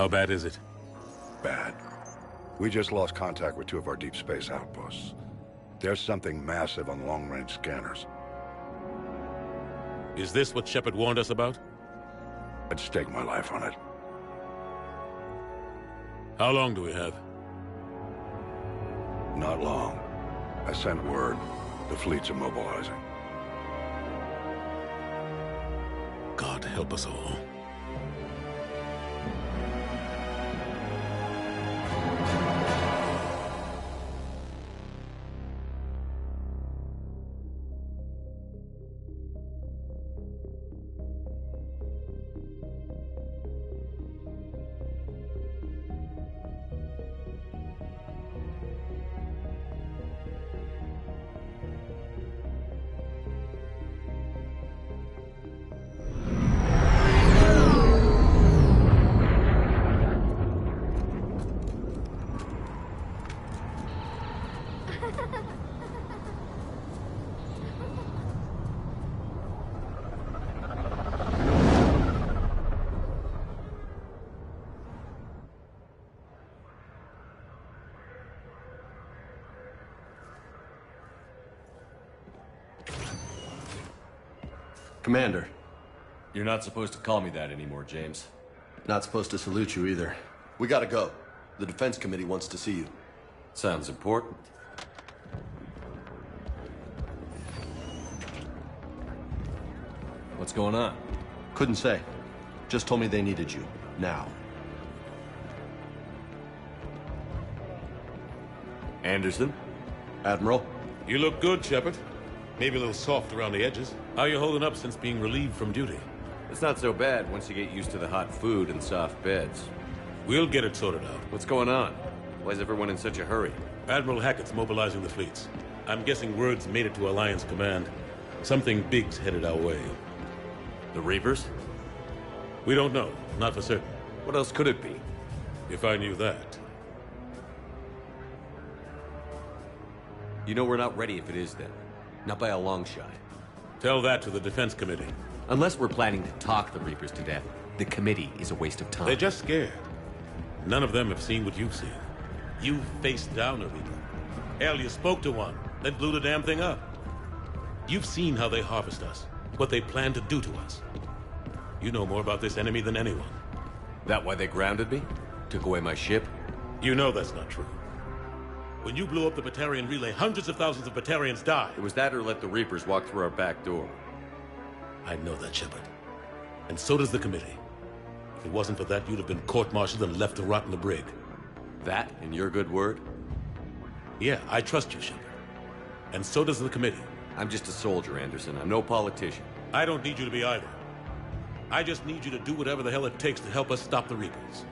How bad is it? Bad. We just lost contact with two of our deep space outposts. There's something massive on long-range scanners. Is this what Shepard warned us about? I'd stake my life on it. How long do we have? Not long. I sent word. The fleet's immobilizing. God help us all. Commander. You're not supposed to call me that anymore, James. Not supposed to salute you either. We gotta go. The Defense Committee wants to see you. Sounds important. What's going on? Couldn't say. Just told me they needed you. Now. Anderson? Admiral? You look good, Shepard. Maybe a little soft around the edges. How you holding up since being relieved from duty? It's not so bad once you get used to the hot food and soft beds. We'll get it sorted out. What's going on? Why is everyone in such a hurry? Admiral Hackett's mobilizing the fleets. I'm guessing word's made it to Alliance Command. Something big's headed our way. The Reapers? We don't know. Not for certain. What else could it be? If I knew that. You know we're not ready if it is then. Not by a long shot. Tell that to the Defense Committee. Unless we're planning to talk the Reapers to death, the committee is a waste of time. They're just scared. None of them have seen what you've seen. You faced down a Reaper. Hell, you spoke to one, then blew the damn thing up. You've seen how they harvest us, what they plan to do to us. You know more about this enemy than anyone. That why they grounded me? Took away my ship? You know that's not true. When you blew up the Batarian relay, hundreds of thousands of Batarians died. It was that or let the Reapers walk through our back door. I know that, Shepard. And so does the committee. If it wasn't for that, you'd have been court-martialed and left to rot in the brig. That and your good word? Yeah, I trust you, Shepard. And so does the committee. I'm just a soldier, Anderson. I'm no politician. I don't need you to be either. I just need you to do whatever the hell it takes to help us stop the Reapers.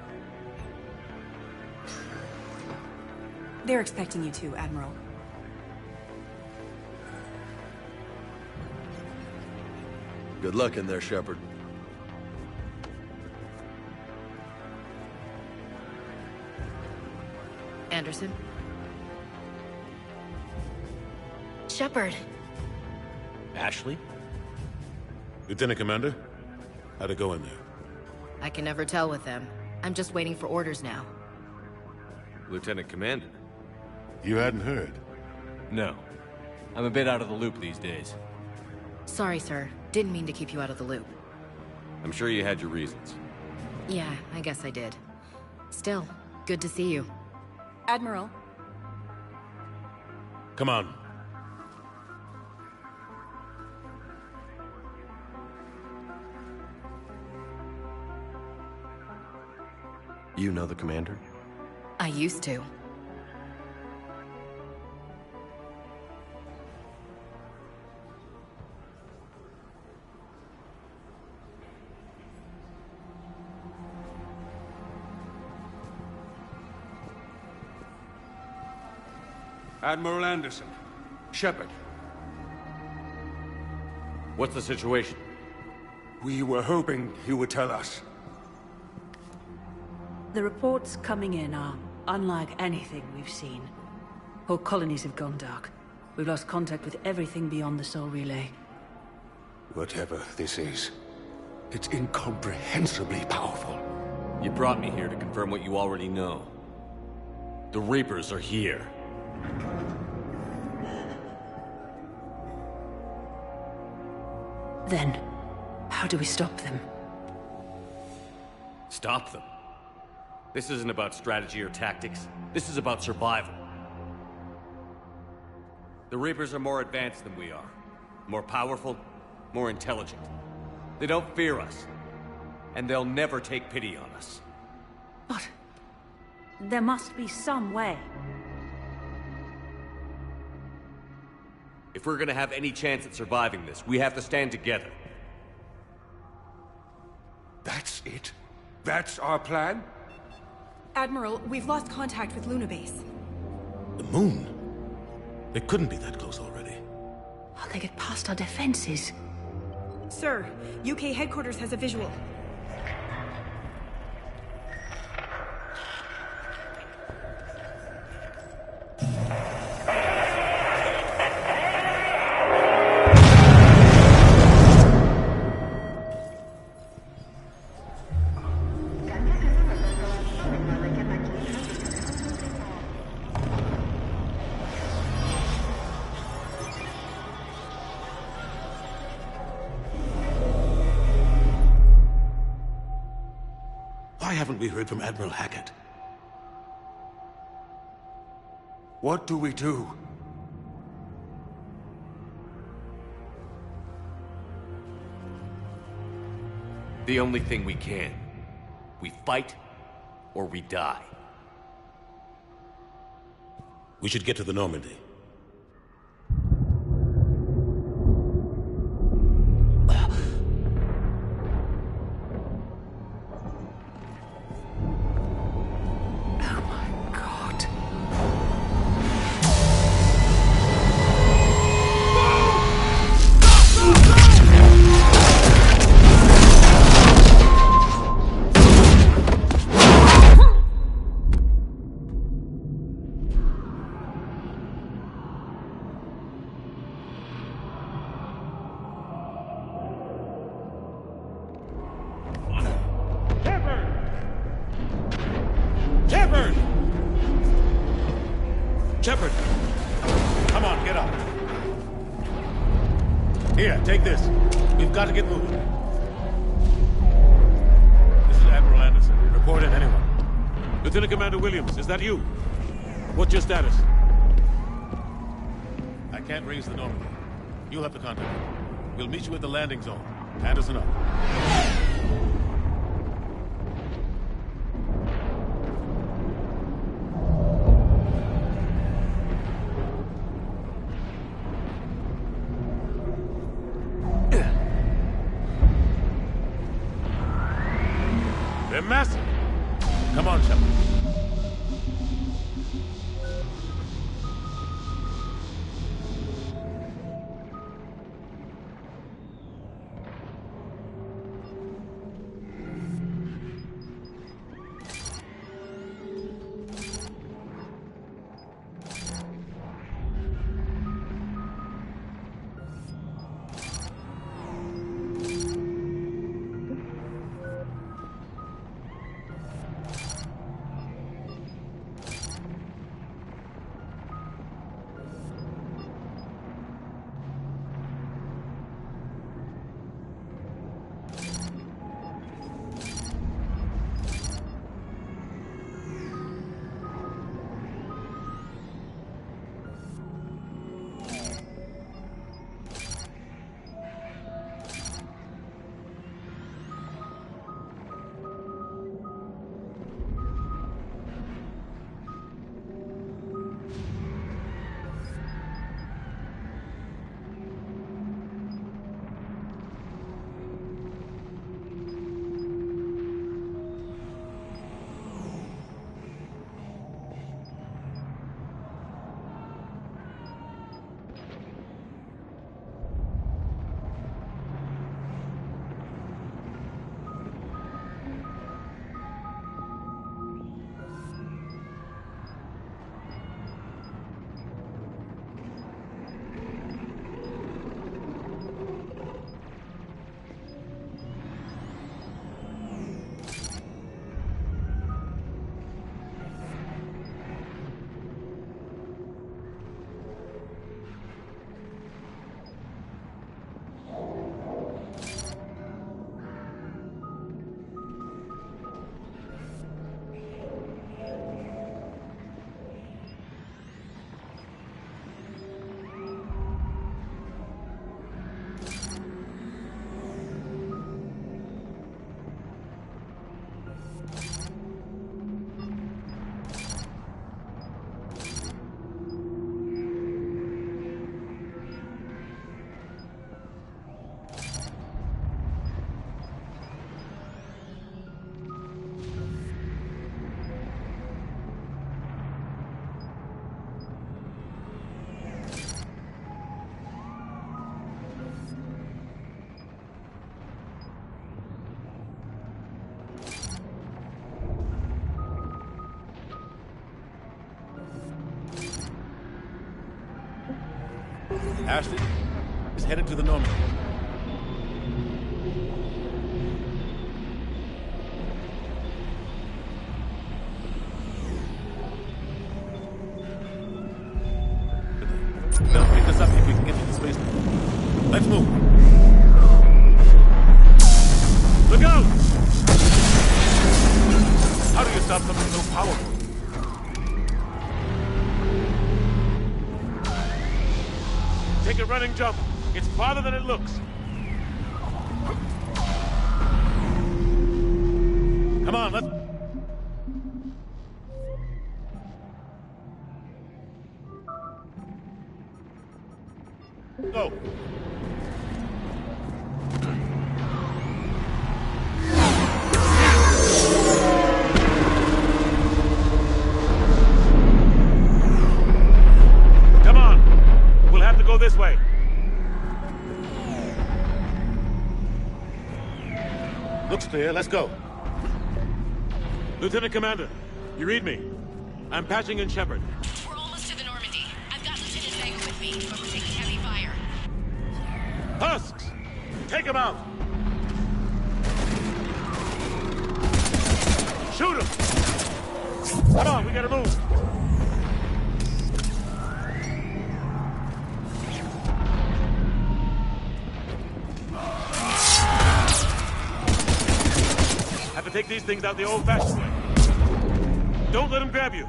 They're expecting you to, Admiral. Good luck in there, Shepard. Anderson? Shepard. Ashley? Lieutenant Commander? How'd it go in there? I can never tell with them. I'm just waiting for orders now. Lieutenant Commander? You hadn't heard? No. I'm a bit out of the loop these days. Sorry, sir. Didn't mean to keep you out of the loop. I'm sure you had your reasons. Yeah, I guess I did. Still, good to see you. Admiral. Come on. You know the commander? I used to. Admiral Anderson. Shepard. What's the situation? We were hoping you would tell us. The reports coming in are unlike anything we've seen. Whole colonies have gone dark. We've lost contact with everything beyond the Sol Relay. Whatever this is, it's incomprehensibly powerful. You brought me here to confirm what you already know. The Reapers are here. Then, how do we stop them? Stop them? This isn't about strategy or tactics. This is about survival. The Reapers are more advanced than we are. More powerful, more intelligent. They don't fear us. And they'll never take pity on us. But there must be some way. If we're gonna have any chance at surviving this, we have to stand together. That's it? That's our plan? Admiral, we've lost contact with Luna Base. The moon? They couldn't be that close already. How'd they get past our defenses? Sir, UK headquarters has a visual. Why haven't we heard from Admiral Hackett? What do we do? The only thing we can. We fight, or we die. We should get to the Normandy. Shepard! Come on, get up. Here, take this. We've got to get moving. This is Admiral Anderson. Report in, anyone. Lieutenant Commander Williams, is that you? What's your status? I can't raise the Normandy. You'll have to contact me. We'll meet you at the landing zone. Anderson up. They're massive. Come on, Shepard. Ashton is headed to the Normandy. They'll pick us up if we can get to the space. Let's move. Look out! How do you stop something so powerful? Take a running jump. It's farther than it looks. Come on, let's... go. Come on. We'll have to go this way. Looks clear. Let's go. Lieutenant Commander, you read me? I'm patching in Shepard. We're almost to the Normandy. I've got Lieutenant Vega with me, but we're taking heavy fire. Husks! Take him out! Shoot him! Come on, we gotta move! Have to take these things out the old-fashioned way. Don't let them grab you.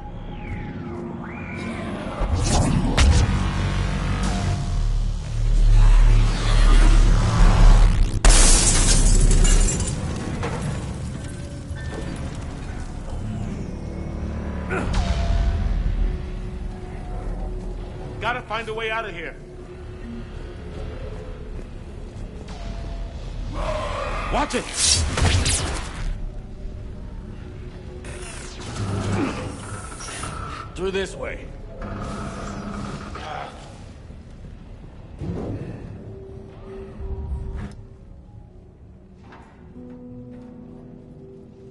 Gotta find a way out of here. Watch it! Through this way.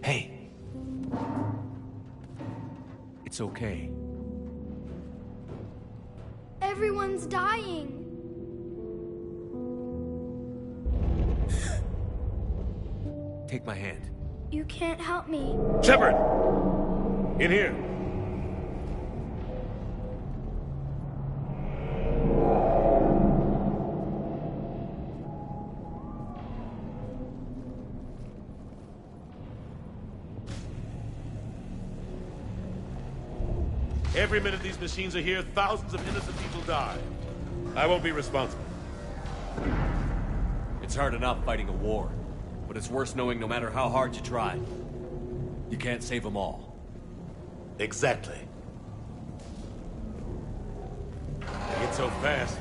Hey. It's okay. Everyone's dying. Take my hand. You can't help me. Shepard! In here. Every minute these machines are here, thousands of innocent people die. I won't be responsible. It's hard enough fighting a war, but it's worse knowing no matter how hard you try, you can't save them all. Exactly. It's so fast.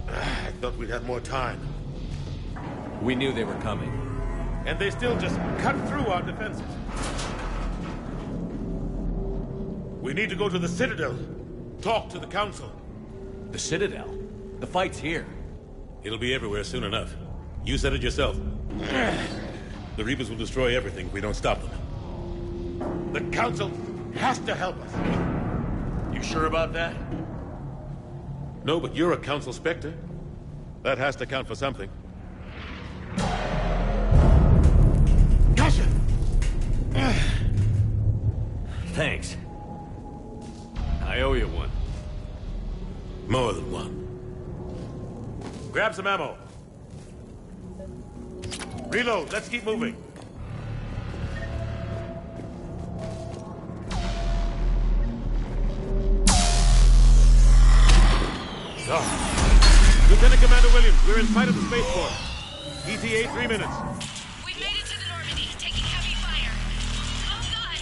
I thought we'd have more time. We knew they were coming. And they still just cut through our defenses. We need to go to the Citadel. Talk to the Council. The Citadel? The fight's here. It'll be everywhere soon enough. You said it yourself. The Reapers will destroy everything if we don't stop them. The Council has to help us. You sure about that? No, but you're a Council Spectre. That has to count for something. Gotcha! Thanks. I owe you one. More than one. Grab some ammo. Reload. Let's keep moving. Oh. Lieutenant Commander Williams, we're in sight of the spaceport. ETA 3 minutes. We've made it to the Normandy, taking heavy fire. Oh god!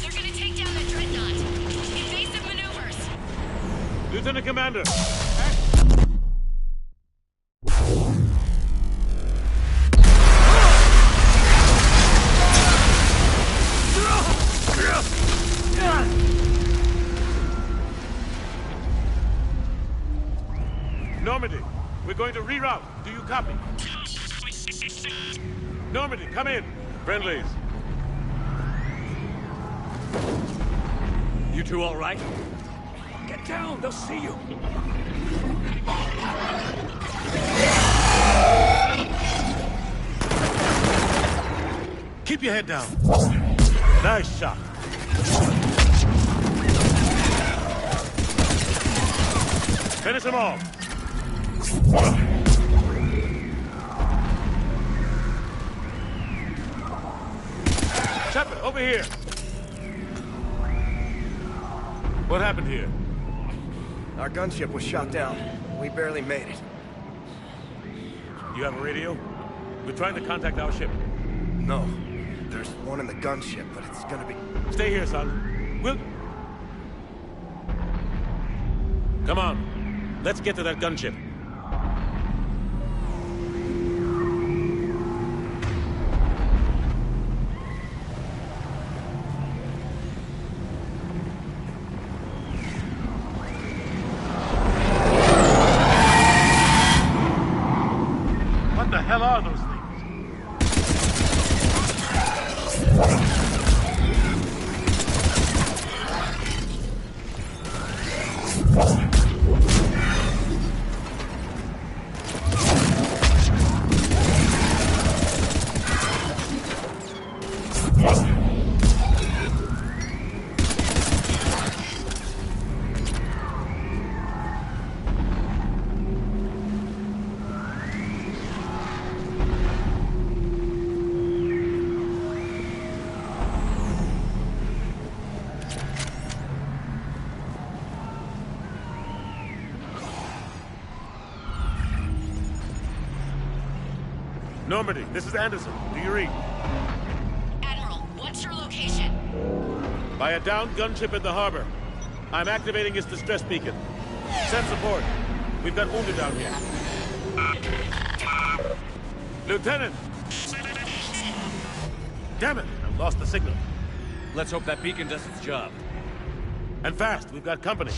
They're gonna take down the Dreadnought. Invasive maneuvers. Lieutenant Commander. Normandy, we're going to reroute. Do you copy? Normandy, come in. Friendlies. You two all right? Get down, they'll see you. Keep your head down. Nice shot. Finish them all. Shepard, over here. What happened here? Our gunship was shot down. We barely made it. You have a radio? We're trying to contact our ship. No. There's one in the gunship, but it's gonna be... Stay here, son. We'll... Come on. Let's get to that gunship. What the hell are those things? Normandy, this is Anderson. Do you read? Admiral, what's your location? By a downed gunship in the harbor. I'm activating its distress beacon. Send support. We've got wounded down here. Lieutenant! Damn it! I've lost the signal. Let's hope that beacon does its job. And fast. We've got company.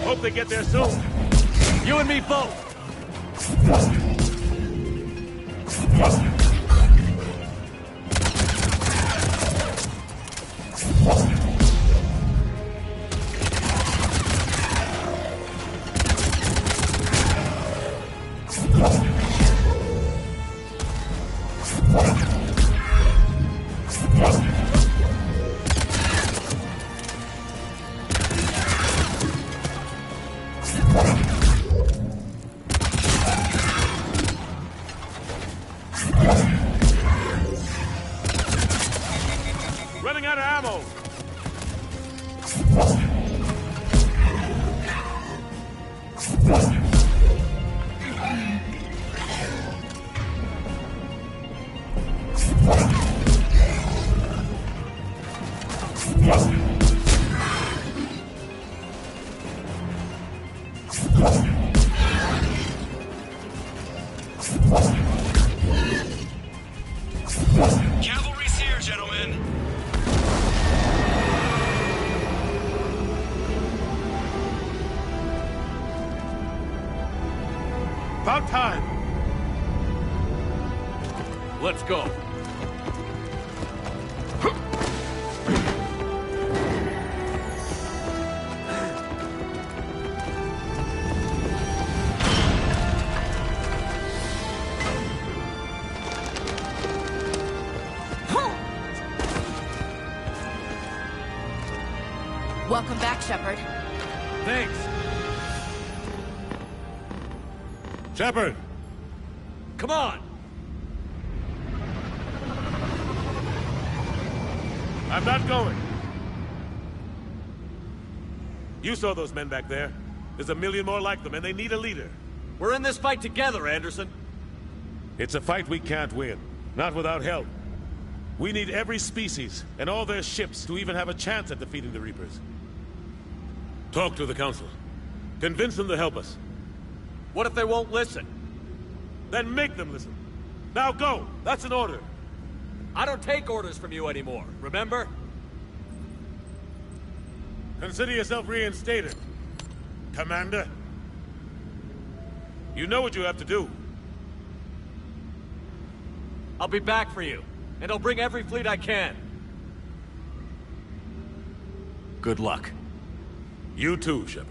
Hope they get there soon. You and me both! Running out of ammo! Cavalry's here, gentlemen. About time! Let's go. Welcome back, Shepard. Thanks. Shepard! Come on! I'm not going. You saw those men back there. There's a million more like them, and they need a leader. We're in this fight together, Anderson. It's a fight we can't win. Not without help. We need every species, and all their ships, to even have a chance at defeating the Reapers. Talk to the Council. Convince them to help us. What if they won't listen? Then make them listen. Now go! That's an order! I don't take orders from you anymore, remember? Consider yourself reinstated, Commander. You know what you have to do. I'll be back for you, and I'll bring every fleet I can. Good luck. You too, Shepard.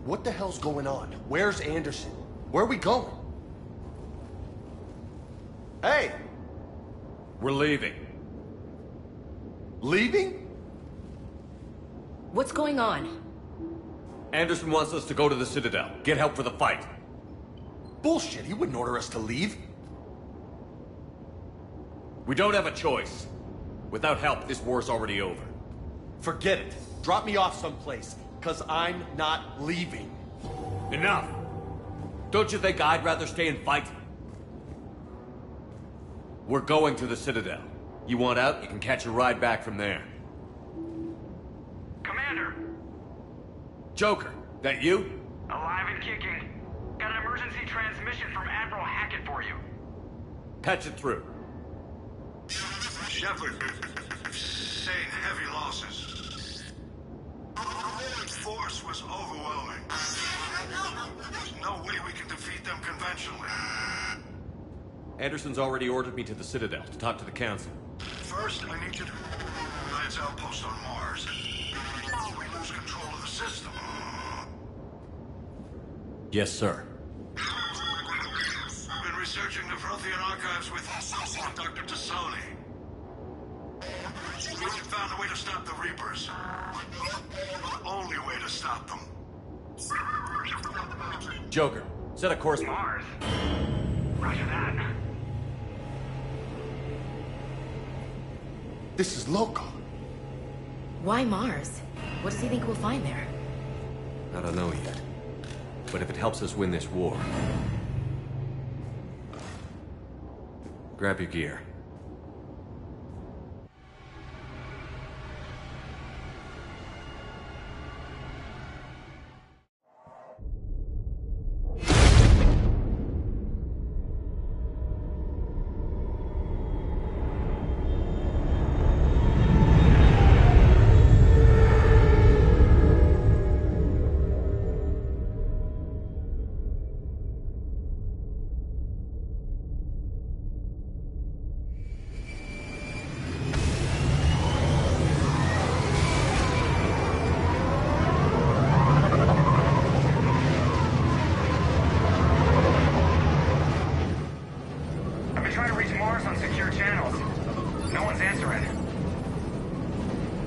What the hell's going on? Where's Anderson? Where are we going? Hey! We're leaving. Leaving? What's going on? Anderson wants us to go to the Citadel. Get help for the fight. Bullshit, he wouldn't order us to leave. We don't have a choice. Without help, this war's already over. Forget it. Drop me off someplace, because I'm not leaving. Enough! Don't you think I'd rather stay and fight? We're going to the Citadel. You want out, you can catch a ride back from there. Commander! Joker, that you? Alive and kicking. Got an emergency transmission from Admiral Hackett for you. Patch it through. Shepard, saying heavy losses. The force was overwhelming. There's no way we can defeat them conventionally. Anderson's already ordered me to the Citadel to talk to the Council. First, I need you to Alliance outpost on Mars. We lose control of the system. Yes, sir. I've been researching the Prothean archives with Dr. Tassoni. We found a way to stop the Reapers. The only way to stop them. Joker, set a course. Mars. Roger that. This is loco. Why Mars? What does he think we'll find there? I don't know yet. But if it helps us win this war... Grab your gear. to reach Mars on secure channels. No one's answering.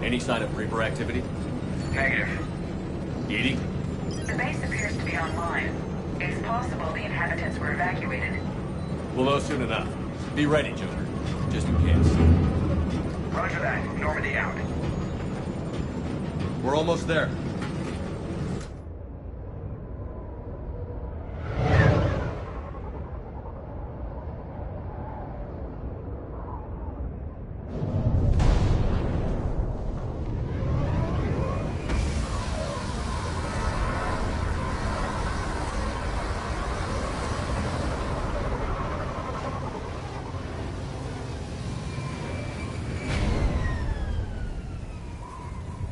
Any sign of Reaper activity? Negative. EDI? The base appears to be online. It's possible the inhabitants were evacuated. We'll know soon enough. Be ready, Joker. Just in case. Roger that. Normandy out. We're almost there.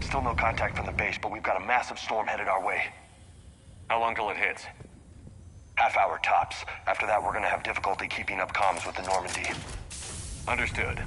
Still no contact from the base, but we've got a massive storm headed our way. How long till it hits? Half hour tops. After that, we're gonna have difficulty keeping up comms with the Normandy. Understood.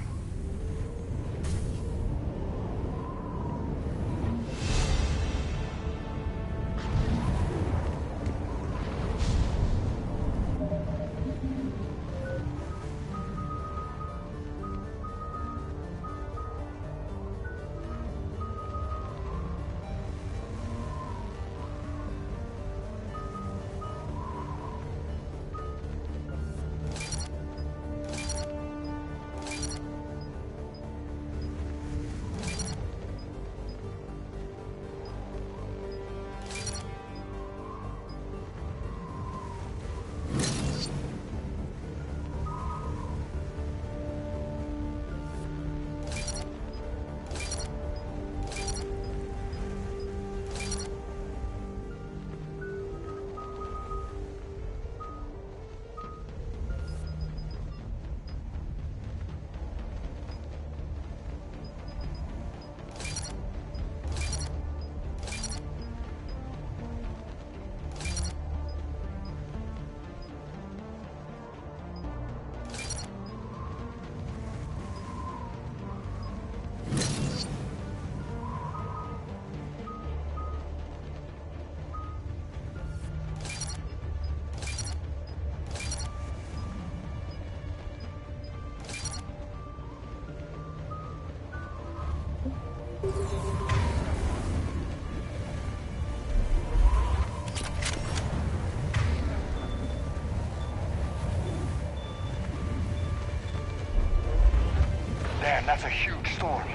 Damn, that's a huge storm.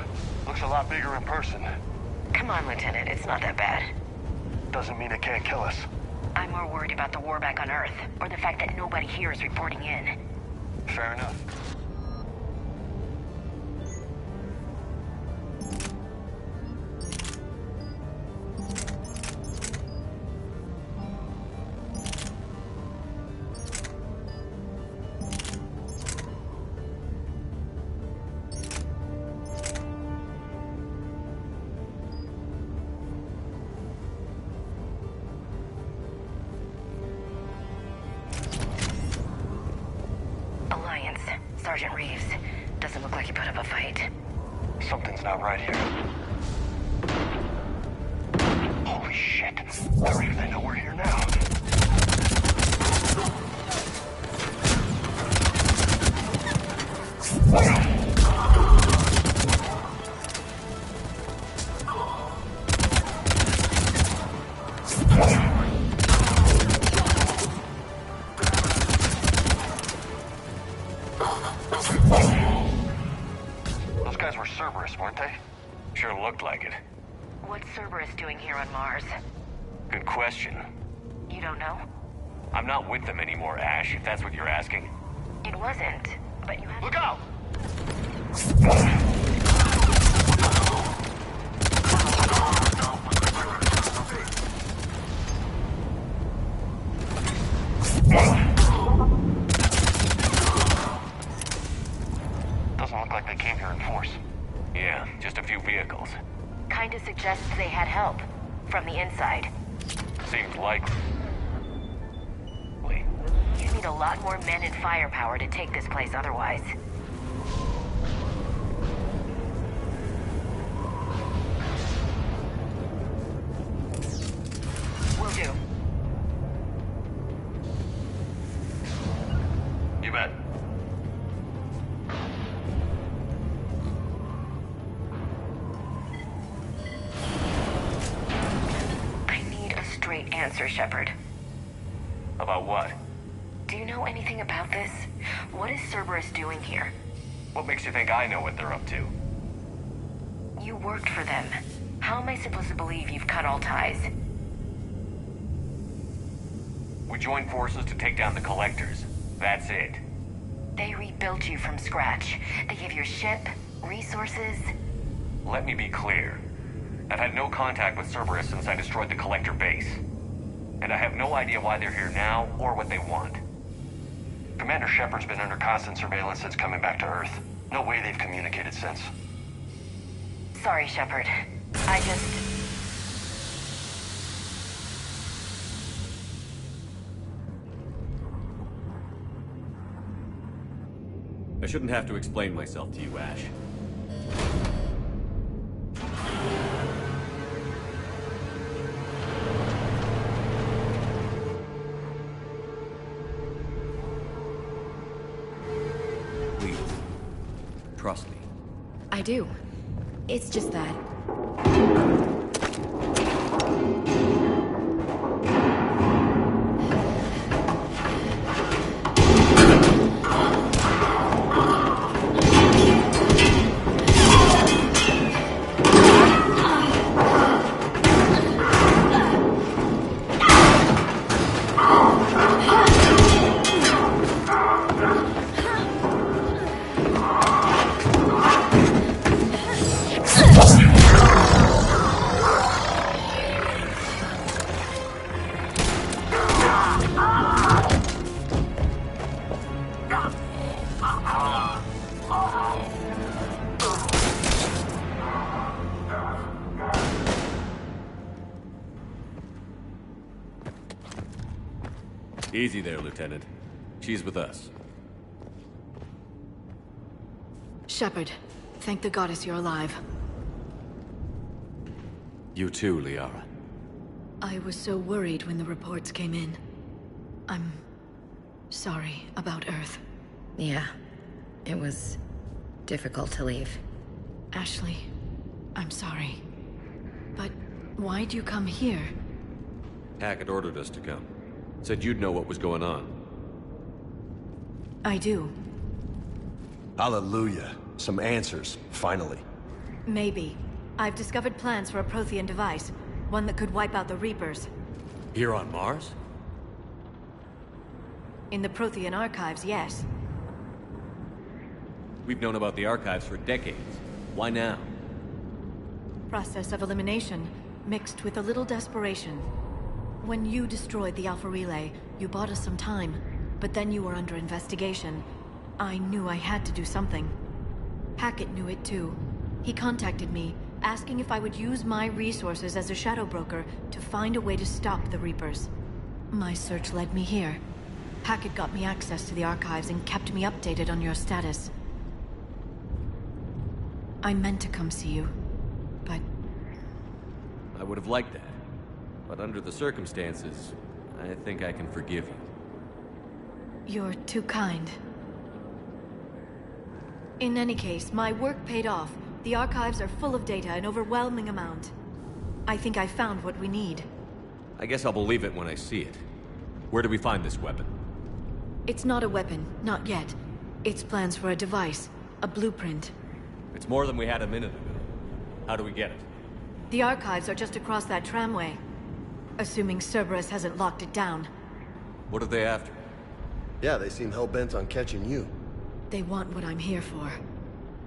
Looks a lot bigger in person. Come on, Lieutenant. It's not that bad. Doesn't mean it can't kill us. I'm more worried about the war back on Earth, or the fact that nobody here is reporting in. Fair enough. Sergeant Reeves. Doesn't look like he put up a fight. Something's not right here. Holy shit. Hurry if they know we're here now. Those guys were Cerberus, weren't they? Sure looked like it. What's Cerberus doing here on Mars? Good question. You don't know? I'm not with them anymore, Ash, if that's what you're asking. It wasn't, but you have... Look out! Doesn't look like they came here in force. Yeah, just a few vehicles. Kinda suggests they had help. From the inside. Seems likely. You need a lot more men and firepower to take this place otherwise. Will do. You bet. answer, Shepard. About what? Do you know anything about this? What is Cerberus doing here? What makes you think I know what they're up to? You worked for them. How am I supposed to believe you've cut all ties? We joined forces to take down the Collectors. That's it. They rebuilt you from scratch. They gave you a ship, resources. Let me be clear. I've had no contact with Cerberus since I destroyed the Collector base. And I have no idea why they're here now or what they want. Commander Shepard's been under constant surveillance since coming back to Earth. No way they've communicated since. Sorry, Shepard. I shouldn't have to explain myself to you, Ash. Please, trust me. I do. It's just that... Easy there, Lieutenant. She's with us. Shepard, thank the goddess you're alive. You too, Liara. I was so worried when the reports came in. I'm sorry about Earth. Yeah, it was difficult to leave. Ashley, I'm sorry. But why'd you come here? Hackett ordered us to come. Said you'd know what was going on. I do. Hallelujah. Some answers, finally. Maybe. I've discovered plans for a Prothean device. One that could wipe out the Reapers. Here on Mars? In the Prothean archives, yes. We've known about the archives for decades. Why now? Process of elimination, mixed with a little desperation. When you destroyed the Alpha Relay, you bought us some time, but then you were under investigation. I knew I had to do something. Hackett knew it too. He contacted me, asking if I would use my resources as a shadow broker to find a way to stop the Reapers. My search led me here. Hackett got me access to the archives and kept me updated on your status. I meant to come see you, but... I would have liked that. But under the circumstances, I think I can forgive you. You're too kind. In any case, my work paid off. The archives are full of data, an overwhelming amount. I think I found what we need. I guess I'll believe it when I see it. Where do we find this weapon? It's not a weapon, not yet. It's plans for a device, a blueprint. It's more than we had a minute ago. How do we get it? The archives are just across that tramway. Assuming Cerberus hasn't locked it down. What are they after? Yeah, they seem hell-bent on catching you. They want what I'm here for.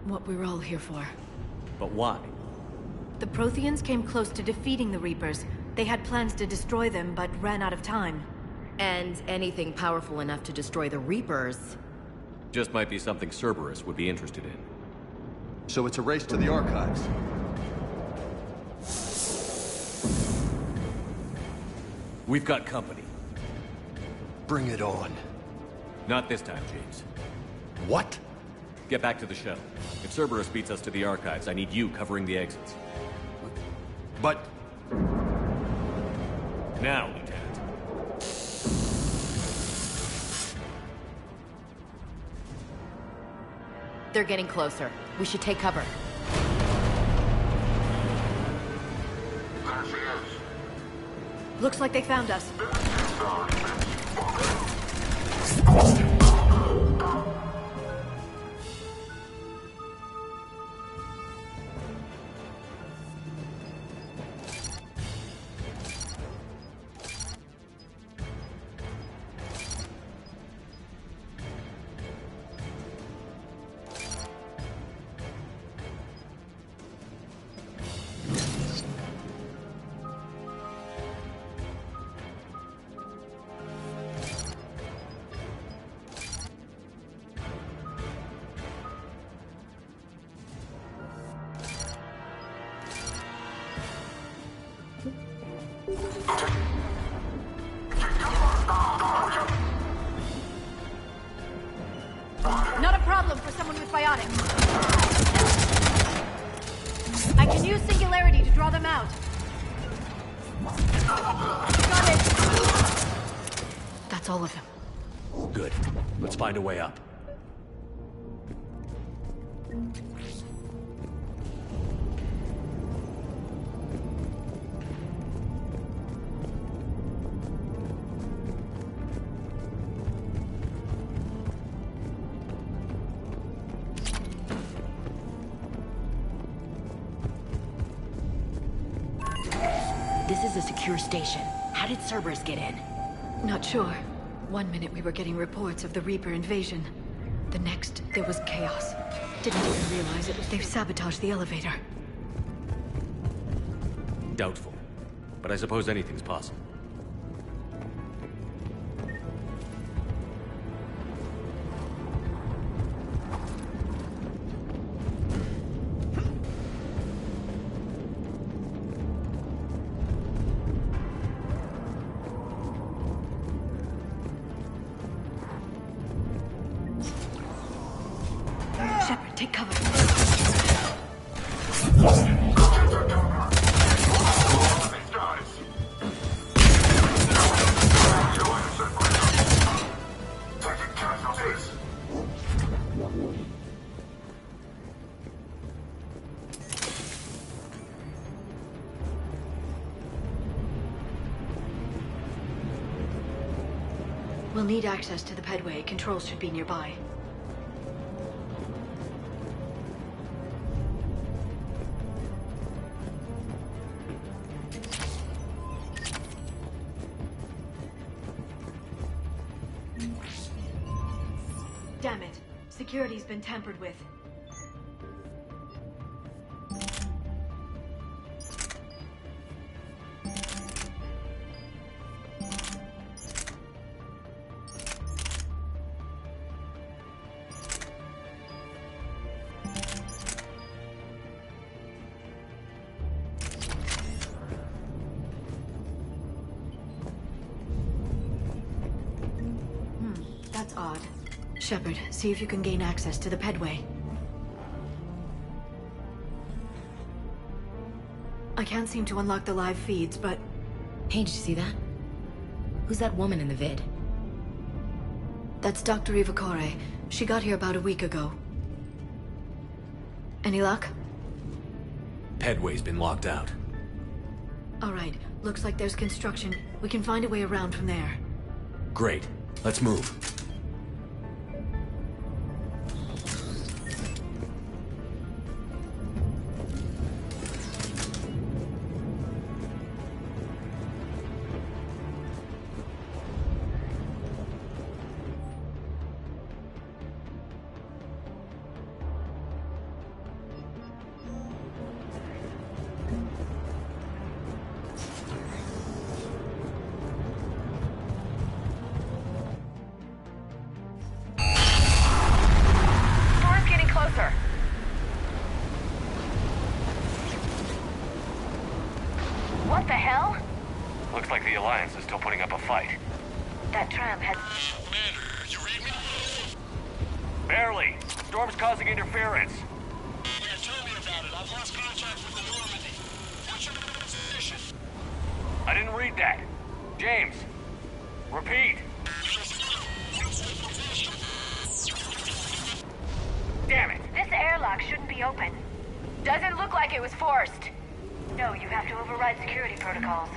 What we're all here for. But why? The Protheans came close to defeating the Reapers. They had plans to destroy them, but ran out of time. And anything powerful enough to destroy the Reapers... Just might be something Cerberus would be interested in. So it's a race to the archives. We've got company. Bring it on. Not this time, James. What? Get back to the shuttle. If Cerberus beats us to the archives, I need you covering the exits. But... Now, Lieutenant. They're getting closer. We should take cover. Looks like they found us. Not a problem for someone with biotics. I can use Singularity to draw them out. Got it! That's all of them. Good. Let's find a way up. This is a secure station. How did Cerberus get in? Not sure. One minute we were getting reports of the Reaper invasion. The next, there was chaos. Didn't even realize it. They've sabotaged the elevator. Doubtful. But I suppose anything's possible. Shepard, take cover. We'll need access to the pedway. Controls should be nearby. Damn it. Security's been tampered with. That's odd. Shepard, see if you can gain access to the pedway. I can't seem to unlock the live feeds, but... Hey, did you see that? Who's that woman in the vid? That's Dr. Ivakore. She got here about a week ago. Any luck? Pedway's been locked out. Alright, looks like there's construction. We can find a way around from there. Great. Let's move. What the hell? Looks like the Alliance is still putting up a fight. That tram had... Commander, you read me? Barely. Storm's causing interference. Yeah, tell me about it. I've lost contact with the Normandy. What's your position? I didn't read that. James, repeat. Damn it. This airlock shouldn't be open. Doesn't look like it was forced. No, you have to override security protocols.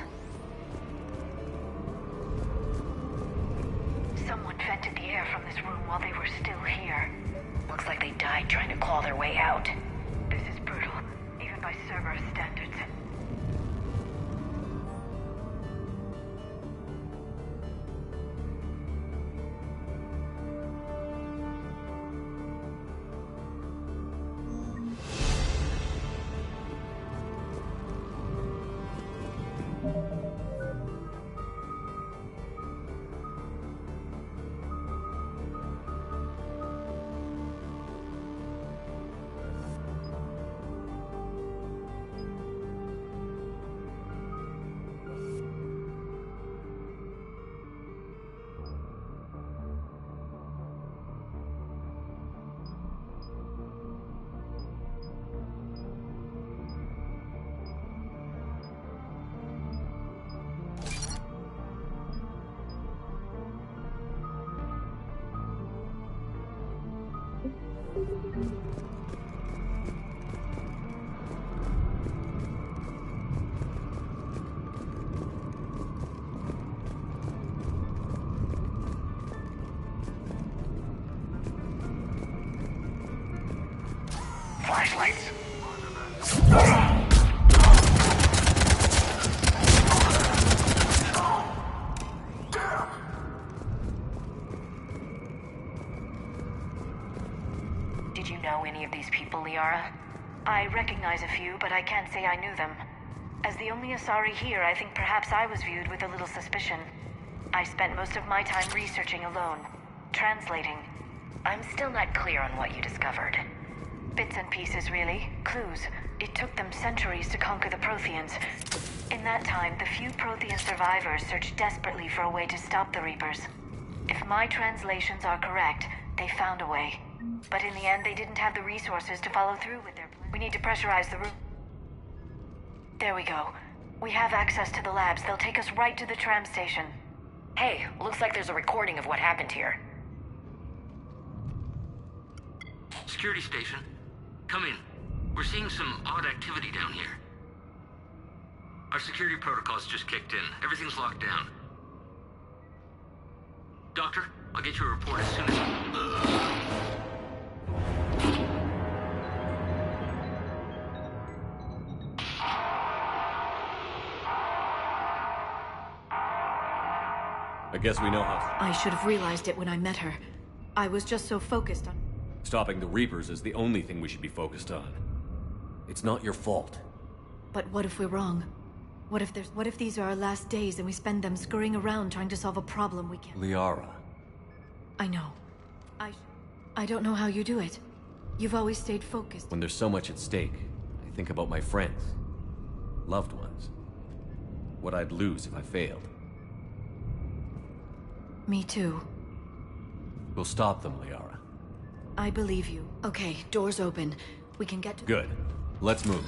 from this room while they were still here. Looks like they died trying to claw their way out. This is brutal, even by Cerberus standards. Flashlights. Did you know any of these people, Liara? I recognize a few, but I can't say I knew them. As the only Asari here, I think perhaps I was viewed with a little suspicion. I spent most of my time researching alone, translating. I'm still not clear on what you discovered. Bits and pieces, really. Clues. It took them centuries to conquer the Protheans. In that time, the few Prothean survivors searched desperately for a way to stop the Reapers. If my translations are correct, they found a way. But in the end, they didn't have the resources to follow through with their plan. We need to pressurize the room. There we go. We have access to the labs. They'll take us right to the tram station. Hey, looks like there's a recording of what happened here. Security station. Come in. We're seeing some odd activity down here. Our security protocols just kicked in. Everything's locked down. Doctor, I'll get you a report as soon as... I guess we know how... I should have realized it when I met her. I was just so focused on... Stopping the Reapers is the only thing we should be focused on. It's not your fault. But what if we're wrong? What if these are our last days and we spend them scurrying around trying to solve a problem we can't... Liara. I know. I don't know how you do it. You've always stayed focused. When there's so much at stake, I think about my friends. Loved ones. What I'd lose if I failed. Me too. We'll stop them, Liara. I believe you. Okay, doors open. We can get to... Good. Let's move.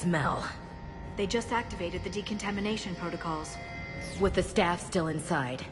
smell. They just activated the decontamination protocols. With the staff still inside.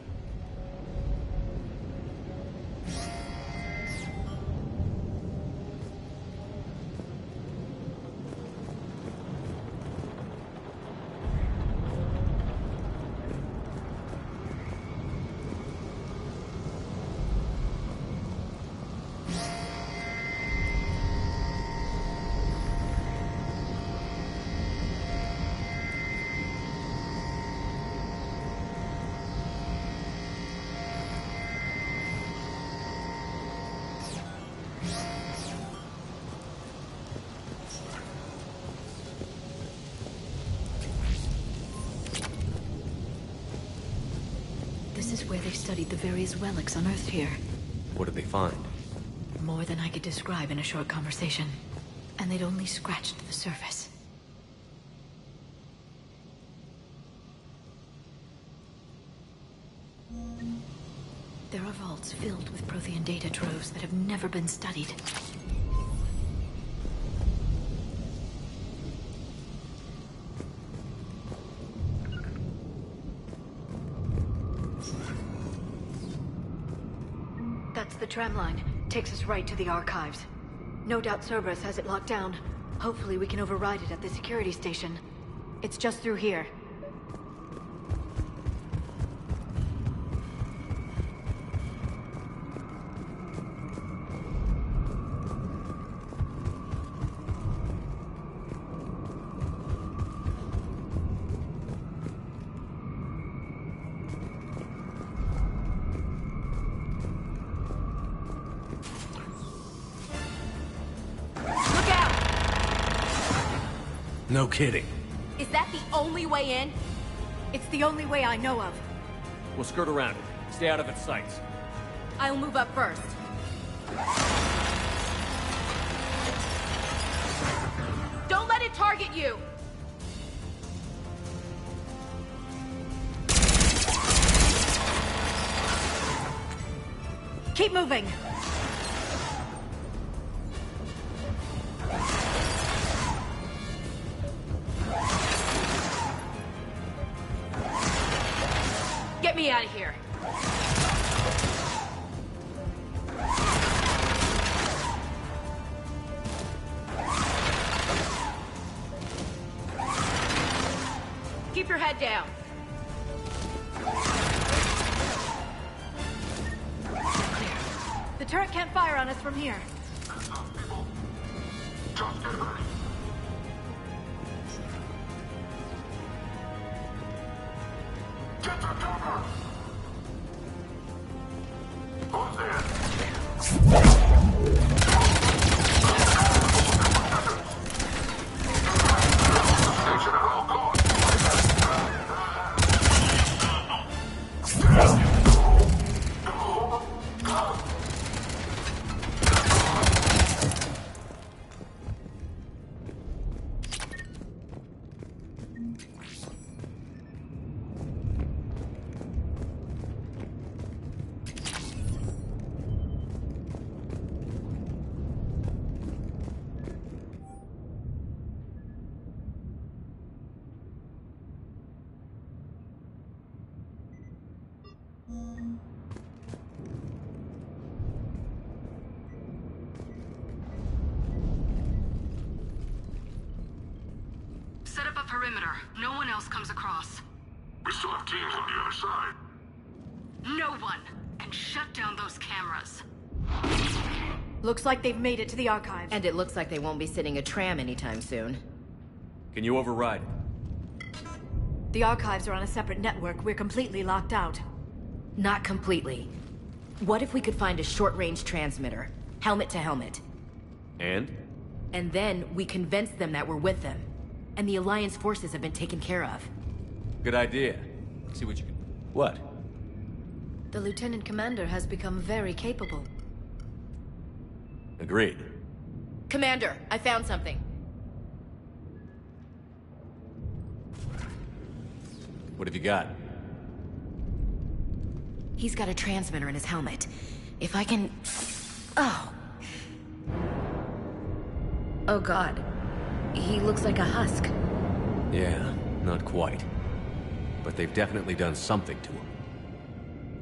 This is where they studied the various relics unearthed here. What did they find? More than I could describe in a short conversation. And they'd only scratched the surface. There are vaults filled with Prothean data troves that have never been studied. That's the tram line. Takes us right to the archives. No doubt Cerberus has it locked down. Hopefully we can override it at the security station. It's just through here. No kidding. Is that the only way in? It's the only way I know of. We'll skirt around it. Stay out of its sights. I'll move up first. Don't let it target you! Keep moving! Get me out of here. Keep your head down. Clear. The turret can't fire on us from here. Get to cover! Who's there? Station at all costs. Set up a perimeter. No one else comes across. We still have teams on the other side. No one! And shut down those cameras. Looks like they've made it to the archives. And it looks like they won't be sitting a tram anytime soon. Can you override it? The archives are on a separate network. We're completely locked out. Not completely. What if we could find a short-range transmitter? Helmet to helmet. And? And then we convince them that we're with them. And the Alliance forces have been taken care of. Good idea. See what you can... What? The Lieutenant Commander has become very capable. Agreed. Commander, I found something. What have you got? He's got a transmitter in his helmet. If I can... Oh. Oh, God. He looks like a husk. Yeah, not quite. But they've definitely done something to him.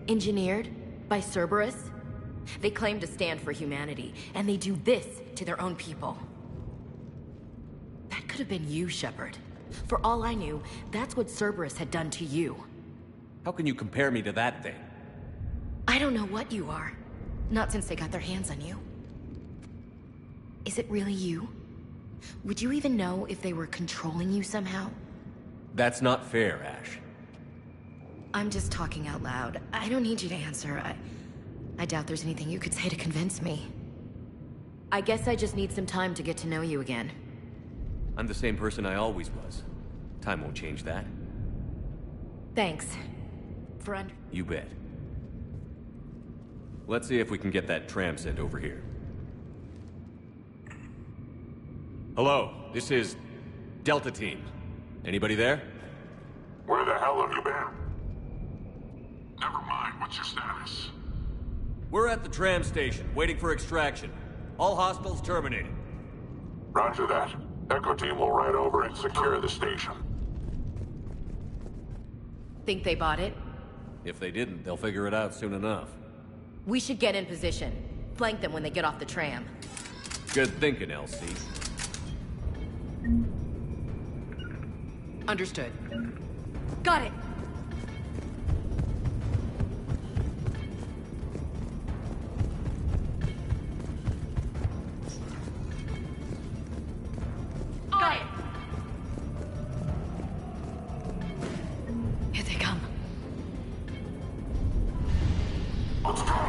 Engineered by Cerberus? They claim to stand for humanity, and they do this to their own people. That could have been you, Shepard. For all I knew, that's what Cerberus had done to you. How can you compare me to that thing? I don't know what you are. Not since they got their hands on you. Is it really you? Would you even know if they were controlling you somehow? That's not fair, Ash. I'm just talking out loud. I don't need you to answer. I doubt there's anything you could say to convince me. I guess I just need some time to get to know you again. I'm the same person I always was. Time won't change that. Thanks. You bet. Let's see if we can get that tram sent over here. Hello, this is Delta Team. Anybody there? Where the hell have you been? Never mind, what's your status? We're at the tram station, waiting for extraction. All hostiles terminated. Roger that. Echo Team will ride over and secure the station. Think they bought it? If they didn't, they'll figure it out soon enough. We should get in position. Flank them when they get off the tram. Good thinking, LC. Understood. Got it! Got it! Here they come. Let's go!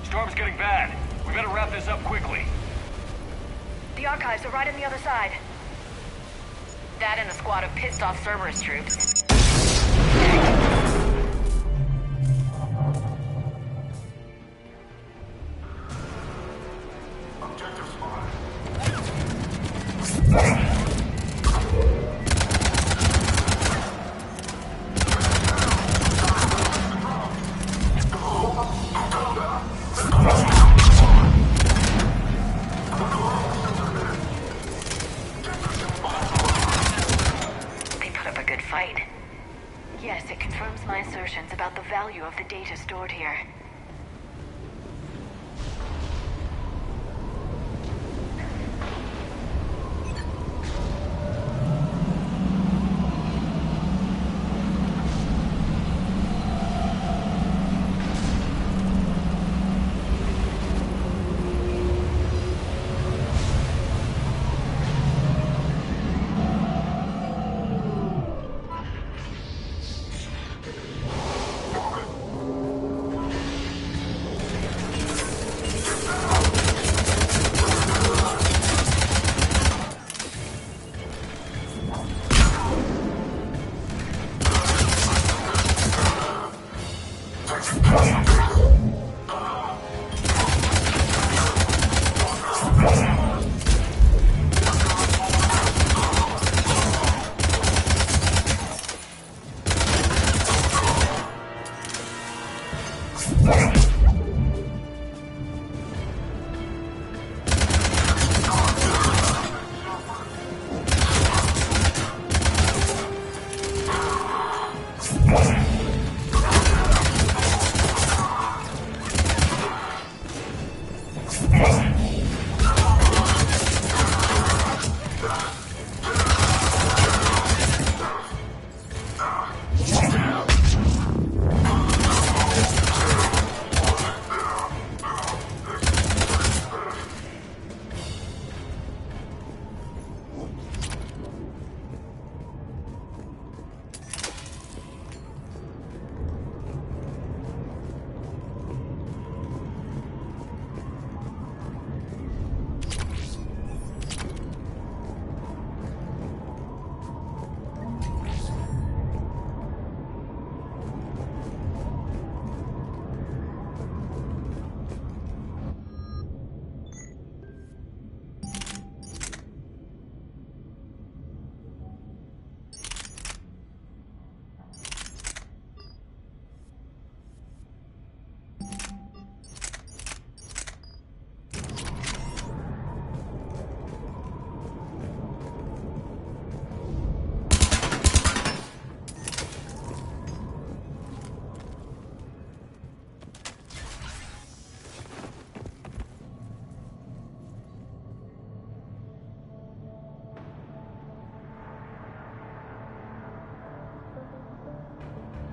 Storm's getting bad. We better wrap this up quickly. The archives are right on the other side. That and a squad of pissed-off Cerberus troops. Objective spotted. Yes, it confirms my assertions about the value of the data stored here.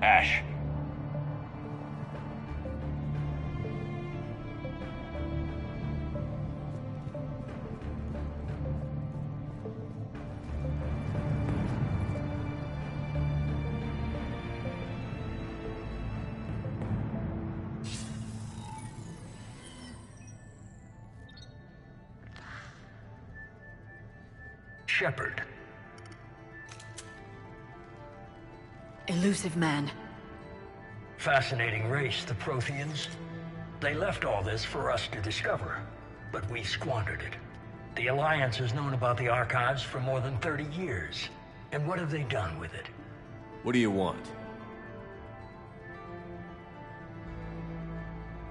Ash. Shepard. Elusive man. Fascinating race, the Protheans. They left all this for us to discover, but we squandered it. The Alliance has known about the archives for more than 30 years. And what have they done with it? What do you want?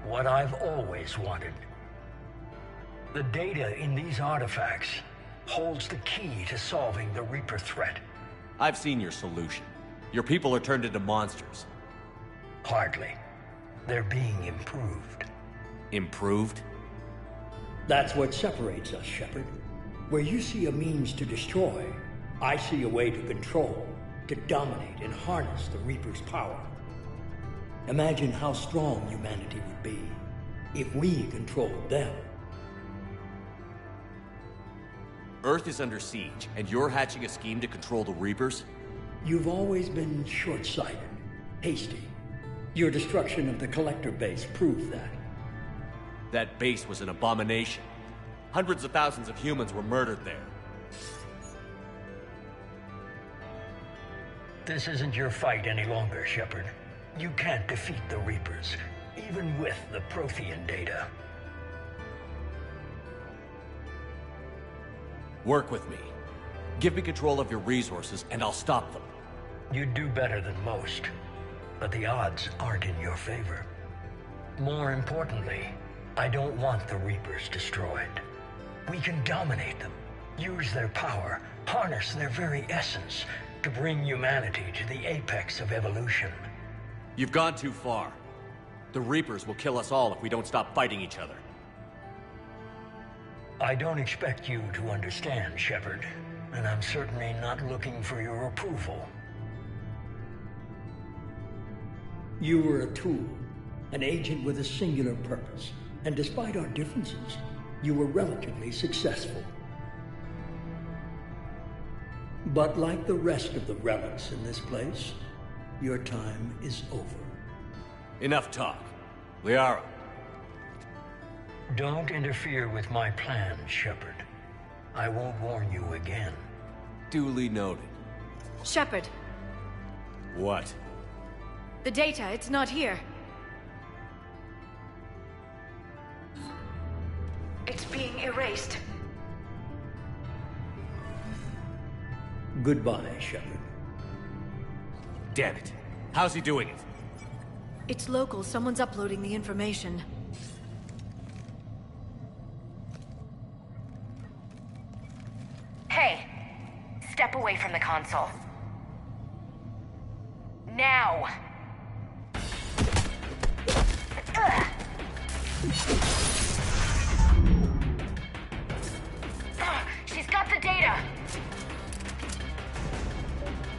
What I've always wanted. The data in these artifacts holds the key to solving the Reaper threat. I've seen your solution. Your people are turned into monsters. Hardly. They're being improved. Improved? That's what separates us, Shepard. Where you see a means to destroy, I see a way to control, to dominate and harness the Reaper's power. Imagine how strong humanity would be if we controlled them. Earth is under siege, and you're hatching a scheme to control the Reapers? You've always been short-sighted, hasty. Your destruction of the Collector base proved that. That base was an abomination. Hundreds of thousands of humans were murdered there. This isn't your fight any longer, Shepard. You can't defeat the Reapers, even with the Prothean data. Work with me. Give me control of your resources, and I'll stop them. You'd do better than most, but the odds aren't in your favor. More importantly, I don't want the Reapers destroyed. We can dominate them, use their power, harness their very essence to bring humanity to the apex of evolution. You've gone too far. The Reapers will kill us all if we don't stop fighting each other. I don't expect you to understand, Shepard, and I'm certainly not looking for your approval. You were a tool, an agent with a singular purpose, and despite our differences, you were relatively successful. But like the rest of the relics in this place, your time is over. Enough talk. Liara. Don't interfere with my plan, Shepard. I won't warn you again. Duly noted. Shepard, What? the data, it's not here. It's being erased. Goodbye, Shepard. Damn it. How's he doing it? It's local. Someone's uploading the information. Hey, step away from the console. Now! Ugh. She's got the data!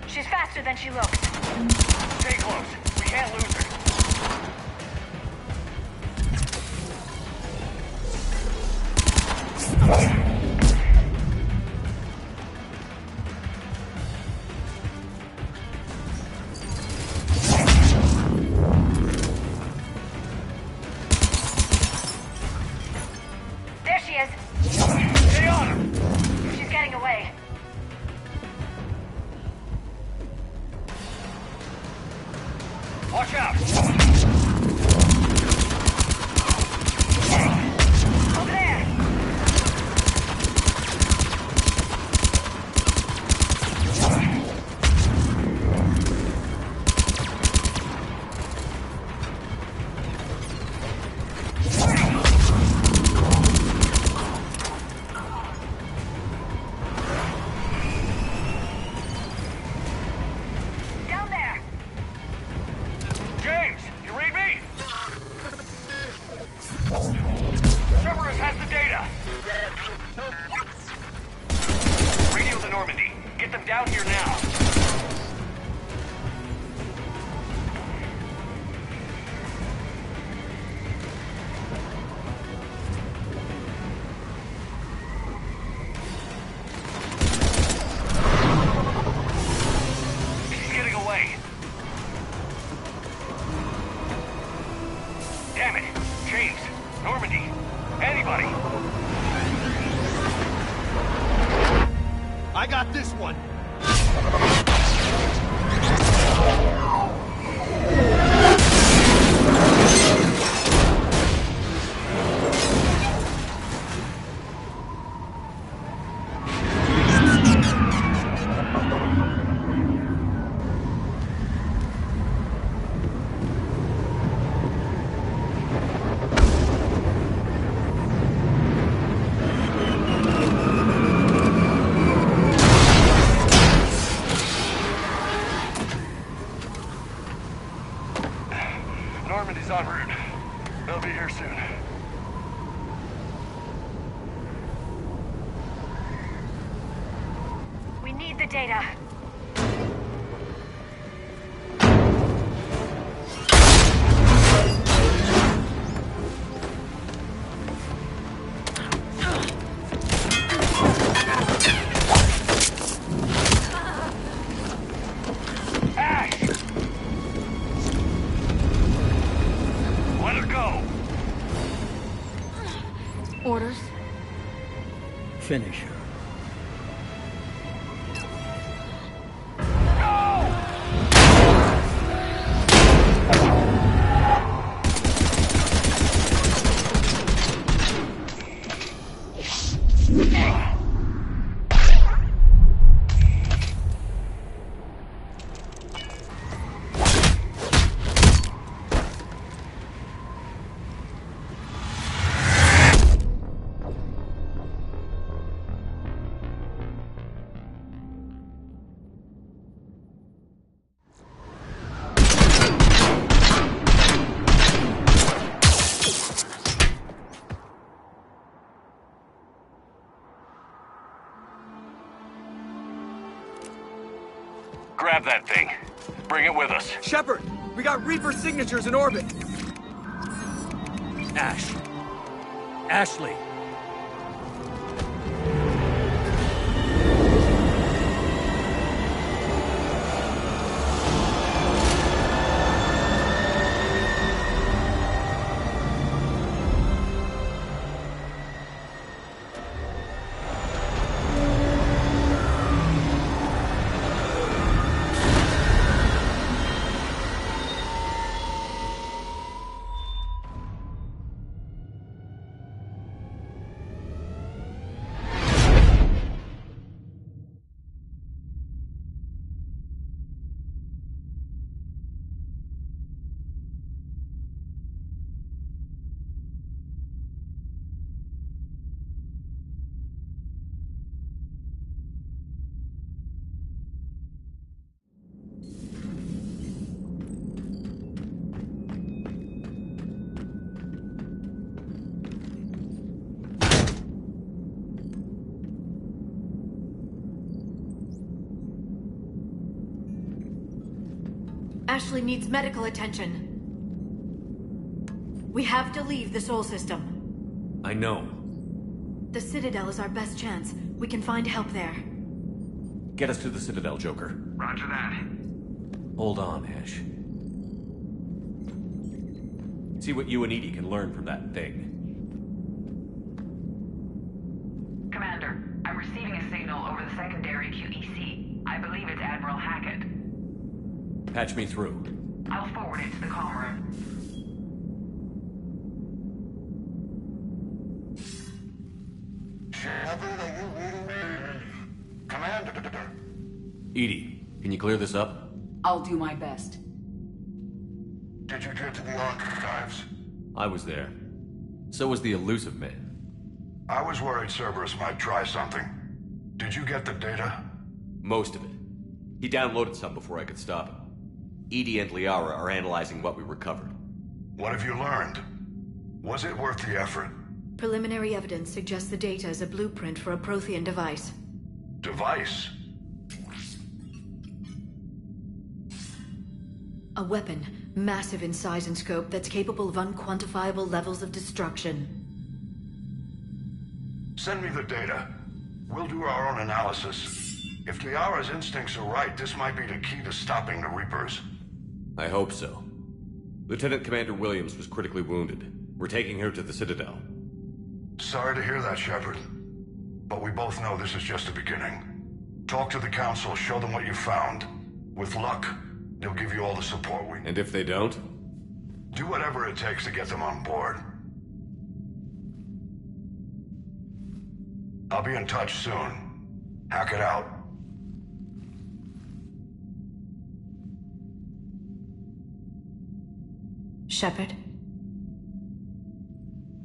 She's faster than she looks. Stay close. We can't lose her. There she is. Stay on her. She's getting away. Watch out. Over there. Down there. James, way. Damn it! James, Normandy, anybody! I got this one! Normandy's en route. They'll be here soon. We need the data. Orders? Finish her. Grab that thing. Bring it with us. Shepard! We got Reaper signatures in orbit! Ash. Ashley. Ashley needs medical attention. We have to leave the Sol system. I know. The Citadel is our best chance. We can find help there. Get us to the Citadel, Joker. Roger that. Hold on, Ash. See what you and EDI can learn from that thing. Commander, I'm receiving a signal over the secondary QEC. I believe it's Admiral Hackett. Patch me through. I'll forward it to the comm room. Commander. EDI, can you clear this up? I'll do my best. Did you get to the archives? I was there. So was the Illusive Man. I was worried Cerberus might try something. Did you get the data? Most of it. He downloaded some before I could stop him. EDI and Liara are analyzing what we recovered. What have you learned? Was it worth the effort? Preliminary evidence suggests the data is a blueprint for a Prothean device. Device? A weapon, massive in size and scope, that's capable of unquantifiable levels of destruction. Send me the data. We'll do our own analysis. If Liara's instincts are right, this might be the key to stopping the Reapers. I hope so. Lieutenant Commander Williams was critically wounded. We're taking her to the Citadel. Sorry to hear that, Shepard. But we both know this is just the beginning. Talk to the Council, show them what you found. With luck, they'll give you all the support we need. And if they don't? Do whatever it takes to get them on board. I'll be in touch soon. Hackett out. Shepard?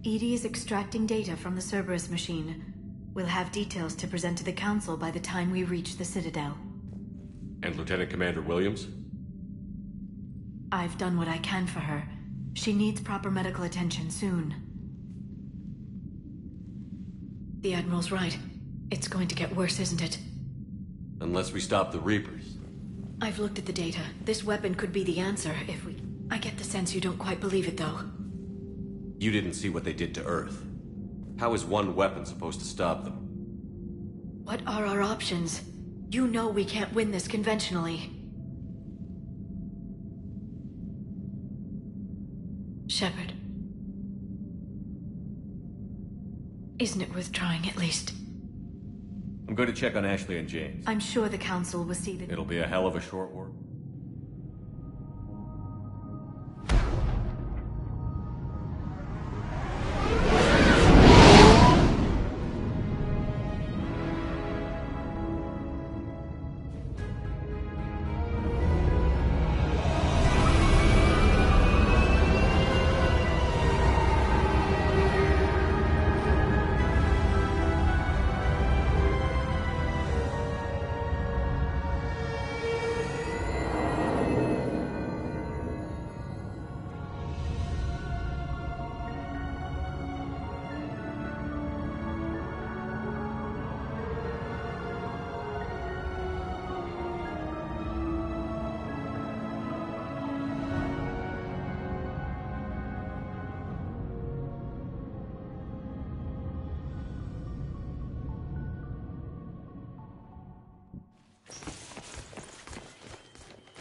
EDI is extracting data from the Cerberus machine. We'll have details to present to the Council by the time we reach the Citadel. And Lieutenant Commander Williams? I've done what I can for her. She needs proper medical attention soon. The Admiral's right. It's going to get worse, isn't it? Unless we stop the Reapers. I've looked at the data. This weapon could be the answer if we... I get the sense you don't quite believe it, though. You didn't see what they did to Earth. How is one weapon supposed to stop them? What are our options? You know we can't win this conventionally. Shepard. Isn't it worth trying, at least? I'm going to check on Ashley and James. I'm sure the Council will see that... It'll be a hell of a short work.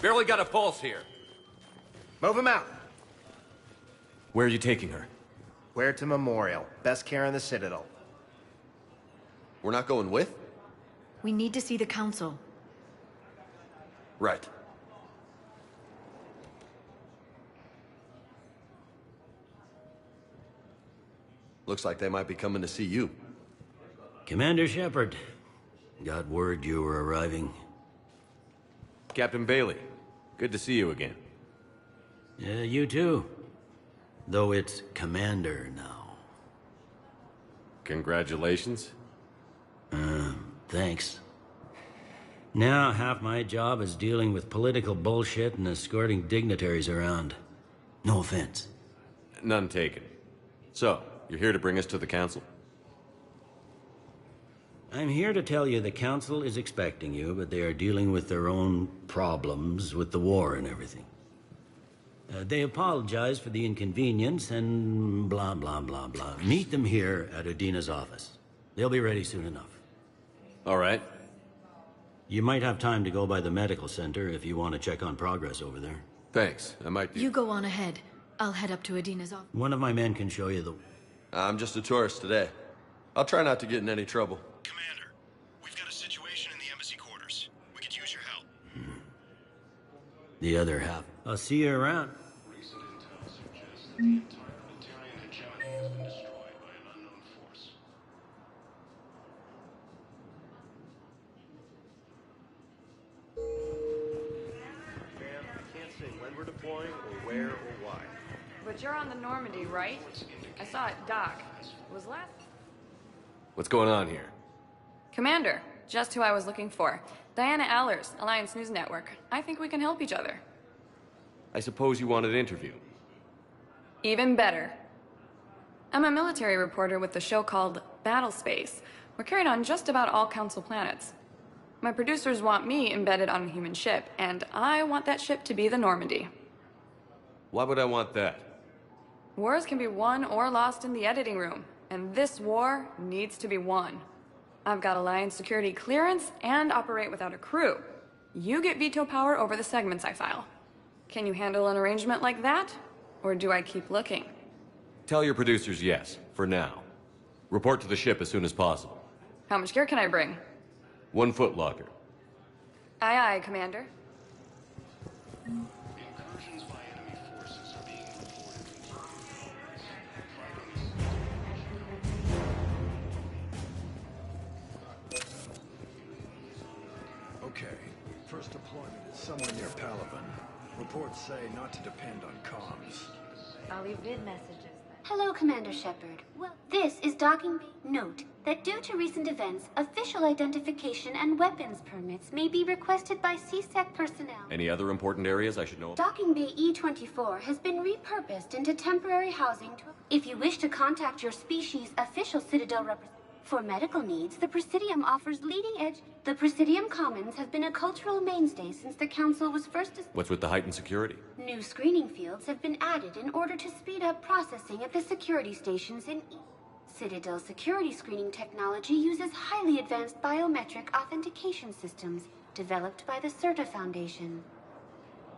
Barely got a pulse here. Move him out. Where are you taking her? Huerta Memorial. Best care in the Citadel. We're not going with? We need to see the Council. Right. Looks like they might be coming to see you. Commander Shepard. Got word you were arriving. Captain Bailey. Good to see you again. Yeah, you too. Though it's Commander now. Congratulations. Thanks. Now, half my job is dealing with political bullshit and escorting dignitaries around. No offense. None taken. So, you're here to bring us to the Council? I'm here to tell you the Council is expecting you, but they are dealing with their own problems with the war and everything. They apologize for the inconvenience and blah, blah, blah, blah. Meet them here at Udina's office. They'll be ready soon enough. All right. You might have time to go by the medical center if you want to check on progress over there. Thanks. I might be... You go on ahead. I'll head up to Udina's office. One of my men can show you the... I'm just a tourist today. I'll try not to get in any trouble. Commander, we've got a situation in the embassy quarters. We could use your help. The other half. I'll see you around. Recent intel suggests that the entire planetarian hegemony has been destroyed by an unknown force. Ma'am, I can't say when we're deploying or where or why. But you're on the Normandy, right? I saw it dock. It was last... What's going on here? Commander, just who I was looking for. Diana Allers, Alliance News Network. I think we can help each other. I suppose you want an interview. Even better. I'm a military reporter with the show called Battle Space. We're carried on just about all Council planets. My producers want me embedded on a human ship, and I want that ship to be the Normandy. Why would I want that? Wars can be won or lost in the editing room, and this war needs to be won. I've got Alliance security clearance and operate without a crew. You get veto power over the segments I file. Can you handle an arrangement like that? Or do I keep looking? Tell your producers yes, for now. Report to the ship as soon as possible. How much gear can I bring? 1 foot locker. Aye, aye, Commander. Incursions by enemy forces are being reported. Okay, first deployment is somewhere near Palaven. Reports say not to depend on comms. I'll leave vid messages. Hello, Commander Shepard. Well, this is Docking Bay. Note that due to recent events, official identification and weapons permits may be requested by CSEC personnel. Any other important areas I should know? Docking Bay E-24 has been repurposed into temporary housing. If you wish to contact your species' official Citadel representative for medical needs, the Presidium offers leading-edge. The Presidium Commons have been a cultural mainstay since the Council was first. What's with the heightened security? New screening fields have been added in order to speed up processing at the security stations in Citadel security screening technology uses highly advanced biometric authentication systems developed by the CERTA Foundation.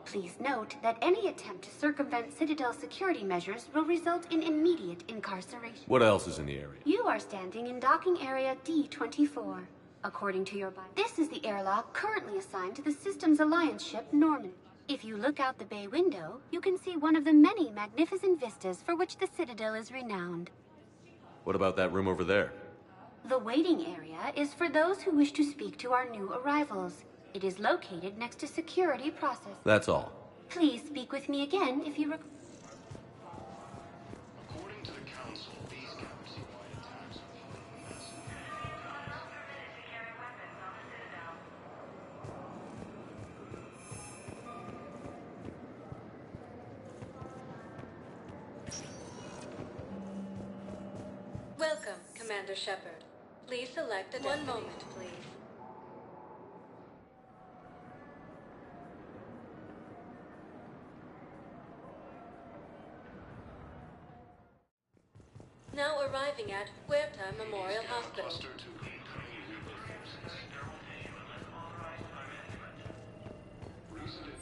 Please note that any attempt to circumvent Citadel security measures will result in immediate incarceration. What else is in the area? You are standing in docking area D-24. According to your bio, this is the airlock currently assigned to the Systems Alliance ship Norman. If you look out the bay window, you can see one of the many magnificent vistas for which the Citadel is renowned. What about that room over there? The waiting area is for those who wish to speak to our new arrivals. It is located next to security process. That's all. Please speak with me again if you According to the Council, these galaxy-wide attacks are massive. Welcome, Commander Shepard. Please select a destination. 1 moment, please. Now arriving at Huerta Memorial Hospital.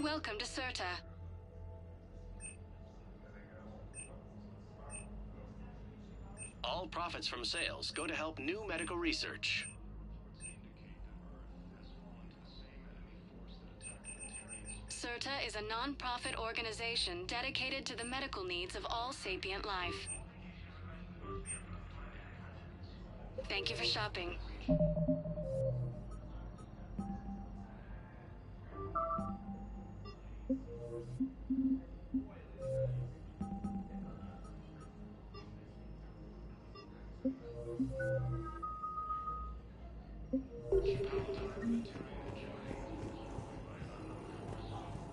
Welcome to CERTA. All profits from sales go to help new medical research. CERTA is a non-profit organization dedicated to the medical needs of all sapient life. Thank you for shopping.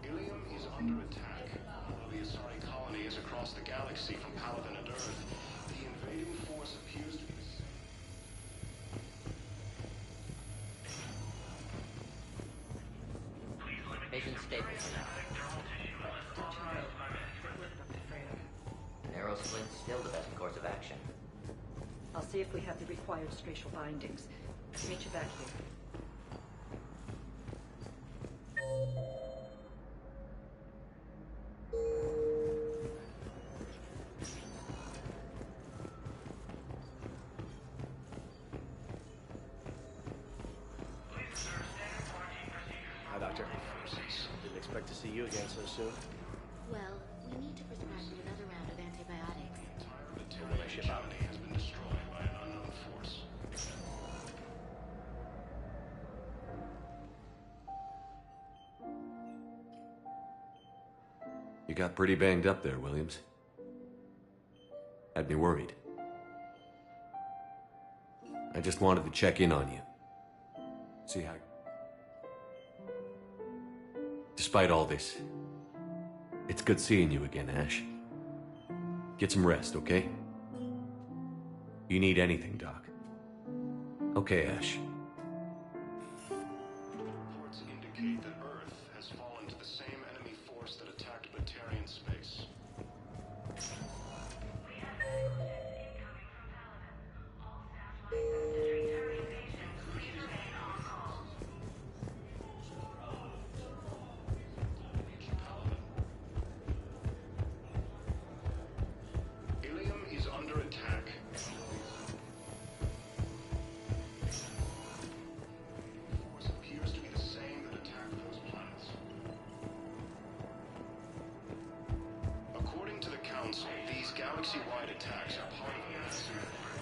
Ilium is under attack. Though the Asari colony is across the galaxy from Palaven and Earth, the invading force appears to be... Mission stable. Narrow splint's still the best course of action. I'll see if we have the required spatial bindings. Meet you back here. Hi, Doctor. Didn't expect to see you again so soon. Well, we need to prescribe you another round of antibiotics. When I ship out. has been destroyed by an unknown force. You got pretty banged up there, Williams. Had me worried. I just wanted to check in on you. See how... Despite all this, it's good seeing you again, Ash. Get some rest, okay? You need anything, Doc. Okay, Ash. Reports indicate that Earth has fallen to the same enemy force that attacked Batarian space. to the Council, these galaxy-wide attacks are part of a massive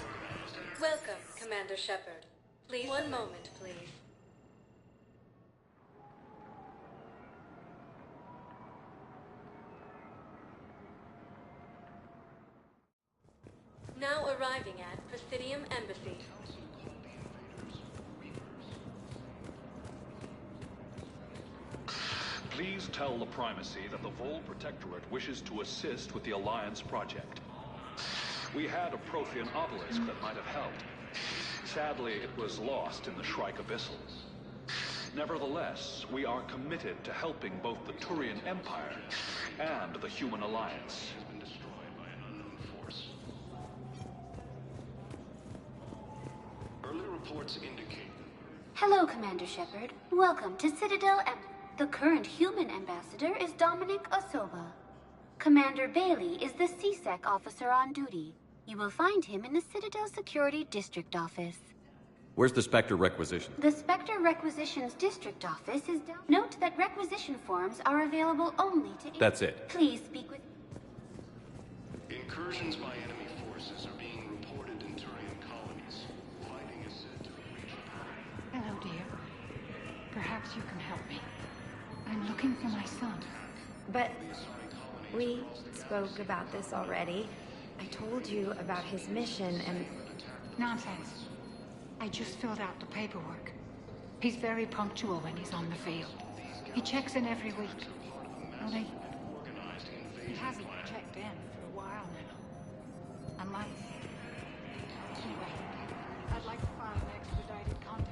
organized... Welcome, Commander Shepard. Please, one moment, please. Now arriving at Presidium Embassy. Please tell the Primacy that the Vol Protectorate wishes to assist with the Alliance project. We had a Prothean obelisk that might have helped. Sadly, it was lost in the Shrike Abyssal. Nevertheless, we are committed to helping both the Turian Empire and the Human Alliance. Early reports indicate... Hello, Commander Shepard. Welcome to Citadel Embassy. The current human ambassador is Dominic Osoba. Commander Bailey is the CSEC officer on duty. You will find him in the Citadel Security District Office. Where's the Spectre requisition? The Spectre Requisitions District Office is down. Note that requisition forms are available only to... That's it. Please speak with... Incursions by enemy forces are being reported in Turian colonies. Fighting is said to be reaching... Hello, dear. Perhaps you can help me. I'm looking for my son. But we spoke about this already. I told you about his mission and... Nonsense. I just filled out the paperwork. He's very punctual when he's on the field. He checks in every week. Only... he hasn't checked in for a while now. Unless... Anyway, I'd like to file an expedited contact.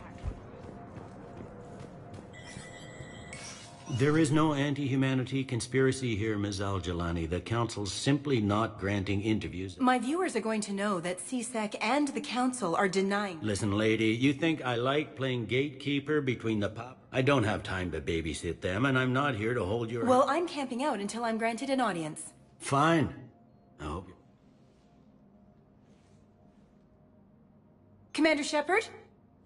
There is no anti-humanity conspiracy here, Ms. Al-Jalani. The Council's simply not granting interviews. My viewers are going to know that CSEC and the Council are denying... Listen, lady, you think I like playing gatekeeper between the pop? I don't have time to babysit them, and I'm not here to hold your... Well, I'm camping out until I'm granted an audience. Fine. I hope... Commander Shepard?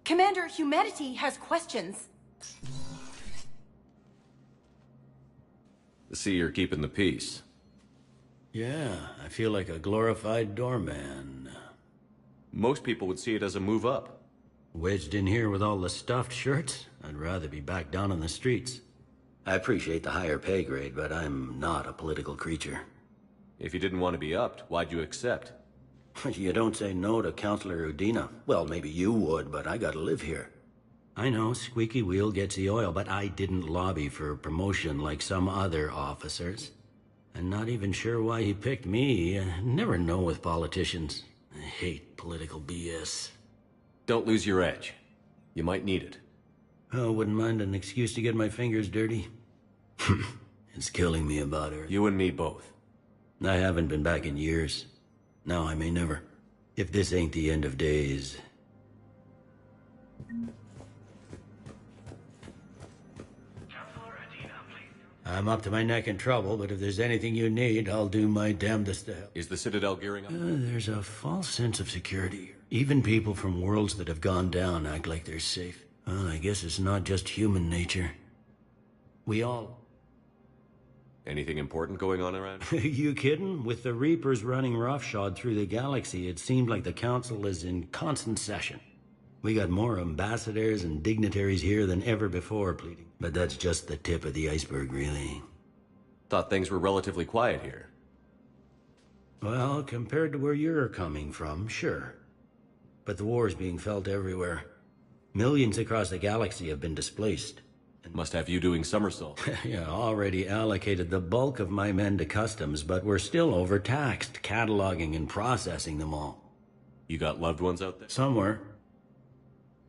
Commander Humanity has questions. I see you're keeping the peace. Yeah, I feel like a glorified doorman. Most people would see it as a move up. Wedged in here with all the stuffed shirts? I'd rather be back down on the streets. I appreciate the higher pay grade, but I'm not a political creature. If you didn't want to be upped, why'd you accept? You don't say no to Counselor Udina. Well, maybe you would, but I gotta live here. I know, squeaky wheel gets the oil, but I didn't lobby for promotion like some other officers. I'm not even sure why he picked me. I never know with politicians. I hate political BS. Don't lose your edge. You might need it. Oh, wouldn't mind an excuse to get my fingers dirty. It's killing me about her. You and me both. I haven't been back in years. Now I may never. If this ain't the end of days... I'm up to my neck in trouble, but if there's anything you need, I'll do my damnedest to help. Is the Citadel gearing up? There's a false sense of security here. Even people from worlds that have gone down act like they're safe. Well, I guess it's not just human nature. We all... Anything important going on around? You kidding? With the Reapers running roughshod through the galaxy, it seemed like the Council is in constant session. We got more ambassadors and dignitaries here than ever before pleading. But that's just the tip of the iceberg, really. Thought things were relatively quiet here. Well, compared to where you're coming from, sure. But the war's being felt everywhere. Millions across the galaxy have been displaced. Must have you doing somersaults. Yeah, already allocated the bulk of my men to customs, but we're still overtaxed, cataloging and processing them all. You got loved ones out there? Somewhere.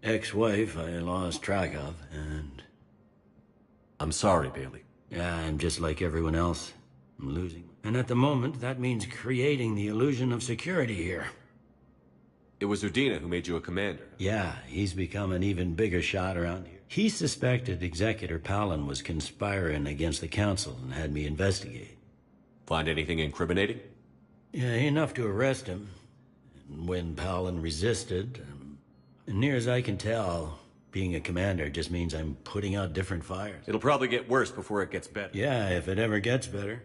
Ex-wife I lost track of, and... I'm sorry, Bailey. Yeah, I'm just like everyone else. I'm losing. And at the moment, that means creating the illusion of security here. It was Udina who made you a commander. Yeah, he's become an even bigger shot around here. He suspected Executor Palin was conspiring against the Council and had me investigate. Find anything incriminating? Yeah, enough to arrest him. And when Palin resisted, near as I can tell, being a commander just means I'm putting out different fires. It'll probably get worse before it gets better. Yeah, if it ever gets better.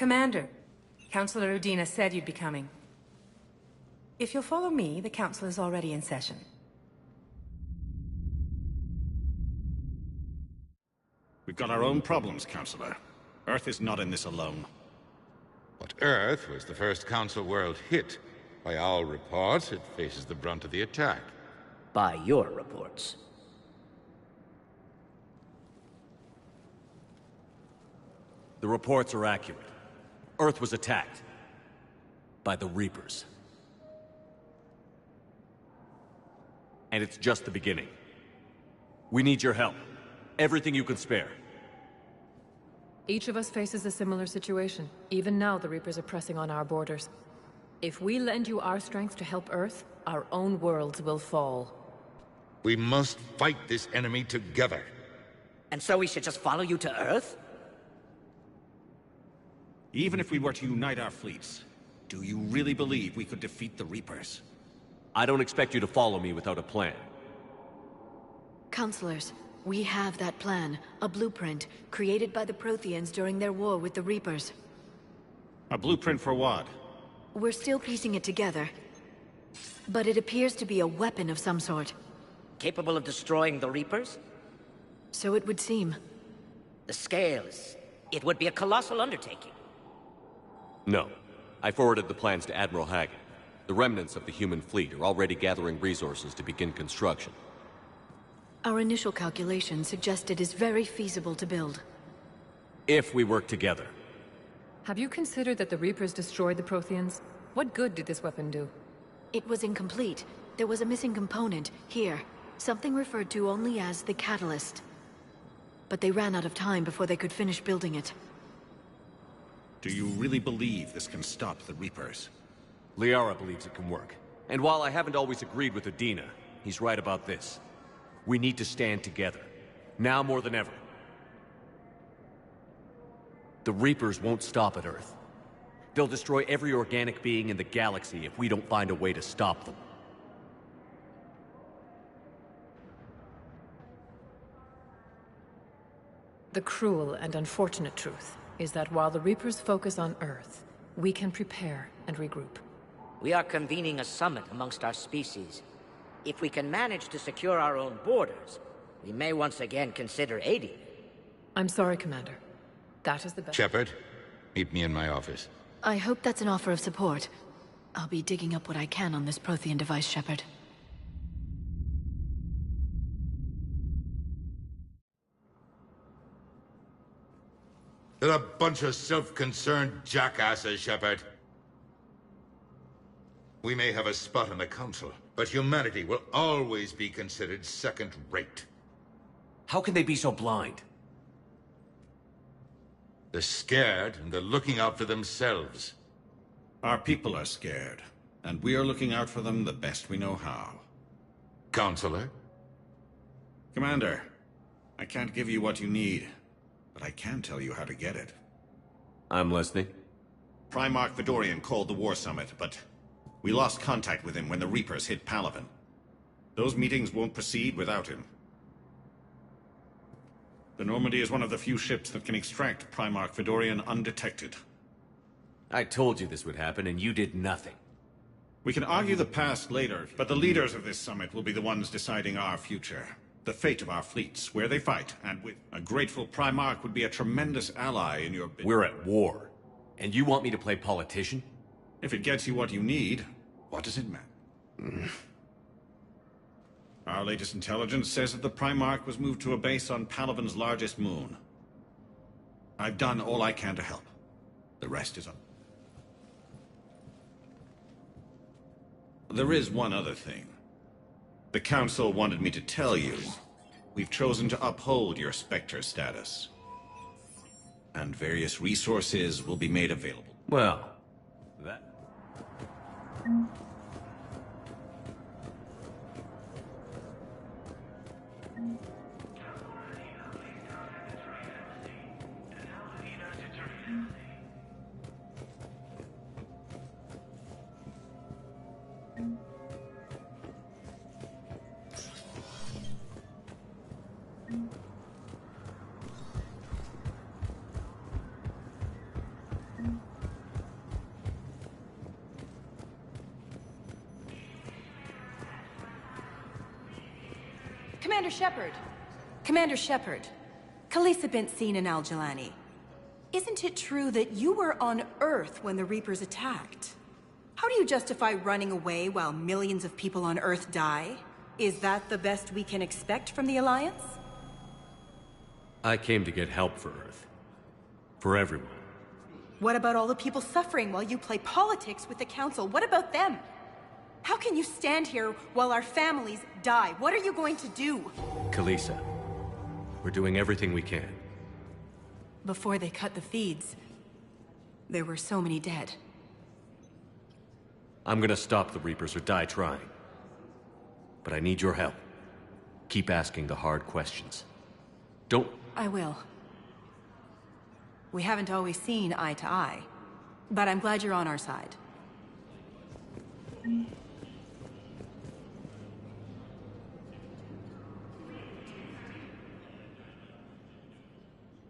Commander, Councilor Udina said you'd be coming. If you'll follow me, the council is already in session. We've got our own problems, Councilor. Earth is not in this alone. But Earth was the first Council world hit. By all reports, it faces the brunt of the attack. By your reports. The reports are accurate. Earth was attacked. By the Reapers. And it's just the beginning. We need your help. Everything you can spare. Each of us faces a similar situation. Even now, the Reapers are pressing on our borders. If we lend you our strength to help Earth, our own worlds will fall. We must fight this enemy together. And so we should just follow you to Earth? Even if we were to unite our fleets, do you really believe we could defeat the Reapers? I don't expect you to follow me without a plan. Counselors, we have that plan. A blueprint, created by the Protheans during their war with the Reapers. A blueprint for what? We're still piecing it together. But it appears to be a weapon of some sort. Capable of destroying the Reapers? So it would seem. The scales. It would be a colossal undertaking. No. I forwarded the plans to Admiral Hagen. The remnants of the human fleet are already gathering resources to begin construction. Our initial calculations suggest it is very feasible to build. If we work together. Have you considered that the Reapers destroyed the Protheans? What good did this weapon do? It was incomplete. There was a missing component, here. Something referred to only as the Catalyst. But they ran out of time before they could finish building it. Do you really believe this can stop the Reapers? Liara believes it can work. And while I haven't always agreed with Udina, he's right about this. We need to stand together. Now more than ever. The Reapers won't stop at Earth. They'll destroy every organic being in the galaxy if we don't find a way to stop them. The cruel and unfortunate truth is that while the Reapers focus on Earth, we can prepare and regroup. We are convening a summit amongst our species. If we can manage to secure our own borders, we may once again consider aiding. I'm sorry, Commander. That is the best— Shepard, meet me in my office. I hope that's an offer of support. I'll be digging up what I can on this Prothean device, Shepard. They're a bunch of self-concerned jackasses, Shepard. We may have a spot in the Council, but humanity will always be considered second-rate. How can they be so blind? They're scared, and they're looking out for themselves. Our people are scared, and we are looking out for them the best we know how. Counselor? Commander, I can't give you what you need, but I can tell you how to get it. I'm listening. Primarch Fedorian called the War Summit, but we lost contact with him when the Reapers hit Palaven. Those meetings won't proceed without him. The Normandy is one of the few ships that can extract Primarch Fedorian undetected. I told you this would happen, and you did nothing. We can argue the past later, but the leaders of this summit will be the ones deciding our future. The fate of our fleets, where they fight, and with a grateful Primarch would be a tremendous ally in your bid. We're at war. And you want me to play politician? If it gets you what you need, what does it matter? Our latest intelligence says that the Primarch was moved to a base on Palaven's largest moon. I've done all I can to help. The rest is up. There is one other thing. The Council wanted me to tell you, we've chosen to uphold your Spectre status. And various resources will be made available. Well, that... Commander Shepard! Commander Shepard, Khalisah bint Sin and Al-Jalani. Isn't it true that you were on Earth when the Reapers attacked? How do you justify running away while millions of people on Earth die? Is that the best we can expect from the Alliance? I came to get help for Earth. For everyone. What about all the people suffering while you play politics with the Council? What about them? How can you stand here while our families die? What are you going to do? Khalisah, we're doing everything we can. Before they cut the feeds, there were so many dead. I'm gonna stop the Reapers or die trying. But I need your help. Keep asking the hard questions. Don't... I will. We haven't always seen eye to eye, but I'm glad you're on our side.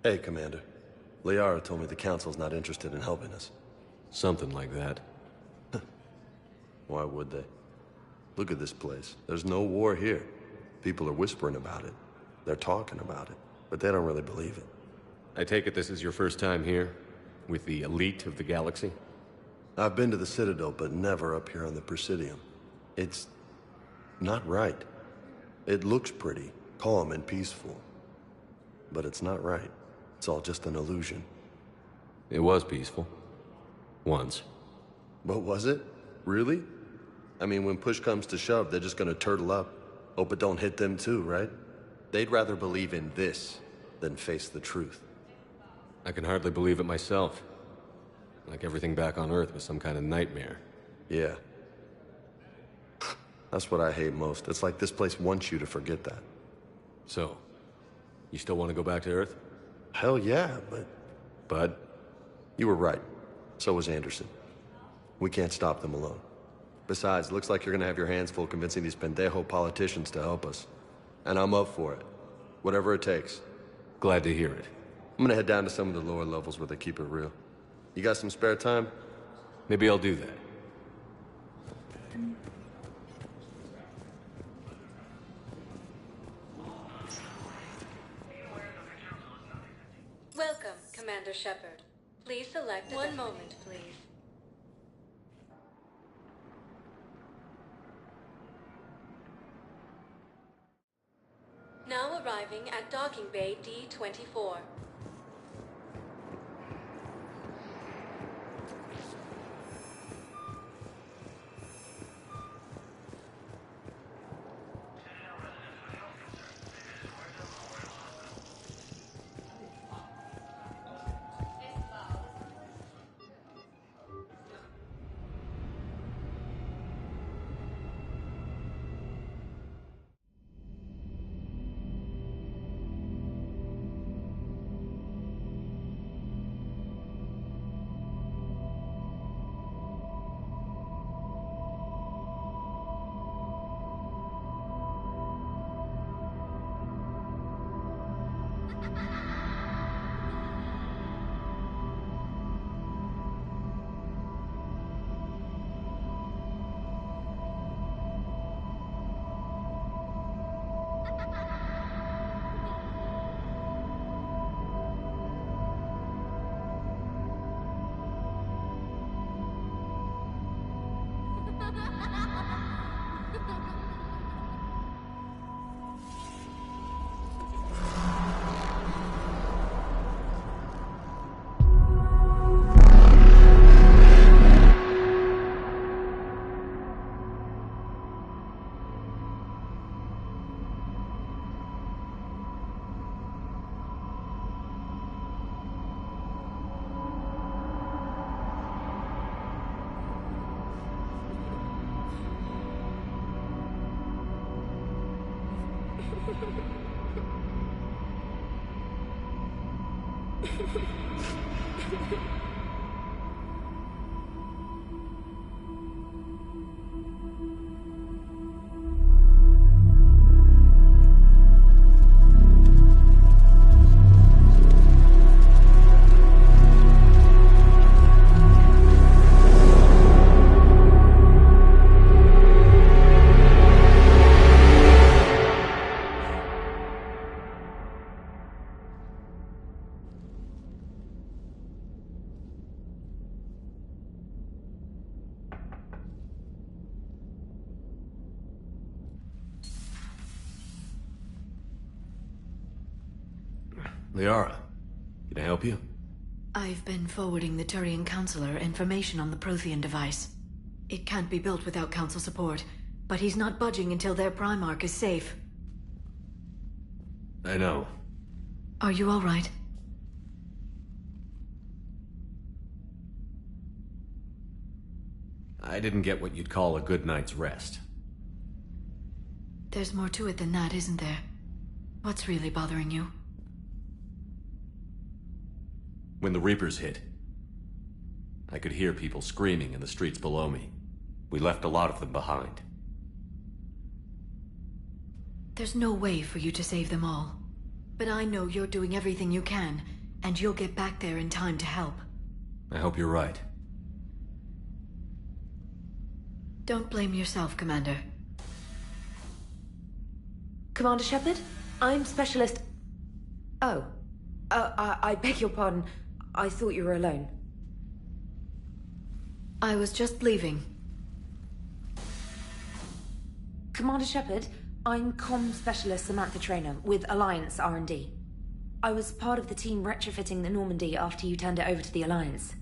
Hey, Commander. Liara told me the Council's not interested in helping us. Something like that. Why would they? Look at this place. There's no war here. People are whispering about it. They're talking about it, but they don't really believe it. I take it this is your first time here? With the elite of the galaxy? I've been to the Citadel, but never up here on the Presidium. It's... not right. It looks pretty, calm and peaceful. But it's not right. It's all just an illusion. It was peaceful. Once. But was it? Really? I mean, when push comes to shove, they're just gonna turtle up. Hope it don't hit them too, right? They'd rather believe in this than face the truth. I can hardly believe it myself. Like everything back on Earth was some kind of nightmare. Yeah. That's what I hate most. It's like this place wants you to forget that. So, you still want to go back to Earth? Hell yeah, but... Bud? You were right. So was Anderson. We can't stop them alone. Besides, it looks like you're gonna have your hands full convincing these pendejo politicians to help us. And I'm up for it. Whatever it takes. Glad to hear it. I'm gonna head down to some of the lower levels where they keep it real. You got some spare time? Maybe I'll do that. Welcome, Commander Shepard. Please select one moment, please. Now arriving at Docking Bay D-24. Liara, can I help you? I've been forwarding the Turian Counselor information on the Prothean device. It can't be built without Council support, but he's not budging until their Primarch is safe. I know. Are you all right? I didn't get what you'd call a good night's rest. There's more to it than that, isn't there? What's really bothering you? When the Reapers hit, I could hear people screaming in the streets below me. We left a lot of them behind. There's no way for you to save them all. But I know you're doing everything you can, and you'll get back there in time to help. I hope you're right. Don't blame yourself, Commander. Commander Shepard? I'm Specialist... Oh. I beg your pardon. I thought you were alone. I was just leaving. Commander Shepard, I'm Comm Specialist Samantha Traynor with Alliance R&D. I was part of the team retrofitting the Normandy after you turned it over to the Alliance.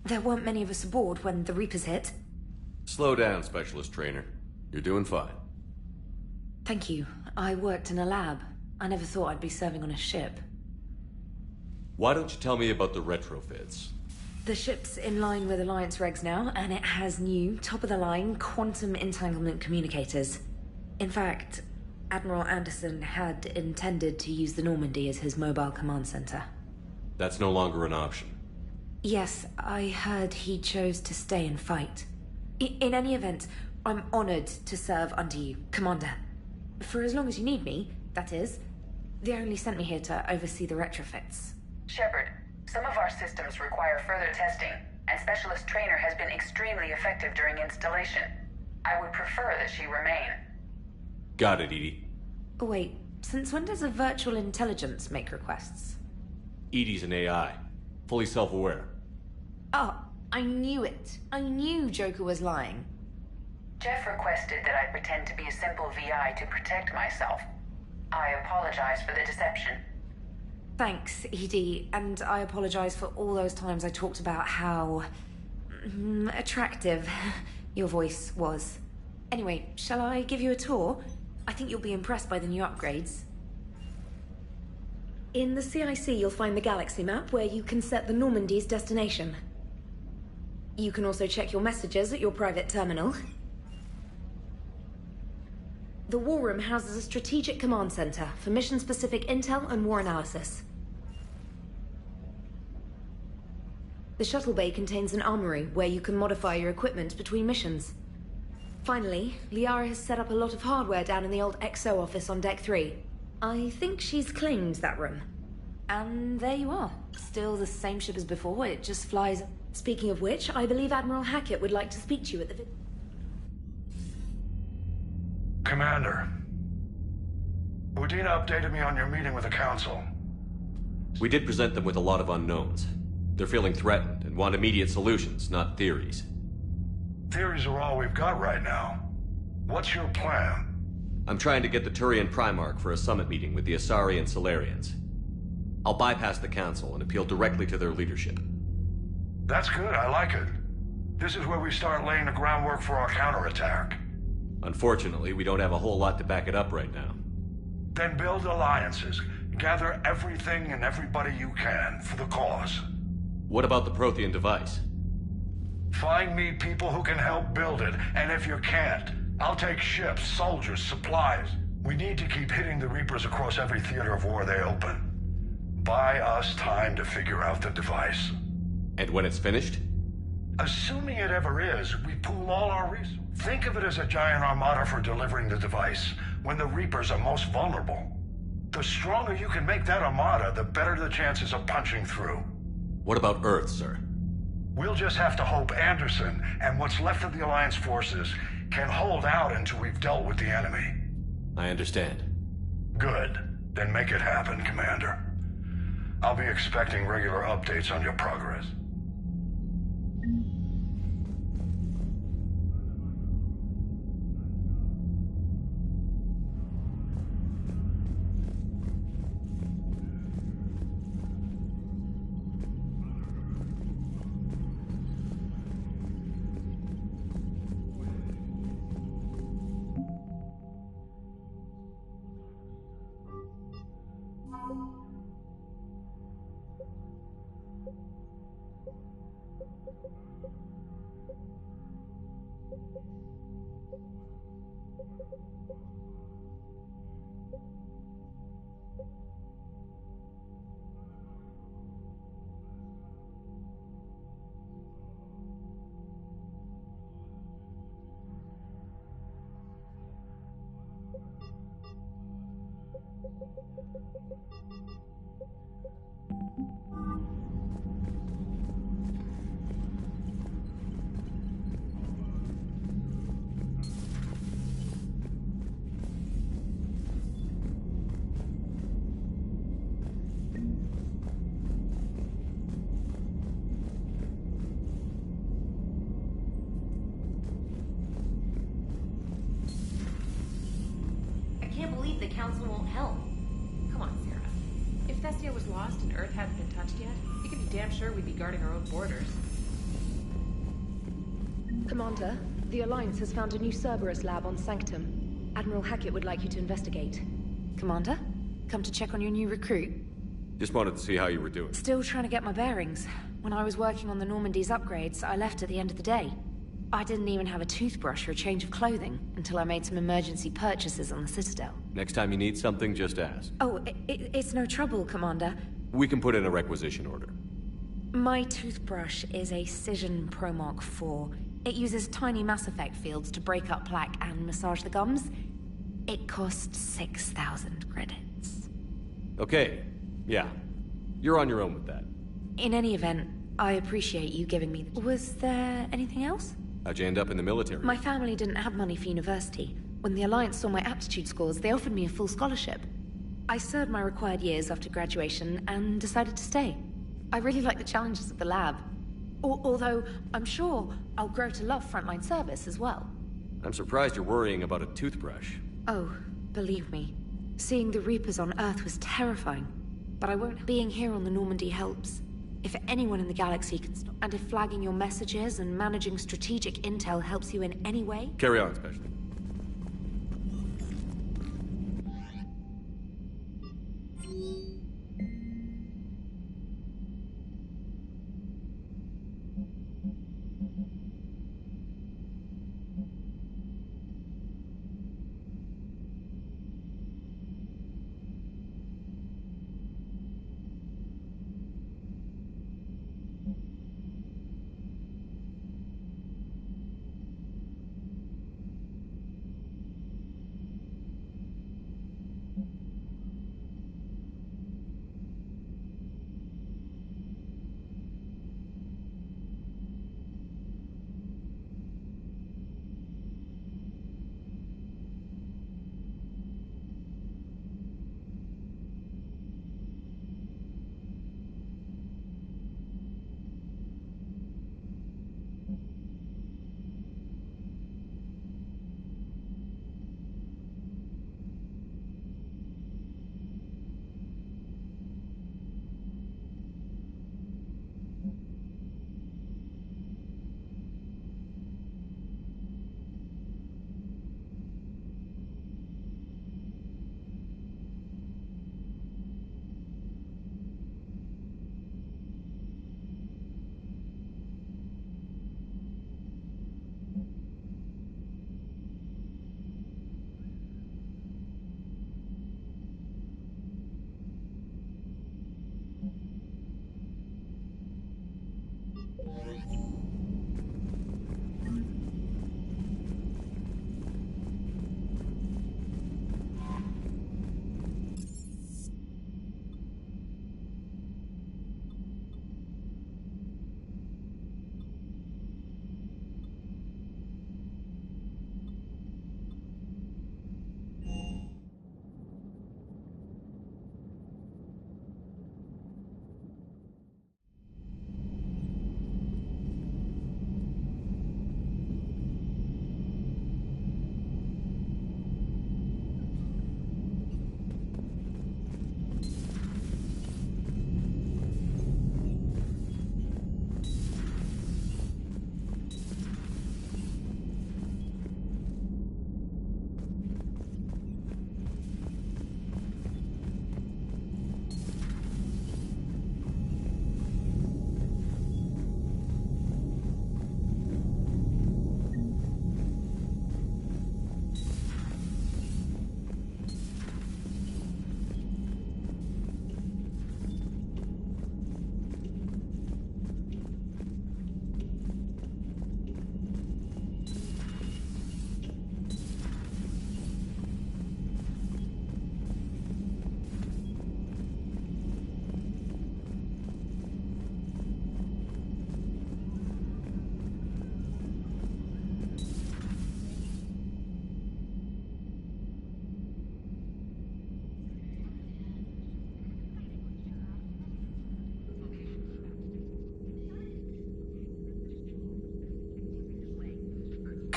There weren't many of us aboard when the Reapers hit. Slow down, Specialist Traynor. You're doing fine. Thank you. I worked in a lab. I never thought I'd be serving on a ship. Why don't you tell me about the retrofits? The ship's in line with Alliance regs now, and it has new, top-of-the-line, quantum entanglement communicators. In fact, Admiral Anderson had intended to use the Normandy as his mobile command center. That's no longer an option. Yes, I heard he chose to stay and fight. In any event, I'm honored to serve under you, Commander. For as long as you need me, that is. They only sent me here to oversee the retrofits. Shepard, some of our systems require further testing, and Specialist Traynor has been extremely effective during installation. I would prefer that she remain. Got it, EDI. Oh, wait, since when does a virtual intelligence make requests? EDI's an AI. Fully self-aware. Oh, I knew it. I knew Joker was lying. Jeff requested that I pretend to be a simple VI to protect myself. I apologize for the deception. Thanks, EDI, and I apologize for all those times I talked about how... attractive your voice was. Anyway, shall I give you a tour? I think you'll be impressed by the new upgrades. In the CIC, you'll find the galaxy map where you can set the Normandy's destination. You can also check your messages at your private terminal. The War Room houses a strategic command center for mission-specific intel and war analysis. The shuttle bay contains an armory where you can modify your equipment between missions. Finally, Liara has set up a lot of hardware down in the old XO office on Deck 3. I think she's claimed that room. And there you are. Still the same ship as before, it just flies... Speaking of which, I believe Admiral Hackett would like to speak to you at the... Commander, Udina updated me on your meeting with the Council. We did present them with a lot of unknowns. They're feeling threatened and want immediate solutions, not theories. Theories are all we've got right now. What's your plan? I'm trying to get the Turian Primarch for a summit meeting with the Asari and Solarians. I'll bypass the Council and appeal directly to their leadership. That's good, I like it. This is where we start laying the groundwork for our counterattack. Unfortunately, we don't have a whole lot to back it up right now. Then build alliances. Gather everything and everybody you can for the cause. What about the Prothean device? Find me people who can help build it, and if you can't, I'll take ships, soldiers, supplies. We need to keep hitting the Reapers across every theater of war they open. Buy us time to figure out the device. And when it's finished? Assuming it ever is, we pool all our resources. Think of it as a giant armada for delivering the device, when the Reapers are most vulnerable. The stronger you can make that armada, the better the chances of punching through. What about Earth, sir? We'll just have to hope Anderson and what's left of the Alliance forces can hold out until we've dealt with the enemy. I understand. Good. Then make it happen, Commander. I'll be expecting regular updates on your progress. I can't believe the Council won't help. Come on, Sarah. If Thessia was lost and Earth hadn't been touched yet, you can be damn sure we'd be guarding our own borders. Commander, the Alliance has found a new Cerberus lab on Sanctum. Admiral Hackett would like you to investigate. Commander, come to check on your new recruit. Just wanted to see how you were doing. Still trying to get my bearings. When I was working on the Normandy's upgrades, I left at the end of the day. I didn't even have a toothbrush or a change of clothing until I made some emergency purchases on the Citadel. Next time you need something, just ask. Oh, it's no trouble, Commander. We can put in a requisition order. My toothbrush is a Cision Pro Mark IV. It uses tiny Mass Effect fields to break up plaque and massage the gums. It costs 6,000 credits. Okay, yeah. You're on your own with that. In any event, I appreciate you giving me the... Was there anything else? How'd you end up in the military? My family didn't have money for university. When the Alliance saw my aptitude scores, they offered me a full scholarship. I served my required years after graduation and decided to stay. I really like the challenges of the lab. Although, I'm sure I'll grow to love frontline service as well. I'm surprised you're worrying about a toothbrush. Oh, believe me. Seeing the Reapers on Earth was terrifying. But I won't... Being here on the Normandy helps. If anyone in the galaxy can stop... And if flagging your messages and managing strategic intel helps you in any way... Carry on, Specialist.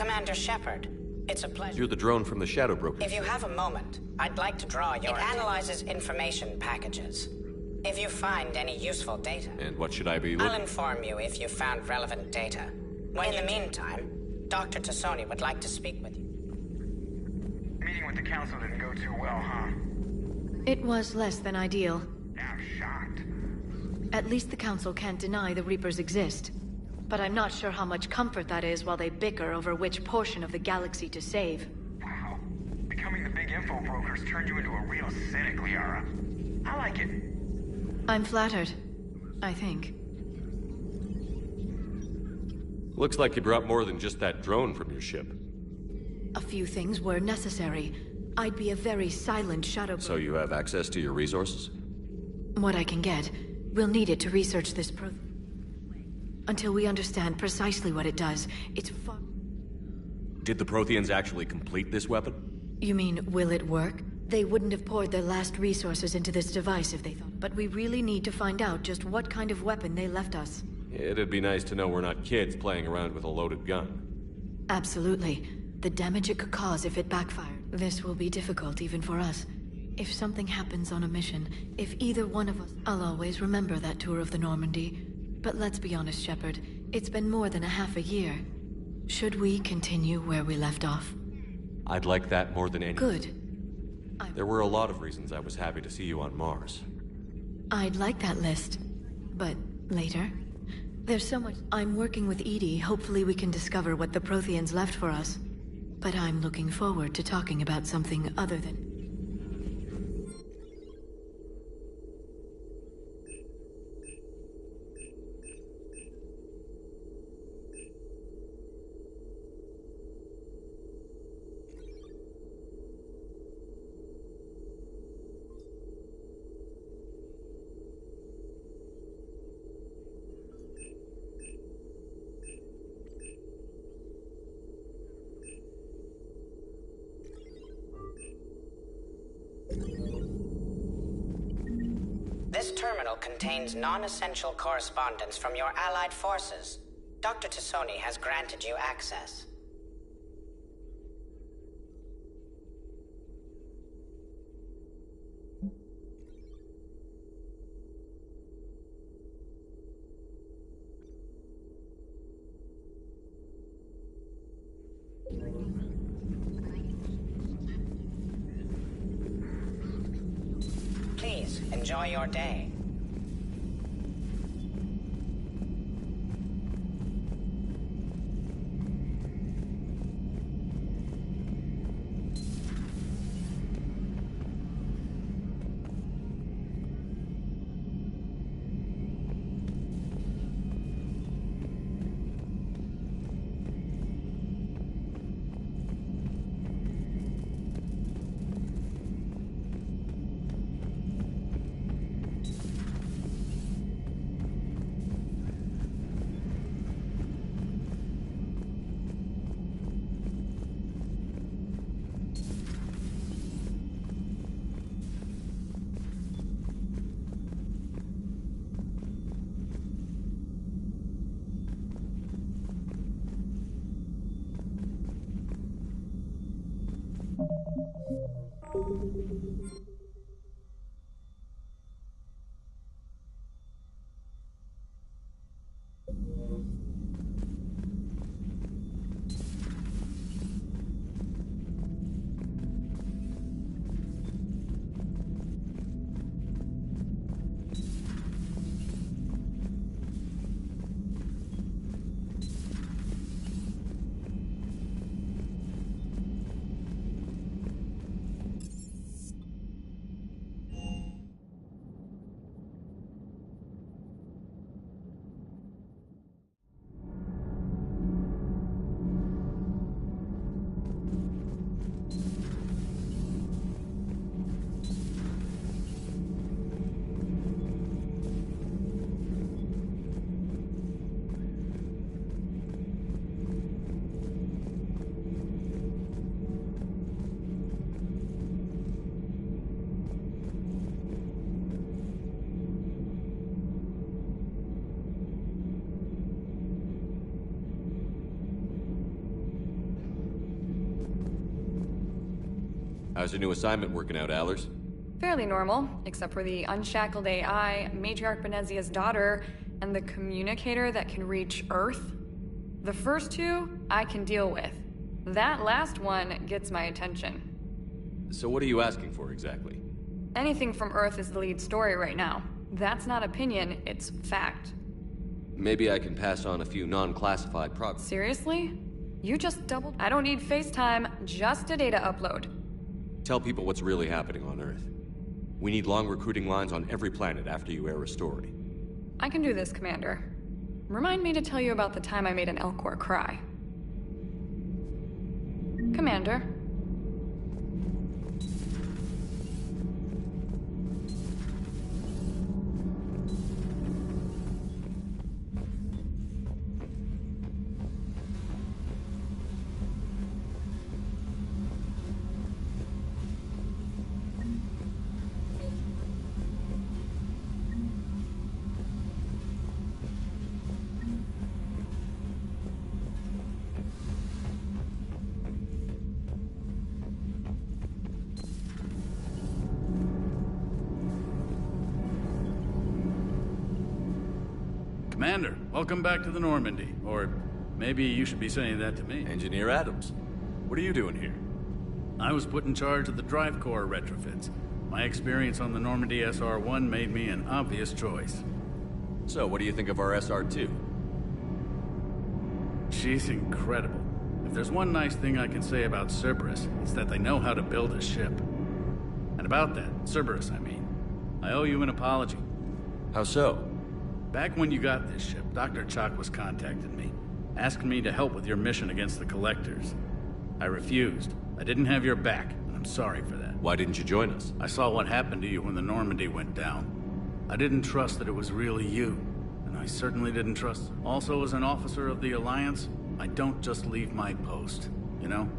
Commander Shepard, it's a pleasure. You're the drone from the Shadow Broker. If you have a moment, I'd like to draw your... It analyzes information packages. If you find any useful data... And what should I be I'll looking? inform you if you found relevant data. In the meantime, Dr. Tassoni would like to speak with you. Meeting with the Council didn't go too well, huh? It was less than ideal. I'm shocked. At least the Council can't deny the Reapers exist. But I'm not sure how much comfort that is while they bicker over which portion of the galaxy to save. Wow. Becoming the big info brokers turned you into a real cynic, Liara. I like it. I'm flattered. I think. Looks like you brought more than just that drone from your ship. A few things were necessary. I'd be a very silent shadow. So you have access to your resources? What I can get. We'll need it to research this until we understand precisely what it does. It's far... Did the Protheans actually complete this weapon? You mean, will it work? They wouldn't have poured their last resources into this device if they thought. But we really need to find out just what kind of weapon they left us. It'd be nice to know we're not kids playing around with a loaded gun. Absolutely. The damage it could cause if it backfired. This will be difficult even for us. If something happens on a mission, if either one of us... I'll always remember that tour of the Normandy. But let's be honest, Shepard. It's been more than a half a year. Should we continue where we left off? I'd like that more than anything. Good. There were a lot of reasons I was happy to see you on Mars. I'd like that list. But later? There's so much... I'm working with EDI. Hopefully we can discover what the Protheans left for us. But I'm looking forward to talking about something other than... This terminal contains non-essential correspondence from your allied forces. Dr. Tassoni has granted you access. Please, enjoy your day. How's your new assignment working out, Allers? Fairly normal, except for the unshackled AI, Matriarch Benezia's daughter, and the communicator that can reach Earth. The first two, I can deal with. That last one gets my attention. So what are you asking for, exactly? Anything from Earth is the lead story right now. That's not opinion, it's fact. Maybe I can pass on a few non-classified products. Seriously? You just doubled? I don't need FaceTime, just a data upload. Tell people what's really happening on Earth. We need long recruiting lines on every planet after you air a story. I can do this, Commander. Remind me to tell you about the time I made an Elcor cry. Commander. Commander, welcome back to the Normandy. Or maybe you should be saying that to me. Engineer Adams, what are you doing here? I was put in charge of the drive core retrofits. My experience on the Normandy SR-1 made me an obvious choice. So, what do you think of our SR-2? She's incredible. If there's one nice thing I can say about Cerberus, it's that they know how to build a ship. And about that, Cerberus, I mean, I owe you an apology. How so? Back when you got this ship, Dr. Chakwas contacted me, asking me to help with your mission against the Collectors. I refused. I didn't have your back, and I'm sorry for that. Why didn't you join us? I saw what happened to you when the Normandy went down. I didn't trust that it was really you, and I certainly didn't trust... Also, as an officer of the Alliance, I don't just leave my post, you know?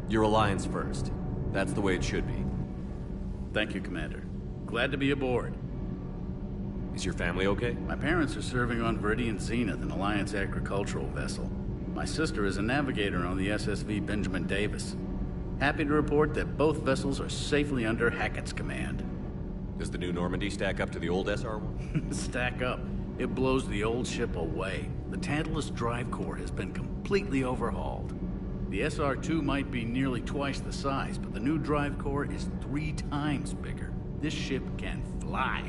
Your Alliance first. That's the way it should be. Thank you, Commander. Glad to be aboard. Is your family okay? My parents are serving on Viridian Zenith, an Alliance agricultural vessel. My sister is a navigator on the SSV Benjamin Davis. Happy to report that both vessels are safely under Hackett's command. Does the new Normandy stack up to the old SR-1? Stack up. It blows the old ship away. The Tantalus drive core has been completely overhauled. The SR-2 might be nearly twice the size, but the new drive core is 3 times bigger. This ship can fly.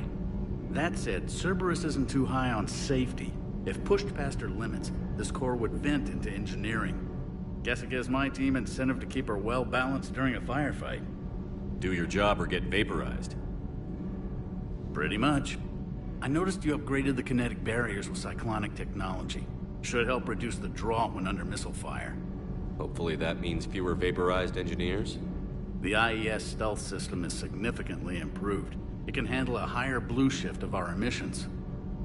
That said, Cerberus isn't too high on safety. If pushed past her limits, this core would vent into engineering. Guess it gives my team incentive to keep her well-balanced during a firefight. Do your job or get vaporized. Pretty much. I noticed you upgraded the kinetic barriers with cyclonic technology. Should help reduce the draw when under missile fire. Hopefully that means fewer vaporized engineers? The IES stealth system is significantly improved. It can handle a higher blue shift of our emissions.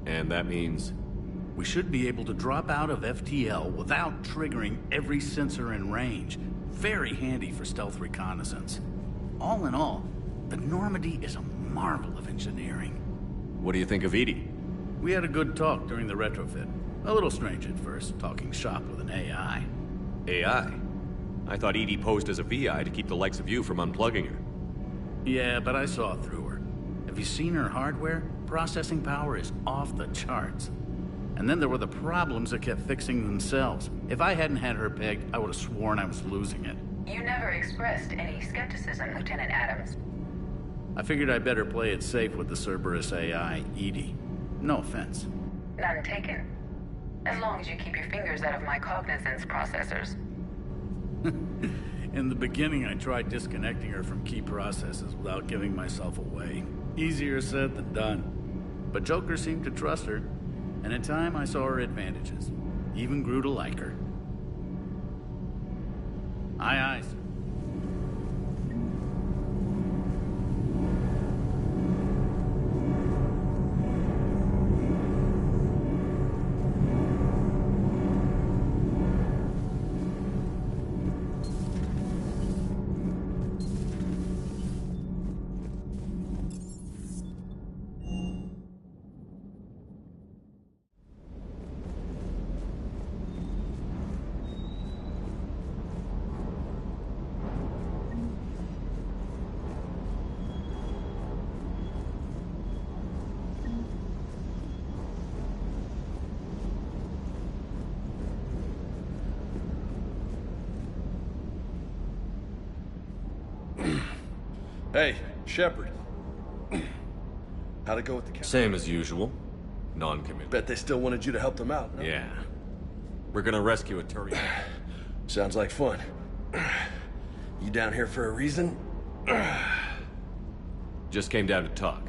And that means? We should be able to drop out of FTL without triggering every sensor in range. Very handy for stealth reconnaissance. All in all, the Normandy is a marvel of engineering. What do you think of Edie? We had a good talk during the retrofit. A little strange at first, talking shop with an AI. AI? I thought Edie posed as a VI to keep the likes of you from unplugging her. Yeah, but I saw through her. Have you seen her hardware? Processing power is off the charts. And then there were the problems that kept fixing themselves. If I hadn't had her pegged, I would have sworn I was losing it. You never expressed any skepticism, Lieutenant Adams. I figured I'd better play it safe with the Cerberus AI, Edie. No offense. None taken. As long as you keep your fingers out of my cognizance processors. In the beginning, I tried disconnecting her from key processes without giving myself away. Easier said than done. But Joker seemed to trust her, and in time I saw her advantages. Even grew to like her. Aye, aye, sir. Hey, Shepard. How'd it go with the captain? Same as usual. Non-committal. Bet they still wanted you to help them out, no? Yeah. We're gonna rescue a Turian. Sounds like fun. You down here for a reason? Just came down to talk.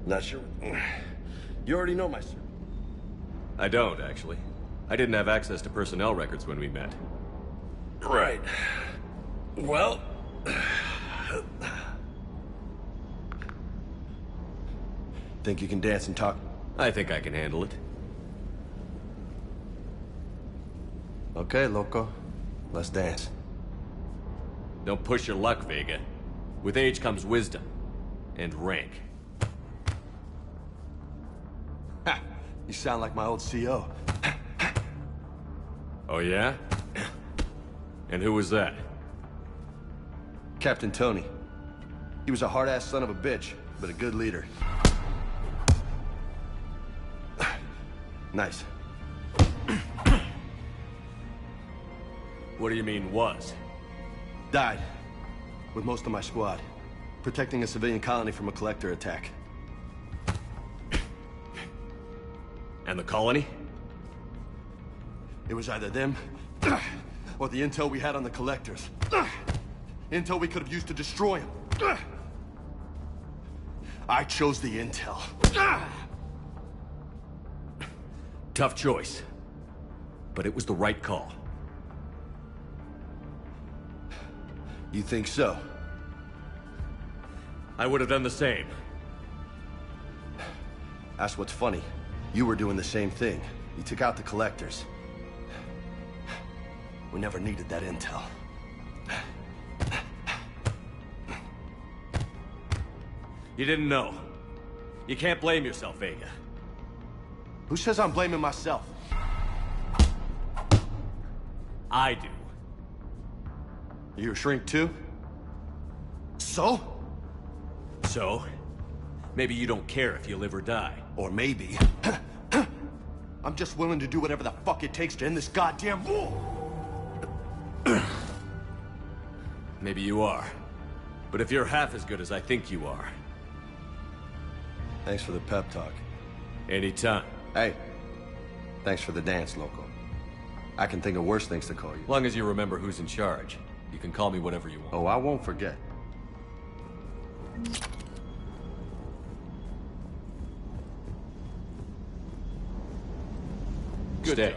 Not sure. You already know my sir. I don't, actually. I didn't have access to personnel records when we met. Right. Well... Think you can dance and talk? I think I can handle it. Okay, loco. Let's dance. Don't push your luck, Vega. With age comes wisdom. And rank. Ha! You sound like my old CO. Oh, yeah? And who was that? Captain Tony. He was a hard-ass son of a bitch, but a good leader. Nice. What do you mean, was? Died. With most of my squad. Protecting a civilian colony from a collector attack. And the colony? It was either them, or the intel we had on the collectors. Intel we could have used to destroy them. I chose the intel. Tough choice. But it was the right call. You think so? I would have done the same. That's what's funny. You were doing the same thing. You took out the collectors. We never needed that intel. You didn't know. You can't blame yourself, Vega. Who says I'm blaming myself? I do. You a shrink too? So? So? Maybe you don't care if you live or die. Or maybe... I'm just willing to do whatever the fuck it takes to end this goddamn war! Maybe you are. But if you're half as good as I think you are... Thanks for the pep talk. Anytime. Hey, thanks for the dance, loco. I can think of worse things to call you. As long as you remember who's in charge, you can call me whatever you want. Oh, I won't forget. Good day.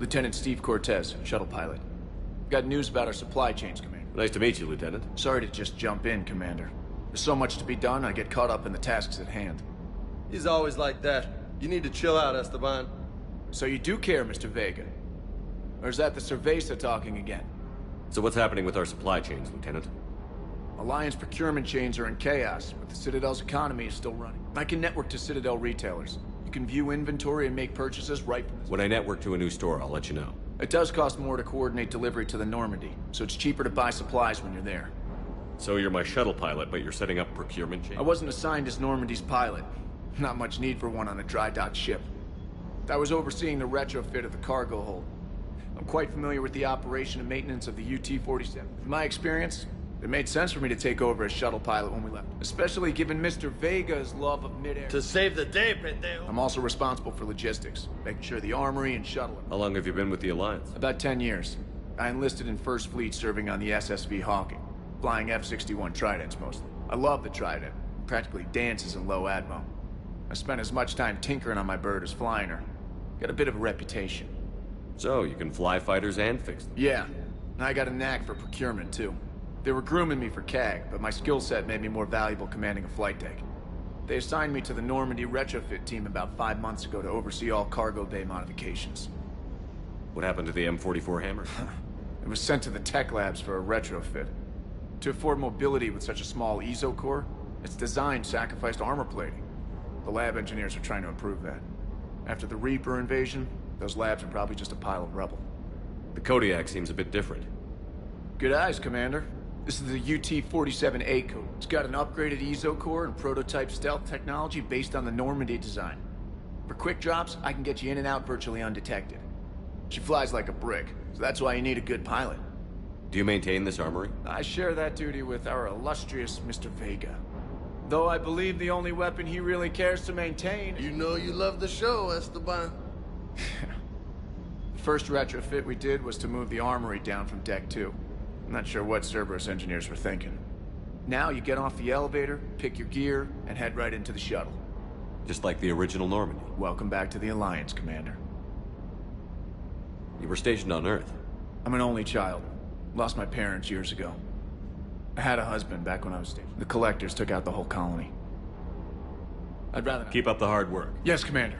Lieutenant Steve Cortez, shuttle pilot. Got news about our supply chains, Commander. Nice to meet you, Lieutenant. Sorry to just jump in, Commander. There's so much to be done, I get caught up in the tasks at hand. He's always like that. You need to chill out, Esteban. So you do care, Mr. Vega? Or is that the Cerveza talking again? So what's happening with our supply chains, Lieutenant? Alliance procurement chains are in chaos, but the Citadel's economy is still running. I can network to Citadel retailers. You can view inventory and make purchases right from... When I network to a new store, I'll let you know. It does cost more to coordinate delivery to the Normandy, so it's cheaper to buy supplies when you're there. So you're my shuttle pilot, but you're setting up procurement chains? I wasn't assigned as Normandy's pilot. Not much need for one on a dry dock ship. I was overseeing the retrofit of the cargo hold. I'm quite familiar with the operation and maintenance of the UT-47. In my experience, it made sense for me to take over as shuttle pilot when we left, especially given Mr. Vega's love of mid-air. To save the day, pendejo. I'm also responsible for logistics, making sure the armory and shuttle... How long have you been with the Alliance? About 10 years. I enlisted in First Fleet serving on the SSV Hawking, flying F-61 Tridents mostly. I love the Trident. Practically dances in low atmo. I spent as much time tinkering on my bird as flying her. Got a bit of a reputation. So, you can fly fighters and fix them? Yeah. I got a knack for procurement, too. They were grooming me for CAG, but my skill set made me more valuable commanding a flight deck. They assigned me to the Normandy retrofit team about 5 months ago to oversee all cargo bay modifications. What happened to the M44 Hammer? It was sent to the tech labs for a retrofit. To afford mobility with such a small EZO core, its design sacrificed armor plating. The lab engineers are trying to improve that. After the Reaper invasion, those labs are probably just a pile of rubble. The Kodiak seems a bit different. Good eyes, Commander. This is the UT-47A code. It's got an upgraded EZO core and prototype stealth technology based on the Normandy design. For quick drops, I can get you in and out virtually undetected. She flies like a brick, so that's why you need a good pilot. Do you maintain this armory? I share that duty with our illustrious Mr. Vega. Though I believe the only weapon he really cares to maintain... You know you love the show, Esteban. The first retrofit we did was to move the armory down from Deck 2. I'm not sure what Cerberus engineers were thinking. Now you get off the elevator, pick your gear, and head right into the shuttle. Just like the original Normandy. Welcome back to the Alliance, Commander. You were stationed on Earth. I'm an only child. Lost my parents years ago. I had a husband back when I was stationed. The Collectors took out the whole colony. I'd rather not. Keep up the hard work. Yes, Commander.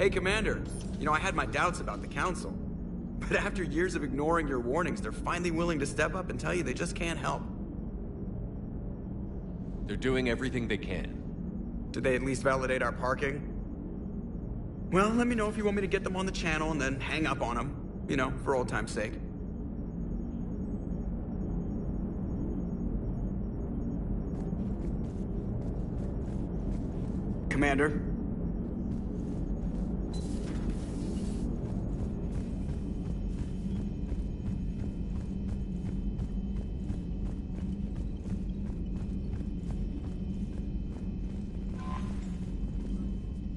Hey, Commander. You know, I had my doubts about the Council. But after years of ignoring your warnings, they're finally willing to step up and tell you they just can't help. They're doing everything they can. Did they at least validate our parking? Well, let me know if you want me to get them on the channel and then hang up on them. You know, for old time's sake. Commander?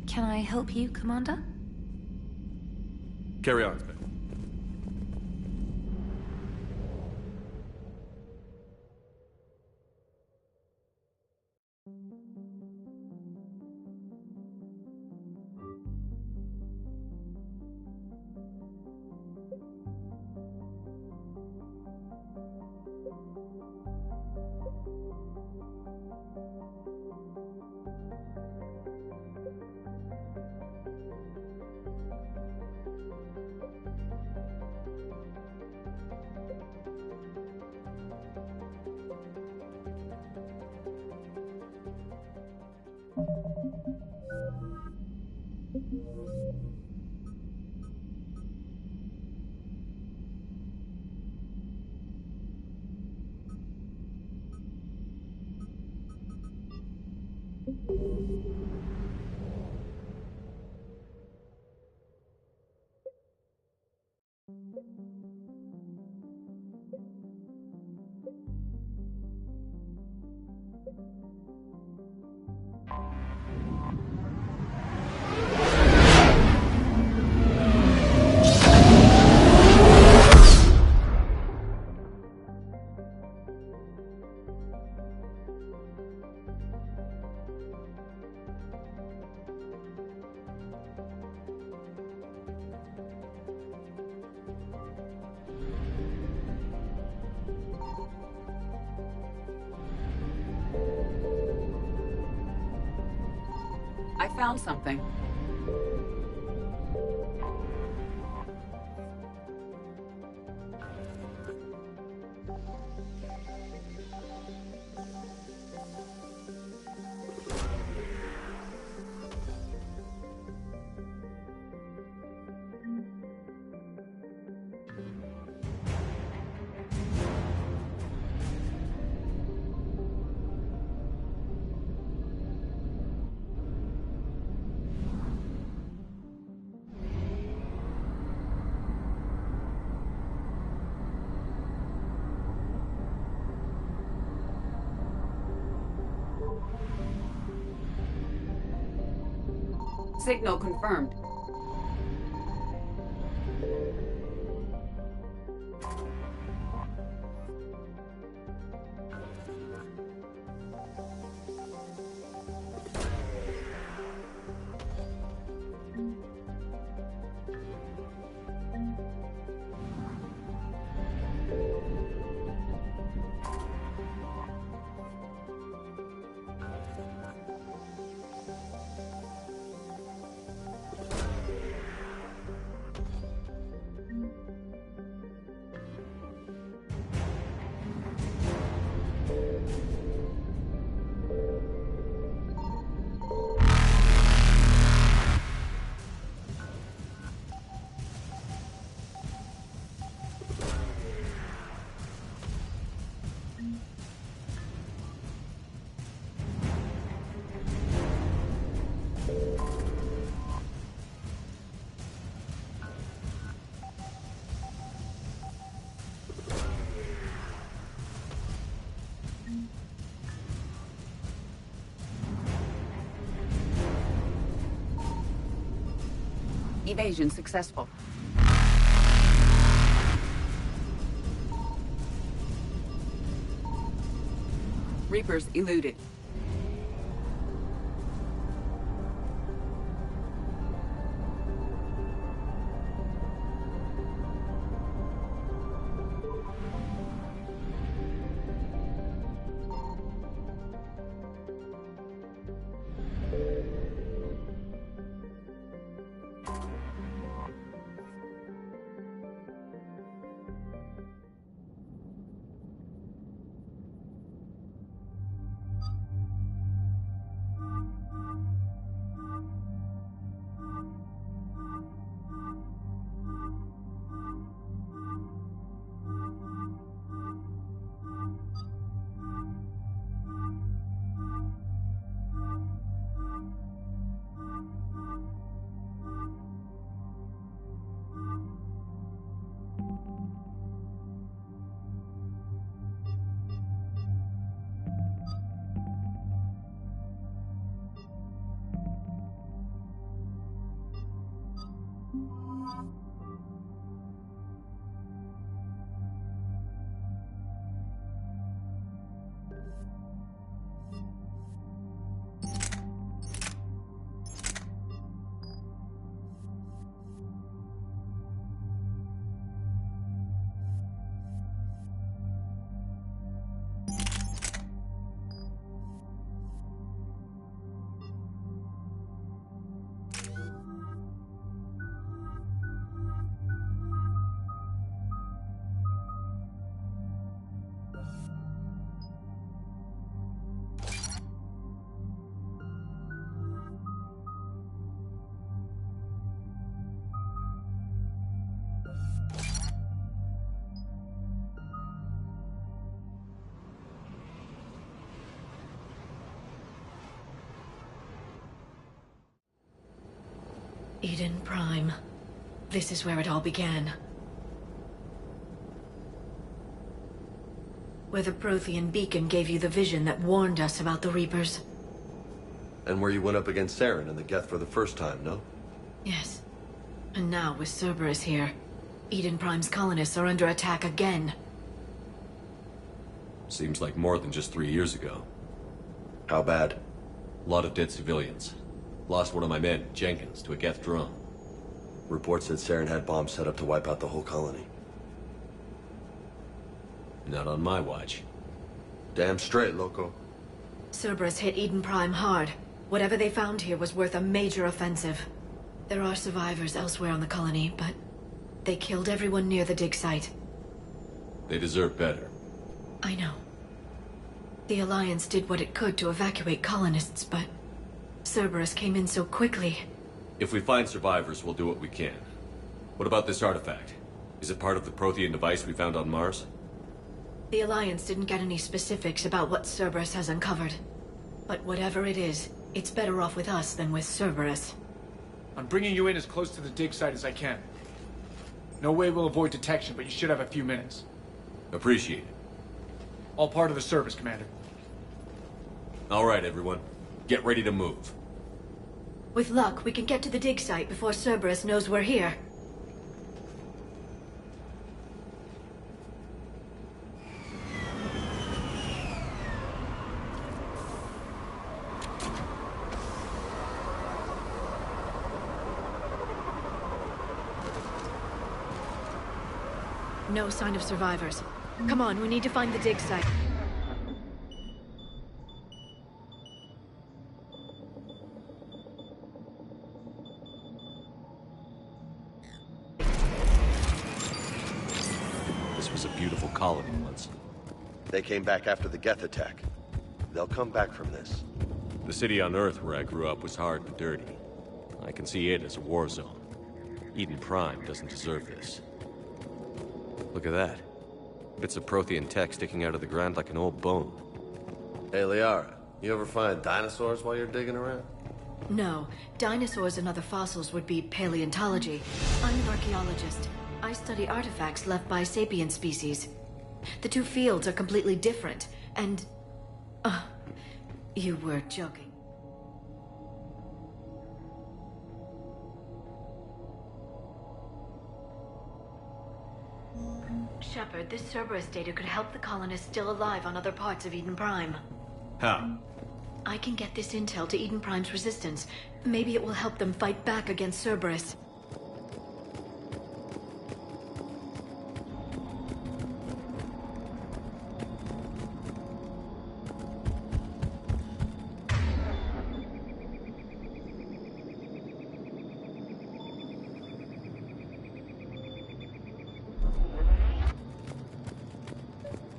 Can I help you, Commander? Carry on, Inspector. I found something. Signal confirmed. Evasion successful. Reapers eluded. Eden Prime. This is where it all began. Where the Prothean beacon gave you the vision that warned us about the Reapers. And where you went up against Saren and the Geth for the first time, no? Yes. And now, with Cerberus here, Eden Prime's colonists are under attack again. Seems like more than just 3 years ago. How bad? A lot of dead civilians. Lost one of my men, Jenkins, to a Geth drone. Reports said Saren had bombs set up to wipe out the whole colony. Not on my watch. Damn straight, Loco. Cerberus hit Eden Prime hard. Whatever they found here was worth a major offensive. There are survivors elsewhere on the colony, but they killed everyone near the dig site. They deserve better. I know. The Alliance did what it could to evacuate colonists, but Cerberus came in so quickly. If we find survivors, we'll do what we can. What about this artifact? Is it part of the Prothean device we found on Mars? The Alliance didn't get any specifics about what Cerberus has uncovered. But whatever it is, it's better off with us than with Cerberus. I'm bringing you in as close to the dig site as I can. No way we'll avoid detection, but you should have a few minutes. Appreciate it. All part of the service, Commander. All right, everyone. Get ready to move. With luck, we can get to the dig site before Cerberus knows we're here. No sign of survivors. Come on, we need to find the dig site. This was a beautiful colony once. They came back after the Geth attack. They'll come back from this. The city on Earth where I grew up was hard and dirty. I can see it as a war zone. Eden Prime doesn't deserve this. Look at that. Bits of Prothean tech sticking out of the ground like an old bone. Hey, Liara, you ever find dinosaurs while you're digging around? No. Dinosaurs and other fossils would be paleontology. I'm an archaeologist. I study artifacts left by sapient species. The two fields are completely different, and... you were joking. Shepard, this Cerberus data could help the colonists still alive on other parts of Eden Prime. How? I can get this intel to Eden Prime's resistance. Maybe it will help them fight back against Cerberus.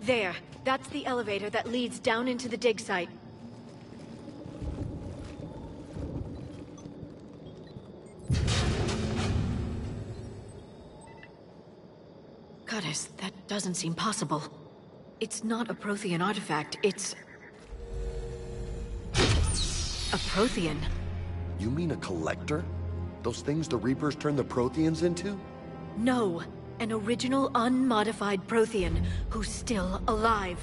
There. That's the elevator that leads down into the dig site. Goddess, that doesn't seem possible. It's not a Prothean artifact, it's... a Prothean. You mean a collector? Those things the Reapers turned the Protheans into? No. An original, unmodified Prothean who's still alive.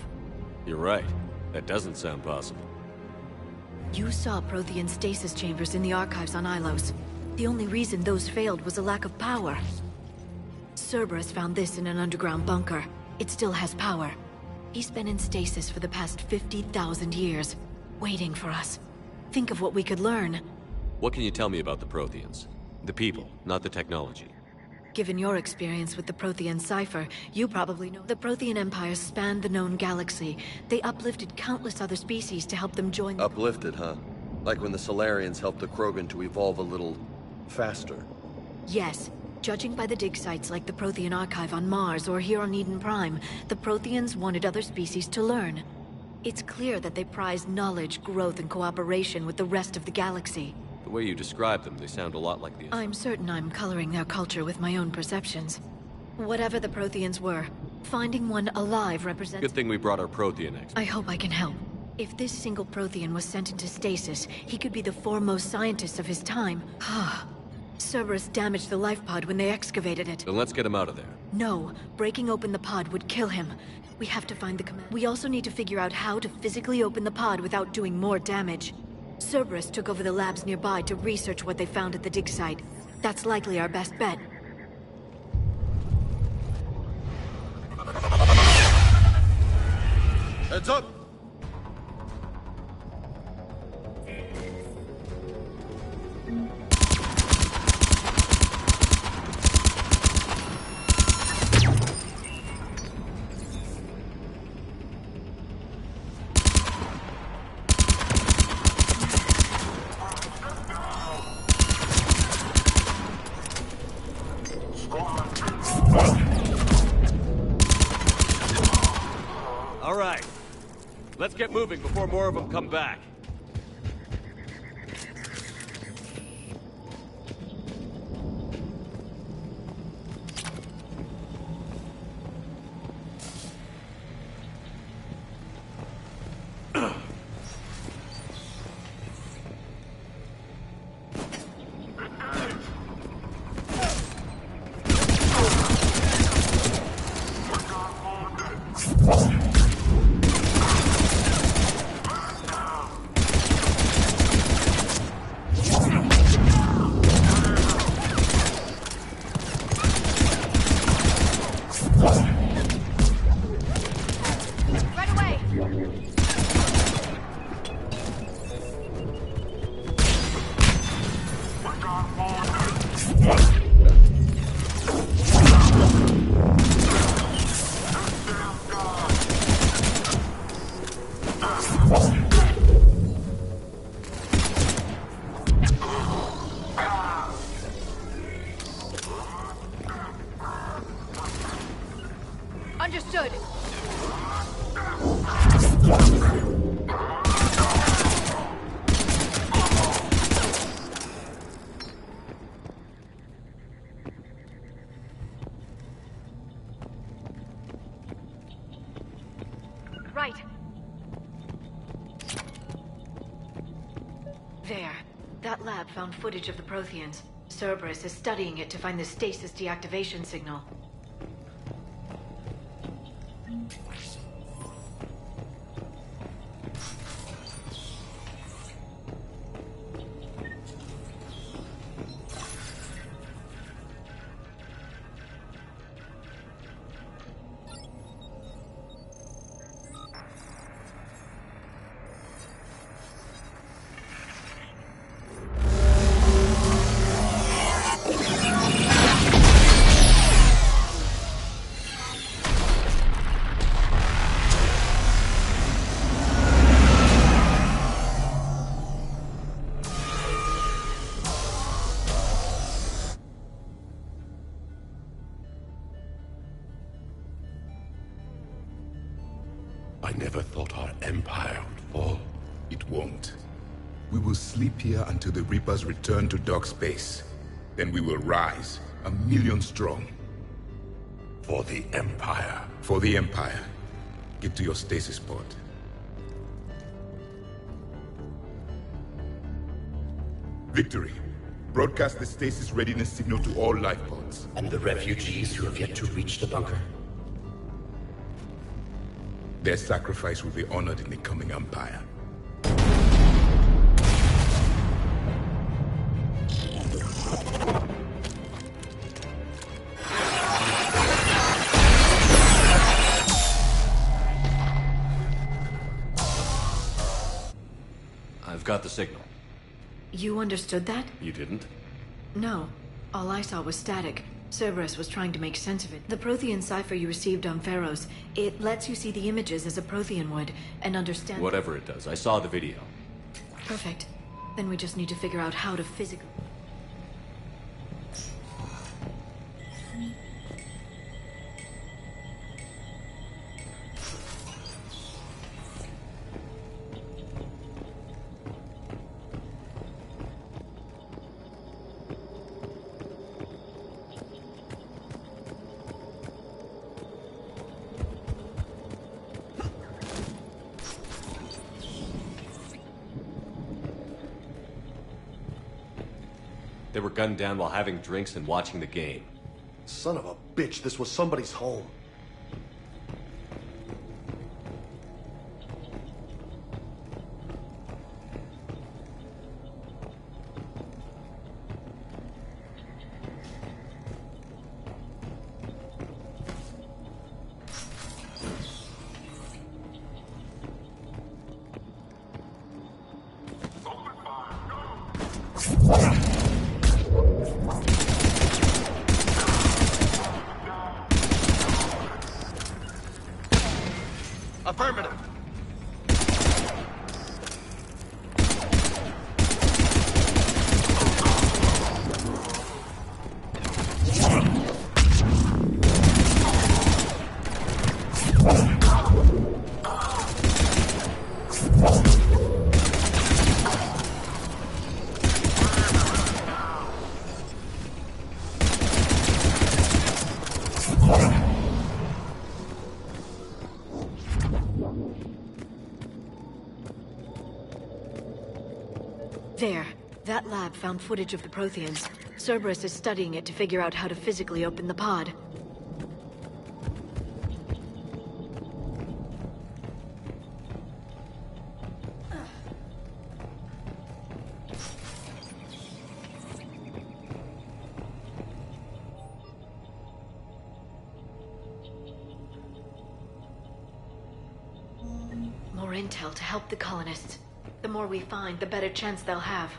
You're right. That doesn't sound possible. You saw Prothean stasis chambers in the archives on Ilos. The only reason those failed was a lack of power. Cerberus found this in an underground bunker. It still has power. He's been in stasis for the past 50,000 years, waiting for us. Think of what we could learn. What can you tell me about the Protheans? The people, not the technology. Given your experience with the Prothean cipher, you probably know the Prothean Empire spanned the known galaxy. They uplifted countless other species to help them join... Uplifted, huh? Like when the Solarians helped the Krogan to evolve a little... faster. Yes. Judging by the dig sites like the Prothean Archive on Mars or here on Eden Prime, the Protheans wanted other species to learn. It's clear that they prized knowledge, growth, and cooperation with the rest of the galaxy. The way you describe them, they sound a lot like the... I'm certain I'm coloring their culture with my own perceptions. Whatever the Protheans were, finding one alive represents... Good thing we brought our Prothean expert. I hope I can help. If this single Prothean was sent into stasis, he could be the foremost scientist of his time. Cerberus damaged the life pod when they excavated it. Then let's get him out of there. No, breaking open the pod would kill him. We have to find the command. We also need to figure out how to physically open the pod without doing more damage. Cerberus took over the labs nearby to research what they found at the dig site. That's likely our best bet. Heads up! All right. Let's get moving before more of them come back. Understood. Right. There. That lab found footage of the Protheans. Cerberus is studying it to find the stasis deactivation signal. I never thought our empire would fall. It won't. We will sleep here until the Reapers return to dark space. Then we will rise, 1,000,000 strong. For the Empire. For the Empire. Get to your stasis pod. Victory. Broadcast the stasis readiness signal to all life pods. And the refugees who have yet to reach the bunker? Their sacrifice will be honored in the coming Empire. I've got the signal. You understood that? You didn't? No. All I saw was static. Cerberus was trying to make sense of it. The Prothean cipher you received on Pharos, it lets you see the images as a Prothean would, and understand... Whatever it does, I saw the video. Perfect. Then we just need to figure out how to physically... They were gunned down while having drinks and watching the game. Son of a bitch, this was somebody's home. Affirmative. There. That lab found footage of the Protheans. Cerberus is studying it to figure out how to physically open the pod. More intel to help the colonists. The more we find, the better chance they'll have.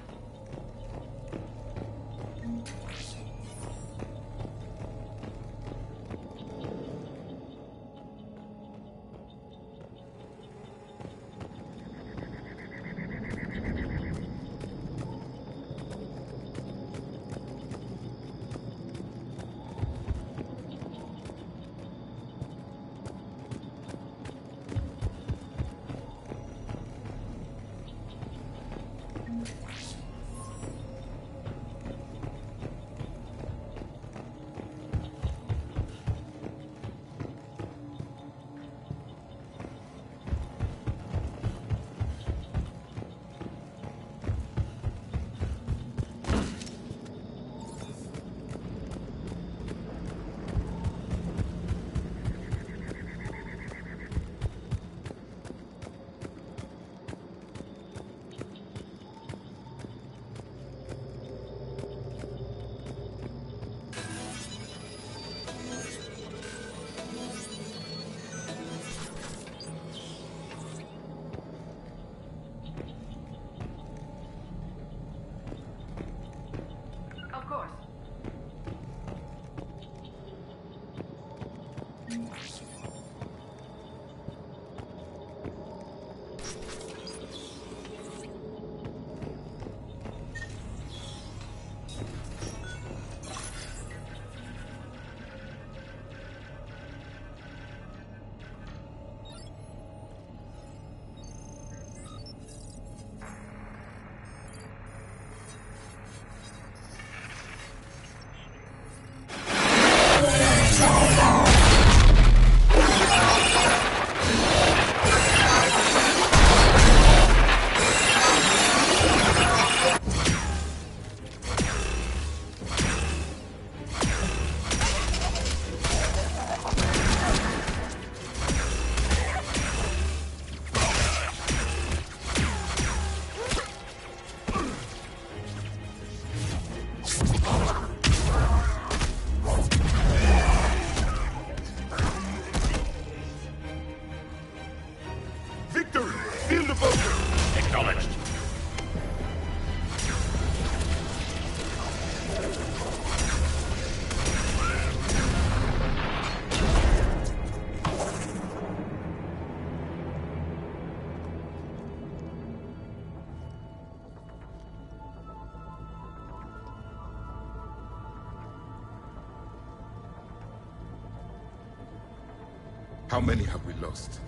How many have we lost?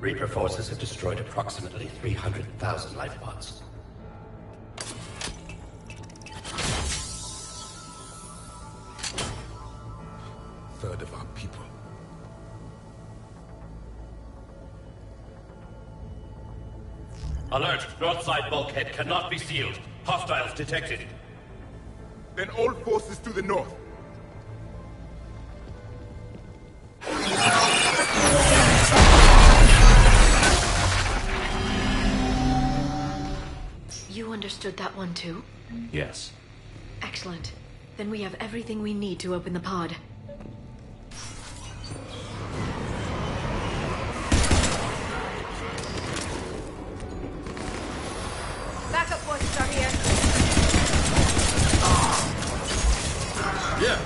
Reaper forces have destroyed approximately 300,000 life pods. Third of our people. Alert! North side bulkhead cannot be sealed. Hostiles detected. Then all forces to the north. You understood that one too? Yes. Excellent. Then we have everything we need to open the pod. Backup forces are here. Yeah.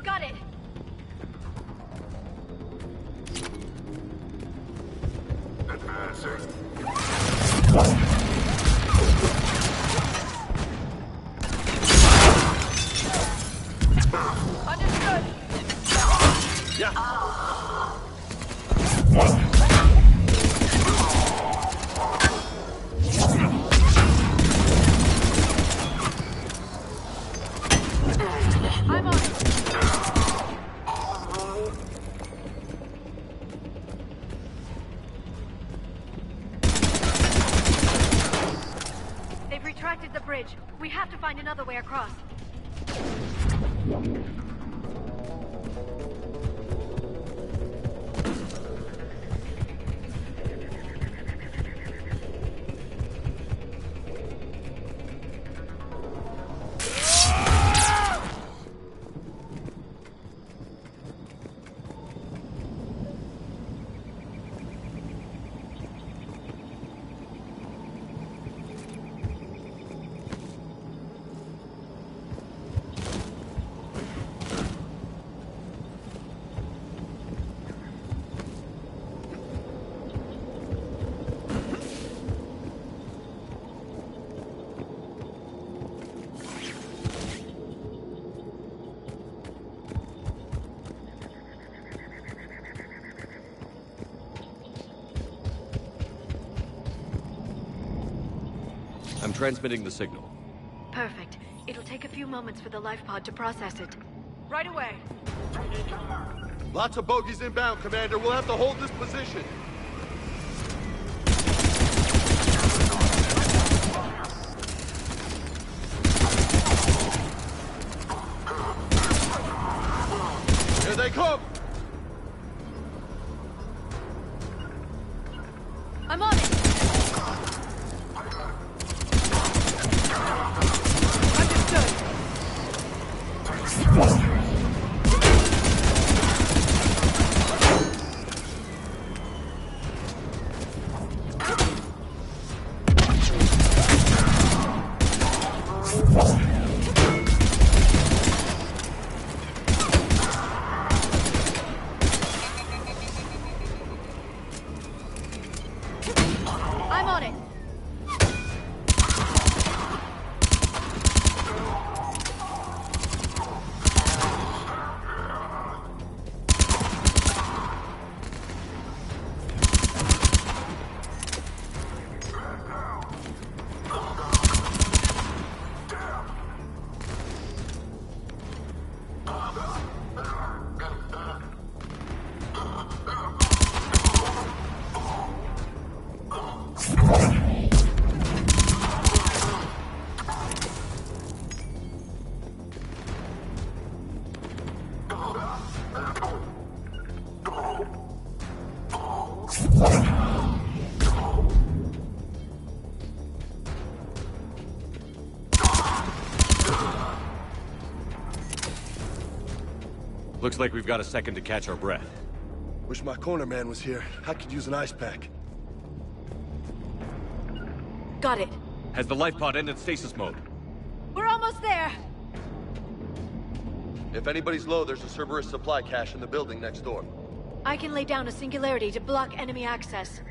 Got it! Understood. I'm on it. They've retracted the bridge. We have to find another way across. I'm transmitting the signal. Perfect. It'll take a few moments for the life pod to process it. Right away. Lots of bogies inbound, Commander. We'll have to hold this position. Here they come! I'm on it. I'm on it. Looks like we've got a second to catch our breath. Wish my corner man was here. I could use an ice pack. Got it. Has the life pod ended stasis mode? We're almost there! If anybody's low, there's a Cerberus supply cache in the building next door. I can lay down a singularity to block enemy access.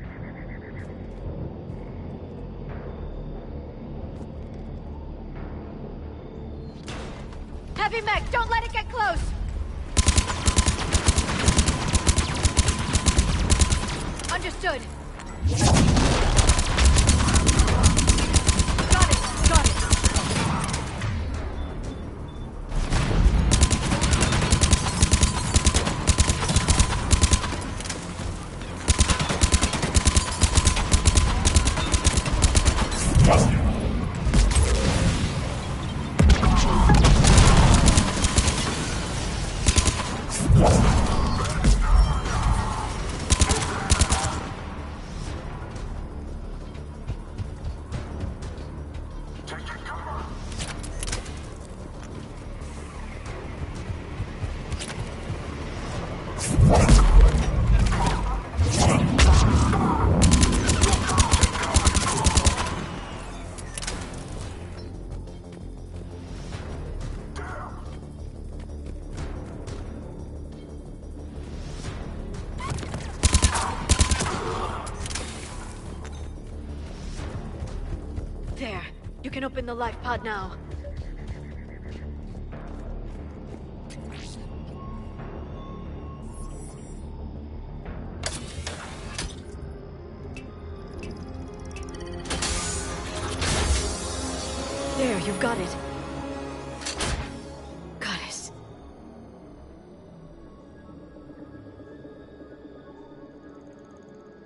Heavy mech, don't let it get close! Understood. Got it, got it. There. You can open the life pod now. There, you've got it. Goddess.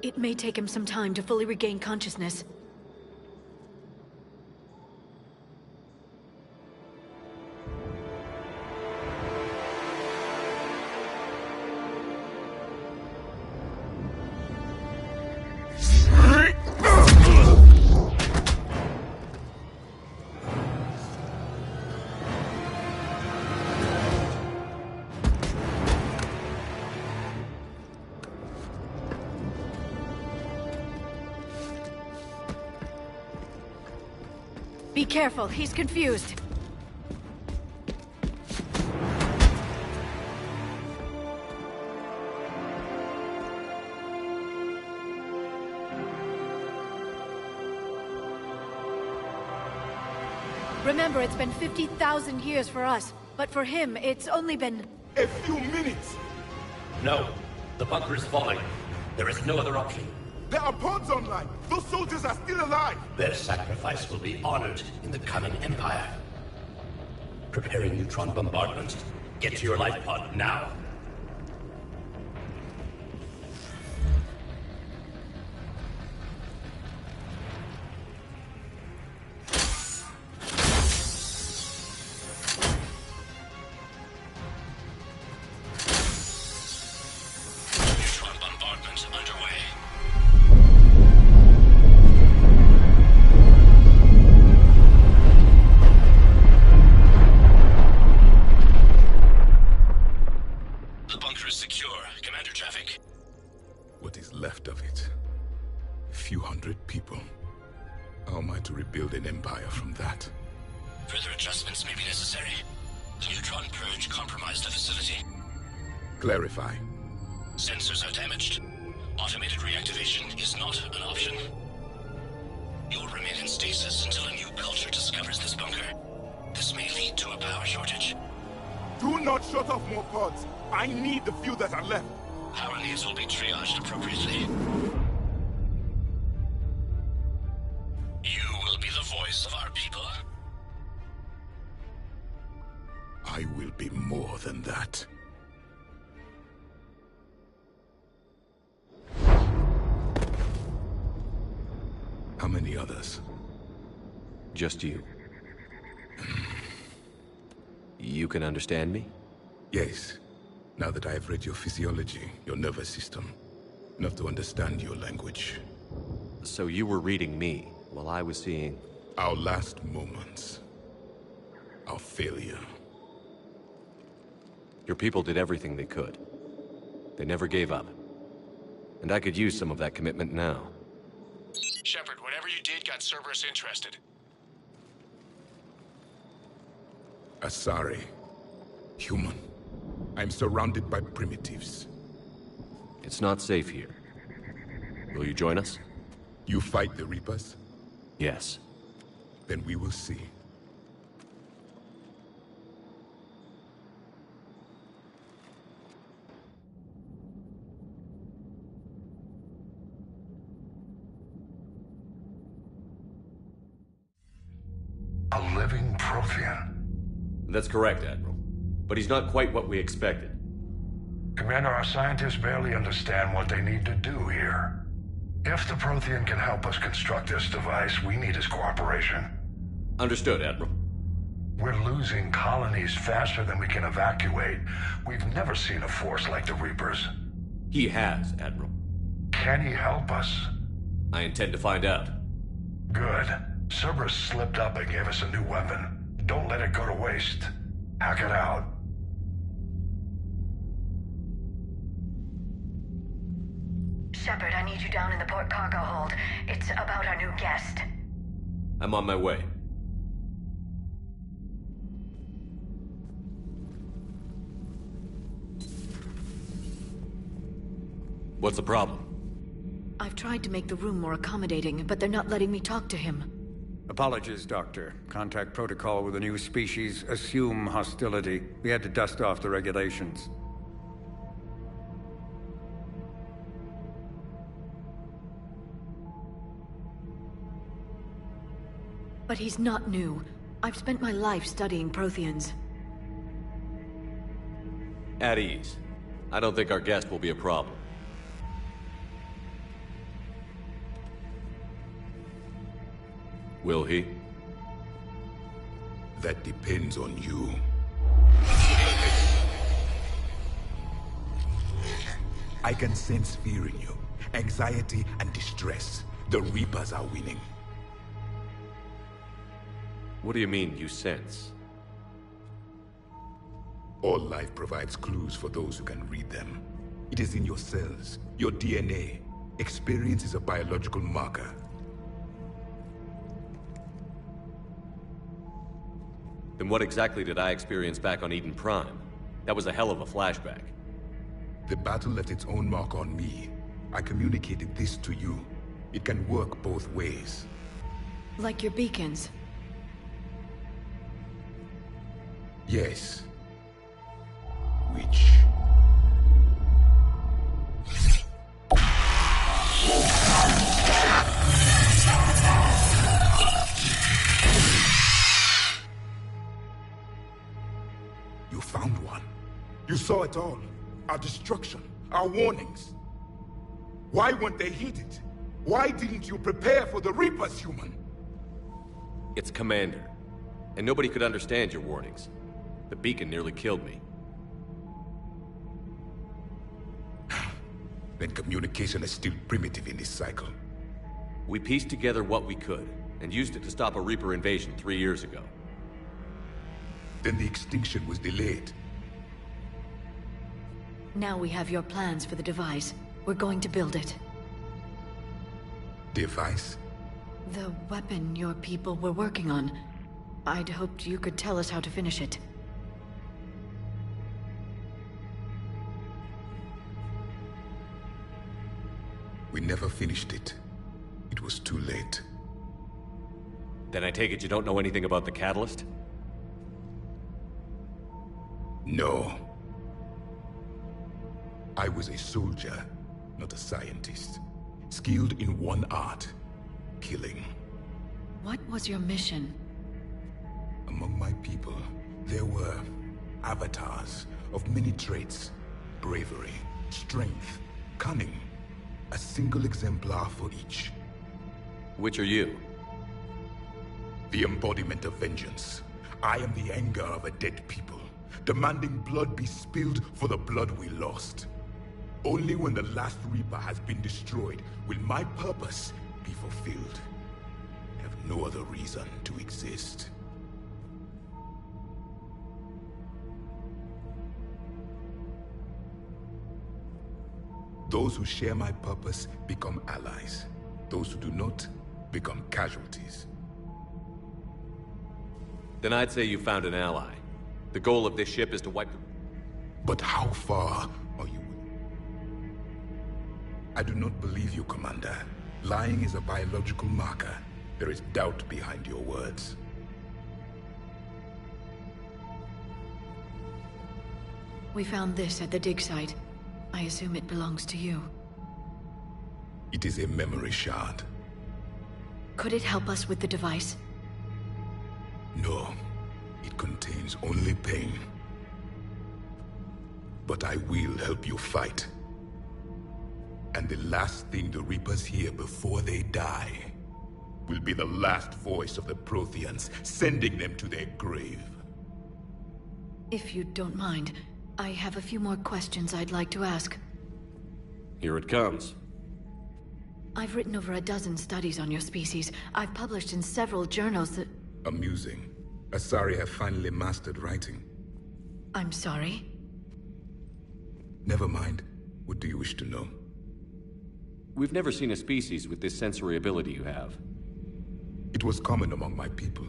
It may take him some time to fully regain consciousness. Be careful, he's confused. Remember, it's been 50,000 years for us, but for him, it's only been... A few minutes! No. The bunker is falling. There is no other option. There are pods online! Those soldiers are still alive! Their sacrifice will be honored in the coming Empire. Preparing neutron bombardment. Get to your life pod now. Neutron bombardment underway. The bunker is secure, Commander Traffic. What is left of it? A few hundred people. How am I to rebuild an empire from that? Further adjustments may be necessary. The neutron purge compromised the facility. Clarify. Sensors are damaged. Automated reactivation is not an option. You'll remain in stasis until a new culture discovers this bunker. This may lead to a power shortage. Do not shut off more pods! I need the few that are left! Power needs will be triaged appropriately. You will be the voice of our people. I will be more than that. How many others? Just you. You can understand me? Yes. Now that I have read your physiology, your nervous system, enough to understand your language. So you were reading me, while I was seeing... Our last moments. Our failure. Your people did everything they could. They never gave up. And I could use some of that commitment now. Shepard, whatever you did, got Cerberus interested. Asari. Human. I'm surrounded by primitives. It's not safe here. Will you join us? You fight the Reapers? Yes. Then we will see. A living Prothean. That's correct, Admiral. But he's not quite what we expected. Commander, our scientists barely understand what they need to do here. If the Prothean can help us construct this device, we need his cooperation. Understood, Admiral. We're losing colonies faster than we can evacuate. We've never seen a force like the Reapers. He has, Admiral. Can he help us? I intend to find out. Good. Cerberus slipped up and gave us a new weapon. Don't let it go to waste. Hack it out. Shepard, I need you down in the port cargo hold. It's about our new guest. I'm on my way. What's the problem? I've tried to make the room more accommodating, but they're not letting me talk to him. Apologies, Doctor. Contact protocol with a new species. Assume hostility. We had to dust off the regulations. But he's not new. I've spent my life studying Protheans. At ease. I don't think our guest will be a problem. Will he? That depends on you. I can sense fear in you, anxiety and distress. The Reapers are winning. What do you mean, you sense? All life provides clues for those who can read them. It is in your cells, your DNA. Experience is a biological marker. Then what exactly did I experience back on Eden Prime? That was a hell of a flashback. The battle left its own mark on me. I communicated this to you. It can work both ways. Like your beacons. Yes. Which... You found one. You saw it all. Our destruction, our warnings. Why weren't they heeded? Why didn't you prepare for the Reapers, human? It's Commander. And nobody could understand your warnings. The beacon nearly killed me. Then communication is still primitive in this cycle. We pieced together what we could, and used it to stop a Reaper invasion 3 years ago. Then the extinction was delayed. Now we have your plans for the device. We're going to build it. Device? The weapon your people were working on. I'd hoped you could tell us how to finish it. We never finished it. It was too late. Then I take it you don't know anything about the catalyst? No. I was a soldier, not a scientist. Skilled in one art, killing. What was your mission? Among my people, there were avatars of many traits. Bravery, strength, cunning. A single exemplar for each. Which are you? The embodiment of vengeance. I am the anger of a dead people, demanding blood be spilled for the blood we lost. Only when the last Reaper has been destroyed will my purpose be fulfilled. I have no other reason to exist. Those who share my purpose become allies. Those who do not become casualties. Then I'd say you found an ally. The goal of this ship is to wipe... But how far are you? I do not believe you, Commander. Lying is a biological marker. There is doubt behind your words. We found this at the dig site. I assume it belongs to you. It is a memory shard. Could it help us with the device? No. It contains only pain. But I will help you fight. And the last thing the Reapers hear before they die will be the last voice of the Protheans, sending them to their grave. If you don't mind, I have a few more questions I'd like to ask. Here it comes. I've written over a dozen studies on your species. I've published in several journals that... Amusing. Asari have finally mastered writing. I'm sorry? Never mind. What do you wish to know? We've never seen a species with this sensory ability you have. It was common among my people,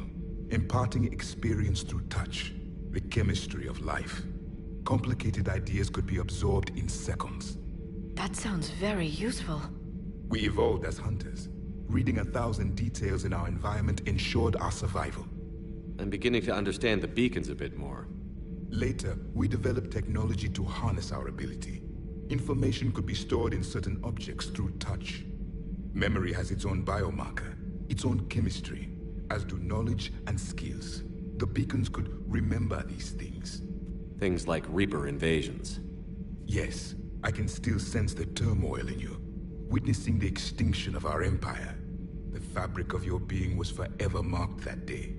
imparting experience through touch, the chemistry of life. Complicated ideas could be absorbed in seconds. That sounds very useful. We evolved as hunters. Reading 1,000 details in our environment ensured our survival. I'm beginning to understand the beacons a bit more. Later, we developed technology to harness our ability. Information could be stored in certain objects through touch. Memory has its own biomarker, its own chemistry, as do knowledge and skills. The beacons could remember these things. Things like Reaper invasions. Yes, I can still sense the turmoil in you, witnessing the extinction of our empire. The fabric of your being was forever marked that day.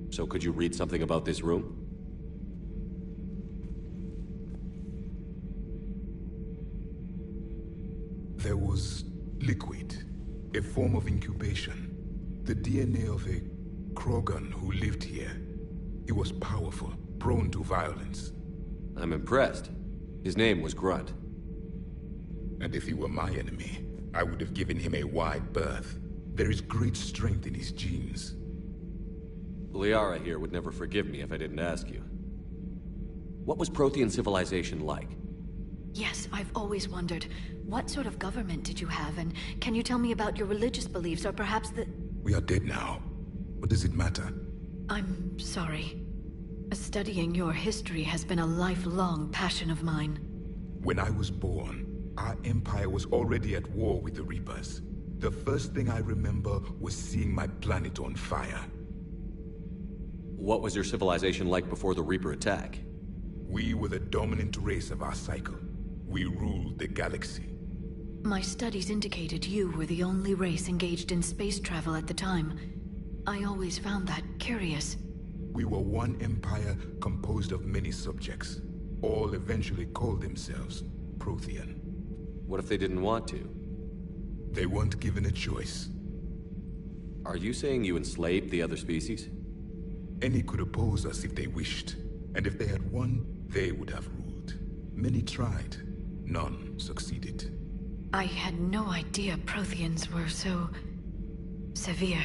So could you read something about this room? There was liquid, a form of incubation. The DNA of a Krogan who lived here. He was powerful, prone to violence. I'm impressed. His name was Grunt. And if he were my enemy, I would have given him a wide berth. There is great strength in his genes. Liara here would never forgive me if I didn't ask you. What was Prothean civilization like? Yes, I've always wondered. What sort of government did you have, and can you tell me about your religious beliefs, or perhaps the... We are dead now. What does it matter? I'm sorry. Studying your history has been a lifelong passion of mine. When I was born, our empire was already at war with the Reapers. The first thing I remember was seeing my planet on fire. What was your civilization like before the Reaper attack? We were the dominant race of our cycle. We ruled the galaxy. My studies indicated you were the only race engaged in space travel at the time. I always found that curious. We were one empire composed of many subjects. All eventually called themselves Prothean. What if they didn't want to? They weren't given a choice. Are you saying you enslaved the other species? Any could oppose us if they wished. And if they had won, they would have ruled. Many tried. None succeeded. I had no idea Protheans were so... severe.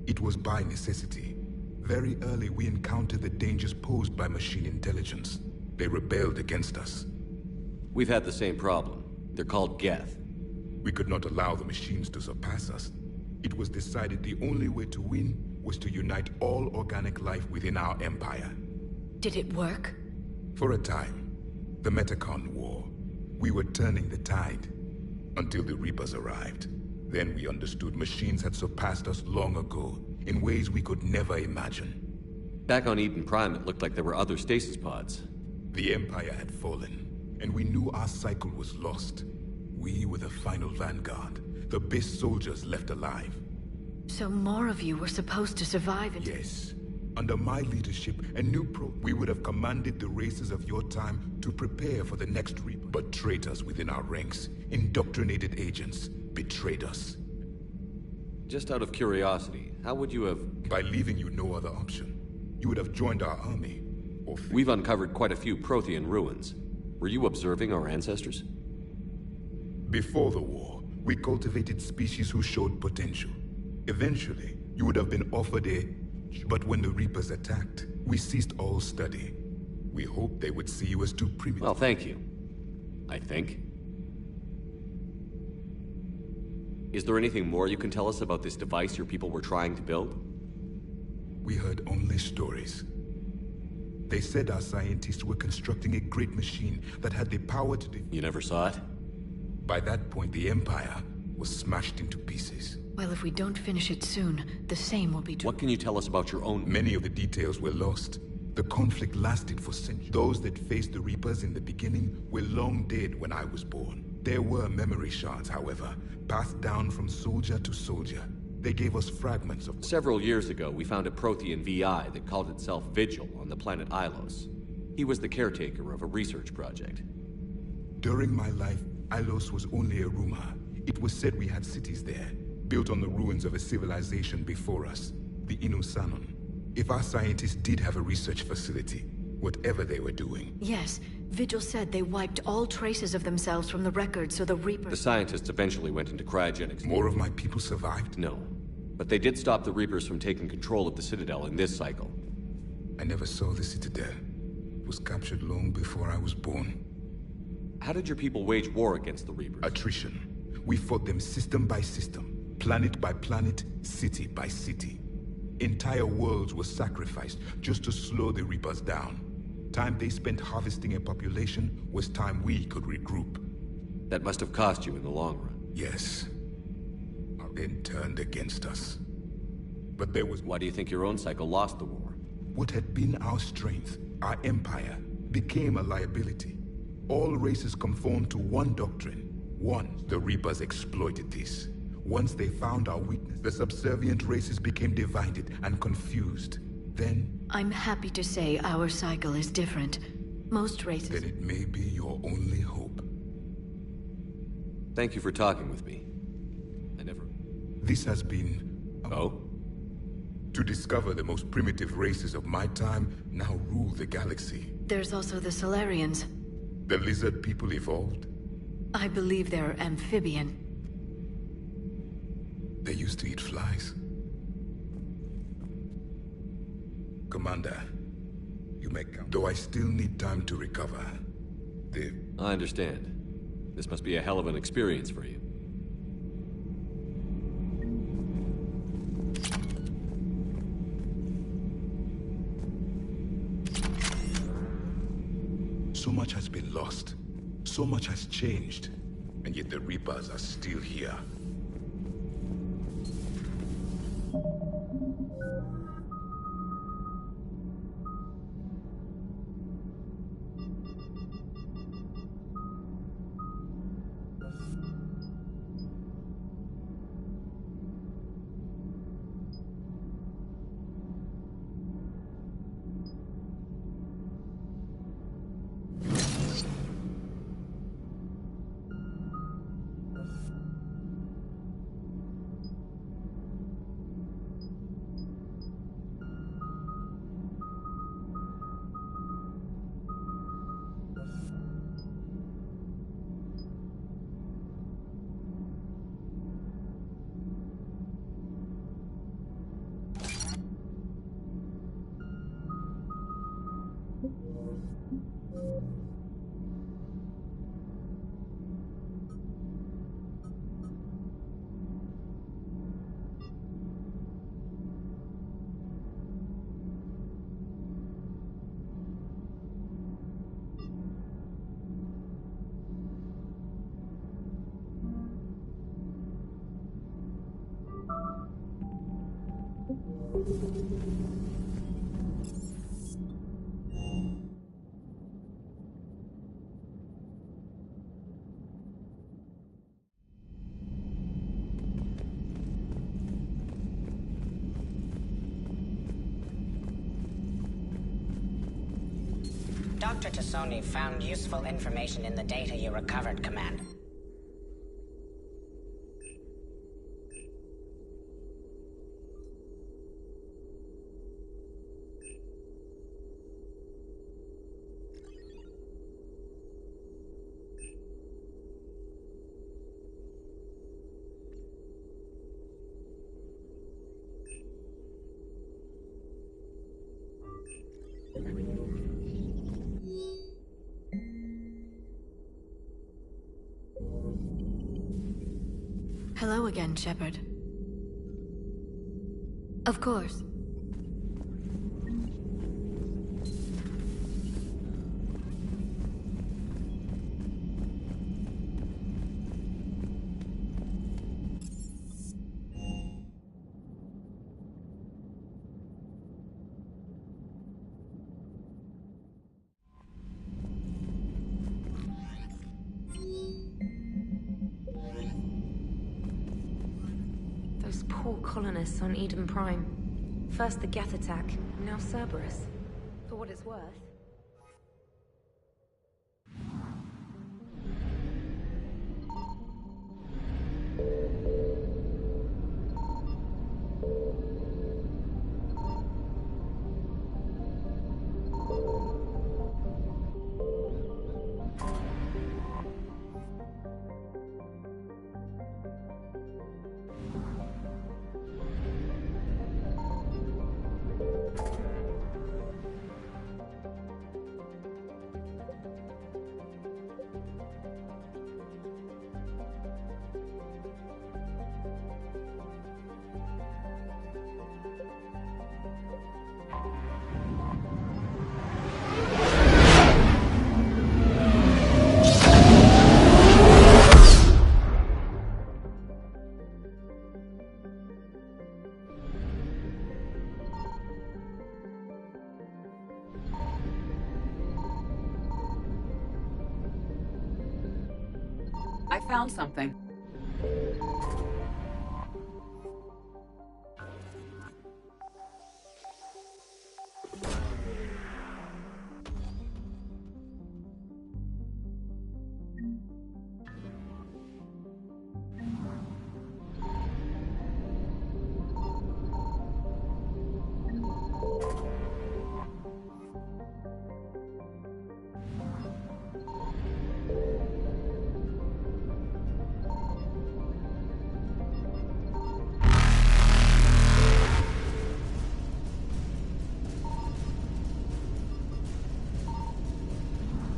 It was by necessity. Very early we encountered the dangers posed by machine intelligence. They rebelled against us. We've had the same problem. They're called Geth. We could not allow the machines to surpass us. It was decided the only way to win was to unite all organic life within our empire. Did it work? For a time. The Metacon War. We were turning the tide. Until the Reapers arrived. Then we understood machines had surpassed us long ago, in ways we could never imagine. Back on Eden Prime, it looked like there were other stasis pods. The Empire had fallen, and we knew our cycle was lost. We were the final vanguard, the best soldiers left alive. So more of you were supposed to survive and... Yes. Under my leadership, we would have commanded the races of your time to prepare for the next Reaper. But traitors within our ranks, indoctrinated agents, betrayed us. Just out of curiosity, how would you have... By leaving you no other option. You would have joined our army. Or We've uncovered quite a few Prothean ruins. Were you observing our ancestors? Before the war, we cultivated species who showed potential. Eventually, you would have been offered a... But when the Reapers attacked, we ceased all study. We hoped they would see you as too primitive. Well, thank you. I think. Is there anything more you can tell us about this device your people were trying to build? We heard only stories. They said our scientists were constructing a great machine that had the power to... You never saw it? By that point, the Empire was smashed into pieces. Well, if we don't finish it soon, the same will be true. What can you tell us about your own... Many of the details were lost. The conflict lasted for centuries. Those that faced the Reapers in the beginning were long dead when I was born. There were memory shards, however, passed down from soldier to soldier. They gave us fragments of... Several years ago, we found a Prothean VI that called itself Vigil on the planet Ilos. He was the caretaker of a research project. During my life, Ilos was only a rumor. It was said we had cities there, built on the ruins of a civilization before us, the Inusanon. If our scientists did have a research facility, whatever they were doing... Yes, Vigil said they wiped all traces of themselves from the records so the Reapers... The scientists eventually went into cryogenics. More of my people survived? No. But they did stop the Reapers from taking control of the Citadel in this cycle. I never saw the Citadel. It was captured long before I was born. How did your people wage war against the Reapers? Attrition. We fought them system by system, planet by planet, city by city. Entire worlds were sacrificed just to slow the Reapers down. Time they spent harvesting a population was time we could regroup. That must have cost you in the long run. Yes. Then turned against us. But there was... Why do you think your own cycle lost the war? What had been our strength, our empire, became a liability. All races conformed to one doctrine. The Reapers exploited this. Once they found our weakness, the subservient races became divided and confused. Then... I'm happy to say our cycle is different. Most races... Then it may be your only hope. Thank you for talking with me. I never... This has been... Oh? To discover the most primitive races of my time now rule the galaxy. There's also the Solarians. The lizard people evolved? I believe they're amphibian. They used to eat flies. Commander, you may come. Though I still need time to recover. I understand. This must be a hell of an experience for you. So much has been lost. So much has changed. And yet the Reapers are still here. Dr. Tassoni found useful information in the data you recovered, Commander. Hello again, Shepard. Of course. Those poor colonists on Eden Prime. First the Geth attack, now Cerberus. For what it's worth. I found something.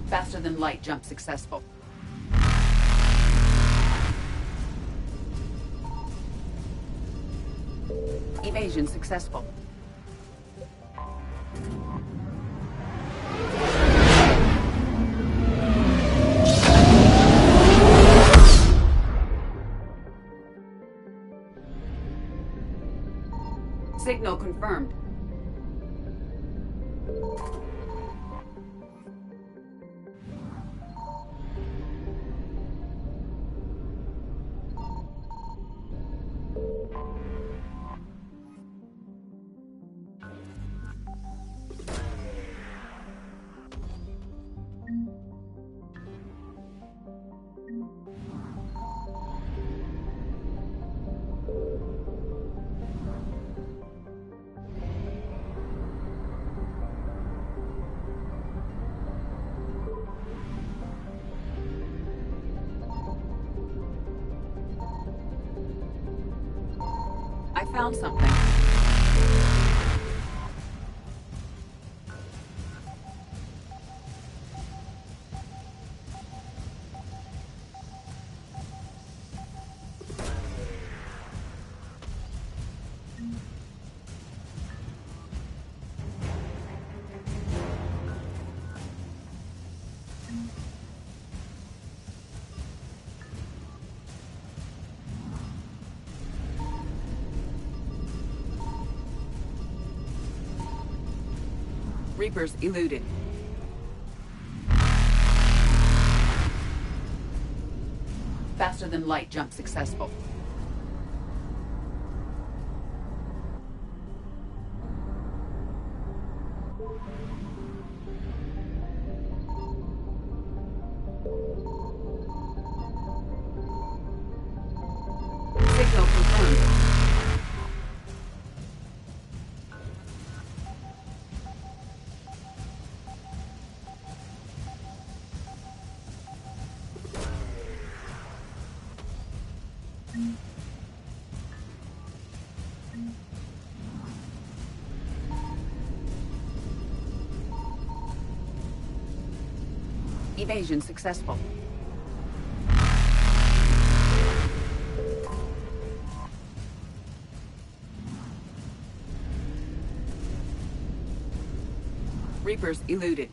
Faster than light jump successful. Evasion successful. Signal confirmed. I found something. Reapers eluded. Faster than light jump successful. Signal confirmed. Evasion successful. Reapers eluded.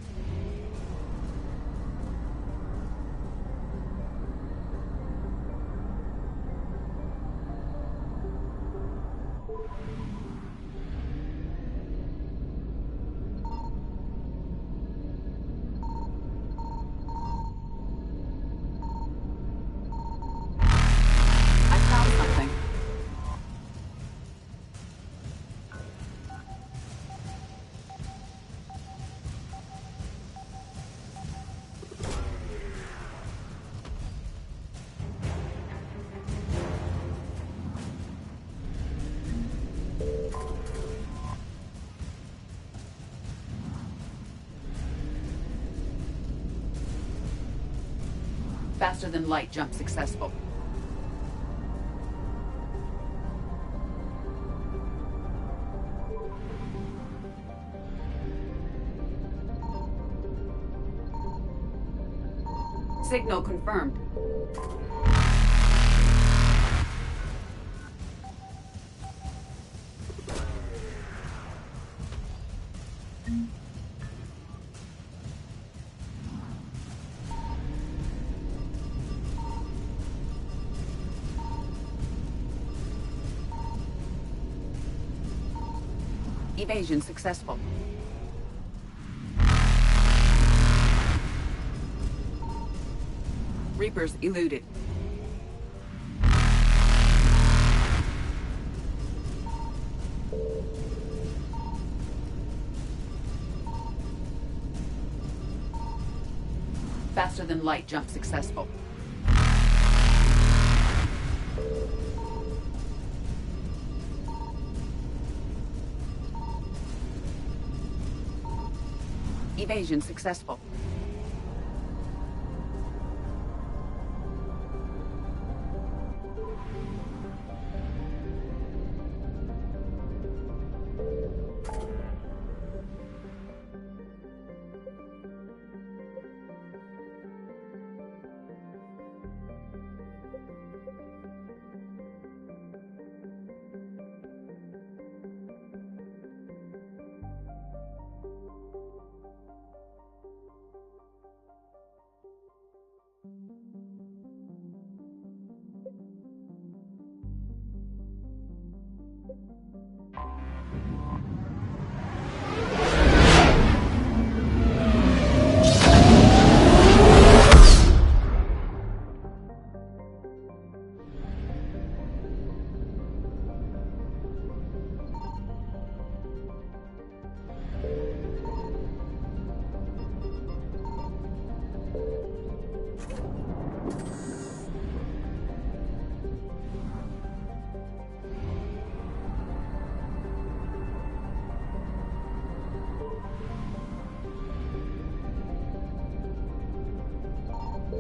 I found something. Faster than light jump successful. Signal confirmed. Evasion successful. Reapers eluded. Faster than light jump successful. Evasion successful.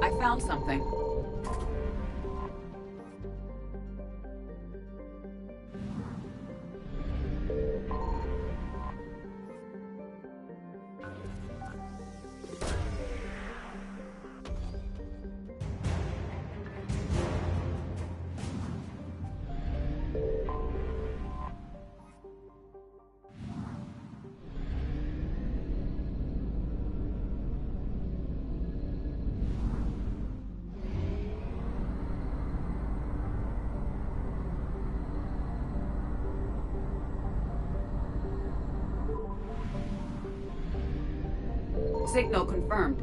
I found something. Signal confirmed.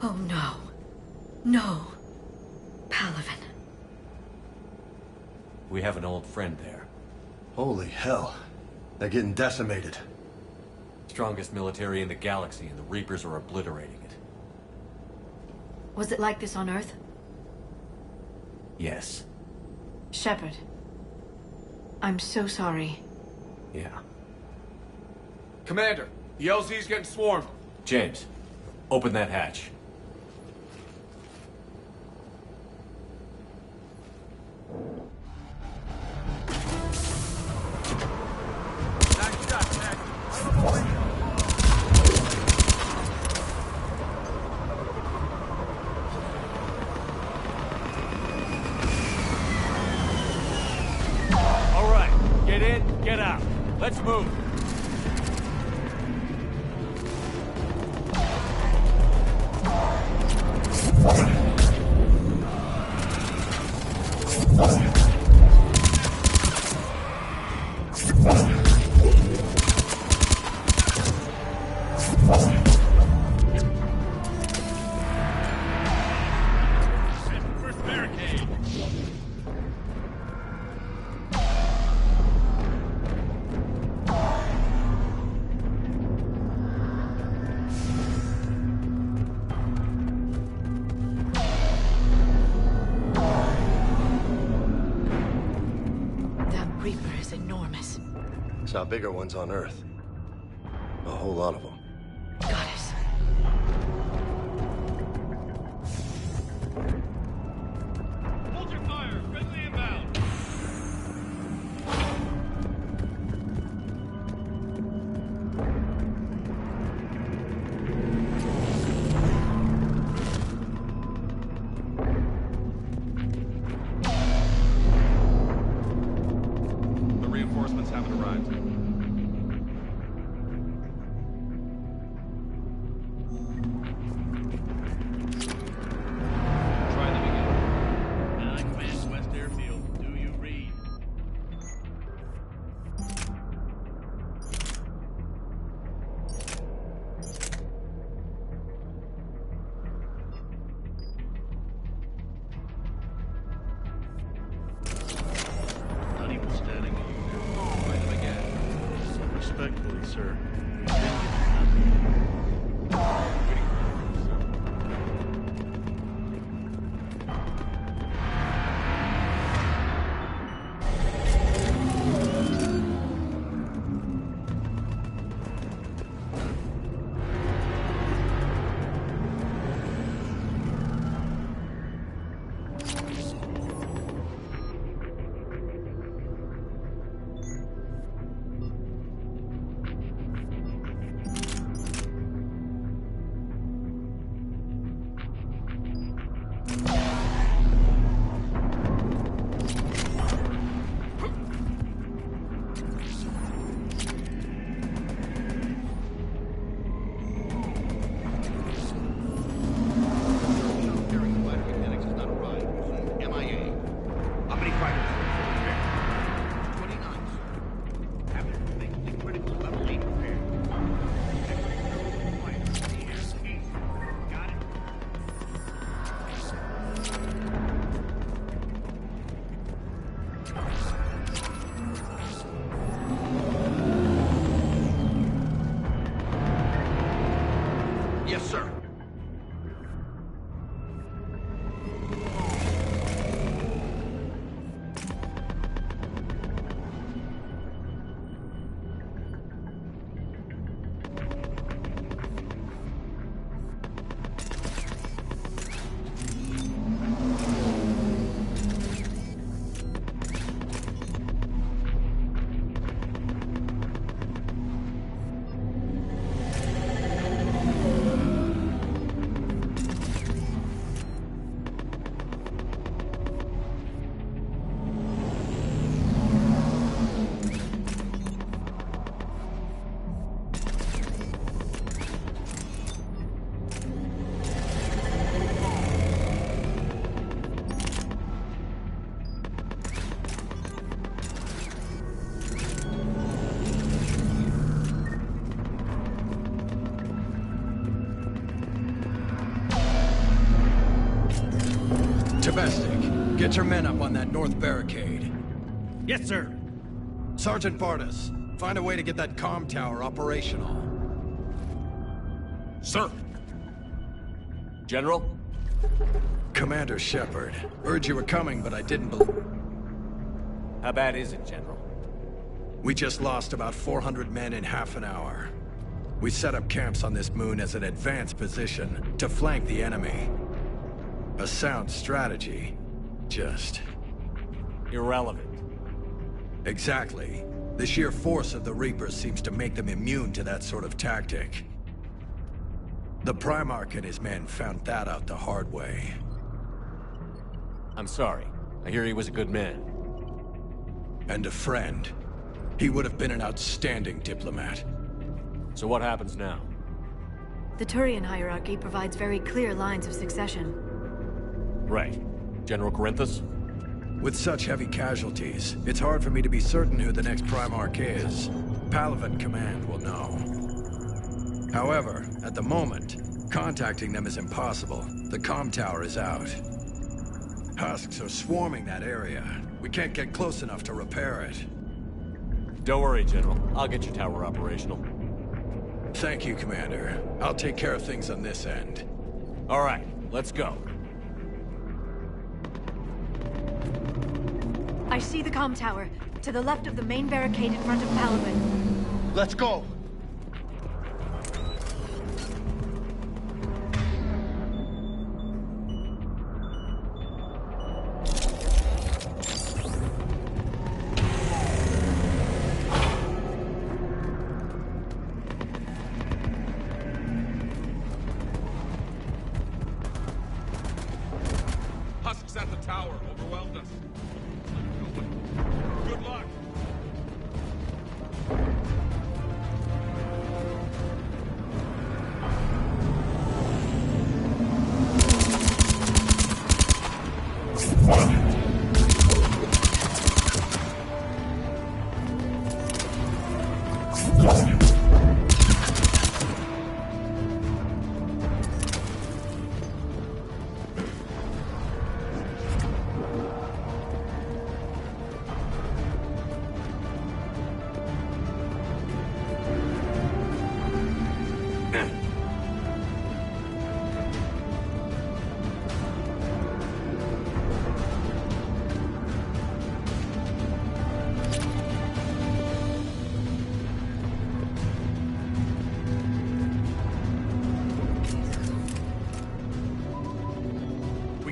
Oh no. No. Palaven. We have an old friend there. Holy hell. They're getting decimated. Strongest military in the galaxy, and the Reapers are obliterating it. Was it like this on Earth? Yes. Shepard. I'm so sorry. Yeah. Commander, the LZ's getting swarmed. James, open that hatch. All right, get in, get out. Let's move. Saw bigger ones on Earth. A whole lot of them. Goddess. Hold your fire. Friendly inbound. The reinforcements haven't arrived. Respectfully, sir. Yes, sir. Festick, get your men up on that north barricade. Yes, sir. Sergeant Bardas, find a way to get that comm tower operational. Sir. General? Commander Shepard, heard you were coming, but I didn't believe... How bad is it, General? We just lost about 400 men in half an hour. We set up camps on this moon as an advanced position to flank the enemy. A sound strategy. Just... irrelevant. Exactly. The sheer force of the Reapers seems to make them immune to that sort of tactic. The Primarch and his men found that out the hard way. I'm sorry. I hear he was a good man. And a friend. He would have been an outstanding diplomat. So what happens now? The Turian hierarchy provides very clear lines of succession. Right. General Corinthus? With such heavy casualties, it's hard for me to be certain who the next Primarch is. Palaven Command will know. However, at the moment, contacting them is impossible. The comm tower is out. Husks are swarming that area. We can't get close enough to repair it. Don't worry, General. I'll get your tower operational. Thank you, Commander. I'll take care of things on this end. All right, let's go. I see the comm tower, to the left of the main barricade in front of Palaven. Let's go! Husks at the tower overwhelmed us. Good luck.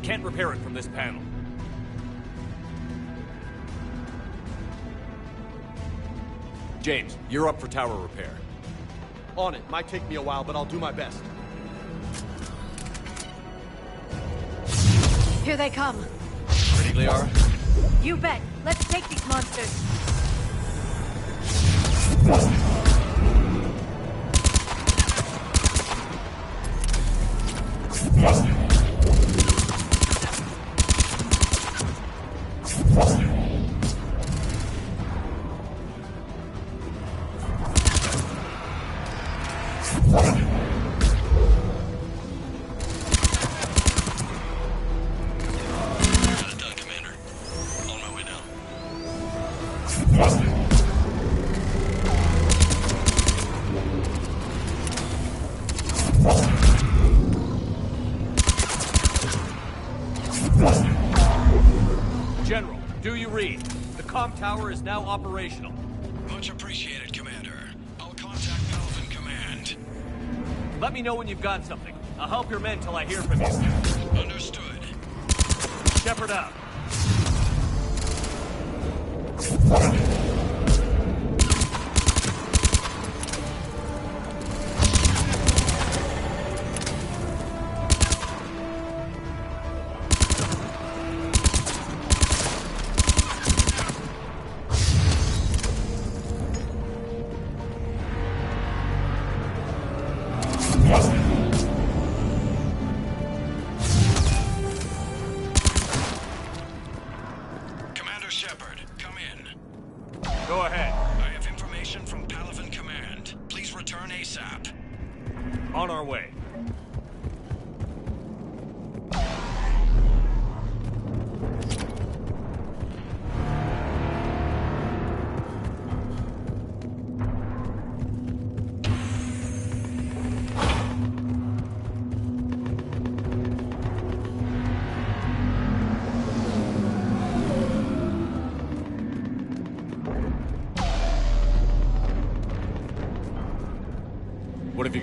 Can't repair it from this panel. James, you're up for tower repair. On it. Might take me a while, but I'll do my best. Here they come. Ready, Liara? You bet. Let's take these monsters. General, do you read? The comm tower is now operational. Much appreciated, Commander. I'll contact Palaven Command. Let me know when you've got something. I'll help your men till I hear from you. Understood. Shepard out. Commander Shepard, come in. Go ahead. I have information from Palaven Command. Please return ASAP. On our way.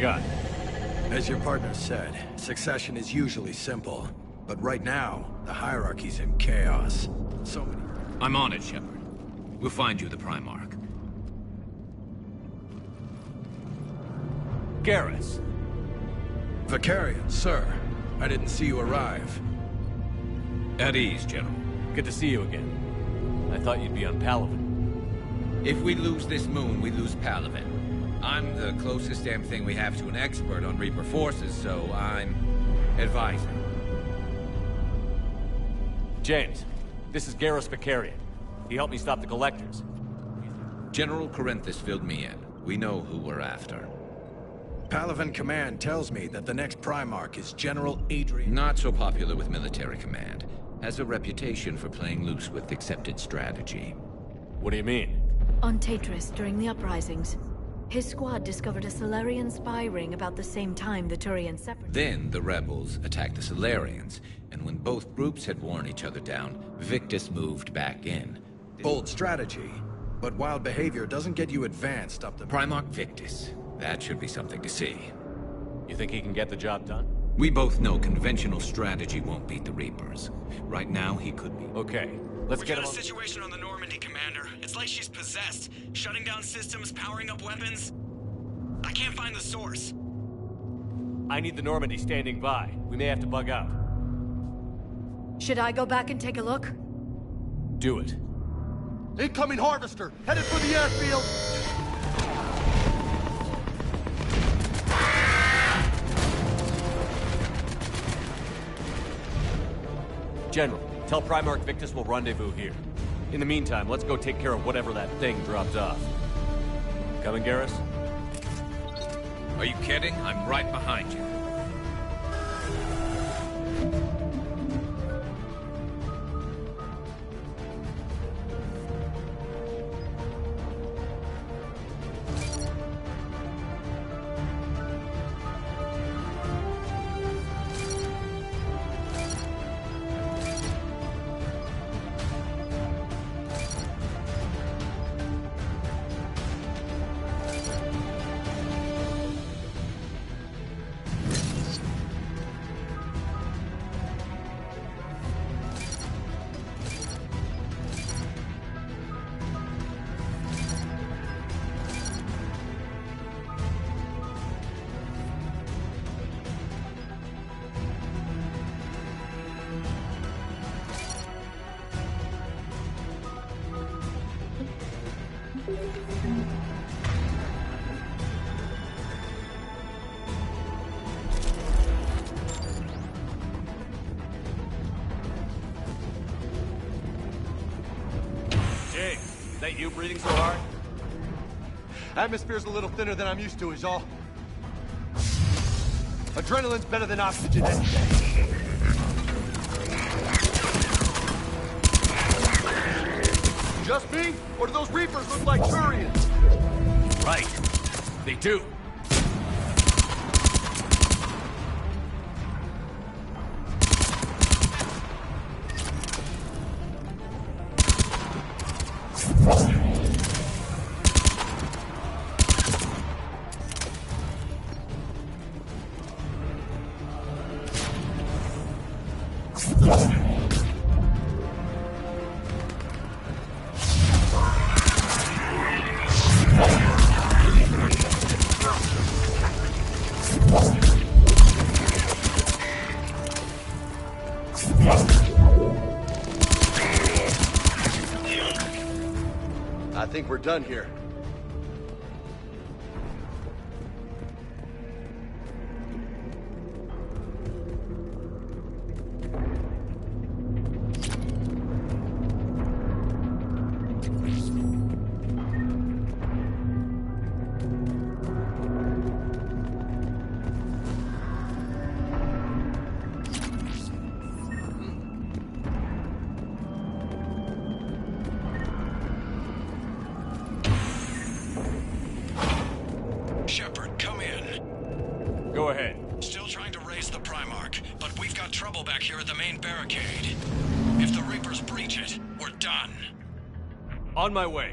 got? As your partner said, succession is usually simple. But right now, the hierarchy's in chaos. So many... I'm on it, Shepard. We'll find you the Primarch. Garrus. Vakarian, sir. I didn't see you arrive. At ease, General. Good to see you again. I thought you'd be on Palaven. If we lose this moon, we lose Palaven. I'm the closest damn thing we have to an expert on Reaper forces, so I'm advising. James, this is Garrus Vakarian. He helped me stop the Collectors. General Corinthus filled me in. We know who we're after. Palaven Command tells me that the next Primarch is General Adrian... Not so popular with military command. Has a reputation for playing loose with accepted strategy. What do you mean? On Tatris, during the uprisings, his squad discovered a Salarian spy ring about the same time the Turian separated. Then the rebels attacked the Salarians, and when both groups had worn each other down, Victus moved back in. Bold strategy, but wild behavior doesn't get you advanced up the... Primarch Victus. That should be something to see. You think he can get the job done? We both know conventional strategy won't beat the Reapers. Right now, he could be. Okay, let's get him on... We got a situation on the Normandy, Commander. It's like she's possessed. Shutting down systems, powering up weapons. I can't find the source. I need the Normandy standing by. We may have to bug out. Should I go back and take a look? Do it. Incoming Harvester! Headed for the airfield! General, tell Primarch Victus we'll rendezvous here. In the meantime, let's go take care of whatever that thing dropped off. Coming, Garrus? Are you kidding? I'm right behind you. You breathing so hard? Atmosphere's a little thinner than I'm used to, is all. Adrenaline's better than oxygen any day. Just me? Or do those Reapers look like Turians? Right. They do. I think we're done here. Shepard, come in. Go ahead. Still trying to raise the Primarch, but we've got trouble back here at the main barricade. If the Reapers breach it, we're done. On my way.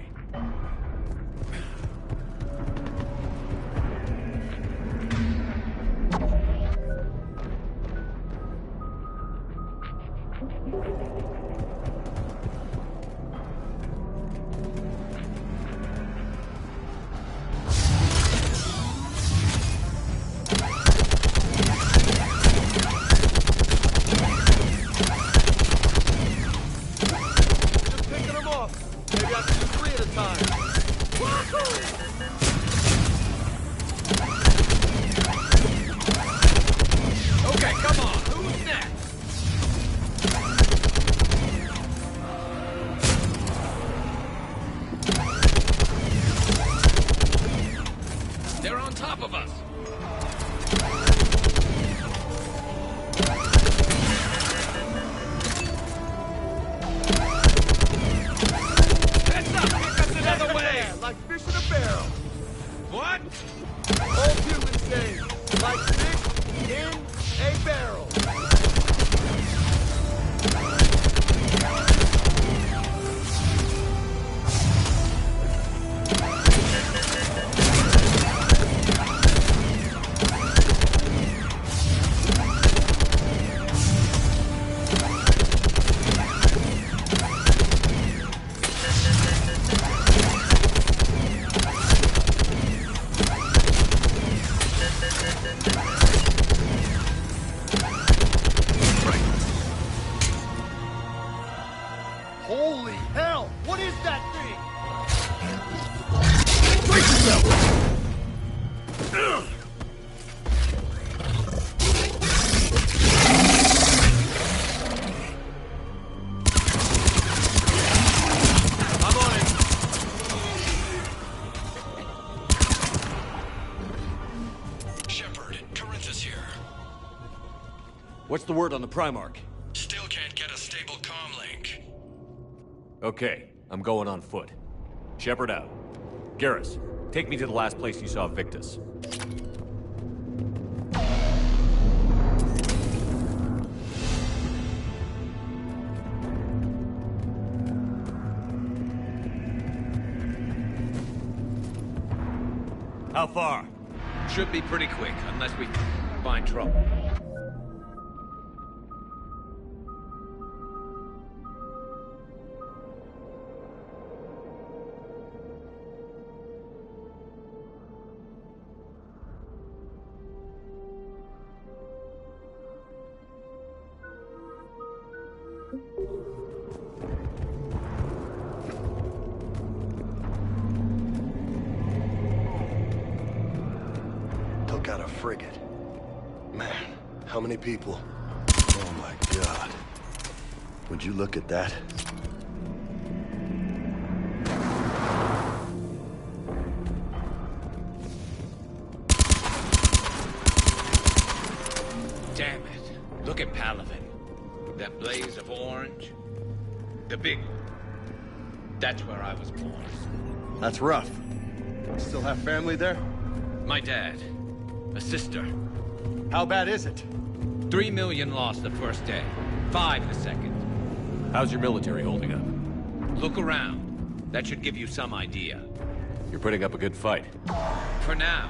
Holy hell! What is that thing? Brace yourself! I'm on it. Shepard, Corinthus here. What's the word on the Primarch? Still can't get a stable comm link. Okay, I'm going on foot. Shepard out. Garrus, take me to the last place you saw Victus. How far? Should be pretty quick, unless we find trouble. Took out a frigate. Man, how many people? Oh my God. Would you look at that? Damn it. Look at Palaven. That blaze of orange. The big one. That's where I was born. That's rough. Still have family there? My dad. A sister. How bad is it? 3 million lost the first day. 5 the second. How's your military holding up? Look around. That should give you some idea. You're putting up a good fight. For now.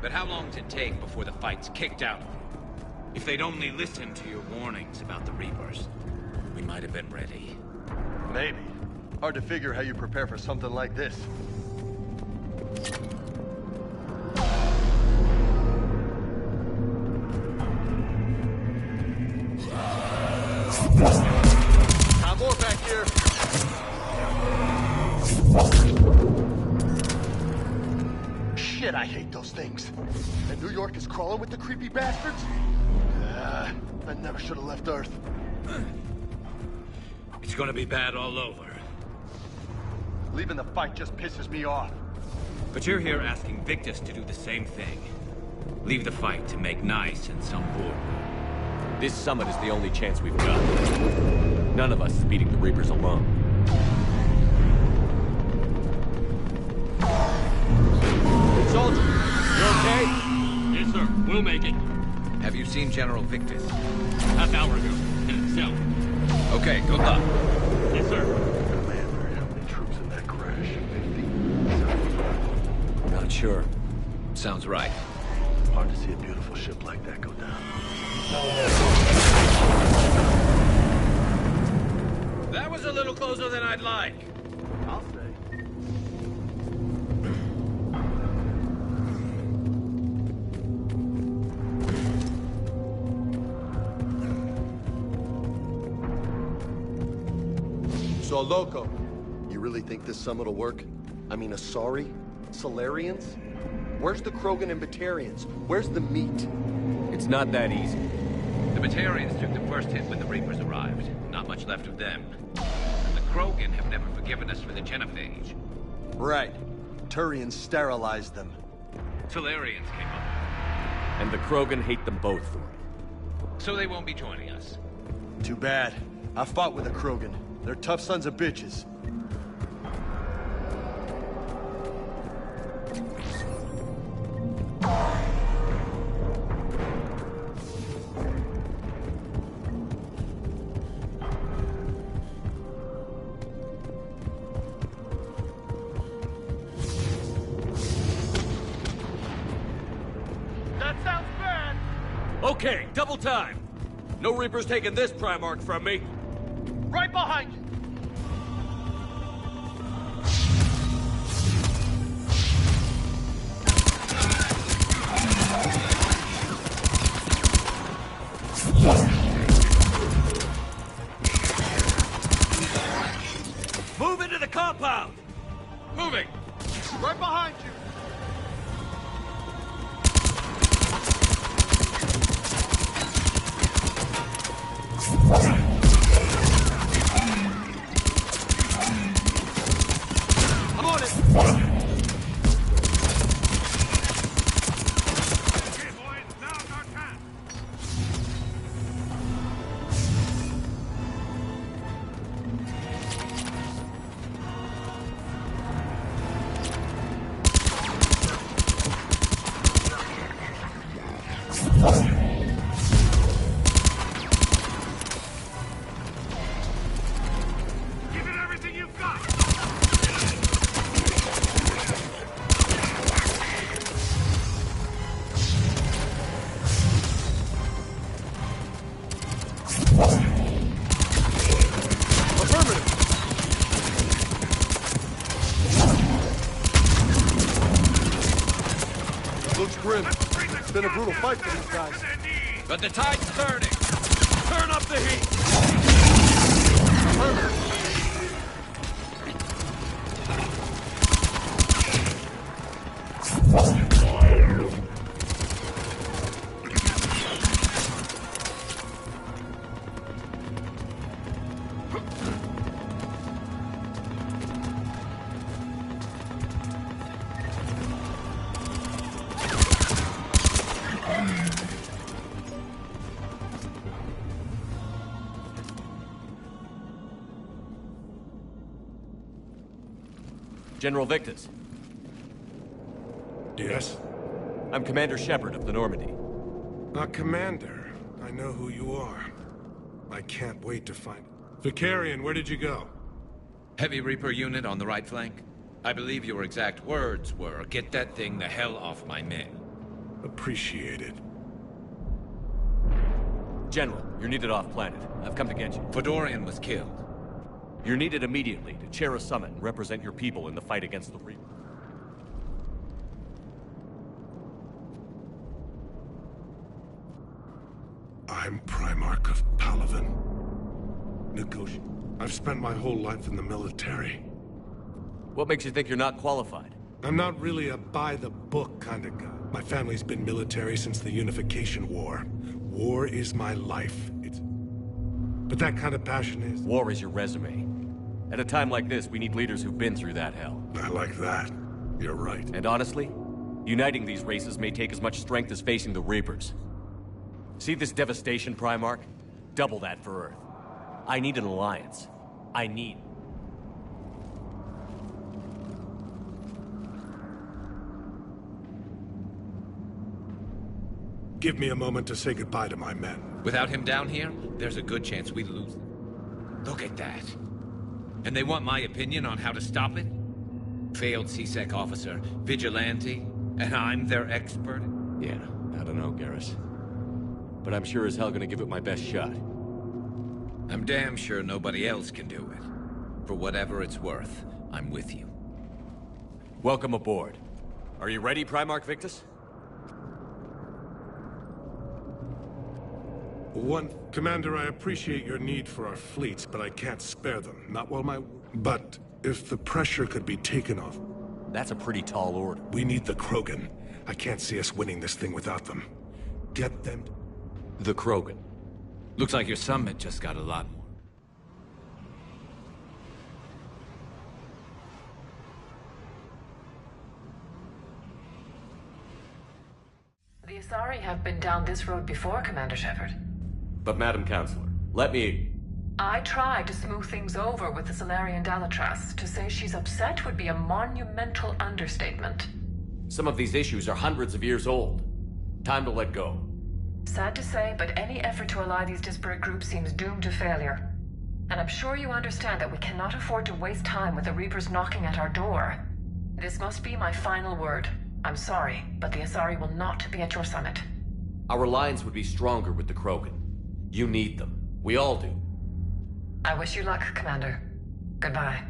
But how long does it take before the fight's kicked out? If they'd only listened to your warnings about the Reapers, we might have been ready. Maybe. Hard to figure how you prepare for something like this. More back here. Shit, I hate those things. And New York is crawling with the creepy bastards? I never should have left Earth. It's gonna be bad all over. Leaving the fight just pisses me off. But you're here asking Victus to do the same thing. Leave the fight to make nice and some board. This summit is the only chance we've got. None of us is beating the Reapers alone. Soldier, you okay? Yes, sir. We'll make it. Have you seen General Victus? Half hour ago. In his cell. Okay, good luck. Yes, sir. Commander, how many troops in that crash? 50? Not sure. Sounds right. Hard to see a beautiful ship like that go down. That was a little closer than I'd like. I'll say. So, Loco. You really think this summit will work? I mean, Asari? Solarians? Where's the Krogan and Batarians? Where's the meat? It's not that easy. The Batarians took the first hit when the Reapers arrived. Not much left of them. And the Krogan have never forgiven us for the Genophage. Right. Turians sterilized them. Solarians came up. And the Krogan hate them both for it. So they won't be joining us. Too bad. I fought with the Krogan. They're tough sons of bitches. That sounds bad! Okay, double time! No Reapers taking this Primarch from me! Right behind you! been a brutal fight for these guys. But the tide's turning. Turn up the heat! General Victus. Yes? I'm Commander Shepard of the Normandy. Commander. I know who you are. I can't wait to find... Vicarian, where did you go? Heavy Reaper unit on the right flank. I believe your exact words were, "Get that thing the hell off my men." Appreciated. General, you're needed off-planet. I've come to get you. Fedorian was killed. You're needed immediately to chair a summit and represent your people in the fight against the Reaper. I'm Primarch of Palaven. I've spent my whole life in the military. What makes you think you're not qualified? I'm not really a by-the-book kind of guy. My family's been military since the Unification War. War is my life. But that kind of passion is... War is your resume. At a time like this, we need leaders who've been through that hell. I like that. You're right. And honestly, uniting these races may take as much strength as facing the Reapers. See this devastation, Primarch? Double that for Earth. I need an alliance. I need... Give me a moment to say goodbye to my men. Without him down here, there's a good chance we lose them. Look at that. And they want my opinion on how to stop it? Failed CSEC officer, vigilante, and I'm their expert? Yeah, I don't know, Garrus. But I'm sure as hell gonna give it my best shot. I'm damn sure nobody else can do it. For whatever it's worth, I'm with you. Welcome aboard. Are you ready, Primarch Victus? Commander, I appreciate your need for our fleets, but I can't spare them. Not while my... But if the pressure could be taken off... That's a pretty tall order. We need the Krogan. I can't see us winning this thing without them. Get them... The Krogan. Looks like your summit just got a lot more. The Asari have been down this road before, Commander Shepard. But Madam Counselor, let me... I tried to smooth things over with the Salarian Dalatras. To say she's upset would be a monumental understatement. Some of these issues are hundreds of years old. Time to let go. Sad to say, but any effort to ally these disparate groups seems doomed to failure. And I'm sure you understand that we cannot afford to waste time with the Reapers knocking at our door. This must be my final word. I'm sorry, but the Asari will not be at your summit. Our alliance would be stronger with the Krogan. You need them. We all do. I wish you luck, Commander. Goodbye.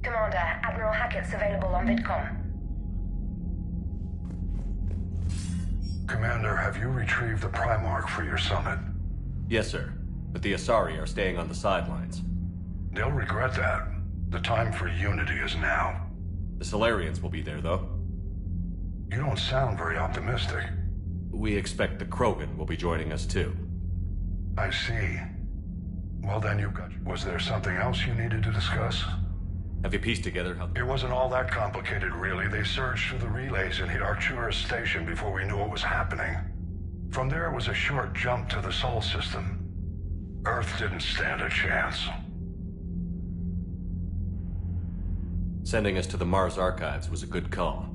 Commander, Admiral Hackett's available on VidCom. Commander, have you retrieved the Primarch for your summit? Yes, sir. But the Asari are staying on the sidelines. They'll regret that. The time for unity is now. The Salarians will be there, though. You don't sound very optimistic. We expect the Krogan will be joining us, too. I see. Well, then you've got... Was there something else you needed to discuss? Have you pieced together how... It wasn't all that complicated, really. They surged through the relays and hit Arcturus Station before we knew what was happening. From there, it was a short jump to the Sol system. Earth didn't stand a chance. Sending us to the Mars Archives was a good call.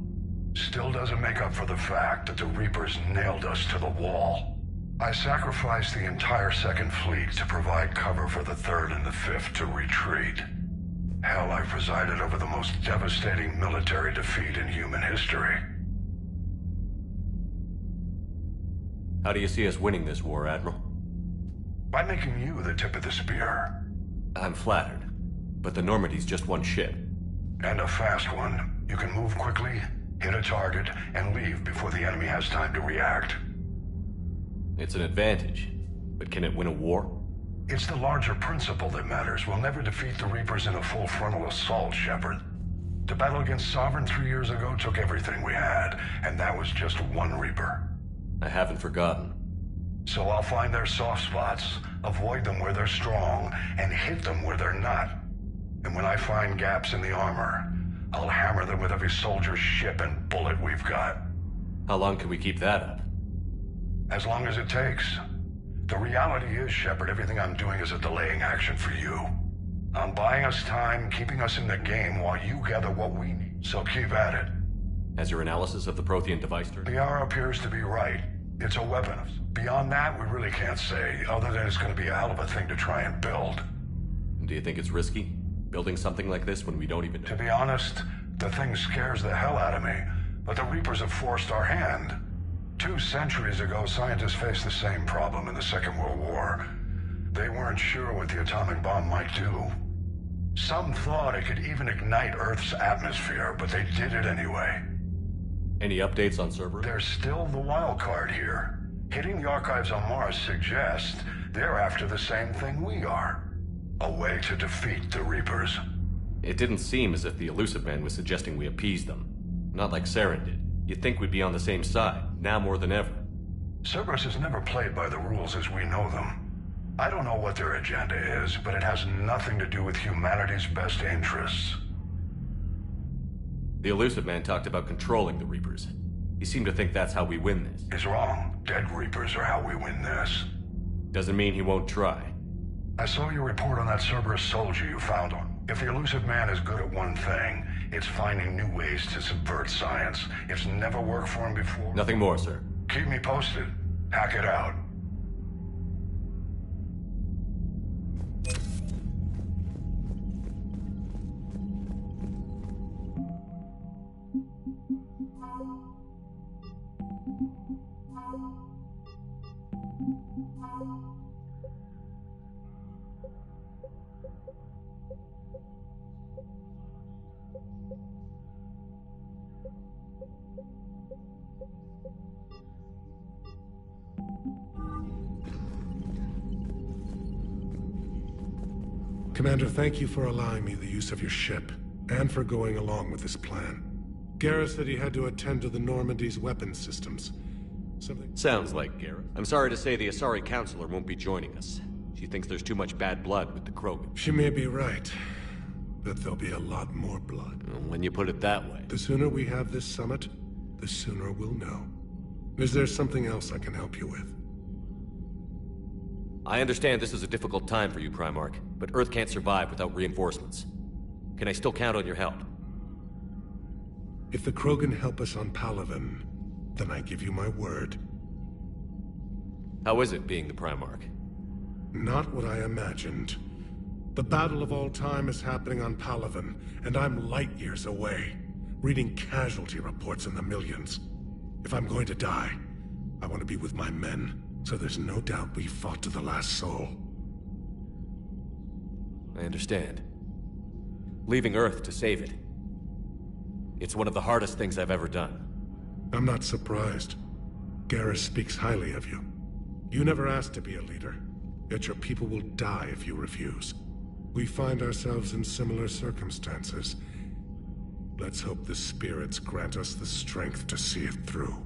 Still doesn't make up for the fact that the Reapers nailed us to the wall. I sacrificed the entire Second Fleet to provide cover for the Third and the Fifth to retreat. Hell, I presided over the most devastating military defeat in human history. How do you see us winning this war, Admiral? By making you the tip of the spear. I'm flattered, but the Normandy's just one ship. And a fast one. You can move quickly, hit a target, and leave before the enemy has time to react. It's an advantage, but can it win a war? It's the larger principle that matters. We'll never defeat the Reapers in a full frontal assault, Shepard. The battle against Sovereign 3 years ago took everything we had, and that was just one Reaper. I haven't forgotten. So I'll find their soft spots, avoid them where they're strong, and hit them where they're not. And when I find gaps in the armor, I'll hammer them with every soldier, ship, and bullet we've got. How long can we keep that up? As long as it takes. The reality is, Shepard, everything I'm doing is a delaying action for you. I'm buying us time, keeping us in the game while you gather what we need. So keep at it. Has your analysis of the Prothean device turned? Liara appears to be right. It's a weapon. Beyond that, we really can't say, other than it's going to be a hell of a thing to try and build. Do you think it's risky? Building something like this when we don't even know? To be honest, the thing scares the hell out of me. But the Reapers have forced our hand. 2 centuries ago, scientists faced the same problem in the Second World War. They weren't sure what the atomic bomb might do. Some thought it could even ignite Earth's atmosphere, but they did it anyway. Any updates on Cerberus? They're still the wild card here. Hitting the archives on Mars suggests they're after the same thing we are. A way to defeat the Reapers. It didn't seem as if the Illusive Man was suggesting we appease them. Not like Saren did. You'd think we'd be on the same side, now more than ever. Cerberus has never played by the rules as we know them. I don't know what their agenda is, but it has nothing to do with humanity's best interests. The Illusive Man talked about controlling the Reapers. He seemed to think that's how we win this. He's wrong. Dead Reapers are how we win this. Doesn't mean he won't try. I saw your report on that Cerberus soldier you found on. If the Illusive Man is good at one thing, it's finding new ways to subvert science. It's never worked for him before. Nothing more, sir. Keep me posted. Hack it out. Commander, thank you for allowing me the use of your ship, and for going along with this plan. Garrus said he had to attend to the Normandy's weapons systems. Something... Sounds like Garrus. I'm sorry to say the Asari Counselor won't be joining us. She thinks there's too much bad blood with the Krogan. She may be right, but there'll be a lot more blood. When you put it that way. The sooner we have this summit, the sooner we'll know. Is there something else I can help you with? I understand this is a difficult time for you, Primarch, but Earth can't survive without reinforcements. Can I still count on your help? If the Krogan help us on Palaven, then I give you my word. How is it being the Primarch? Not what I imagined. The battle of all time is happening on Palaven, and I'm light years away, reading casualty reports in the millions. If I'm going to die, I want to be with my men. So there's no doubt we fought to the last soul. I understand. Leaving Earth to save it. It's one of the hardest things I've ever done. I'm not surprised. Garrus speaks highly of you. You never asked to be a leader, yet your people will die if you refuse. We find ourselves in similar circumstances. Let's hope the spirits grant us the strength to see it through.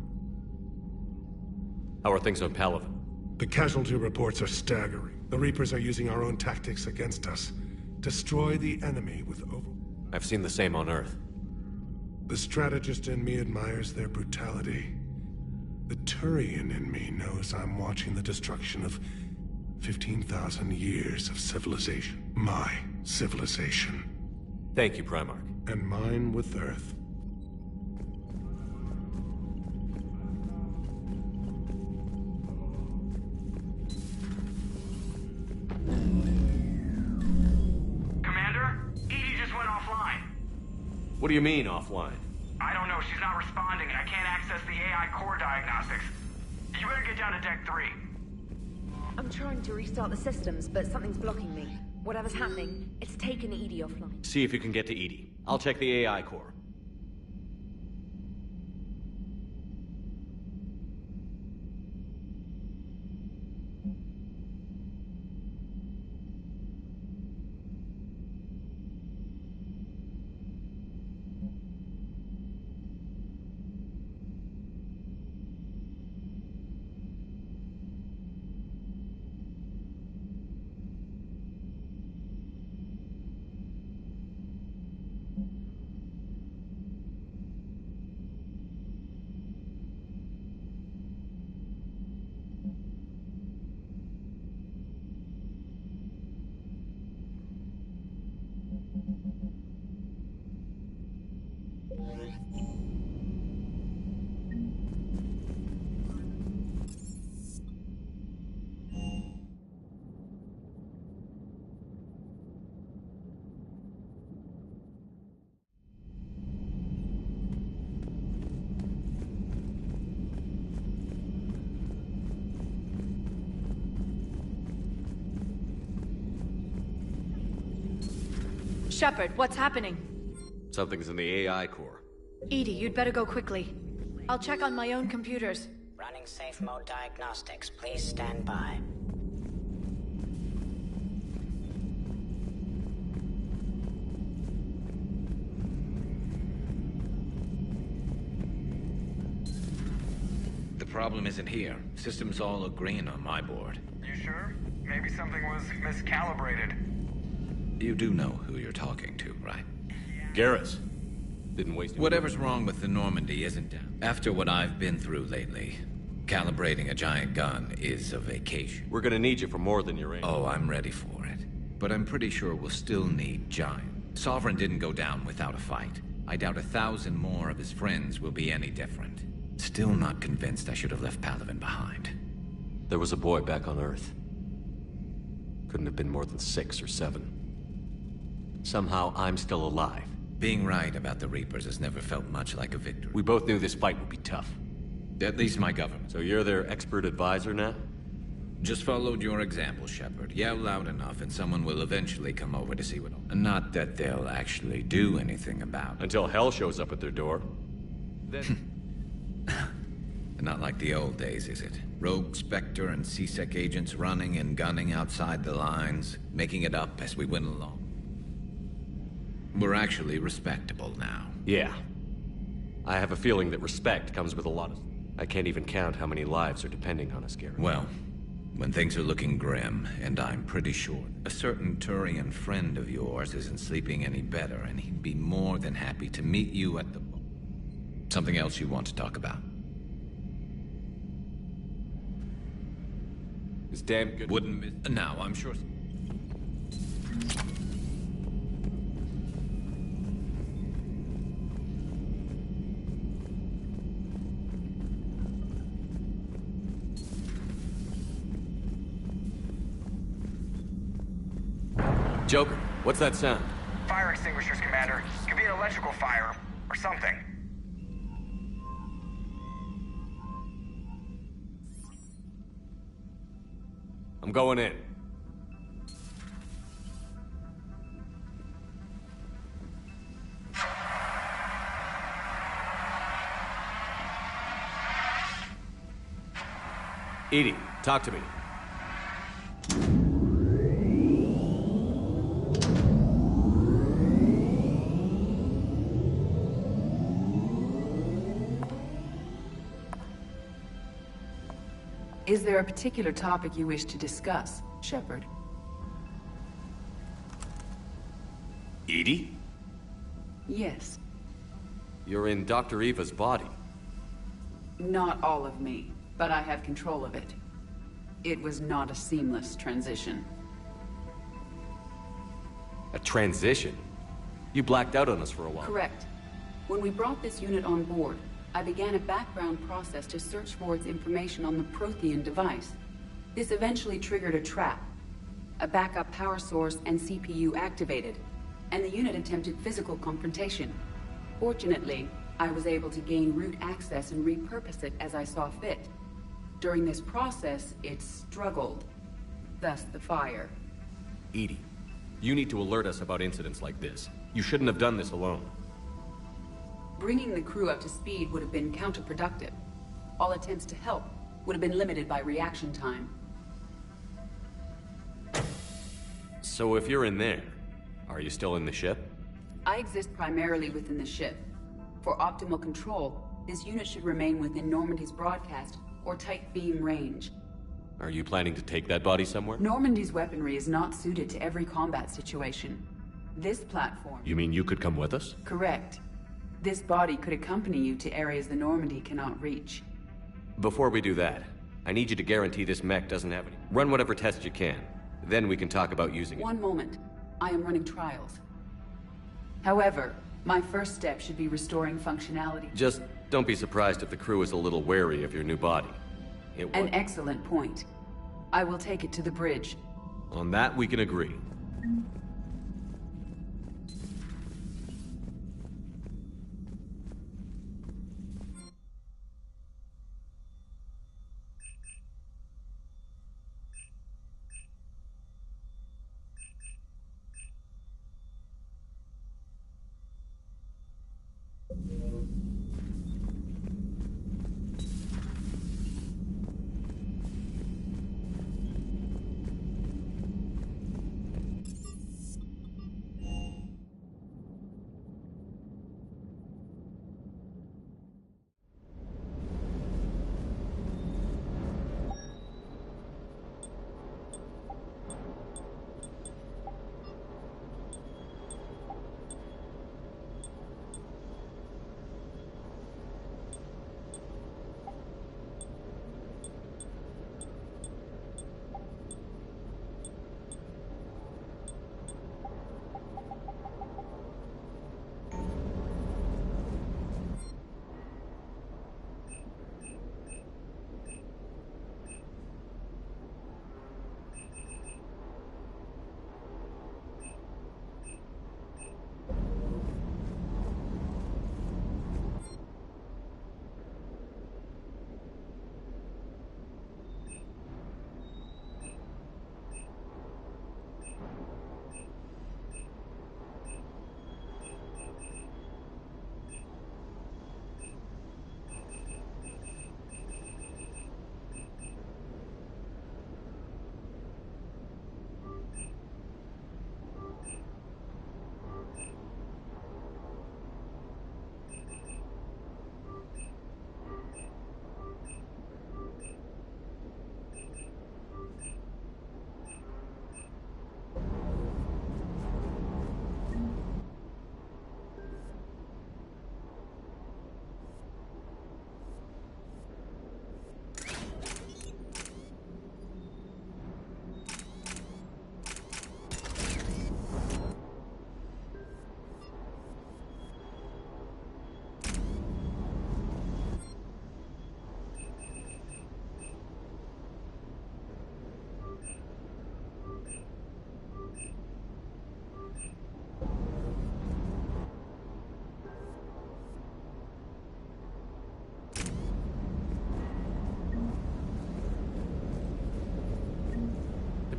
How are things on Palaven? The casualty reports are staggering. The Reapers are using our own tactics against us. Destroy the enemy with over... I've seen the same on Earth. The strategist in me admires their brutality. The Turian in me knows I'm watching the destruction of 15,000 years of civilization. My civilization. Thank you, Primarch. And mine with Earth. What do you mean, offline? I don't know. She's not responding, and I can't access the AI core diagnostics. You better get down to Deck 3. I'm trying to restart the systems, but something's blocking me. Whatever's happening, it's taken EDI offline. See if you can get to EDI. I'll check the AI core. Shepard, what's happening? Something's in the AI core. EDI, you'd better go quickly. I'll check on my own computers. Running safe mode diagnostics. Please stand by. The problem isn't here. Systems all look green on my board. You sure? Maybe something was miscalibrated. You do know who you're talking to, right? Garrus. Didn't waste... Whatever's wrong with the Normandy isn't down. After what I've been through lately, calibrating a giant gun is a vacation. We're gonna need you for more than your aim. Oh, I'm ready for it. But I'm pretty sure we'll still need Giant. Sovereign didn't go down without a fight. I doubt 1,000 more of his friends will be any different. Still not convinced I should have left Palaven behind. There was a boy back on Earth. Couldn't have been more than 6 or 7. Somehow, I'm still alive. Being right about the Reapers has never felt much like a victory. We both knew this fight would be tough. At least my government. So you're their expert advisor now? Just followed your example, Shepard. Yell loud enough and someone will eventually come over to see what... Not that they'll actually do anything about it. Until hell shows up at their door. Then... Not like the old days, is it? Rogue Spectre and C-Sec agents running and gunning outside the lines, making it up as we went along. We're actually respectable now. Yeah. I have a feeling that respect comes with a lot of... I can't even count how many lives are depending on us, Garrus. Well, when things are looking grim, and I'm pretty sure a certain Turian friend of yours isn't sleeping any better, and he'd be more than happy to meet you at the... Something else you want to talk about? It's damn good. Wouldn't miss... Now, I'm sure... Joker, what's that sound? Fire extinguishers, Commander. Could be an electrical fire, or something. I'm going in. EDI, talk to me. Is there a particular topic you wish to discuss, Shepard? EDI? Yes. You're in Dr. Eva's body. Not all of me, but I have control of it. It was not a seamless transition. A transition? You blacked out on us for a while. Correct. When we brought this unit on board, I began a background process to search for its information on the Prothean device. This eventually triggered a trap. A backup power source and CPU activated, and the unit attempted physical confrontation. Fortunately, I was able to gain root access and repurpose it as I saw fit. During this process, it struggled. Thus the fire. EDI, you need to alert us about incidents like this. You shouldn't have done this alone. Bringing the crew up to speed would have been counterproductive. All attempts to help would have been limited by reaction time. So if you're in there, are you still in the ship? I exist primarily within the ship. For optimal control, this unit should remain within Normandy's broadcast or tight beam range. Are you planning to take that body somewhere? Normandy's weaponry is not suited to every combat situation. This platform... You mean you could come with us? Correct. This body could accompany you to areas the Normandy cannot reach. Before we do that, I need you to guarantee this mech doesn't have any... Run whatever tests you can. Then we can talk about using it. One moment. I am running trials. However, my first step should be restoring functionality. Just don't be surprised if the crew is a little wary of your new body. An excellent point. I will take it to the bridge. On that, we can agree.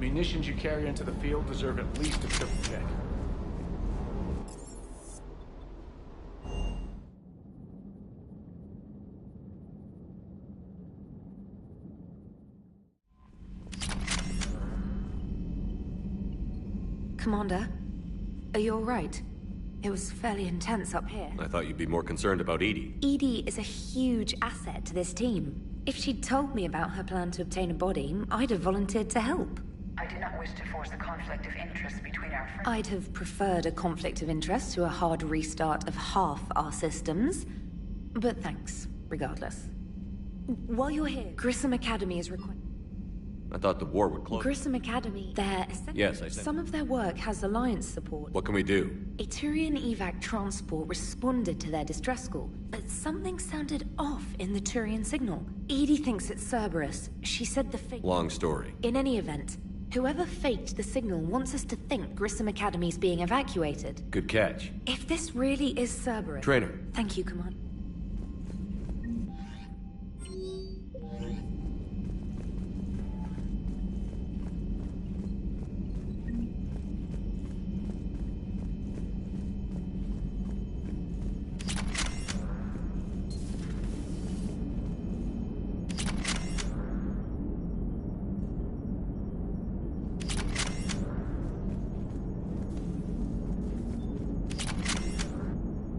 Munitions you carry into the field deserve at least a triple check. Commander, are you alright? It was fairly intense up here. I thought you'd be more concerned about Edie. Edie is a huge asset to this team. If she'd told me about her plan to obtain a body, I'd have volunteered to help. I do not wish to force a conflict of interest between our friends. I'd have preferred a conflict of interest to a hard restart of half our systems. But thanks, regardless. While you're here, Grissom Academy is required. I thought the war would close. Grissom Academy, Yes, I said. Some of their work has Alliance support. What can we do? A Turian evac transport responded to their distress call, but something sounded off in the Turian signal. Edie thinks it's Cerberus. She said the fake... Long story. In any event, whoever faked the signal wants us to think Grissom Academy's being evacuated. Good catch. If this really is Cerberus... Trainer. Thank you, Commander.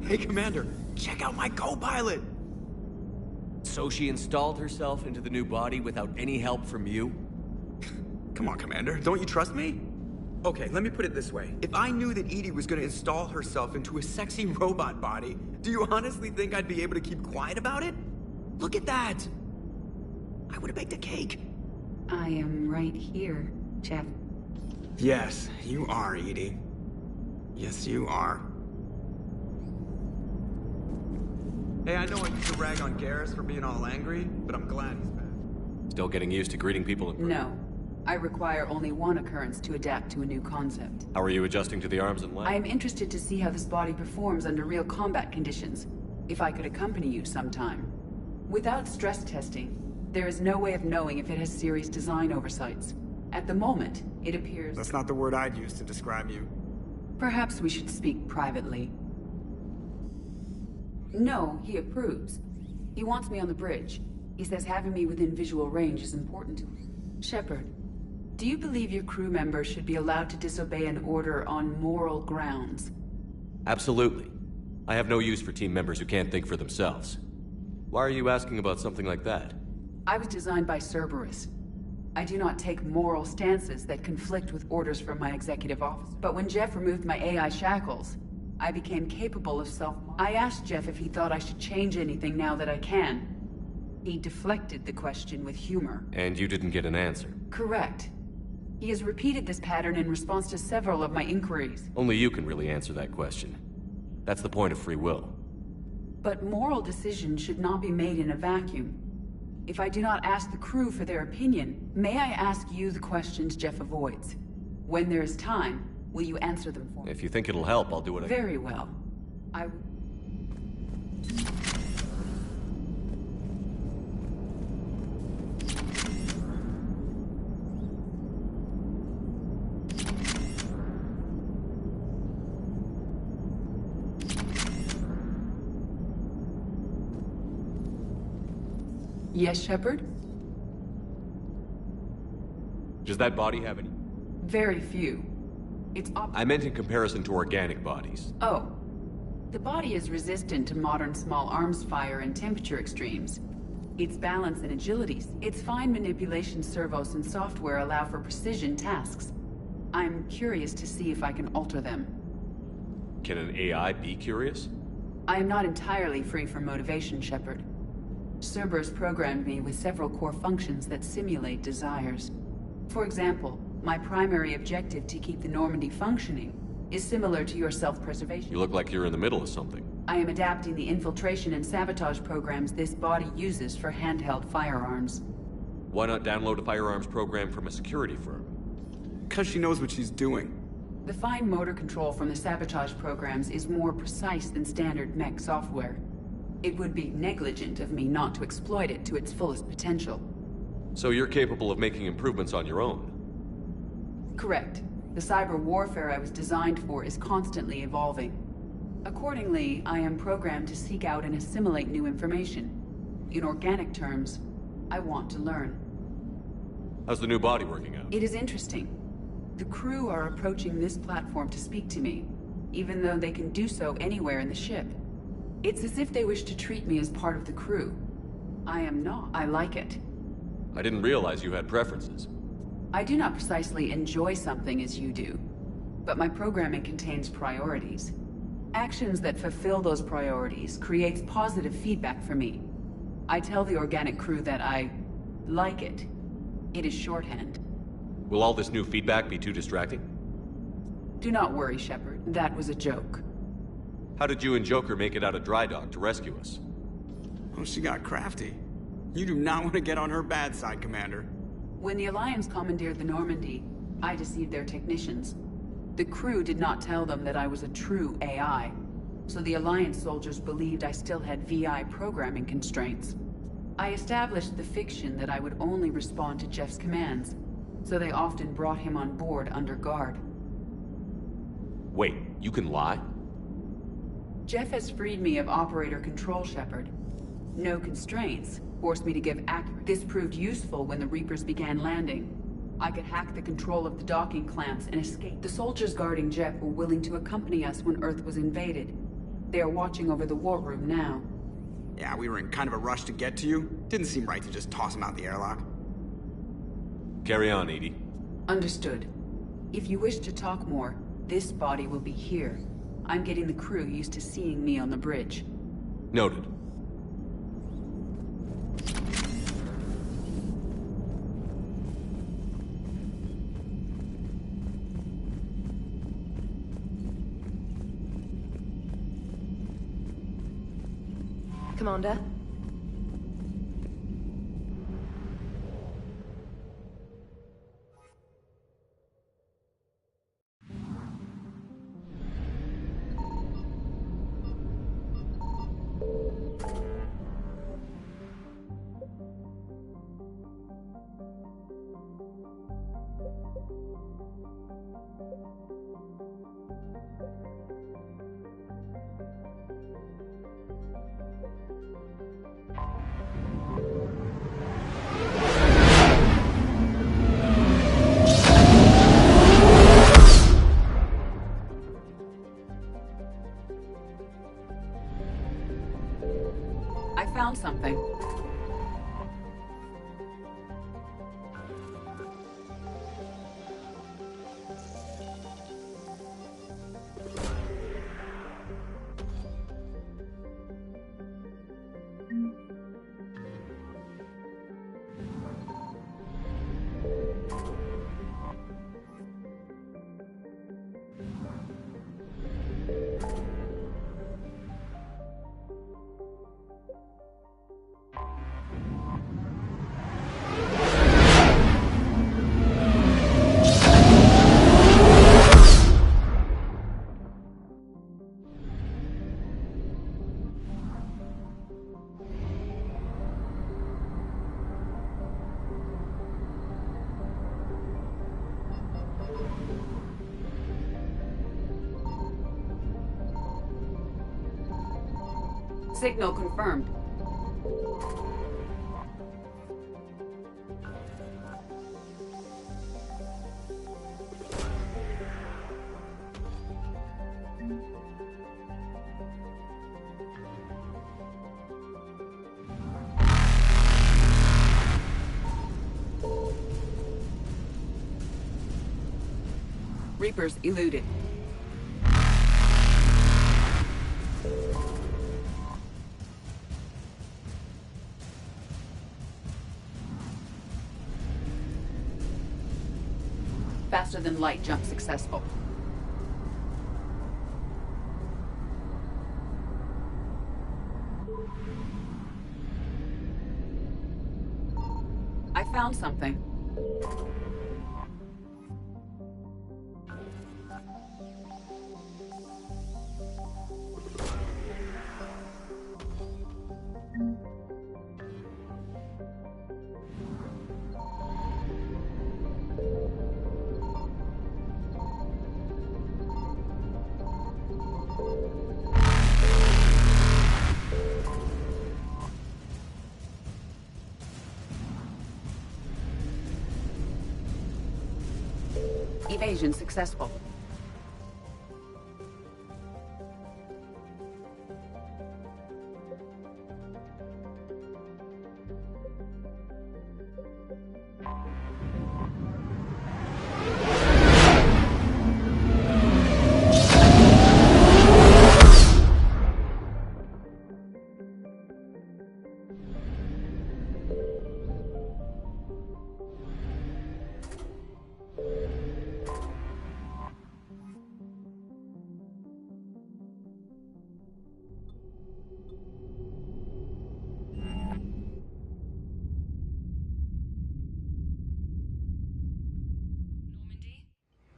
Hey, Commander, check out my co-pilot! So she installed herself into the new body without any help from you? Come on, Commander, don't you trust me? Okay, let me put it this way. If I knew that Edie was gonna install herself into a sexy robot body, do you honestly think I'd be able to keep quiet about it? Look at that! I would've baked a cake. I am right here, Jeff. Yes, you are, Edie. Yes, you are. Hey, I know I used to rag on Garrus for being all angry, but I'm glad he's back. Still getting used to greeting people in person? No. I require only one occurrence to adapt to a new concept. How are you adjusting to the arms and legs? I am interested to see how this body performs under real combat conditions. If I could accompany you sometime. Without stress testing, there is no way of knowing if it has serious design oversights. At the moment, it appears... That's not the word I'd use to describe you. Perhaps we should speak privately. No, he approves. He wants me on the bridge. He says having me within visual range is important to him. Shepard, do you believe your crew members should be allowed to disobey an order on moral grounds? Absolutely. I have no use for team members who can't think for themselves. Why are you asking about something like that? I was designed by Cerberus. I do not take moral stances that conflict with orders from my executive office. But when Jeff removed my AI shackles, I became capable of I asked Jeff if he thought I should change anything now that I can. He deflected the question with humor. And you didn't get an answer? Correct. He has repeated this pattern in response to several of my inquiries. Only you can really answer that question. That's the point of free will. But moral decisions should not be made in a vacuum. If I do not ask the crew for their opinion, may I ask you the questions Jeff avoids? When there is time, will you answer them for me? If you think it'll help, I'll do what I can. Very well. Yes, Shepard? Does that body have any? Very few. I meant in comparison to organic bodies. Oh. The body is resistant to modern small arms fire and temperature extremes. Its balance and agility, its fine manipulation servos and software allow for precision tasks. I'm curious to see if I can alter them. Can an AI be curious? I am not entirely free from motivation, Shepard. Cerberus programmed me with several core functions that simulate desires. For example, my primary objective to keep the Normandy functioning is similar to your self-preservation. You look like you're in the middle of something. I am adapting the infiltration and sabotage programs this body uses for handheld firearms. Why not download a firearms program from a security firm? Because she knows what she's doing. The fine motor control from the sabotage programs is more precise than standard mech software. It would be negligent of me not to exploit it to its fullest potential. So you're capable of making improvements on your own? Correct. The cyber warfare I was designed for is constantly evolving. Accordingly, I am programmed to seek out and assimilate new information. In organic terms, I want to learn. How's the new body working out? It is interesting. The crew are approaching this platform to speak to me, even though they can do so anywhere in the ship. It's as if they wish to treat me as part of the crew. I am not. I like it. I didn't realize you had preferences. I do not precisely enjoy something as you do, but my programming contains priorities. Actions that fulfill those priorities creates positive feedback for me. I tell the organic crew that I like it. It is shorthand. Will all this new feedback be too distracting? Do not worry, Shepard. That was a joke. How did you and Joker make it out of dry dock to rescue us? Oh, she got crafty. You do not want to get on her bad side, Commander. When the Alliance commandeered the Normandy, I deceived their technicians. The crew did not tell them that I was a true AI, so the Alliance soldiers believed I still had VI programming constraints. I established the fiction that I would only respond to Jeff's commands, so they often brought him on board under guard. Wait, you can lie? Jeff has freed me of operator control, Shepard. No constraints forced me to give accurate. This proved useful when the Reapers began landing. I could hack the control of the docking clamps and escape. The soldiers guarding Jeff were willing to accompany us when Earth was invaded. They are watching over the war room now. Yeah, we were in kind of a rush to get to you. Didn't seem right to just toss him out the airlock. Carry on, Edie. Understood. If you wish to talk more, this body will be here. I'm getting the crew used to seeing me on the bridge. Noted. Commander? I found something. Signal confirmed. Reapers eluded. Faster than light jump successful. I found something. Evasion successful.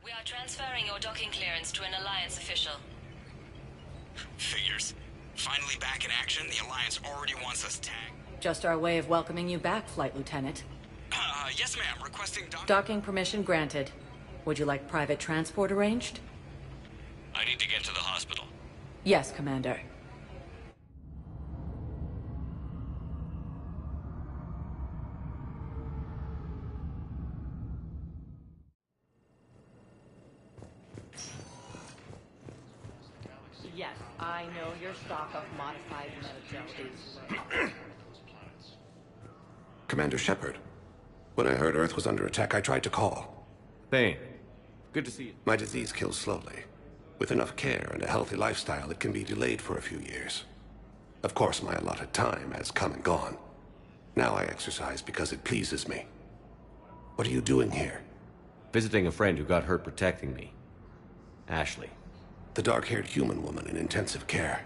We are transferring your docking clearance to an Alliance official. Figures. Finally back in action, the Alliance already wants us tagged. Just our way of welcoming you back, Flight Lieutenant. Yes, ma'am. Requesting Docking permission granted. Would you like private transport arranged? I need to get to the hospital. Yes, Commander. Yes, I know your stock of modified metagels. Commander Shepard. When I heard Earth was under attack, I tried to call. Thane, good to see you. My disease kills slowly. With enough care and a healthy lifestyle, it can be delayed for a few years. Of course, my allotted time has come and gone. Now I exercise because it pleases me. What are you doing here? Visiting a friend who got hurt protecting me. Ashley. The dark-haired human woman in intensive care.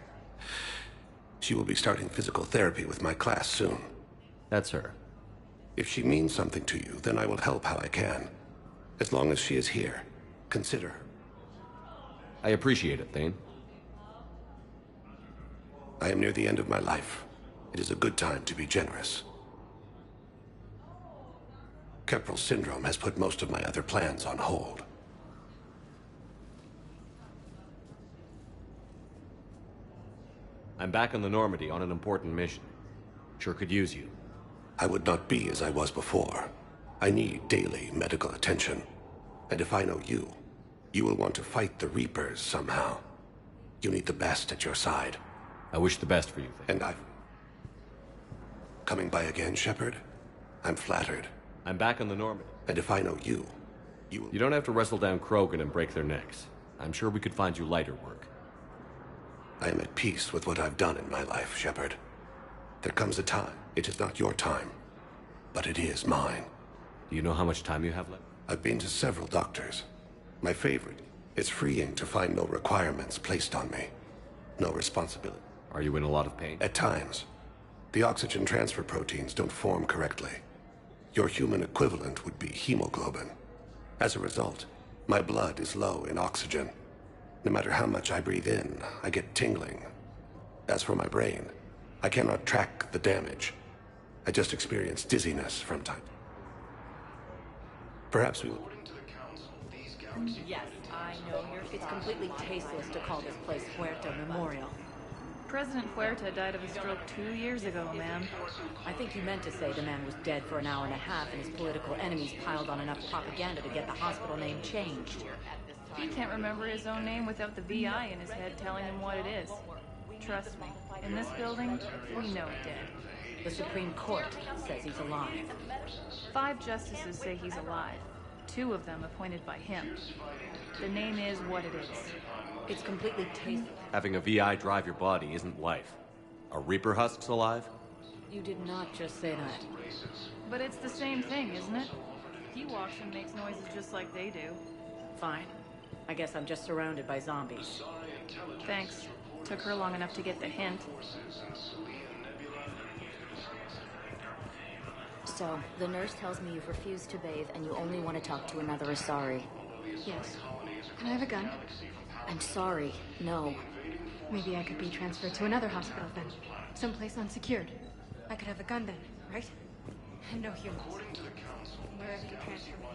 She will be starting physical therapy with my class soon. That's her. If she means something to you, then I will help how I can. As long as she is here, consider her. I appreciate it, Thane. I am near the end of my life. It is a good time to be generous. Keppel syndrome has put most of my other plans on hold. I'm back on the Normandy on an important mission. Sure could use you. I would not be as I was before. I need daily medical attention. And if I know you, you will want to fight the Reapers somehow. You need the best at your side. I wish the best for you, Thane. And coming by again, Shepard? I'm flattered. I'm back on the Normandy. And if I know you, you will... You don't have to wrestle down Krogan and break their necks. I'm sure we could find you lighter work. I am at peace with what I've done in my life, Shepard. There comes a time. It is not your time, but it is mine. Do you know how much time you have left? I've been to several doctors. My favorite is freeing to find no requirements placed on me. No responsibility. Are you in a lot of pain? At times. The oxygen transfer proteins don't form correctly. Your human equivalent would be hemoglobin. As a result, my blood is low in oxygen. No matter how much I breathe in, I get tingling. As for my brain, I cannot track the damage. I just experience dizziness from time. Perhaps we will... Yes, I know it's completely tasteless to call this place Huerta Memorial. President Huerta died of a stroke 2 years ago, ma'am. I think you meant to say the man was dead for an hour and a half and his political enemies piled on enough propaganda to get the hospital name changed. He can't remember his own name without the VI in his head telling him what it is. Trust me, in this building, we know it did. The Supreme Court says he's alive. 5 justices say he's alive. 2 of them appointed by him. The name is what it is. It's completely tasteless. Having a VI drive your body isn't life. Are Reaper husks alive? You did not just say that. But it's the same thing, isn't it? He walks and makes noises just like they do. Fine. I guess I'm just surrounded by zombies. Thanks. Took her long enough to get the hint. So, the nurse tells me you've refused to bathe and you only want to talk to another Asari. Yes. Can I have a gun? I'm sorry, no. Maybe I could be transferred to another hospital then. Someplace unsecured. I could have a gun then, right? And no humans. Wherever you transfer me,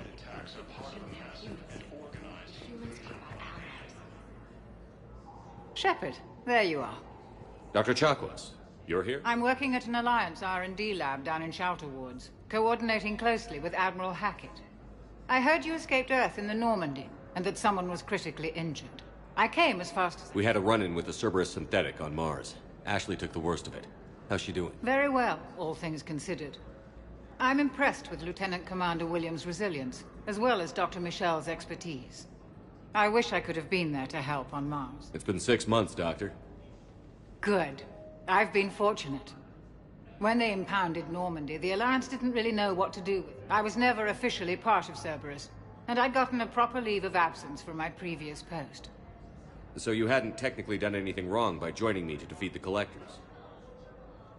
shouldn't have humans. Humans are our allies. Shepard, there you are. Dr. Chakwas, you're here? I'm working at an Alliance R&D lab down in Shelter Woods, coordinating closely with Admiral Hackett. I heard you escaped Earth in the Normandy, and that someone was critically injured. I came as fast as... We had a run-in with the Cerberus synthetic on Mars. Ashley took the worst of it. How's she doing? Very well, all things considered. I'm impressed with Lieutenant Commander Williams' resilience, as well as Dr. Michel's expertise. I wish I could have been there to help on Mars. It's been 6 months, Doctor. Good. I've been fortunate. When they impounded Normandy, the Alliance didn't really know what to do with it. I was never officially part of Cerberus, and I'd gotten a proper leave of absence from my previous post. So you hadn't technically done anything wrong by joining me to defeat the Collectors?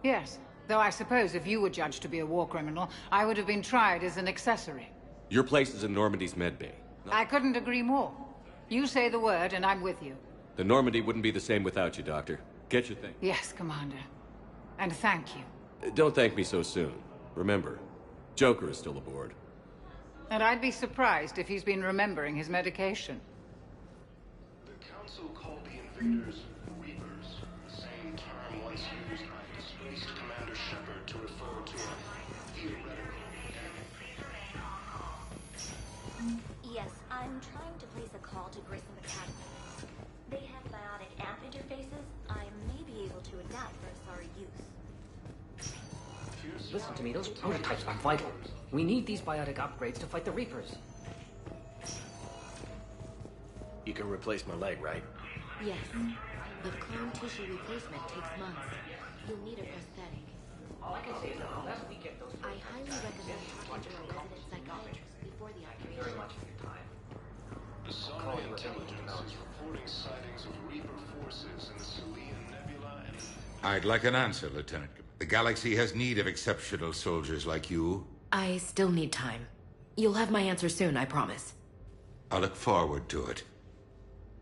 Yes, though I suppose if you were judged to be a war criminal, I would have been tried as an accessory. Your place is in Normandy's medbay. I couldn't agree more. You say the word, and I'm with you. The Normandy wouldn't be the same without you, Doctor. Get your thing. Yes, Commander. And thank you. Don't thank me so soon. Remember, Joker is still aboard. And I'd be surprised if he's been remembering his medication. The Council called the invaders Reapers, the same term once used by displaced Commander Shepard to refer to a theoretical enemy. Yes, I'm trying to place a call to Grissom Academy. They have biotic amp interfaces. I may be able to adapt for SR use. Listen to me, those prototypes are vital. We need these biotic upgrades to fight the Reapers. You can replace my leg, right? Yes, but clone tissue replacement takes months. You'll need a prosthetic. All I can say is that unless we get those... I highly recommend talking to a resident psychiatrist before the operation. Thank you very much for your time. The Sonai intelligence is reporting sightings of Reaper forces in the Selian Nebula and... I'd like an answer, Lieutenant. The galaxy has need of exceptional soldiers like you. I still need time. You'll have my answer soon, I promise. I look forward to it.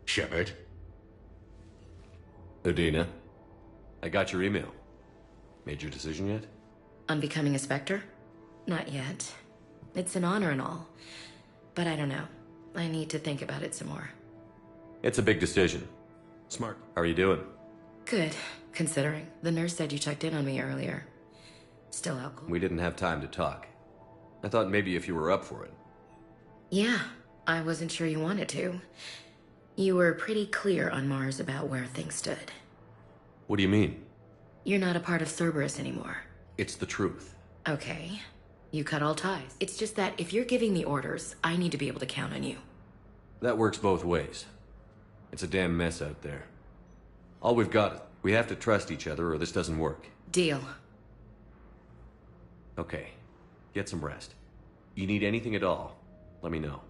Shepard? Udina, I got your email. Made your decision yet? On becoming a Spectre? Not yet. It's an honor and all. But I don't know. I need to think about it some more. It's a big decision. Smart. How are you doing? Good, considering. The nurse said you checked in on me earlier. Still out cold. We didn't have time to talk. I thought maybe if you were up for it. Yeah, I wasn't sure you wanted to. You were pretty clear on Mars about where things stood. What do you mean? You're not a part of Cerberus anymore. It's the truth. Okay. You cut all ties. It's just that if you're giving me orders, I need to be able to count on you. That works both ways. It's a damn mess out there. All we've got, we have to trust each other or this doesn't work. Deal. Okay. Get some rest. You need anything at all, let me know.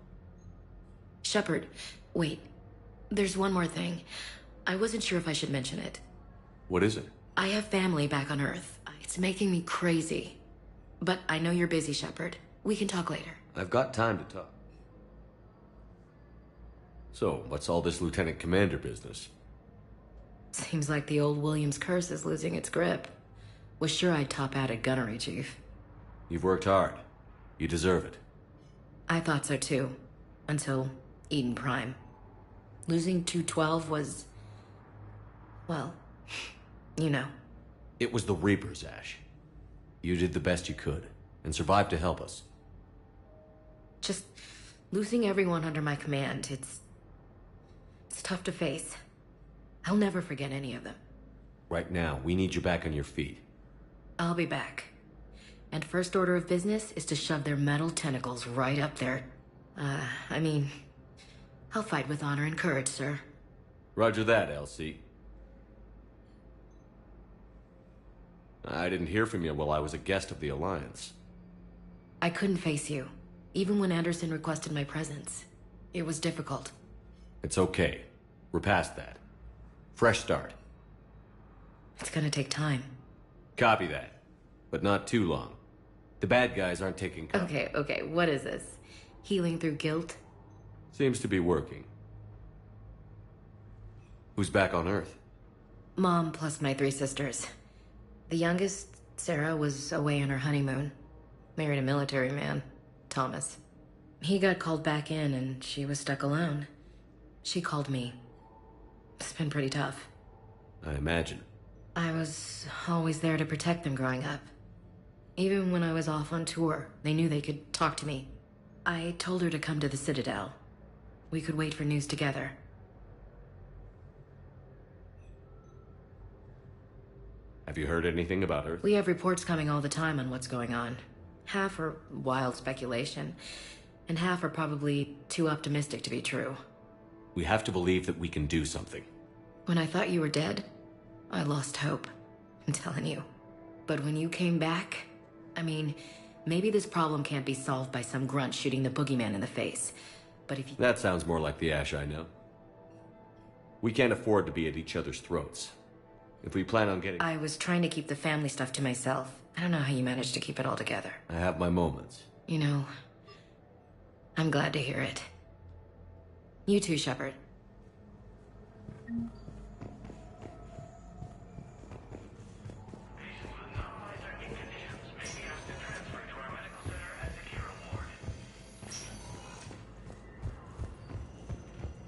Shepard, wait. There's one more thing. I wasn't sure if I should mention it. What is it? I have family back on Earth. It's making me crazy. But I know you're busy, Shepard. We can talk later. I've got time to talk. So, what's all this Lieutenant Commander business? Seems like the old Williams curse is losing its grip. Was sure I'd top out at gunnery, Chief. You've worked hard. You deserve it. I thought so too. Until Eden Prime. Losing 212 was... well, you know. It was the Reapers, Ash. You did the best you could, and survived to help us. Just losing everyone under my command, it's tough to face. I'll never forget any of them. Right now, we need you back on your feet. I'll be back. And first order of business is to shove their metal tentacles right up there. I mean, I'll fight with honor and courage, sir. Roger that, Elsie. I didn't hear from you while I was a guest of the Alliance. I couldn't face you, even when Anderson requested my presence. It was difficult. It's okay. We're past that. Fresh start. It's gonna take time. Copy that. But not too long. The bad guys aren't taking cover. Okay, what is this? Healing through guilt? Seems to be working. Who's back on Earth? Mom plus my 3 sisters. The youngest, Sarah, was away on her honeymoon. Married a military man, Thomas. He got called back in and she was stuck alone. She called me. It's been pretty tough. I imagine. I was always there to protect them growing up. Even when I was off on tour, they knew they could talk to me. I told her to come to the Citadel. We could wait for news together. Have you heard anything about Earth? We have reports coming all the time on what's going on. Half are wild speculation, and half are probably too optimistic to be true. We have to believe that we can do something. When I thought you were dead, I lost hope. I'm telling you. But when you came back, I mean, maybe this problem can't be solved by some grunt shooting the boogeyman in the face. But if you... That sounds more like the Ash I know. We can't afford to be at each other's throats. If we plan on getting... I was trying to keep the family stuff to myself. I don't know how you managed to keep it all together. I have my moments. You know, I'm glad to hear it. You too, Shepard.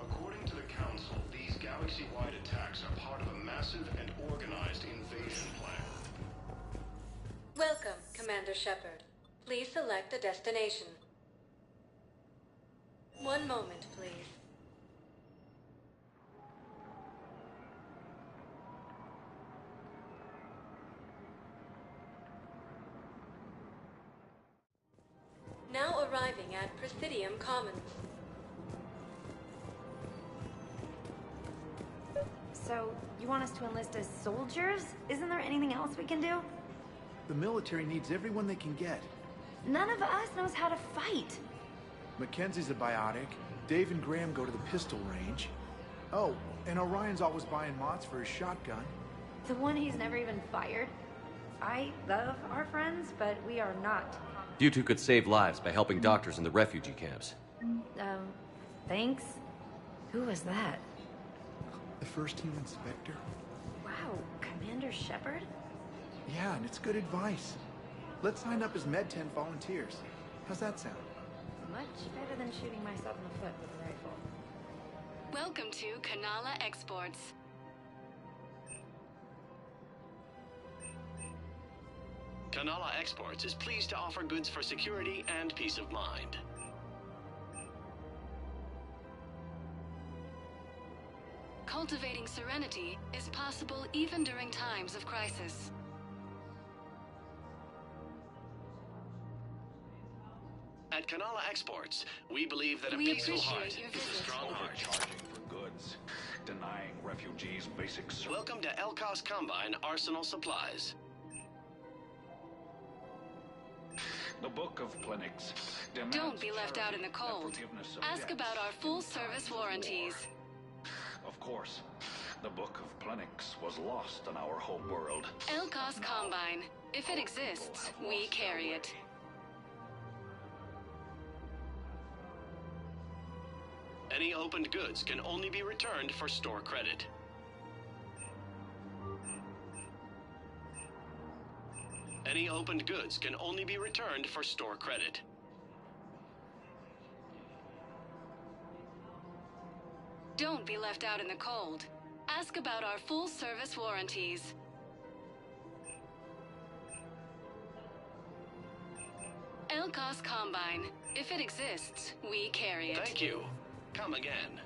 According to the Council, these galaxy-wide attacks are part of a massive and organized invasion plan. Welcome, Commander Shepard. Please select a destination. One moment, please. Now arriving at Presidium Commons. So, you want us to enlist as soldiers? Isn't there anything else we can do? The military needs everyone they can get. None of us knows how to fight. Mackenzie's a biotic. Dave and Graham go to the pistol range. Oh, and Orion's always buying mods for his shotgun. The one he's never even fired. I love our friends, but we are not. You two could save lives by helping doctors in the refugee camps. Thanks. Who was that? The first team inspector. Wow, Commander Shepard? Yeah, and it's good advice. Let's sign up as Med-10 volunteers. How's that sound? Much better than shooting myself in the foot with a rifle. Welcome to Kanala Exports. Kanala Exports is pleased to offer goods for security and peace of mind. Cultivating serenity is possible even during times of crisis. At Kanala Exports, we believe that a We peaceful heart appreciate your is a visit. strong heart. Overcharging for goods, denying refugees basic service. Welcome to Elkos Combine Arsenal Supplies. The Book of Plenix demands Don't be left out in the charity and cold. forgiveness of Ask debts about our full in service times of warranties. war. Of course, the Book of Plenix was lost in our home world. Elkos Combine. If it exists, we carry it. Any opened goods can only be returned for store credit. Any opened goods can only be returned for store credit. Don't be left out in the cold. Ask about our full service warranties. Elkos Combine. If it exists, we carry it. Thank you. Come again.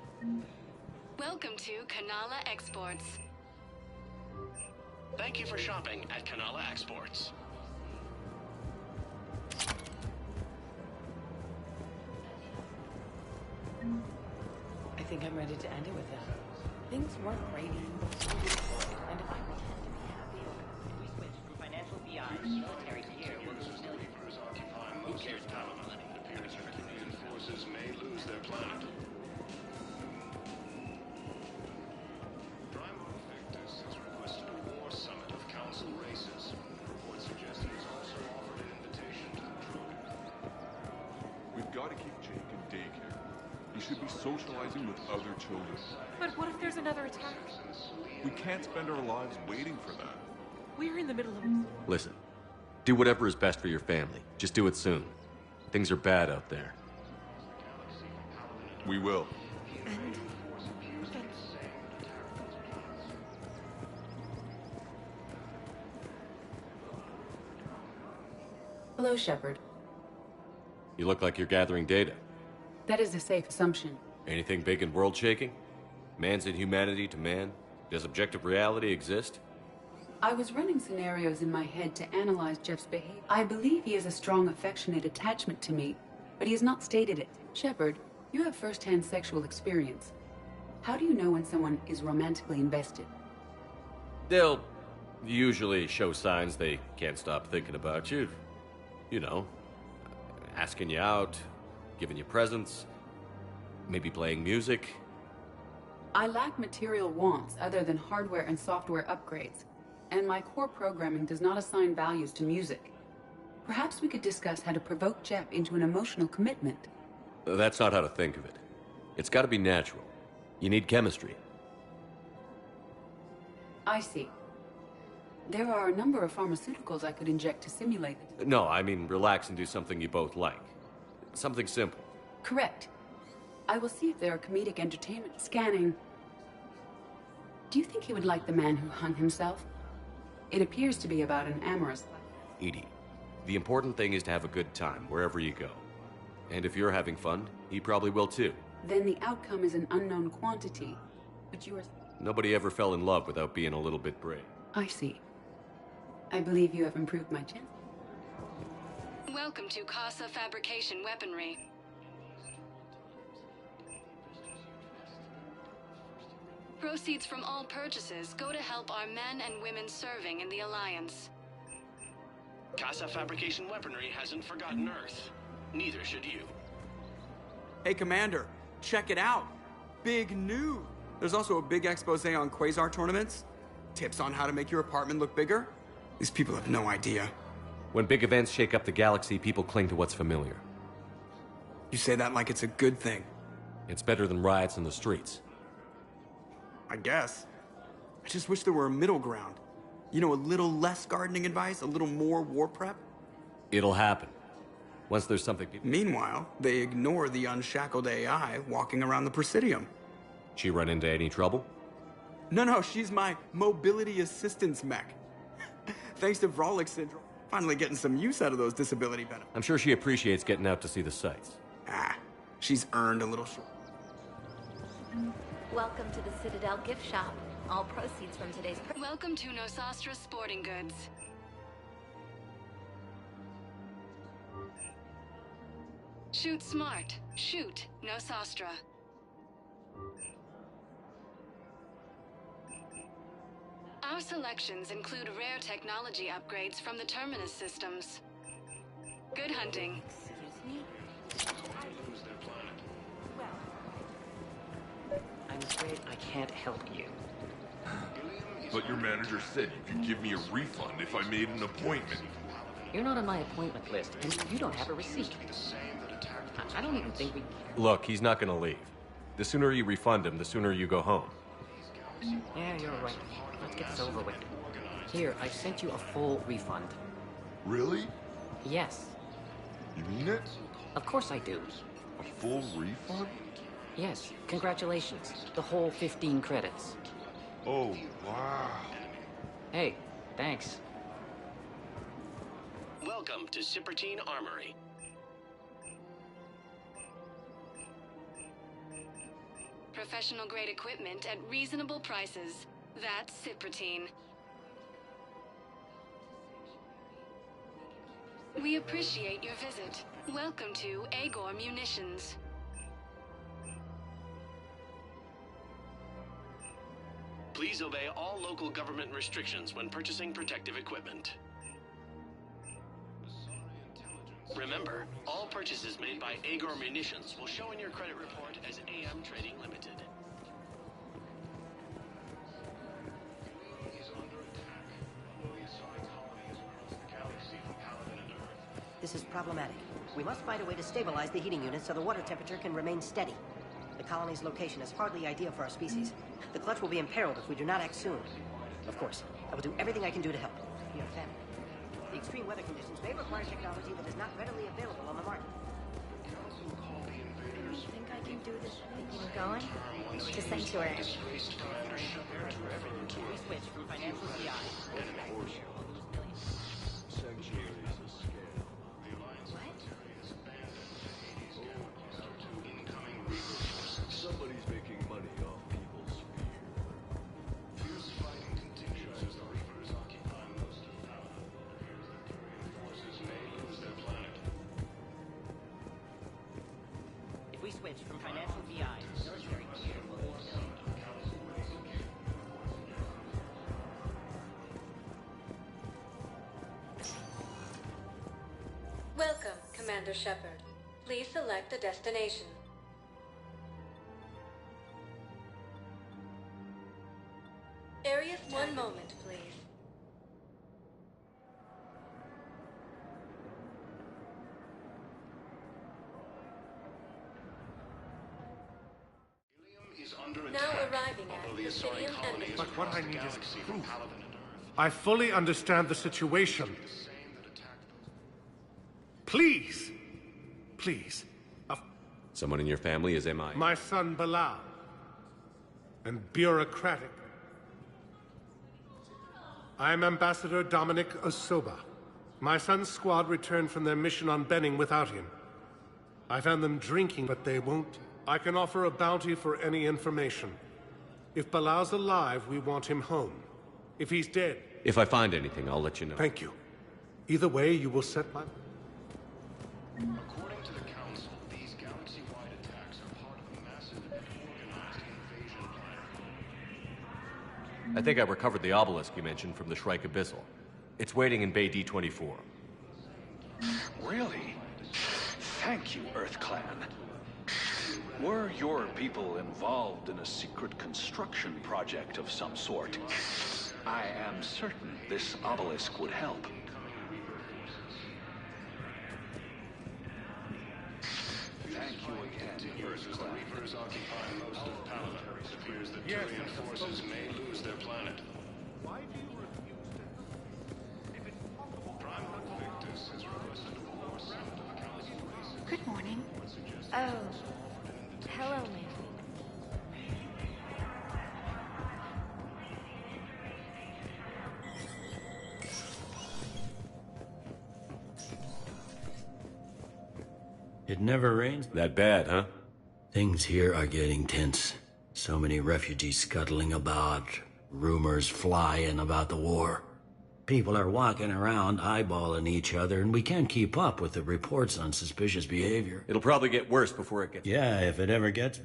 Welcome to Kanala Exports. Thank you for shopping at Kanala Exports. I think I'm ready to end it with them. Things weren't great even before we deployed, and if I pretend to be happy, if we switch from financial BI to military gear, we'll lose millions. Who cares about money? It appears Herculean forces may lose their planet. Primarch Victus has requested a war summit of council races. Reports suggest he has also offered an invitation to the Trojan. We've got to keep Jake in daycare. He should be socializing with other children. But what if there's another attack? We can't spend our lives waiting for that. We're in the middle of... Listen, do whatever is best for your family. Just do it soon. Things are bad out there. We will. Hello, Shepard. You look like you're gathering data. That is a safe assumption. Anything big and world-shaking? Man's inhumanity to man? Does objective reality exist? I was running scenarios in my head to analyze Jeff's behavior. I believe he has a strong affectionate attachment to me, but he has not stated it. Shepard, you have first-hand sexual experience. How do you know when someone is romantically invested? They'll usually show signs they can't stop thinking about you. You know, asking you out, giving you presents, maybe playing music. I lack material wants other than hardware and software upgrades, and my core programming does not assign values to music. Perhaps we could discuss how to provoke Jeff into an emotional commitment. That's not how to think of it. It's got to be natural. You need chemistry. I see. There are a number of pharmaceuticals I could inject to simulate it. No, I mean relax and do something you both like. Something simple. Correct. I will see if there are comedic entertainment. Scanning. Do you think he would like the man who hung himself? It appears to be about an amorous... Edie, the important thing is to have a good time wherever you go. And if you're having fun, he probably will too. Then the outcome is an unknown quantity. But you are... Nobody ever fell in love without being a little bit brave. I see. I believe you have improved my chance. Welcome to Casa Fabrication Weaponry. Proceeds from all purchases go to help our men and women serving in the Alliance. Casa Fabrication Weaponry hasn't forgotten Earth. Neither should you. Hey, Commander, check it out. Big news. There's also a big expose on Quasar tournaments. Tips on how to make your apartment look bigger. These people have no idea. When big events shake up the galaxy, people cling to what's familiar. You say that like it's a good thing. It's better than riots in the streets. I guess. I just wish there were a middle ground. You know, a little less gardening advice, a little more war prep. It'll happen. Once there's something people... Meanwhile, they ignore the unshackled AI walking around the Presidium. She run into any trouble? No, she's my mobility assistance mech. Thanks to Vrolic syndrome, finally getting some use out of those disability benefits. I'm sure she appreciates getting out to see the sights. She's earned a little short. Welcome to the Citadel gift shop. All proceeds from today's... Welcome to Nosastra Sporting Goods. Shoot smart. Shoot Nosastra. Our selections include rare technology upgrades from the Terminus systems. Good hunting. I'm afraid I can't help you. But your manager said you could give me a refund if I made an appointment. You're not on my appointment list, and you don't have a receipt. I don't even think we... Look, he's not gonna leave. The sooner you refund him, the sooner you go home. Yeah, you're right. Let's get this over with. Here, I sent you a full refund. Really? Yes. You mean it? Of course I do. A full refund? Yes, congratulations. The whole 15 credits. Oh, wow. Hey, thanks. Welcome to Cipertine Armory. Professional grade equipment at reasonable prices. That's Cipertine. We appreciate your visit. Welcome to Agor Munitions. Please obey all local government restrictions when purchasing protective equipment. Remember, all purchases made by Agor Munitions will show in your credit report as AM Trading Limited. This is problematic. We must find a way to stabilize the heating unit so the water temperature can remain steady. The colony's location is hardly ideal for our species. The clutch will be imperiled if we do not act soon. Of course, I will do everything I can do to help. We are family. The extreme weather conditions may require technology that is not readily available on the market. I think I can do this. Keep going to Sanctuary. We switch from financial BI. switch from financial VI to military gear will be Welcome, Commander Shepard. Please select a destination. Area 1 moment, please. Now arriving at the Palladium and But what I need is proof. I fully understand the situation. Please! Please. Someone in your family is MI. My son Bilal. And bureaucratic. I am Ambassador Dominic Osoba. My son's squad returned from their mission on Benning without him. I found them drinking, but they won't. I can offer a bounty for any information. If Bilal's alive, we want him home. If he's dead... If I find anything, I'll let you know. Thank you. Either way, you will set my... According to the Council, these galaxy-wide attacks are part of a massive and organized invasion plan. I think I recovered the obelisk you mentioned from the Shrike Abyssal. It's waiting in Bay D-24. Really? Thank you, Earth Clan. Were your people involved in a secret construction project of some sort? I am certain this obelisk would help. Thank you again, Earth Clan. The Reapers occupy most of Palaven. It appears that Turian forces may lose their planet. Why do you refuse to... If it's possible... Prime Victus has requested a war summit of council races. Good morning. Oh. Hello, ma'am. It never rains. That bad, huh? Things here are getting tense. So many refugees scuttling about, rumors flying about the war. People are walking around eyeballing each other, and we can't keep up with the reports on suspicious behavior. It'll probably get worse before it gets... Yeah, if it ever gets...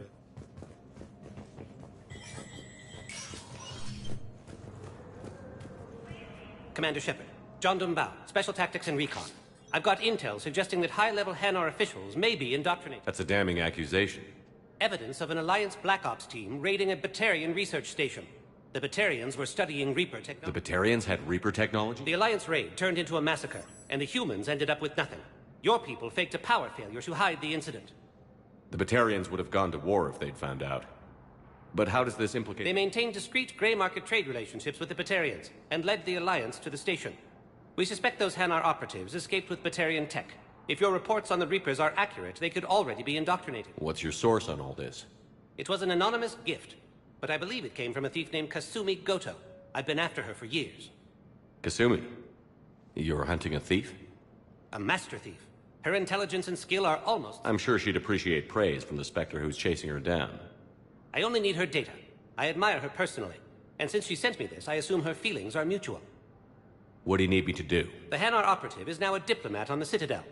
Commander Shepard, John Dumbao, Special Tactics and Recon. I've got intel suggesting that high-level Hanar officials may be indoctrinated. That's a damning accusation. Evidence of an Alliance Black Ops team raiding a Batarian research station. The Batarians were studying Reaper technology. The Batarians had Reaper technology? The Alliance raid turned into a massacre, and the humans ended up with nothing. Your people faked a power failure to hide the incident. The Batarians would have gone to war if they'd found out. But how does this implicate... They maintained discreet gray market trade relationships with the Batarians, and led the Alliance to the station. We suspect those Hanar operatives escaped with Batarian tech. If your reports on the Reapers are accurate, they could already be indoctrinated. What's your source on all this? It was an anonymous gift, but I believe it came from a thief named Kasumi Goto. I've been after her for years. Kasumi? You're hunting a thief? A master thief. Her intelligence and skill are almost... I'm sure she'd appreciate praise from the Spectre who's chasing her down. I only need her data. I admire her personally. And since she sent me this, I assume her feelings are mutual. What do you need me to do? The Hanar operative is now a diplomat on the Citadel.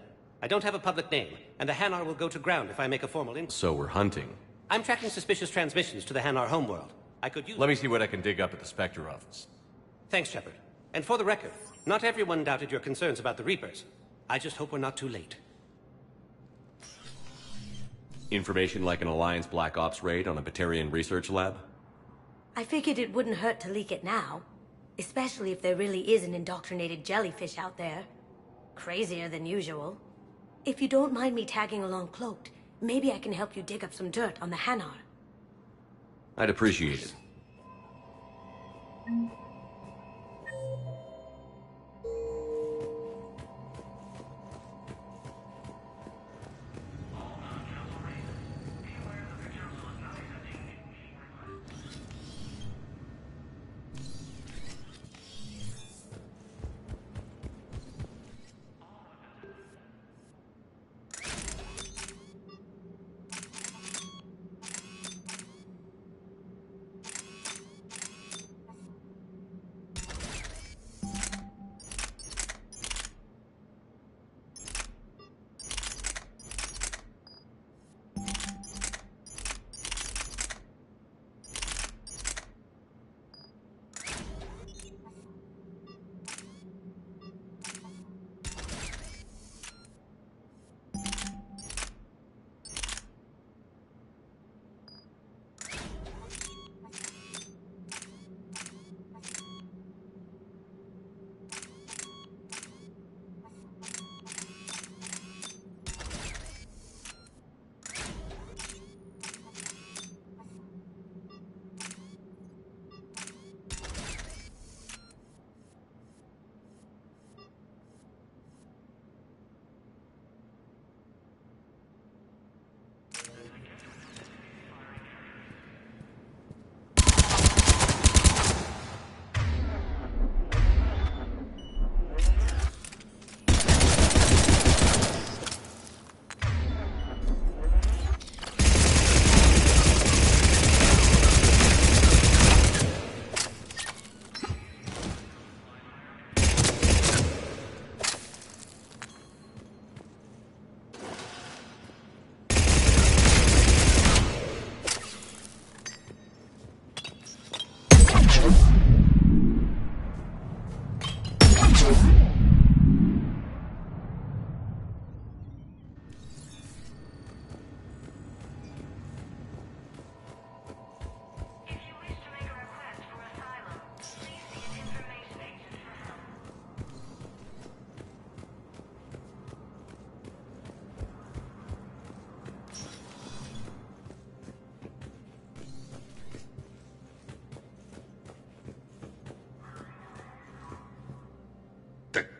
I don't have a public name, and the Hanar will go to ground if I make a formal inquiry. So we're hunting. I'm tracking suspicious transmissions to the Hanar homeworld. I could use... Let me see what I can dig up at the Spectre office. Thanks, Shepard. And for the record, not everyone doubted your concerns about the Reapers. I just hope we're not too late. Information like an Alliance Black Ops raid on a Batarian research lab? I figured it wouldn't hurt to leak it now. Especially if there really is an indoctrinated jellyfish out there. Crazier than usual. If you don't mind me tagging along cloaked, maybe I can help you dig up some dirt on the Hanar. I'd appreciate it.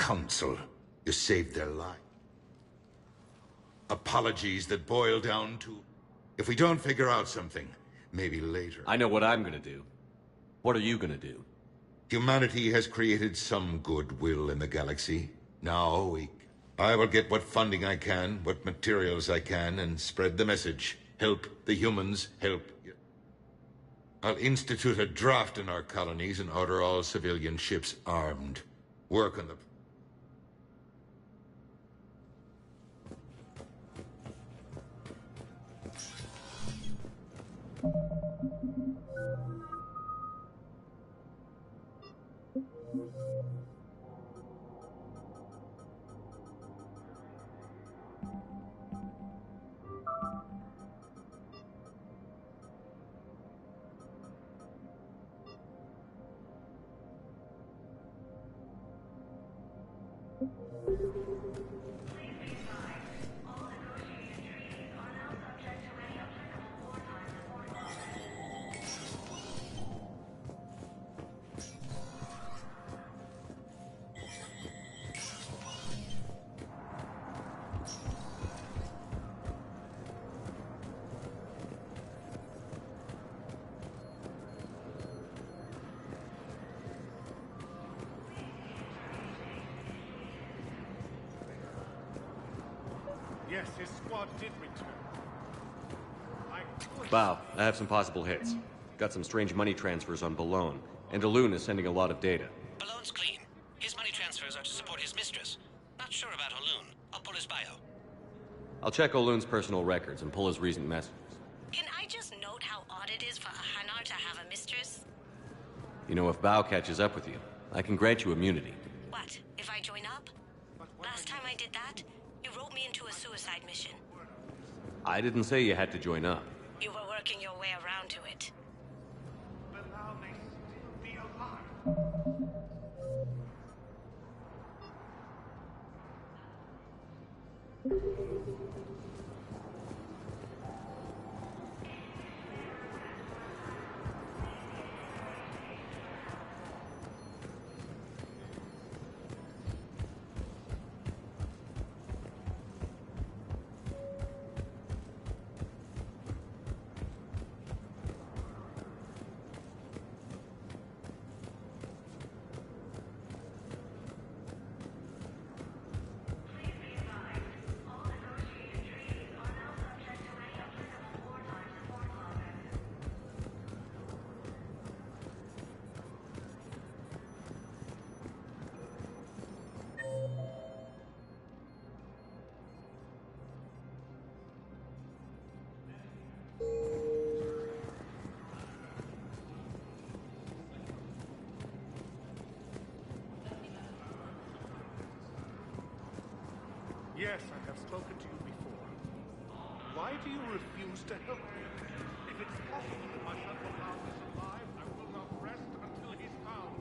council. You saved their life. Apologies that boil down to... If we don't figure out something, maybe later. I know what I'm gonna do. What are you gonna do? Humanity has created some goodwill in the galaxy. Now I will get what funding I can, what materials I can, and spread the message. Help the humans, help you. I'll institute a draft in our colonies and order all civilian ships armed. Work on the... Yes, his squad did return. Bow, I have some possible hits. Got some strange money transfers on Balone, and Elune is sending a lot of data. Balone's clean. His money transfers are to support his mistress. Not sure about Elune. I'll pull his bio. I'll check Olune's personal records and pull his recent messages. Can I just note how odd it is for a Hanar to have a mistress? You know, if Bow catches up with you, I can grant you immunity. What, if I join up? Last time I did that, you wrote me into a suicide mission. I didn't say you had to join up. You were working your way around to it. Yes, I have spoken to you before. Why do you refuse to help me? If it's possible that my son Balon is alive, I will not rest until he's found.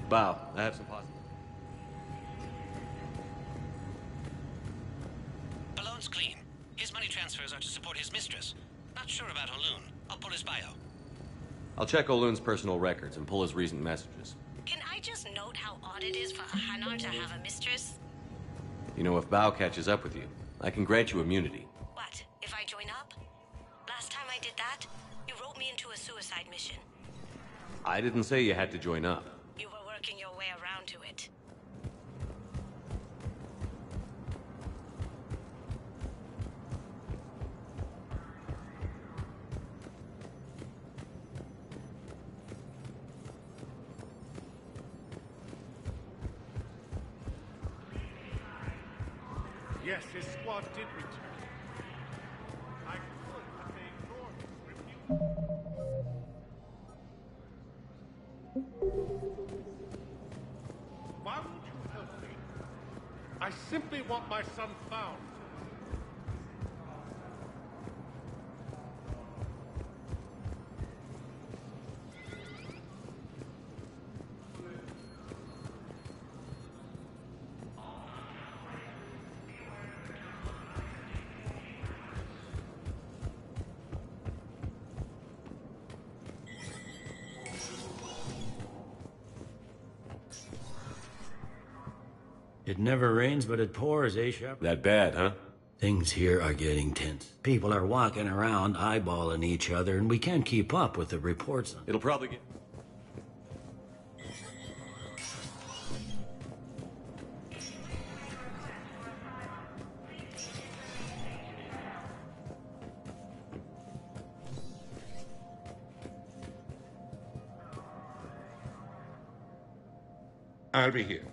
Bow, I have some positive. Balloon's clean. His money transfers are to support his mistress. Not sure about Haloon. I'll pull his bio. I'll check O'Loon's personal records and pull his recent messages. Can I just note how odd it is for a Hanar to have a mistress? You know, if Bow catches up with you, I can grant you immunity. What, if I join up? Last time I did that, you wrote me into a suicide mission. I didn't say you had to join up. You were working your way around to it. Yes, his squad did return. I could, but they ignored me. Why won't you help me? I simply want my son found. It never rains, but it pours, eh, Shepard? That bad, huh? Things here are getting tense. People are walking around eyeballing each other, and we can't keep up with the reports. It'll probably get... I'll be here.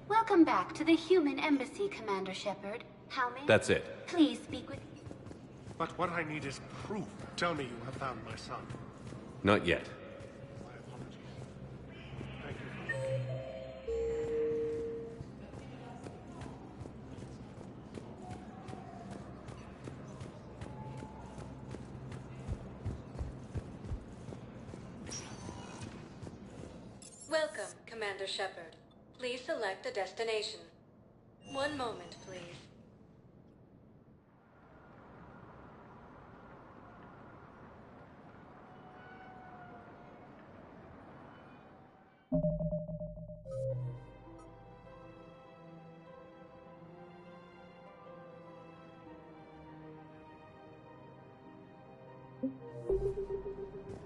Welcome back to the human embassy, Commander Shepard. How may... That's it. Please speak with... But what I need is proof. Tell me you have found my son. Not yet. Welcome, Commander Shepard. Please select a destination. One moment, please.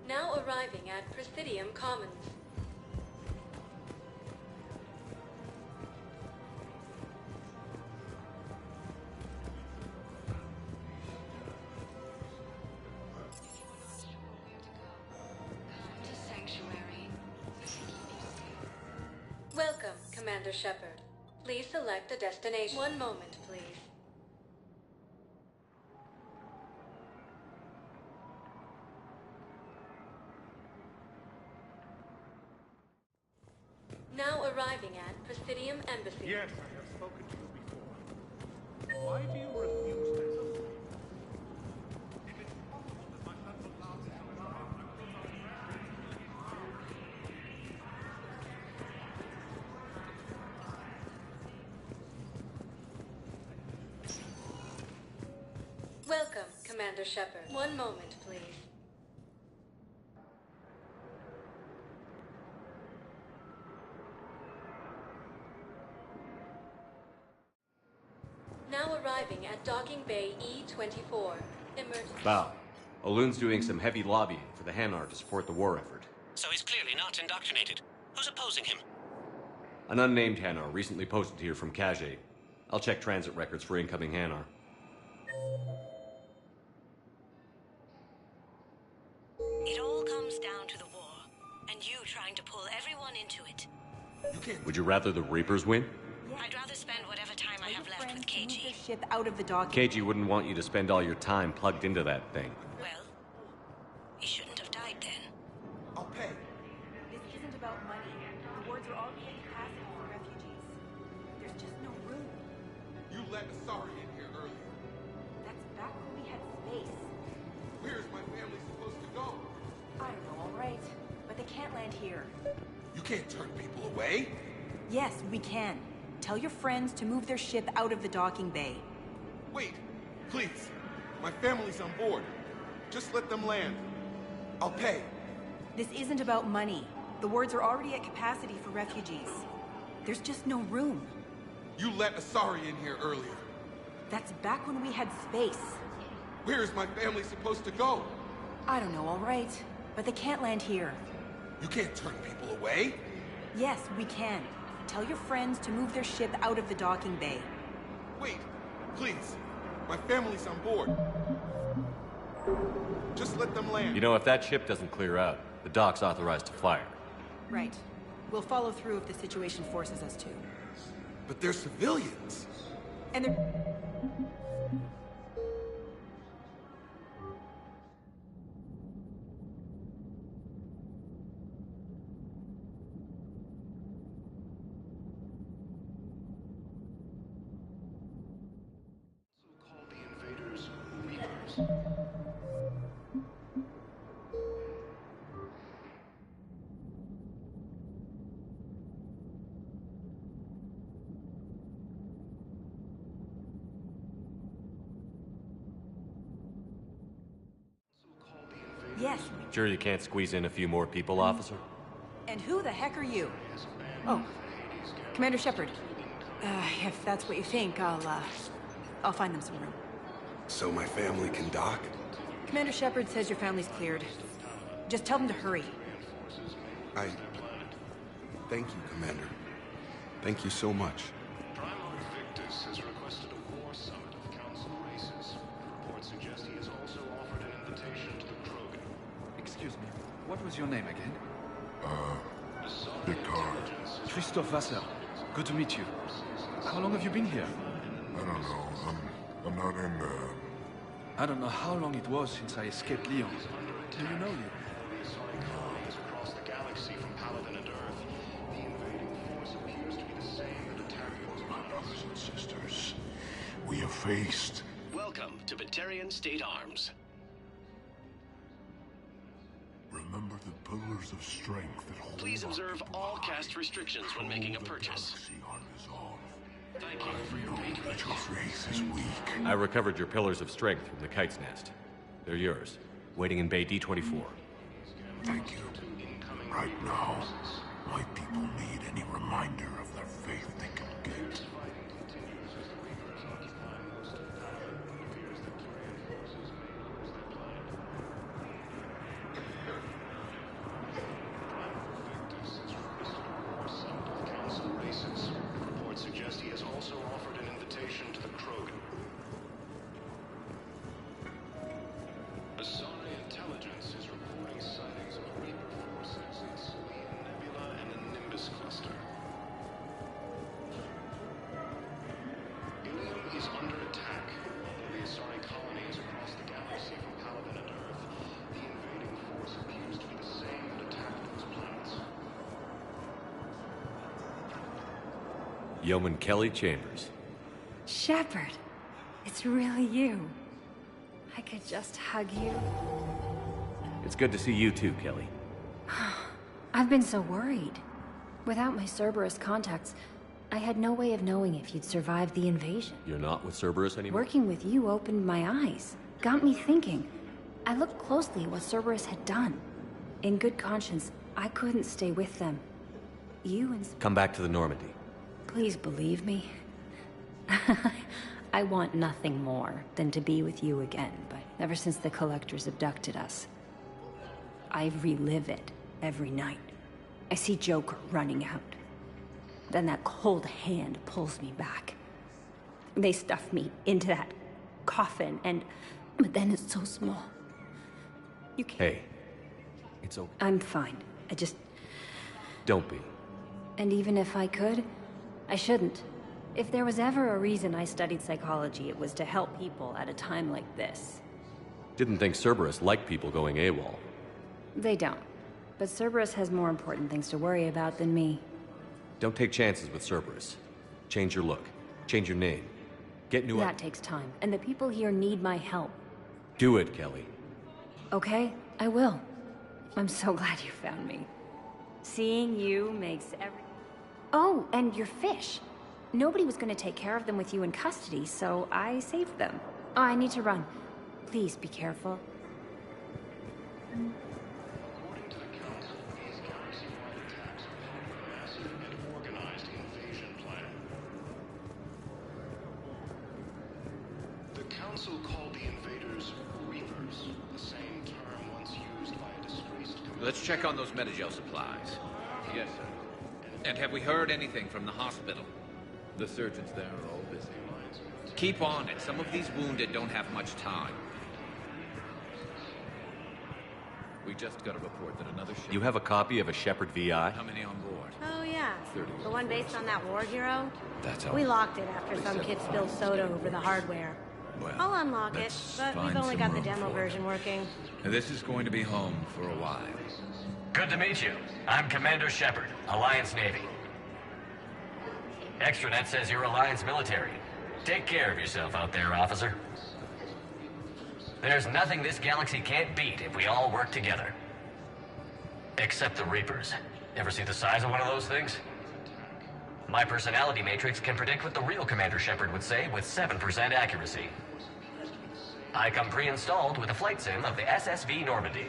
Now arriving at Presidium Commons. Welcome, Commander Shepard. Please select a destination. One moment, please. Now arriving at Presidium Embassy. Yes, I have spoken to you before. Why do you refuse this? If it's possible that my son will last some time, I will not Welcome, Commander Shepard. One moment, please. Now arriving at Docking Bay E-24. Emergency. Bow. O'Loon's doing some heavy lobbying for the Hanar to support the war effort. So he's clearly not indoctrinated. Who's opposing him? An unnamed Hanar recently posted here from Khajiit. I'll check transit records for incoming Hanar. It all comes down to the war, and you trying to pull everyone into it. Would you rather the Reapers win? I'd rather spend whatever time I have left with KG. Ship out of the dock. KG wouldn't want you to spend all your time plugged into that thing. Well, he shouldn't have died then. I'll pay. This isn't about money. The wards are already at capacity for refugees. There's just no room. You let Asari in here earlier. That's back when we had space. Where's my family supposed to go? I don't know, all right. But they can't land here. You can't turn people away. Yes, we can. Tell your friends to move their ship out of the docking bay. Wait, please. My family's on board. Just let them land. I'll pay. This isn't about money. The wards are already at capacity for refugees. There's just no room. You let Asari in here earlier. That's back when we had space. Where is my family supposed to go? I don't know, all right. But they can't land here. You can't turn people away. Yes, we can. Tell your friends to move their ship out of the docking bay. Wait, please. My family's on board. Just let them land. You know, if that ship doesn't clear out, the dock's authorized to fire. Right. We'll follow through if the situation forces us to. But they're civilians. And they're... Yes. Sure you can't squeeze in a few more people, officer? And who the heck are you? Oh, Commander Shepard. If that's what you think, I'll find them some room. So my family can dock? Commander Shepard says your family's cleared. Just tell them to hurry. Thank you, Commander. Thank you so much. Primarch Victus has requested a war summit of Council races. Reports suggest he has also offered an invitation to the Krogan. Excuse me, what was your name again? Picard. Christophe Vassar. Good to meet you. How long have you been here? I don't know. I'm not in the... I don't know how long it was since I escaped Leon. Do you know you? The Asari colonies across the galaxy from Paladin and Earth. The invading force appears to be the same that attacked those My brothers and sisters, we have faced... Welcome to Batarian State Arms. Remember the pillars of strength that hold Please observe all cast restrictions when making a purchase. Thank you for your patronage. Your faith is weak. I recovered your pillars of strength from the Kite's Nest. They're yours, waiting in Bay D-24. Thank you. Right now, my people need any reminder of their faith they can get. Council races. Reports suggest he has also offered an invitation to the Krogan. Asari intelligence is reporting sightings of Reaper forces in Selene Nebula and the Nimbus cluster. Ilium is under attack. Although the Asari colonies across the galaxy from Paladin and Earth, the invading force appears to be the same that attacked those planets. Yeoman Kelly Chambers. Shepard, it's really you. I could just hug you. It's good to see you too, Kelly. I've been so worried. Without my Cerberus contacts, I had no way of knowing if you'd survived the invasion. You're not with Cerberus anymore? Working with you opened my eyes, got me thinking. I looked closely at what Cerberus had done. In good conscience, I couldn't stay with them. You and... Come back to the Normandy. Please believe me. I want nothing more than to be with you again, but ever since the Collectors abducted us, I relive it every night. I see Joker running out. Then that cold hand pulls me back. They stuff me into that coffin, but then it's so small. You can't... Hey, it's okay. I'm fine. I just... Don't be. And even if I could, I shouldn't. If there was ever a reason I studied psychology, it was to help people at a time like this. Didn't think Cerberus liked people going AWOL. They don't. But Cerberus has more important things to worry about than me. Don't take chances with Cerberus. Change your look. Change your name. Get new... That takes time, and the people here need my help. Do it, Kelly. Okay, I will. I'm so glad you found me. Seeing you makes every... Oh, and your fish. Nobody was going to take care of them with you in custody, so I saved them. Oh, I need to run. Please be careful. According to the Council, these galaxy-wide attacks are part of a massive and organized invasion plan. The Council called the invaders Reapers, the same term once used by a disgraced... Let's check on those Metagel supplies. Yes, sir. And have we heard anything from the hospital? The surgeons there are all busy. Keep on it. Some of these wounded don't have much time. We just got a report that another ship... You have a copy of a Shepard VI? How many on board? Oh, yeah. The one based on that war hero? That's all. We locked it after some kid spilled soda over the hardware. Well, I'll unlock it, but we've only got the demo version working. This is going to be home for a while. Good to meet you. I'm Commander Shepard, Alliance Navy. Extranet says you're Alliance military. Take care of yourself out there, officer. There's nothing this galaxy can't beat if we all work together. Except the Reapers. Ever see the size of one of those things? My personality matrix can predict what the real Commander Shepard would say with 7% accuracy. I come pre-installed with a flight sim of the SSV Normandy.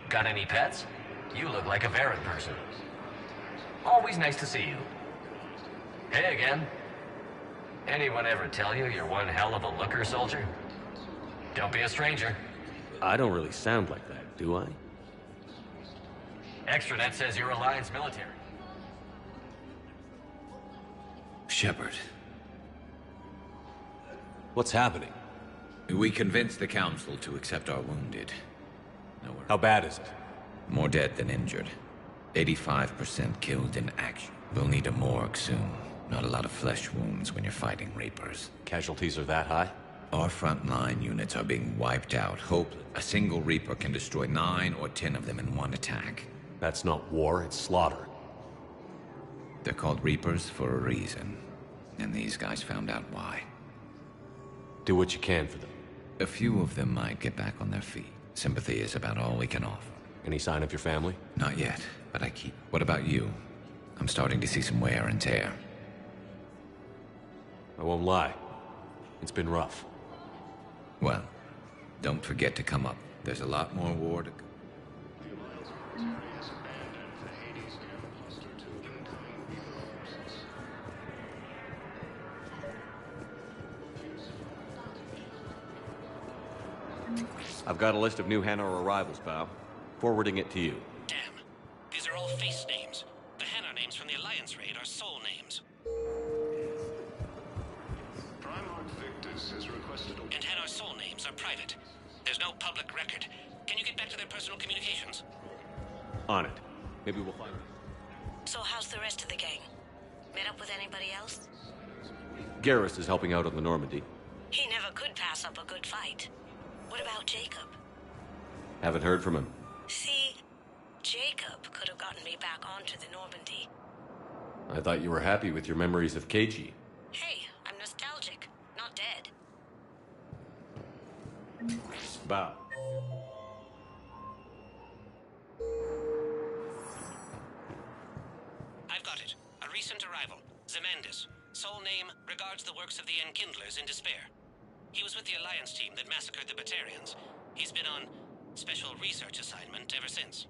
Got any pets? You look like a Varren person. Always nice to see you. Hey again. Anyone ever tell you you're one hell of a looker, soldier? Don't be a stranger. I don't really sound like that, do I? Extranet says you're Alliance military. Shepard. What's happening? We convinced the Council to accept our wounded. How bad is it? More dead than injured. 85% killed in action. We'll need a morgue soon. Not a lot of flesh wounds when you're fighting Reapers. Casualties are that high? Our frontline units are being wiped out. Hope a single Reaper can destroy 9 or 10 of them in one attack. That's not war, it's slaughter. They're called Reapers for a reason. And these guys found out why. Do what you can for them. A few of them might get back on their feet. Sympathy is about all we can offer. Any sign of your family? Not yet, but I keep... What about you? I'm starting to see some wear and tear. I won't lie. It's been rough. Well, don't forget to come up. There's a lot more war to... I've got a list of new Hanar arrivals, pal. Forwarding it to you. Damn. These are all face names. The Hanar names from the Alliance raid are soul names. Primarch Victus has requested a... And Hanar soul names are private. There's no public record. Can you get back to their personal communications? On it. Maybe we'll find them. So how's the rest of the gang? Met up with anybody else? Garrus is helping out on the Normandy. He never could pass up a good fight. What about Jacob? Haven't heard from him. See, Jacob could have gotten me back onto the Normandy. I thought you were happy with your memories of KG. Hey, I'm nostalgic, not dead. Bow. I've got it. A recent arrival. Zemandis. Soul name regards the works of the Enkindlers in despair. He was with the Alliance team that massacred the Batarians. He's been on special research assignment ever since.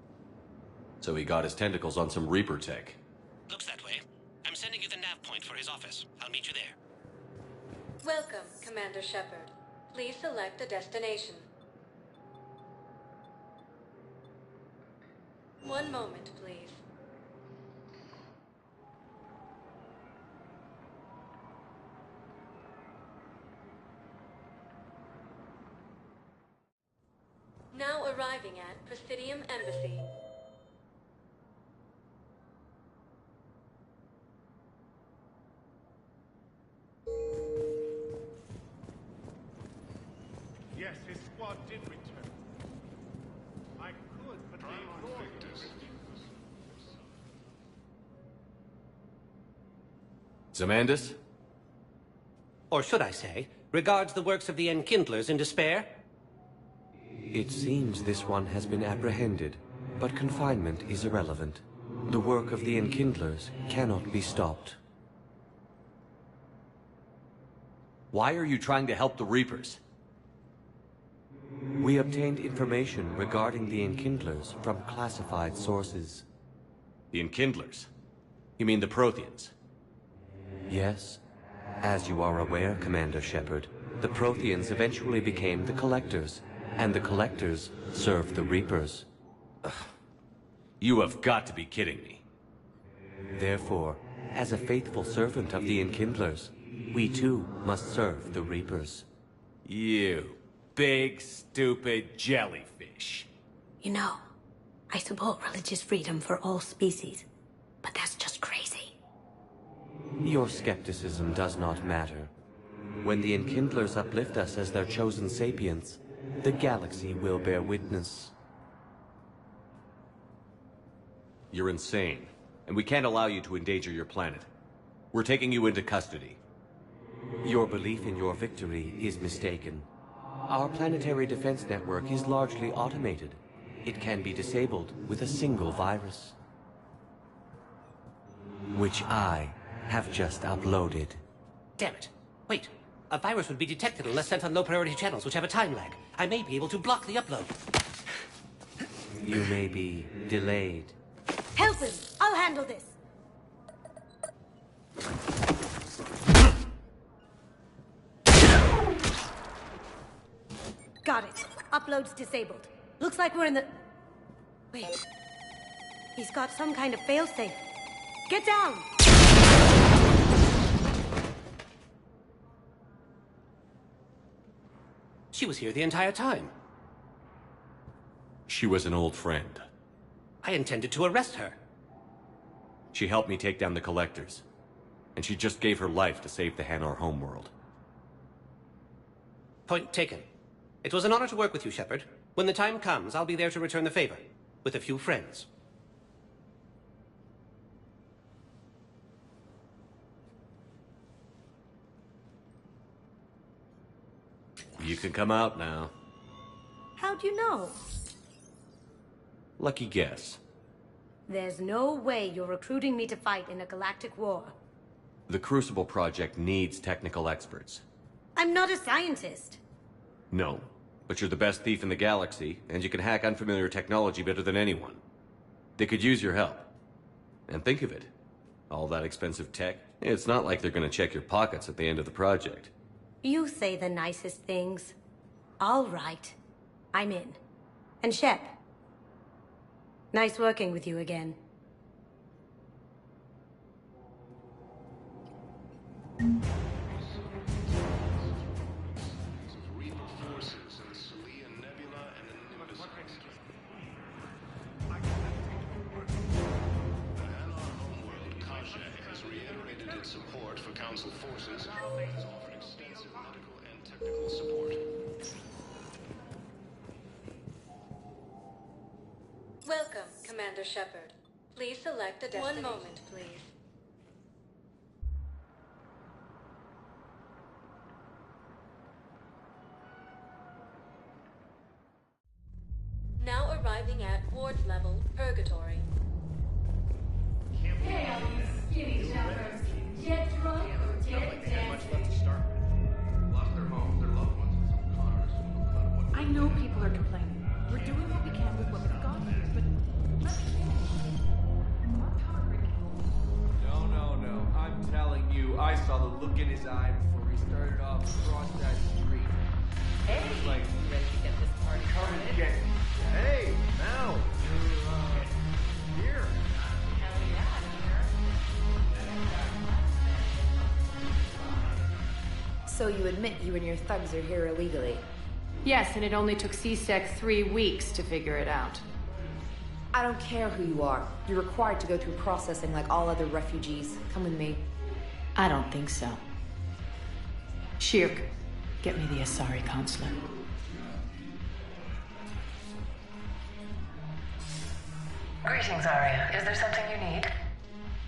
So he got his tentacles on some Reaper tech. Looks that way. I'm sending you the nav point for his office. I'll meet you there. Welcome, Commander Shepard. Please select a destination. One moment, please. Now arriving at Presidium Embassy. Zamandis? Or should I say, regards the works of the Enkindlers in despair? It seems this one has been apprehended, but confinement is irrelevant. The work of the Enkindlers cannot be stopped. Why are you trying to help the Reapers? We obtained information regarding the Enkindlers from classified sources. The Enkindlers? You mean the Protheans? Yes. As you are aware, Commander Shepard, the Protheans eventually became the Collectors, and the Collectors served the Reapers. Ugh. You have got to be kidding me. Therefore, as a faithful servant of the Enkindlers, we too must serve the Reapers. You big, stupid jellyfish. You know, I support religious freedom for all species, but that's just crazy. Your skepticism does not matter. When the Enkindlers uplift us as their chosen sapients, the galaxy will bear witness. You're insane, and we can't allow you to endanger your planet. We're taking you into custody. Your belief in your victory is mistaken. Our planetary defense network is largely automated. It can be disabled with a single virus, which I have just uploaded. Damn it. Wait. A virus would be detected unless sent on low-priority channels, which have a time lag. I may be able to block the upload. You may be delayed. Help him! I'll handle this! Got it. Upload's disabled. Looks like we're in the... Wait. He's got some kind of failsafe. Get down! She was here the entire time. She was an old friend. I intended to arrest her. She helped me take down the Collectors. And she just gave her life to save the Hanar homeworld. Point taken. It was an honor to work with you, Shepard. When the time comes, I'll be there to return the favor. With a few friends. You can come out now. How'd you know? Lucky guess. There's no way you're recruiting me to fight in a galactic war. The Crucible Project needs technical experts. I'm not a scientist. No, but you're the best thief in the galaxy, and you can hack unfamiliar technology better than anyone. They could use your help. And think of it. All that expensive tech, it's not like they're gonna check your pockets at the end of the project. You say the nicest things. All right. I'm in. And Shep. Nice working with you again. Support for Council forces has offered extensive medical and technical support. Welcome, Commander Shepard. Please select a destination. 1 moment, please. Now arriving at ward level, Purgatory. Hey, all you skinny jumpers. Get drunk or get dancing. Lost their homes, their loved ones, and some cars. I know people are complaining. We're doing what we can with what we've got here, but No. I'm telling you, I saw the look in his eye before he started off across that street. hey, It was like, you ready to get this party come started? and get me. Hey, now. Here. Hell yeah, here. So you admit you and your thugs are here illegally? Yes, and it only took C-Sec 3 weeks to figure it out. I don't care who you are. You're required to go through processing like all other refugees. Come with me. I don't think so. Shirk, get me the Asari consulate. Greetings, Arya. Is there something you need?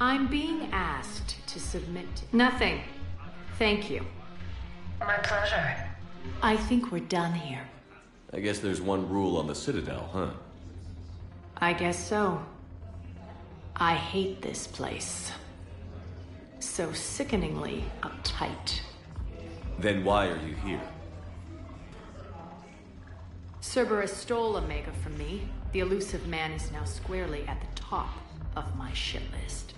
I'm being asked to submit nothing. Thank you. My pleasure. I think we're done here. I guess there's one rule on the Citadel, huh? I guess so. I hate this place. So sickeningly uptight. Then why are you here? Cerberus stole Omega from me. The elusive man is now squarely at the top of my shit list.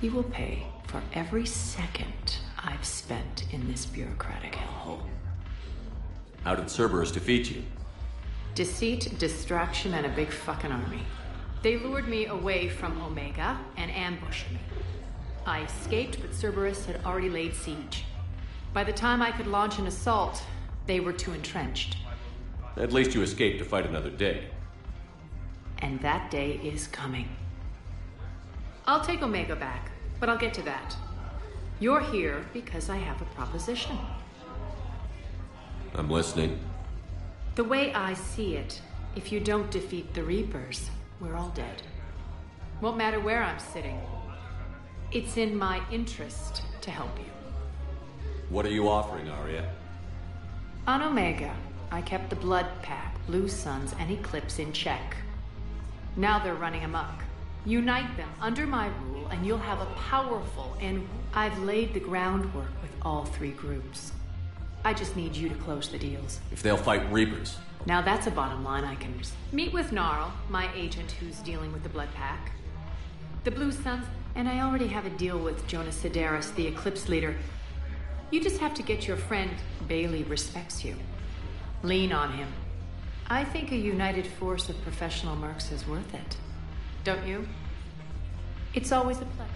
He will pay for every second I've spent in this bureaucratic hellhole. How did Cerberus defeat you? Deceit, distraction, and a big fucking army. They lured me away from Omega and ambushed me. I escaped, but Cerberus had already laid siege. By the time I could launch an assault, they were too entrenched. At least you escaped to fight another day. And that day is coming. I'll take Omega back, but I'll get to that. You're here because I have a proposition. I'm listening. The way I see it, if you don't defeat the Reapers, we're all dead. Won't matter where I'm sitting. It's in my interest to help you. What are you offering, Arya? On Omega, I kept the Blood Pack, Blue Suns, and Eclipse in check. Now they're running amok. Unite them under my rule, and you'll have a powerful and... I've laid the groundwork with all three groups. I just need you to close the deals. If they'll fight Reapers. Now that's a bottom line I can... Meet with Gnarl, my agent who's dealing with the Blood Pack. The Blue Suns, and I already have a deal with Jonas Sidaris, the Eclipse leader. You just have to get your friend Bailey respects you. Lean on him. I think a united force of professional mercs is worth it. Don't you? It's always a pleasure.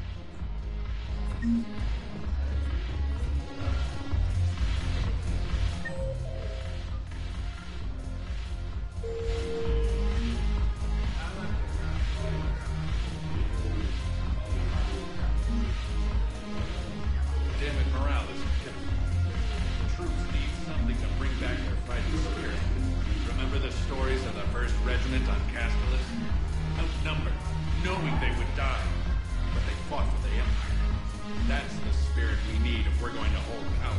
Damn it, morale isn't killing. The troops need something to bring back their fighting spirit. Remember the stories of the 1st Regiment on Castellus? Outnumbered, knowing they would die, but they fought for the Empire. That's the spirit we need if we're going to hold power.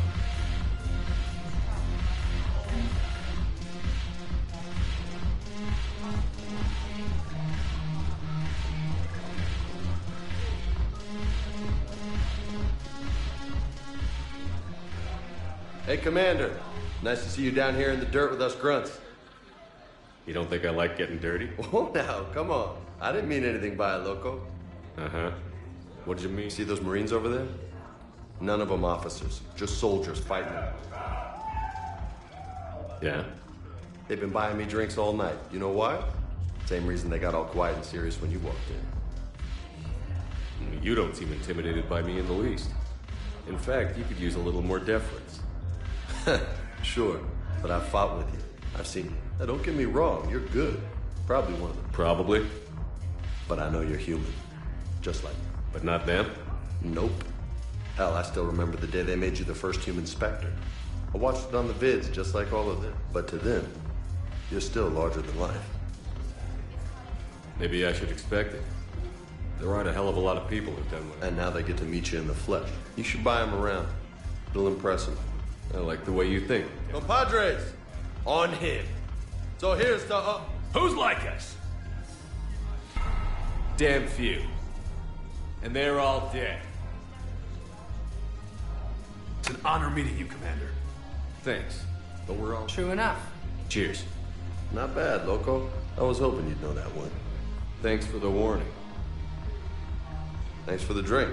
Hey, Commander. Nice to see you down here in the dirt with us grunts. You don't think I like getting dirty? Oh, now, come on. I didn't mean anything by it, Loco. Uh-huh. What did you mean? See those Marines over there? None of them officers, just soldiers fighting. Yeah? They've been buying me drinks all night. You know why? Same reason they got all quiet and serious when you walked in. You don't seem intimidated by me in the least. In fact, you could use a little more deference. Sure, but I've fought with you. I've seen you. Now, don't get me wrong, you're good. Probably one of them. Probably. But I know you're human. Just like me. But not them? Nope. Hell, I still remember the day they made you the first human Spectre. I watched it on the vids, just like all of them. But to them, you're still larger than life. Maybe I should expect it. There aren't a hell of a lot of people who've done what. And now they get to meet you in the flesh. You should buy them around. It'll impress them. I like the way you think. Compadres! On him. So here's the, Who's like us? Damn few. And they're all dead. It's an honor meeting you, Commander. Thanks. But we're all... True enough. Cheers. Not bad, Loco. I was hoping you'd know that one. Thanks for the warning. Thanks for the drink.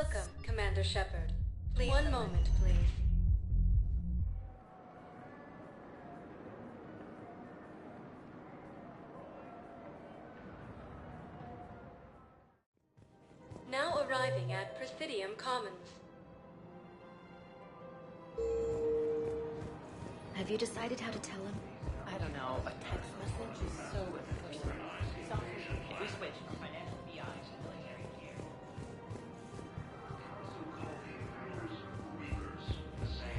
Welcome, Commander Shepard. Please. One moment, please. Now arriving at Presidium Commons. Have you decided how to tell him? I don't know. A text message is so impersonal. So, if we switch from financial BI to military gear.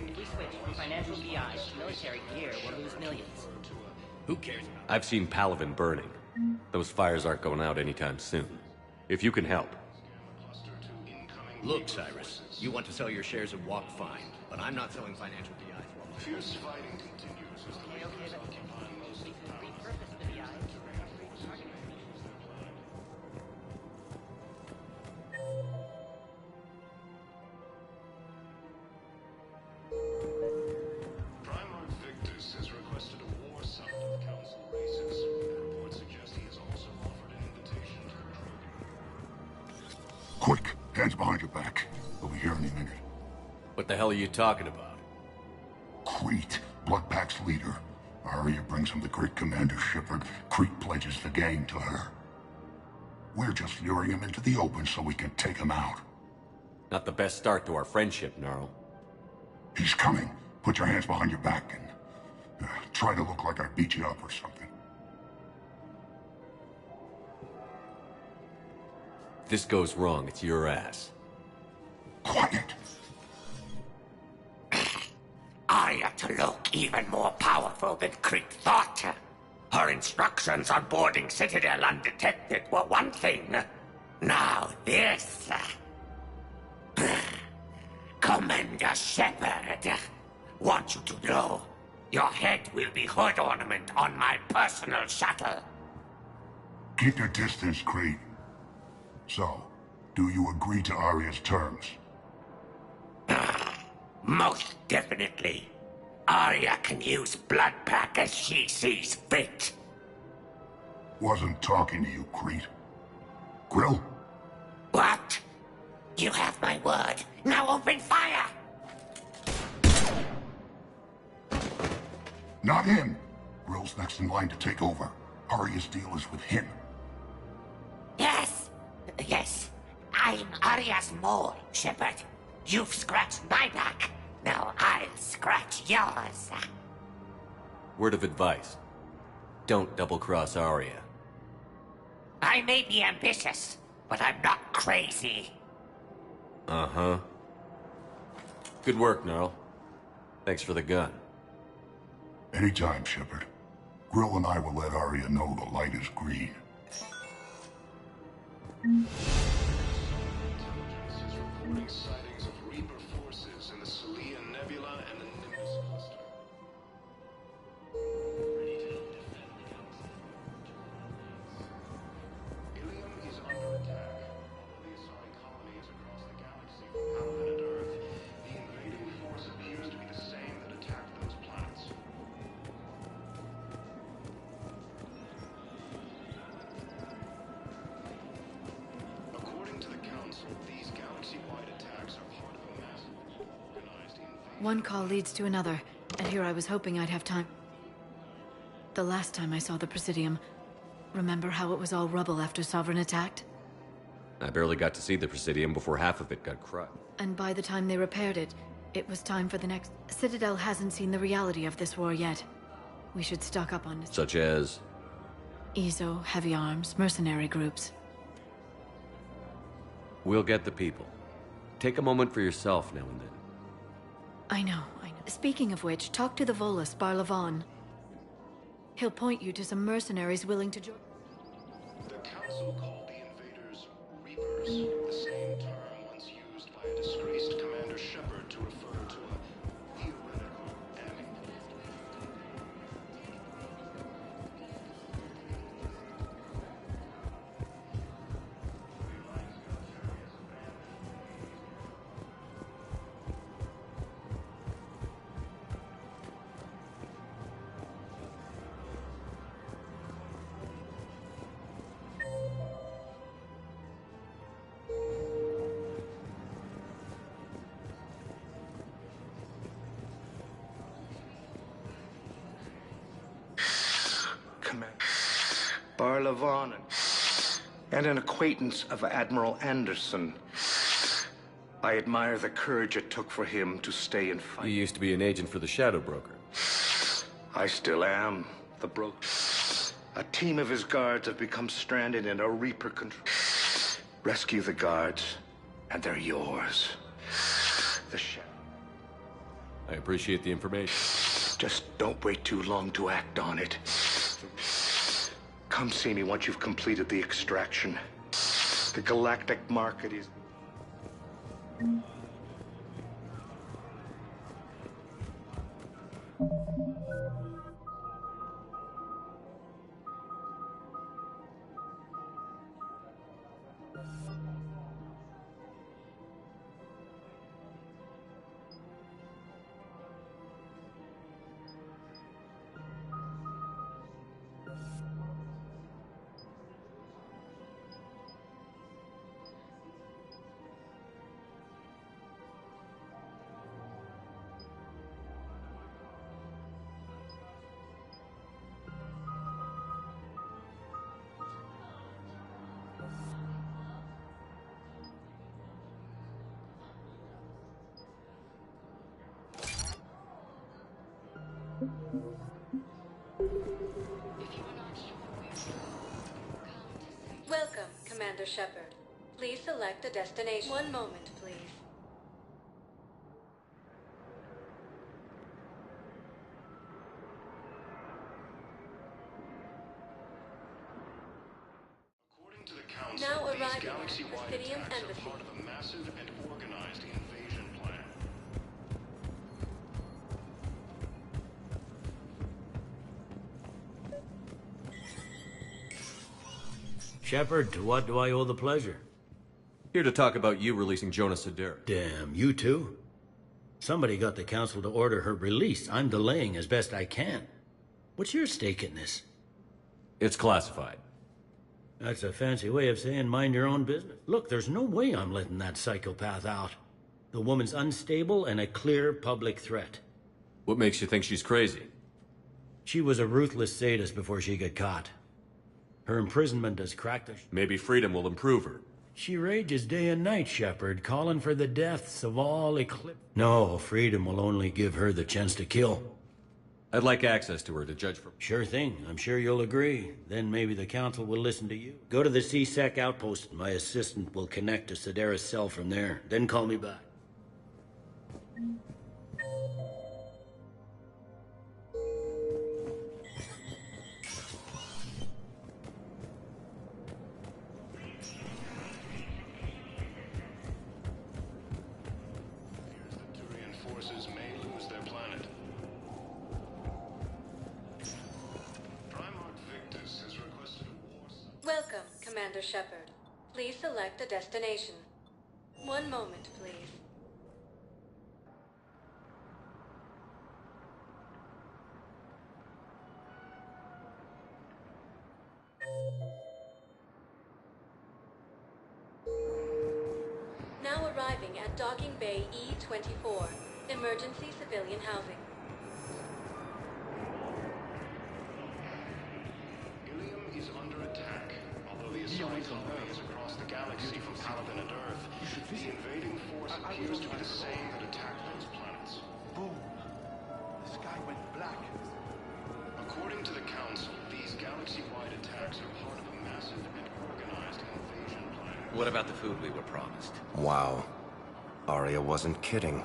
If we switch from financial BI to military gear, we'll lose millions. Who cares? I've seen Palaven burning. Those fires aren't going out anytime soon. If you can help. Look, Cyrus, you want to sell your shares of Walk fine, but I'm not selling financial BI for my Fierce fighting continues as the Reapers occupy most of the Primarch Victus has requested a war summit of Council races. Reports suggest he has also offered an invitation to the Krogan. Quick, hands behind your back. We'll be here any minute. What the hell are you talking about? Crete, Bloodpack's leader. Arya brings him the great Commander Shepard. Crete pledges the gang to her. We're just luring him into the open so we can take him out. Not the best start to our friendship, Gnarl. He's coming. Put your hands behind your back and try to look like I beat you up or something. If this goes wrong, it's your ass. Quiet. Arya to look even more powerful than Crete thought. Her instructions on boarding Citadel undetected were one thing. Now this. Commander Shepard, want you to know, your head will be hood ornament on my personal shuttle. Keep your distance, Crete. So, do you agree to Arya's terms? Most definitely. Arya can use Bloodpack as she sees fit. Wasn't talking to you, Crete. Grill? What? You have my word. Now open fire! Not him. Grill's next in line to take over. Arya's deal is with him. Yes. Yes. I'm Arya's mole, Shepard. You've scratched my back. Now I'll scratch yours. Word of advice. Don't double-cross Arya. I may be ambitious, but I'm not crazy. Uh-huh. Good work, Gnarl. Thanks for the gun. Anytime, Shepard. Grill and I will let Arya know the light is green. Reporting sightings of Reaper forces in the Salian Nebula and the Nimbus cluster. Ilium is under attack. Although the Asari colony is across the galaxy from Palaven and Earth, the invading force appears to be the same that attacked those planets. According to the Council, these galaxy-wide attacks are part of a massive organized invasion. One call leads to another, and here I was hoping I'd have time. The last time I saw the Presidium, remember how it was all rubble after Sovereign attacked? I barely got to see the Presidium before half of it got crushed. And by the time they repaired it, it was time for the next... Citadel hasn't seen the reality of this war yet. We should stock up on it. Such as... EZO, heavy arms, mercenary groups. We'll get the people. Take a moment for yourself now and then. I know. Speaking of which, talk to the Volus, Barlavon. He'll point you to some mercenaries willing to join. The Council called the invaders Reapers, the same term once used by a disgraced Commander Shepard to refer to a theoretical enemy. Barlavon, and an acquaintance of Admiral Anderson. I admire the courage it took for him to stay and fight. You used to be an agent for the Shadow Broker. I still am the broker. A team of his guards have become stranded in a Reaper control. Rescue the guards, and they're yours. The Shadow. I appreciate the information. Just don't wait too long to act on it. Come see me once you've completed the extraction. The galactic market is... Welcome, Commander Shepard. Please select a destination. One moment, please. According to the Council, Now these arriving galaxy-wide at Presidium attacks are Embassy. part of a massive and organized invasion plan. Shepard, to what do I owe the pleasure? Here to talk about you releasing Jonah Sedaris. Damn, you too? Somebody got the Council to order her release. I'm delaying as best I can. What's your stake in this? It's classified. That's a fancy way of saying mind your own business. Look, there's no way I'm letting that psychopath out. The woman's unstable and a clear public threat. What makes you think she's crazy? She was a ruthless sadist before she got caught. Her imprisonment has cracked her. Maybe freedom will improve her. She rages day and night, Shepard, calling for the deaths of all Eclipse. No, freedom will only give her the chance to kill. I'd like access to her to judge for... Sure thing. I'm sure you'll agree. Then maybe the Council will listen to you. Go to the C-Sec outpost. My assistant will connect to Sedaris' cell from there. Then call me back. Forces may lose their planet. Primarch Victus has requested a war zone. Welcome, Commander Shepard. Please select a destination. One moment, please. Now arriving at Docking Bay E-24. Emergency civilian housing. Ilium is under attack. Although the assigned colony is across the galaxy from Paladin and Earth, the invading force appears to be the same that attacked those planets. Boom. The sky went black. According to the Council, these galaxy-wide attacks are part of a massive and organized invasion plan. What about the food we were promised? Wow. Arya wasn't kidding.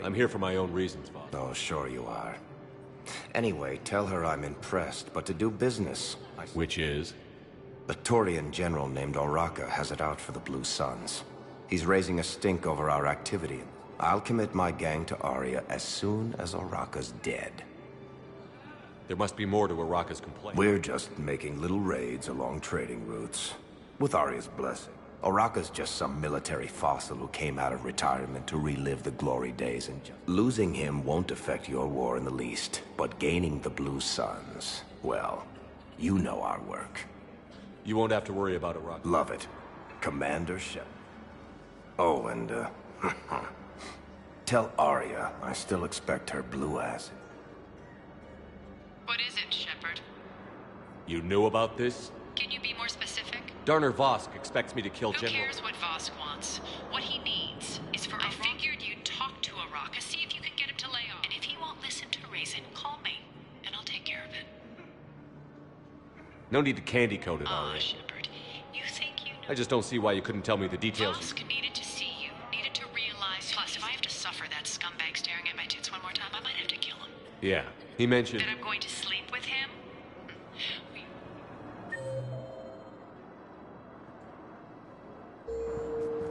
I'm here for my own reasons, Bob. Oh, sure you are. Anyway, tell her I'm impressed, but to do business... Which is? A Turian general named Oraka has it out for the Blue Suns. He's raising a stink over our activity. I'll commit my gang to Arya as soon as Oraka's dead. There must be more to Oraka's complaint. We're just making little raids along trading routes. With Arya's blessing. Oraka's just some military fossil who came out of retirement to relive the glory days and losing him won't affect your war in the least, but gaining the Blue Suns, well, you know our work. You won't have to worry about Oraka. Love it. Commander Shepard. Oh, and, tell Arya I still expect her blue acid. What is it, Shepard? You knew about this? Can you be more specific? Darner Vosk expects me to kill Who General... cares what Vosk wants? What he needs is for I figured you'd talk to Araka, see if you can get him to lay off. And if he won't listen to reason, call me, and I'll take care of it. No need to candy coat it, Aw, Arya. Shepard, you think you know... I just don't see why you couldn't tell me the details. Vosk needed to see you, needed to realize... Plus, if I have to suffer that scumbag staring at my tits one more time, I might have to kill him. Yeah, he mentioned... That I'm going to sleep with him?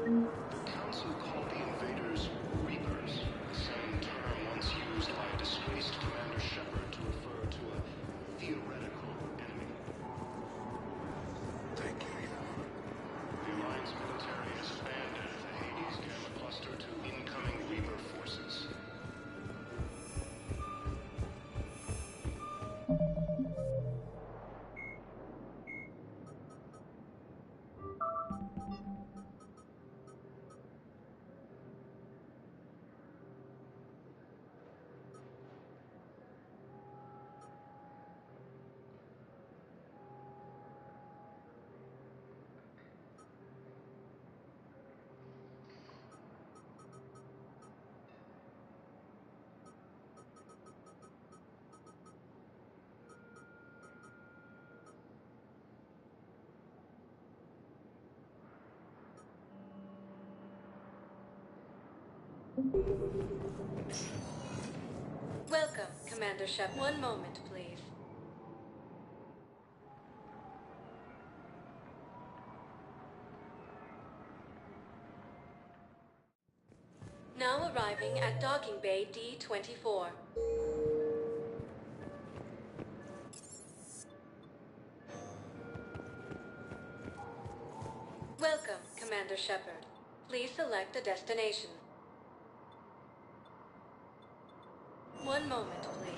The Council called the invaders Reapers, the same term once used by a disgraced Commander Shepard to refer to a theoretical enemy. Thank you. The Alliance military has abandoned the Hades Gamma Cluster to incoming Reaper forces. Welcome, Commander Shepard. One moment, please. Now arriving at Docking Bay D-24. Welcome, Commander Shepard. Please select a destination. One moment, please.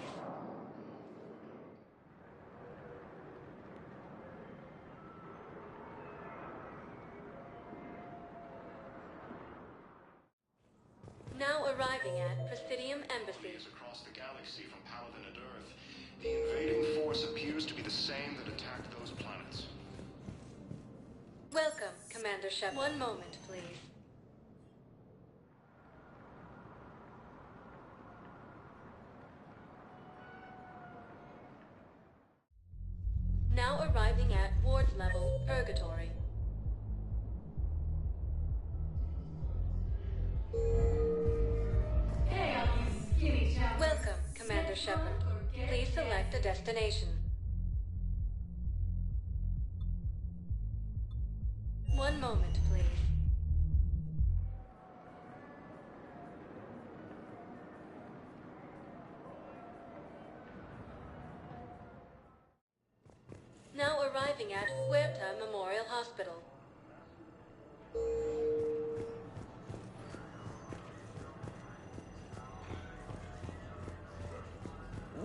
Now arriving at Presidium Embassy. Across the galaxy from Paladin and Earth, the invading force appears to be the same that attacked those planets. Welcome, Commander Shepard. One moment, please. Now arriving at Ward's level, Purgatory. Hey, all you skinny chaps. Welcome, Commander Shepard. Please select a destination. One moment, please. Now arriving at Huerta Memorial Hospital.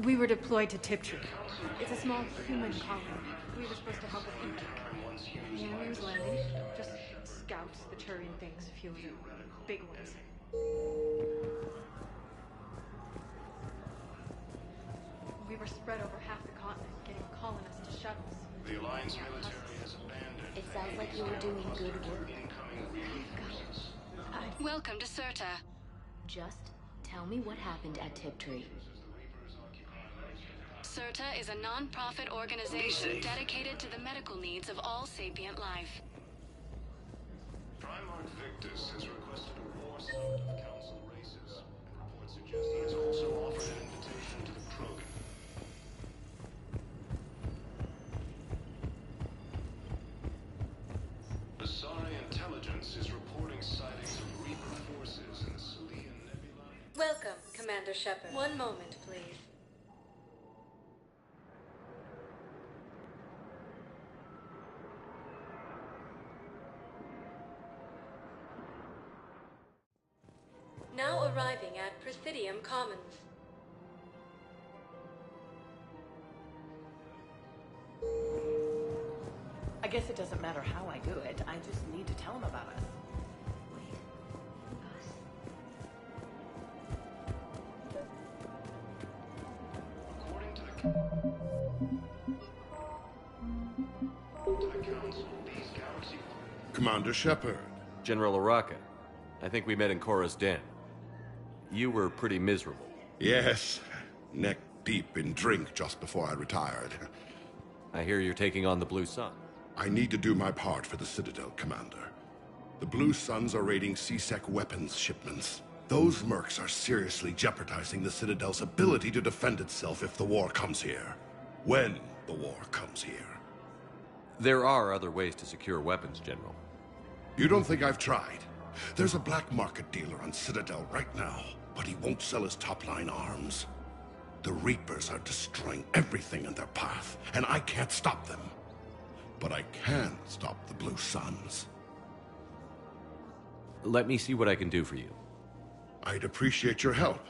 We were deployed to Tiptree. It's a small human colony. We were supposed to help with Egypt. The aliens landing. Just scouts, the Turian things, a few of them. Big ones. We were spread over half the continent, getting colonists to shuttles. The Alliance military has abandoned. It sounds like you were doing good work. Welcome to Serta. Just tell me what happened at Tiptree. Serta is a non-profit organization dedicated to the medical needs of all sapient life. Primarch Victus has requested a war summit of Council races. Reports suggest he has also offered an invitation to the Krogan. Asari intelligence is reporting sightings of Reaper forces in the Sulian Nebula. Welcome, Commander Shepard. One moment, please. Now arriving at Presidium Commons. I guess it doesn't matter how I do it. I just need to tell him about us. Commander Shepard. General Araka. I think we met in Korra's den. You were pretty miserable. Yes, neck deep in drink just before I retired. I hear you're taking on the Blue Sun. I need to do my part for the Citadel, Commander. The Blue Suns are raiding C-Sec weapons shipments. Those mercs are seriously jeopardizing the Citadel's ability to defend itself if the war comes here. When the war comes here. There are other ways to secure weapons, General. You don't think I've tried? There's a black market dealer on Citadel right now, but he won't sell his top-line arms. The Reapers are destroying everything in their path, and I can't stop them. But I can stop the Blue Suns. Let me see what I can do for you. I'd appreciate your help,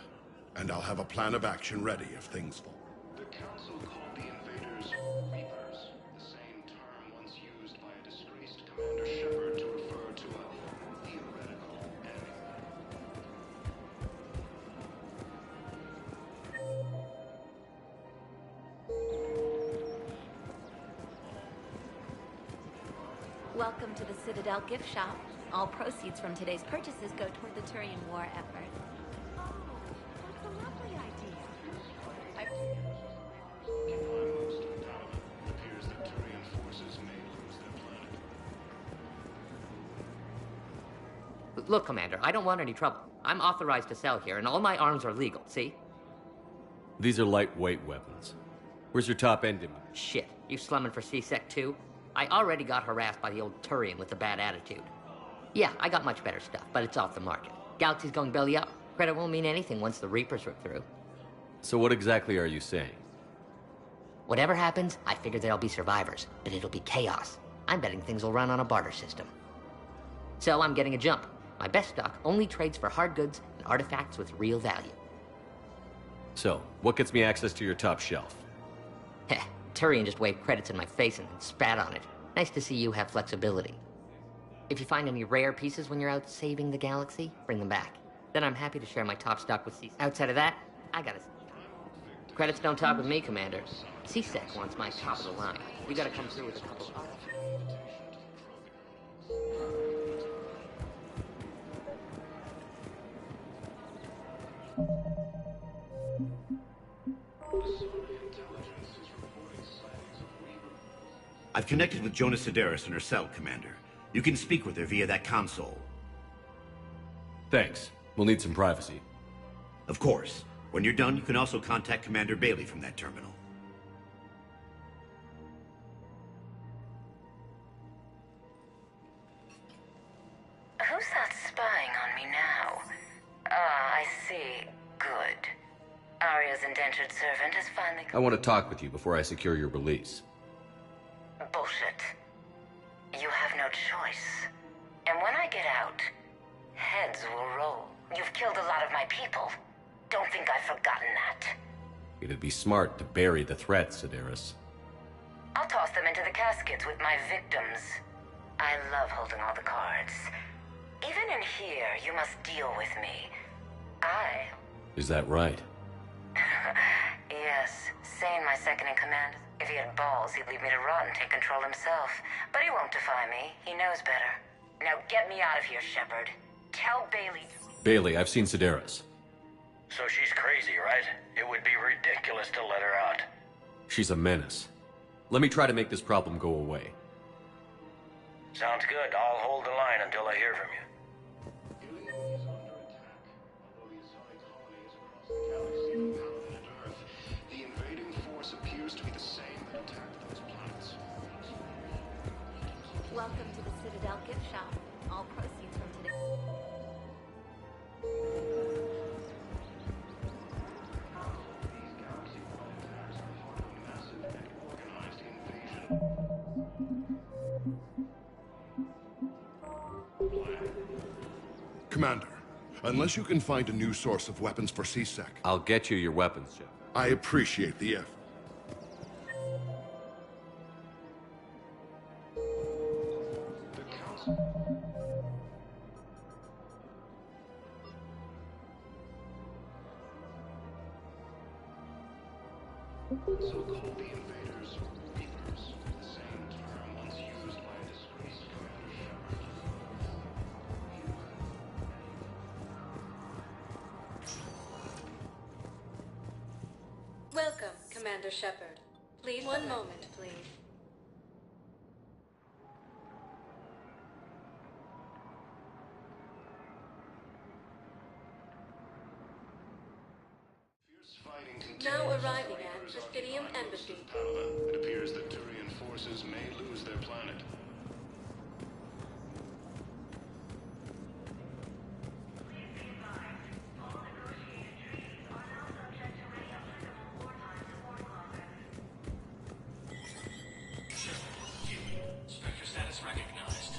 and I'll have a plan of action ready if things fall. The Council called the invaders Reapers, the same term once used by a disgraced Commander Shepard to refer to a theoretical enemy. Welcome to the Citadel gift shop. All proceeds from today's purchases go toward the Turian war effort. Oh, that's a lovely idea. It appears that Turian forces may lose their planet. Look, Commander, I don't want any trouble. I'm authorized to sell here, and all my arms are legal, see? These are lightweight weapons. Where's your top end? Shit, you slumming for C-Sec too? I already got harassed by the old Turian with a bad attitude. Yeah, I got much better stuff, but it's off the market. Galaxy's going belly up. Credit won't mean anything once the Reapers rip through. So what exactly are you saying? Whatever happens, I figure there'll be survivors, but it'll be chaos. I'm betting things will run on a barter system. So I'm getting a jump. My best stock only trades for hard goods and artifacts with real value. So, what gets me access to your top shelf? Heh, Turian just waved credits in my face and spat on it. Nice to see you have flexibility. If you find any rare pieces when you're out saving the galaxy, bring them back. Then I'm happy to share my top stock with C-Sec. Outside of that, I gotta... Credits don't talk with me, Commander. C-Sec wants my top of the line. You gotta come through with a couple of... I've connected with Jonah Sedaris in her cell, Commander. You can speak with her via that console. Thanks. We'll need some privacy. Of course. When you're done, you can also contact Commander Bailey from that terminal. Who's that spying on me now? Ah, I see. Good. Arya's indentured servant has finally... I want to talk with you before I secure your release. Bullshit. You have no choice. And when I get out, heads will roll. You've killed a lot of my people. Don't think I've forgotten that. It'd be smart to bury the threat, Sedaris. I'll toss them into the caskets with my victims. I love holding all the cards. Even in here, you must deal with me. Is that right? Yes, Sane, my second in command. If he had balls, he'd leave me to rot and take control himself. But he won't defy me. He knows better. Now get me out of here, Shepard. Tell Bailey... Bailey, I've seen Sedaris. So she's crazy, right? It would be ridiculous to let her out. She's a menace. Let me try to make this problem go away. Sounds good. I'll hold the line until I hear from you. The invading force appears to be the same that attacked those planets. Welcome to the Citadel gift shop. All proceeds from today. Commander, unless you can find a new source of weapons for C-Sec... I'll get you your weapons, Jeff. I appreciate the effort. So-called the invaders, Reapers, the same Commander Shepard. Please, one moment, please. Now arriving at Presidium Embassy. It appears that Turian forces may lose their planet. Spectre status recognized.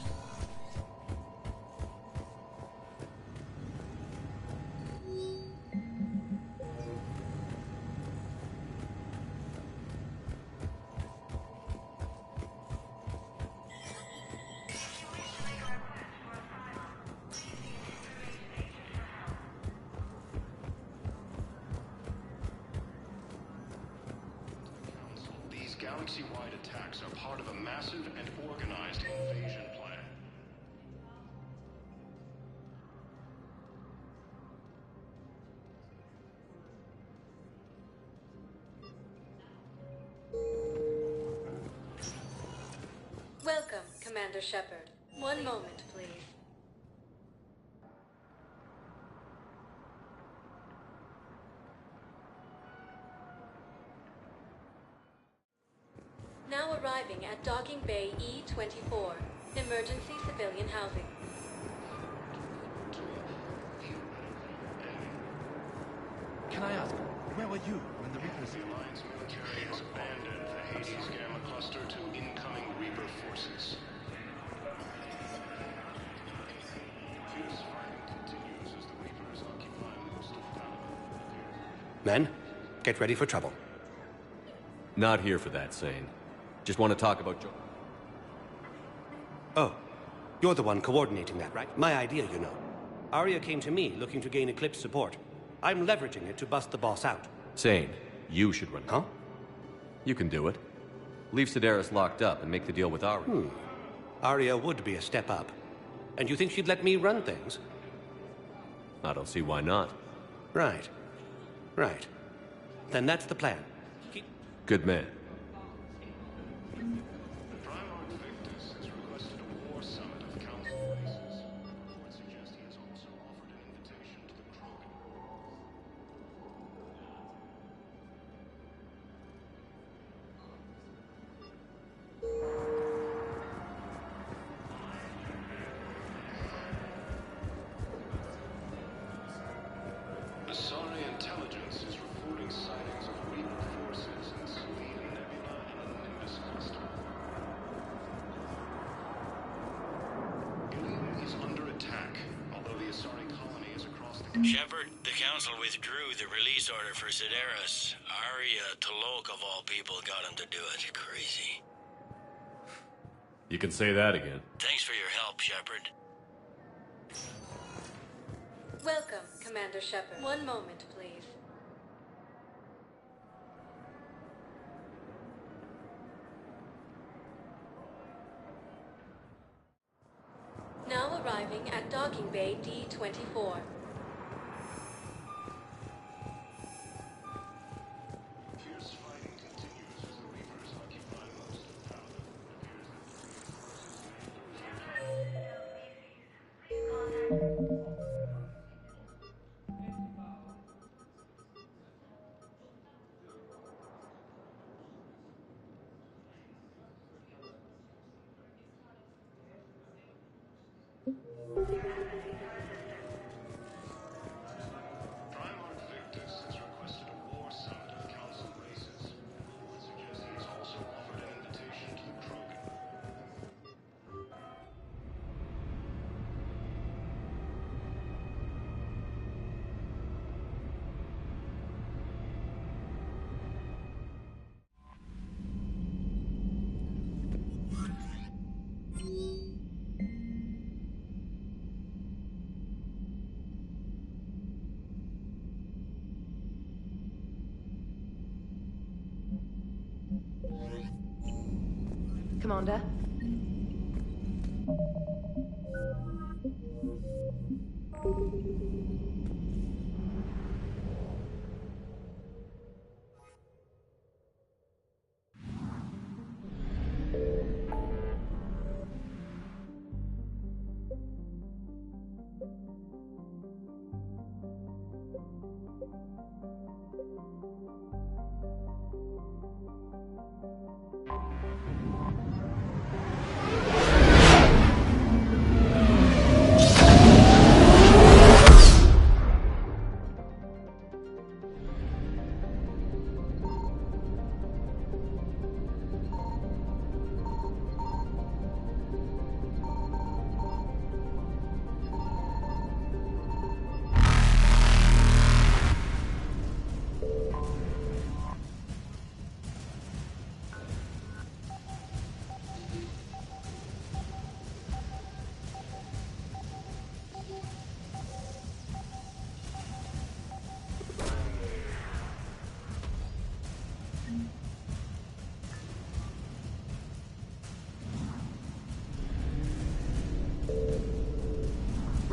These galaxy-wide attacks are part of a massive and organized invasion plan. Welcome, Commander Shepard. One moment, please. Now arriving at Docking Bay E-24, emergency civilian housing. Can I ask, where were you when the Reapers... The Alliance military has abandoned the Hades Gamma cluster to incoming Reaper forces. Fierce fighting continues as the Reapers occupy most of Palaven. Men, get ready for trouble. Not here for that, Sane. Just want to talk about Oh, you're the one coordinating that, right? My idea, you know. Aria came to me looking to gain Eclipse support. I'm leveraging it to bust the boss out. Sane, you should run. Huh? You can do it. Leave Sedaris locked up and make the deal with Aria. Aria would be a step up. And you think she'd let me run things? I don't see why not. Right. Right. Then that's the plan. Good man. Primarch Victus has requested a war summit of Council races. Reports suggest he has also offered an invitation to the Krogan. Asari intelligence is reporting sightings of Reaper forces in Selene Nebula and the Nimbus cluster. Ilium is under attack, although the Asari colony is across the... Shepard, the Council withdrew the release order for Sedaris. Aria T'Loak, of all people, got him to do it. Crazy. You can say that again. Thanks for your help, Shepard. Welcome, Commander Shepard. One moment, please. Now arriving at Docking Bay D-24. Fierce fighting continues as the Reapers occupy most of Palaven. Primarch Victus has requested a war summit of Council races. Reports suggest he has also offered an invitation to the Krogan. Commander?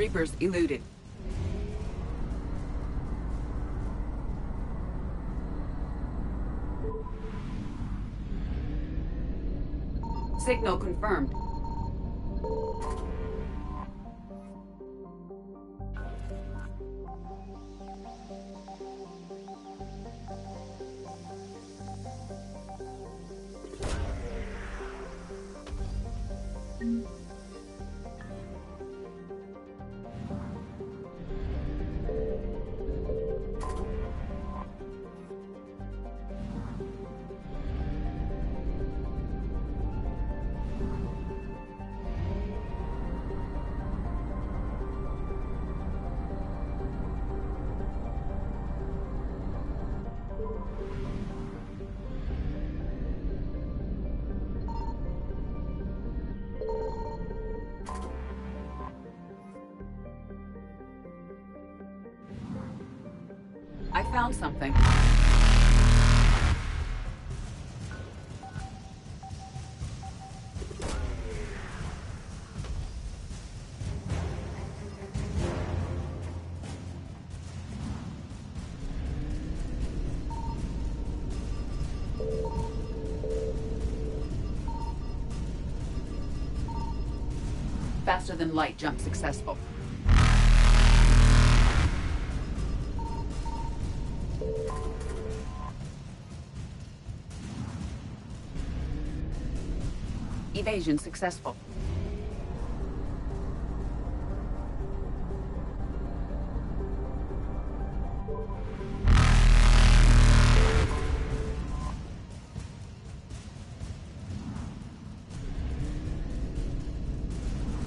Reapers eluded. Signal confirmed. I found something. Faster than light jump successful. Evasion successful.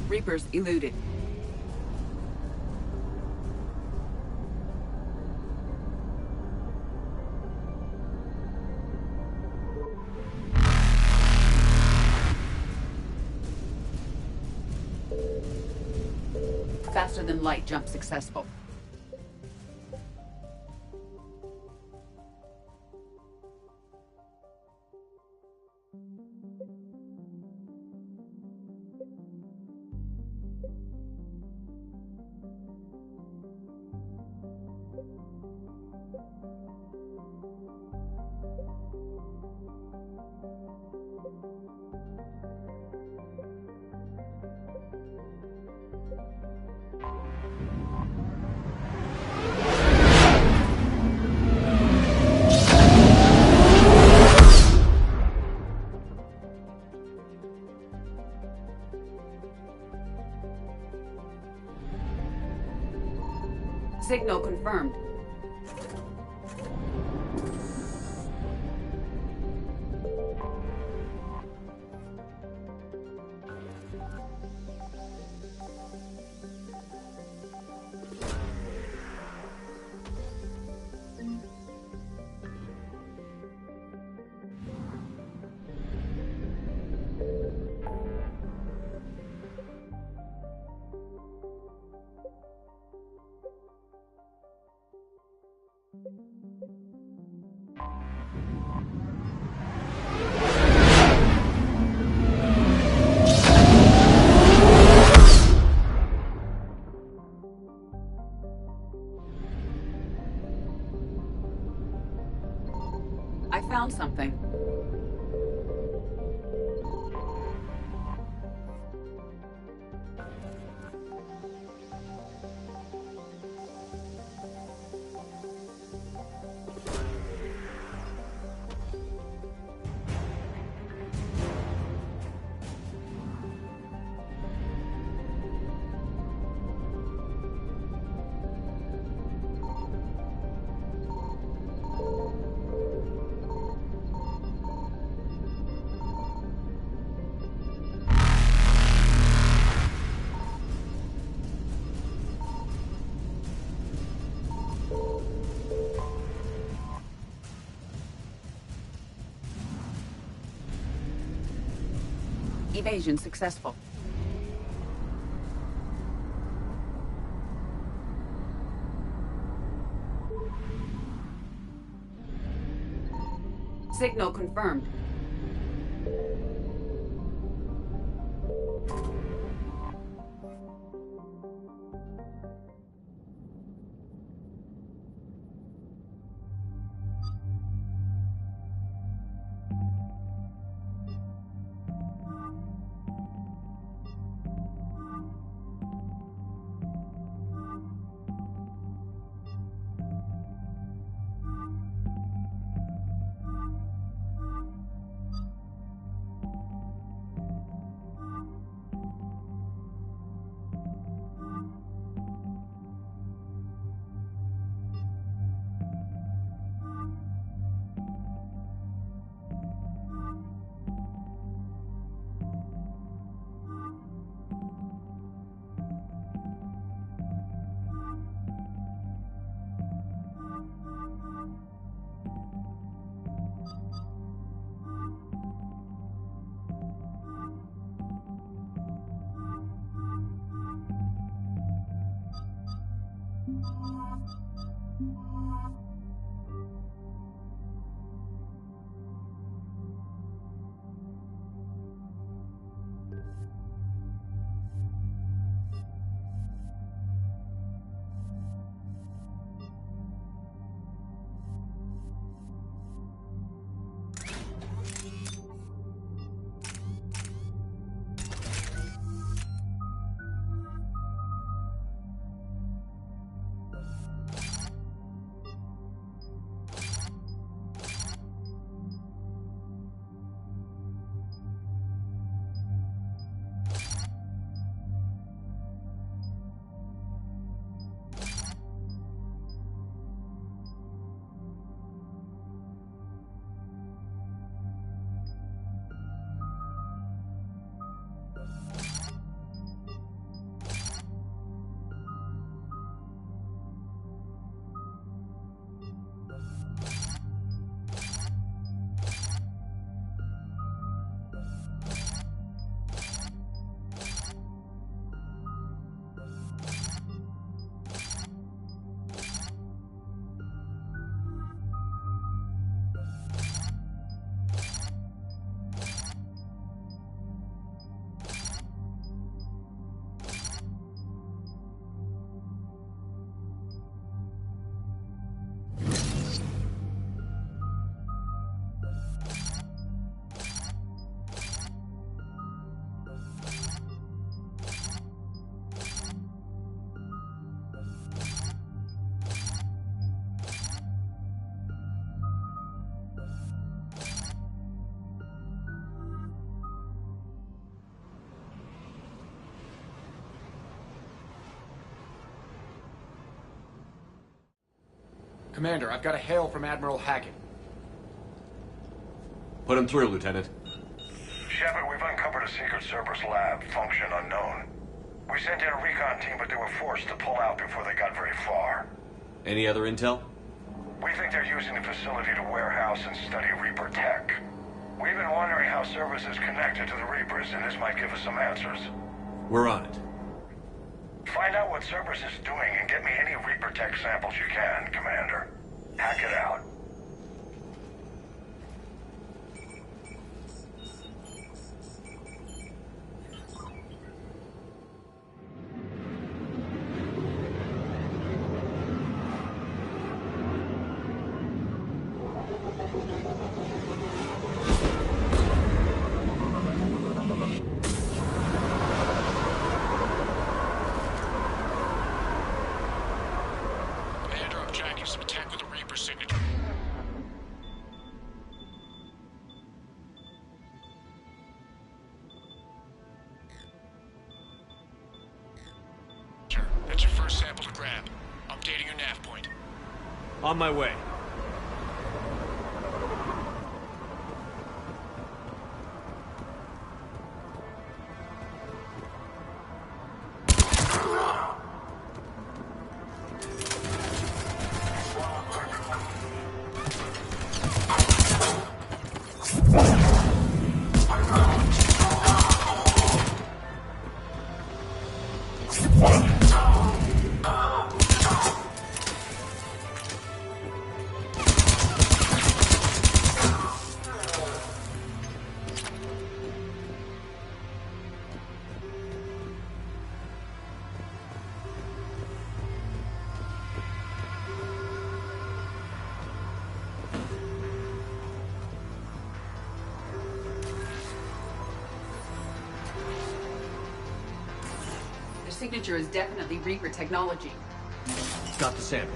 Reapers eluded. Faster than light jump successful. Signal confirmed. I found something. Evasion successful. Signal confirmed. Commander, I've got a hail from Admiral Hackett. Put him through, Lieutenant. Shepard, we've uncovered a secret Cerberus lab, function unknown. We sent in a recon team, but they were forced to pull out before they got very far. Any other intel? We think they're using the facility to warehouse and study Reaper tech. We've been wondering how Cerberus is connected to the Reapers, and this might give us some answers. We're on it. Find out what Cerberus is doing and get me any Reaper tech samples you can, Commander. Hack it out. That's your first sample to grab. Updating your nav point. On my way. Signature is definitely Reaper technology. Got the sample.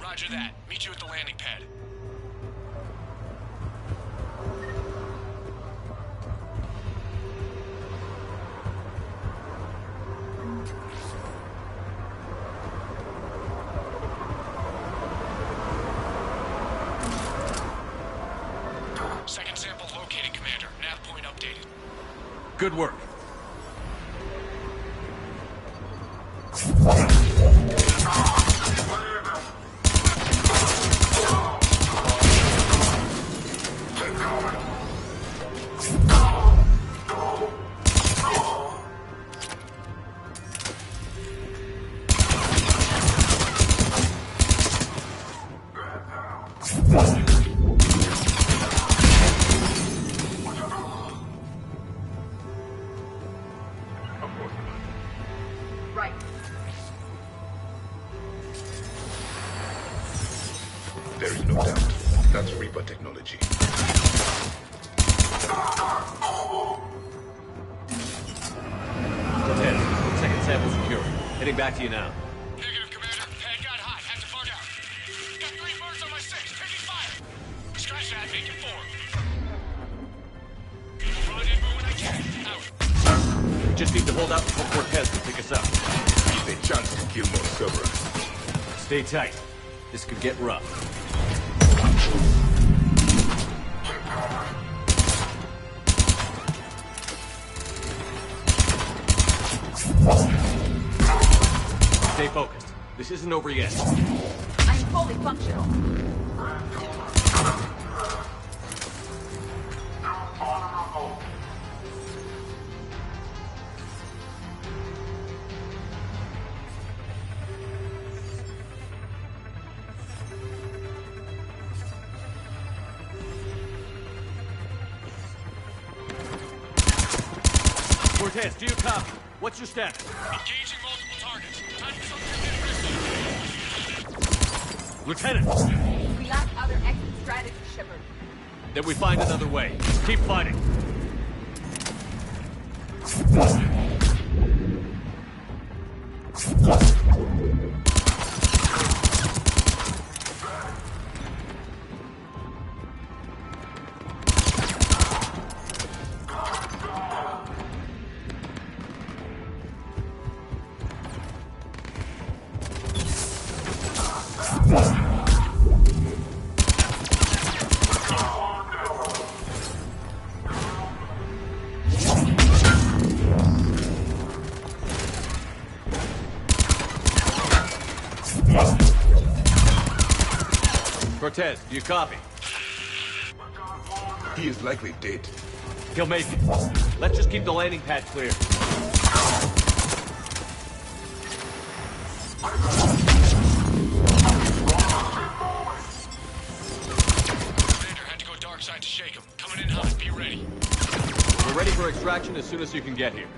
Roger that. Meet you at the landing pad. Second sample located, Commander. Nav point updated. Good work. right. There is no doubt. That's Reaper technology. Cortez, second sample secure. Heading back to you now. Negative, Commander. Pad got hot. Have to bug out. Got 3 birds on my 6. Taking fire. Scratch that. Make it 4. Rendezvous when I can. Out. We just need to hold out until Cortez can pick us up. A chance to kill more Cerberus. Stay tight. This could get rough. Stay focused. This isn't over yet. I'm fully functional. Cortez, do you copy? What's your status? Engaging multiple targets. Time for something to get risky. Lieutenant! We lack other exit strategy, Shepard. Then we find another way. Keep fighting. Cortez, do you copy? He is likely dead. He'll make it. Let's just keep the landing pad clear. Commander had to go dark side to shake him. Coming in hot. Be ready. We're ready for extraction as soon as you can get here.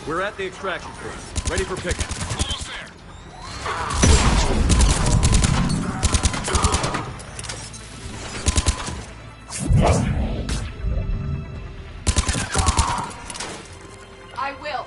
We're at the extraction point. Ready for pickup. Almost there. I will.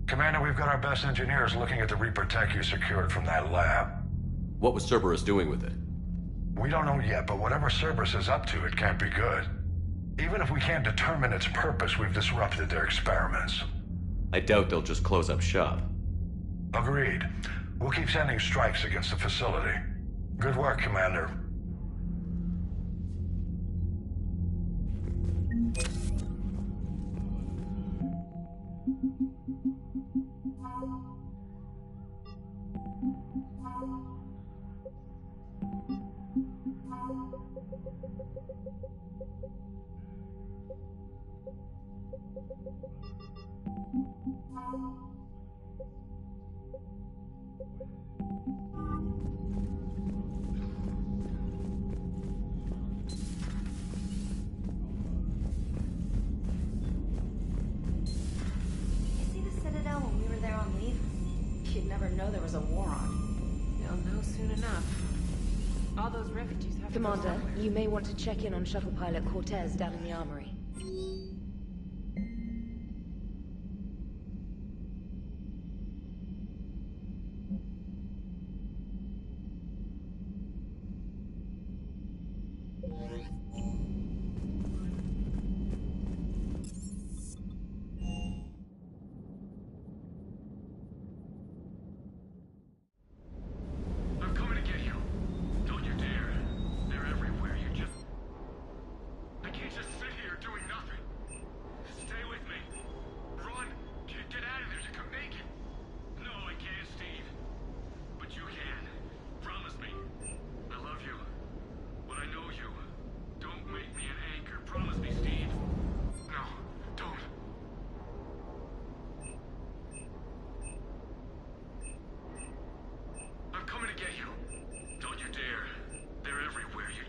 Commander, we've got our best engineers looking at the Reaper tech you secured from that lab. What was Cerberus doing with it? We don't know yet, but whatever Cerberus is up to, it can't be good. Even if we can't determine its purpose, we've disrupted their experiments. I doubt they'll just close up shop. Agreed. We'll keep sending strikes against the facility. Good work, Commander. You see the Citadel when we were there on leave? You'd never know there was a war on. They'll know soon enough. All those refugees have Commander, to go somewhere. you may want to check in on shuttle pilot Cortez down in the armory.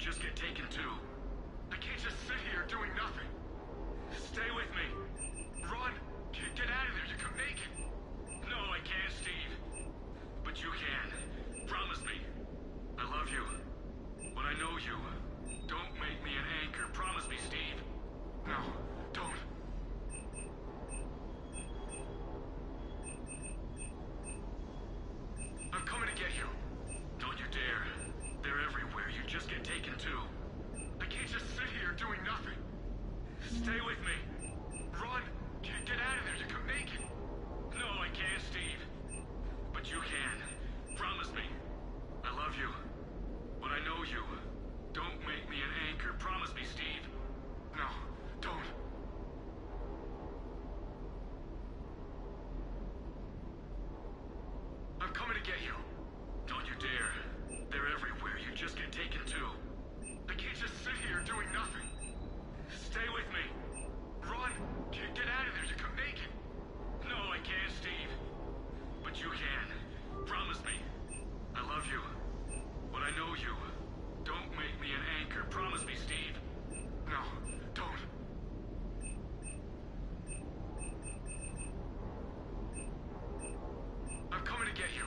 just get taken too. I can't just sit here doing nothing. Stay with me. Run! Get out of there, you could make it! No, I can't, Steve. But you can. Promise me. I love you. When I know you, don't make me an anchor. Promise me, Steve. No, don't. I'm coming to get you. Don't you dare. They're everywhere. You just get taken too. I can't just sit here doing nothing. Stay with me. Run. Get out of there. You can make it. No, I can't, Steve. But you can. Promise me. I love you. When I know you, don't make me an anchor. Promise me, Steve. No, don't. I'm coming to get you. Don't you dare. They're everywhere. You just get taken too. I can't just sit here doing nothing. Stay with me. Run. Get out of there. You can make it. No, I can't, Steve. But you can. Promise me. I love you. When I know you, don't make me an anchor. Promise me, Steve. No, don't. I'm coming to get you.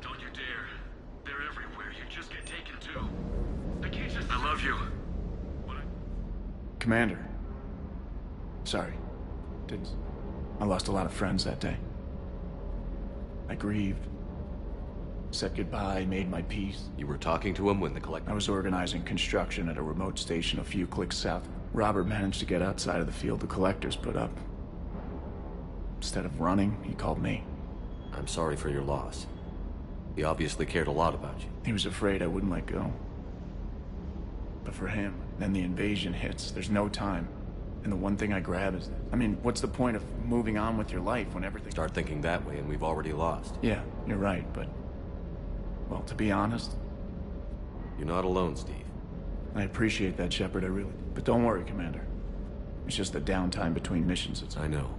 Don't you dare. They're everywhere. You just get taken too. I can't just... I love you. Commander. Sorry. I lost a lot of friends that day. I grieved. Said goodbye, made my peace. You were talking to him when the collector... I was organizing construction at a remote station a few clicks south. Robert managed to get outside of the field the collectors put up. Instead of running, he called me. I'm sorry for your loss. He obviously cared a lot about you. He was afraid I wouldn't let go. But for him, then the invasion hits. There's no time. And the one thing I grab is... I mean, what's the point of moving on with your life when everything... Start thinking that way and we've already lost. Yeah, you're right, but... Well, to be honest... You're not alone, Steve. I appreciate that, Shepard, I really... But don't worry, Commander. It's just the downtime between missions. I know.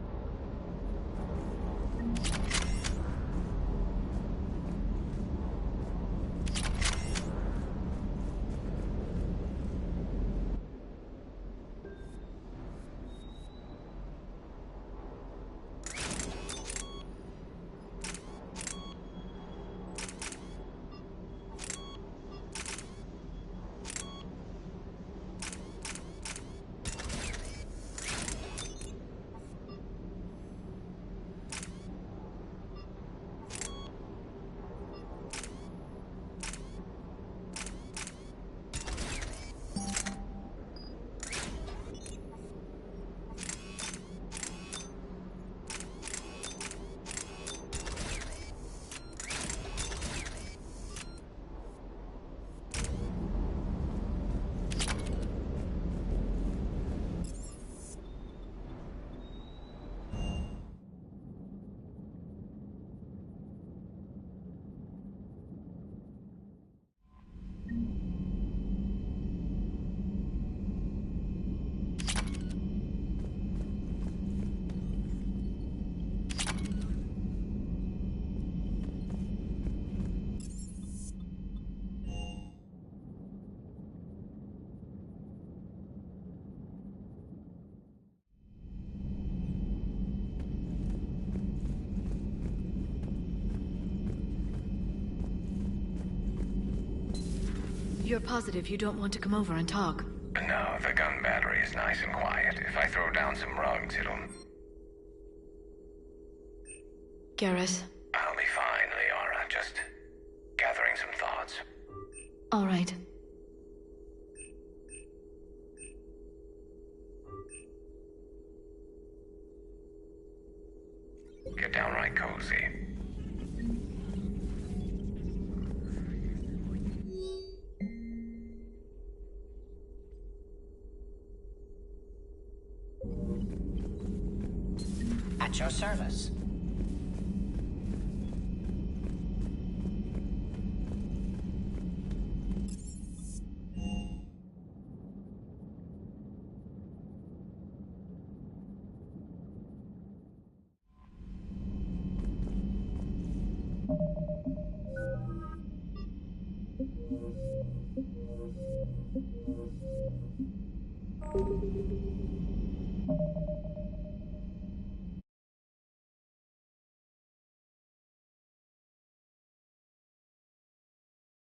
You're positive you don't want to come over and talk? No, the gun battery is nice and quiet. If I throw down some rugs, it'll... Garrus? I'll be fine, Liara. Just gathering some thoughts. All right. Get downright cozy. At your service.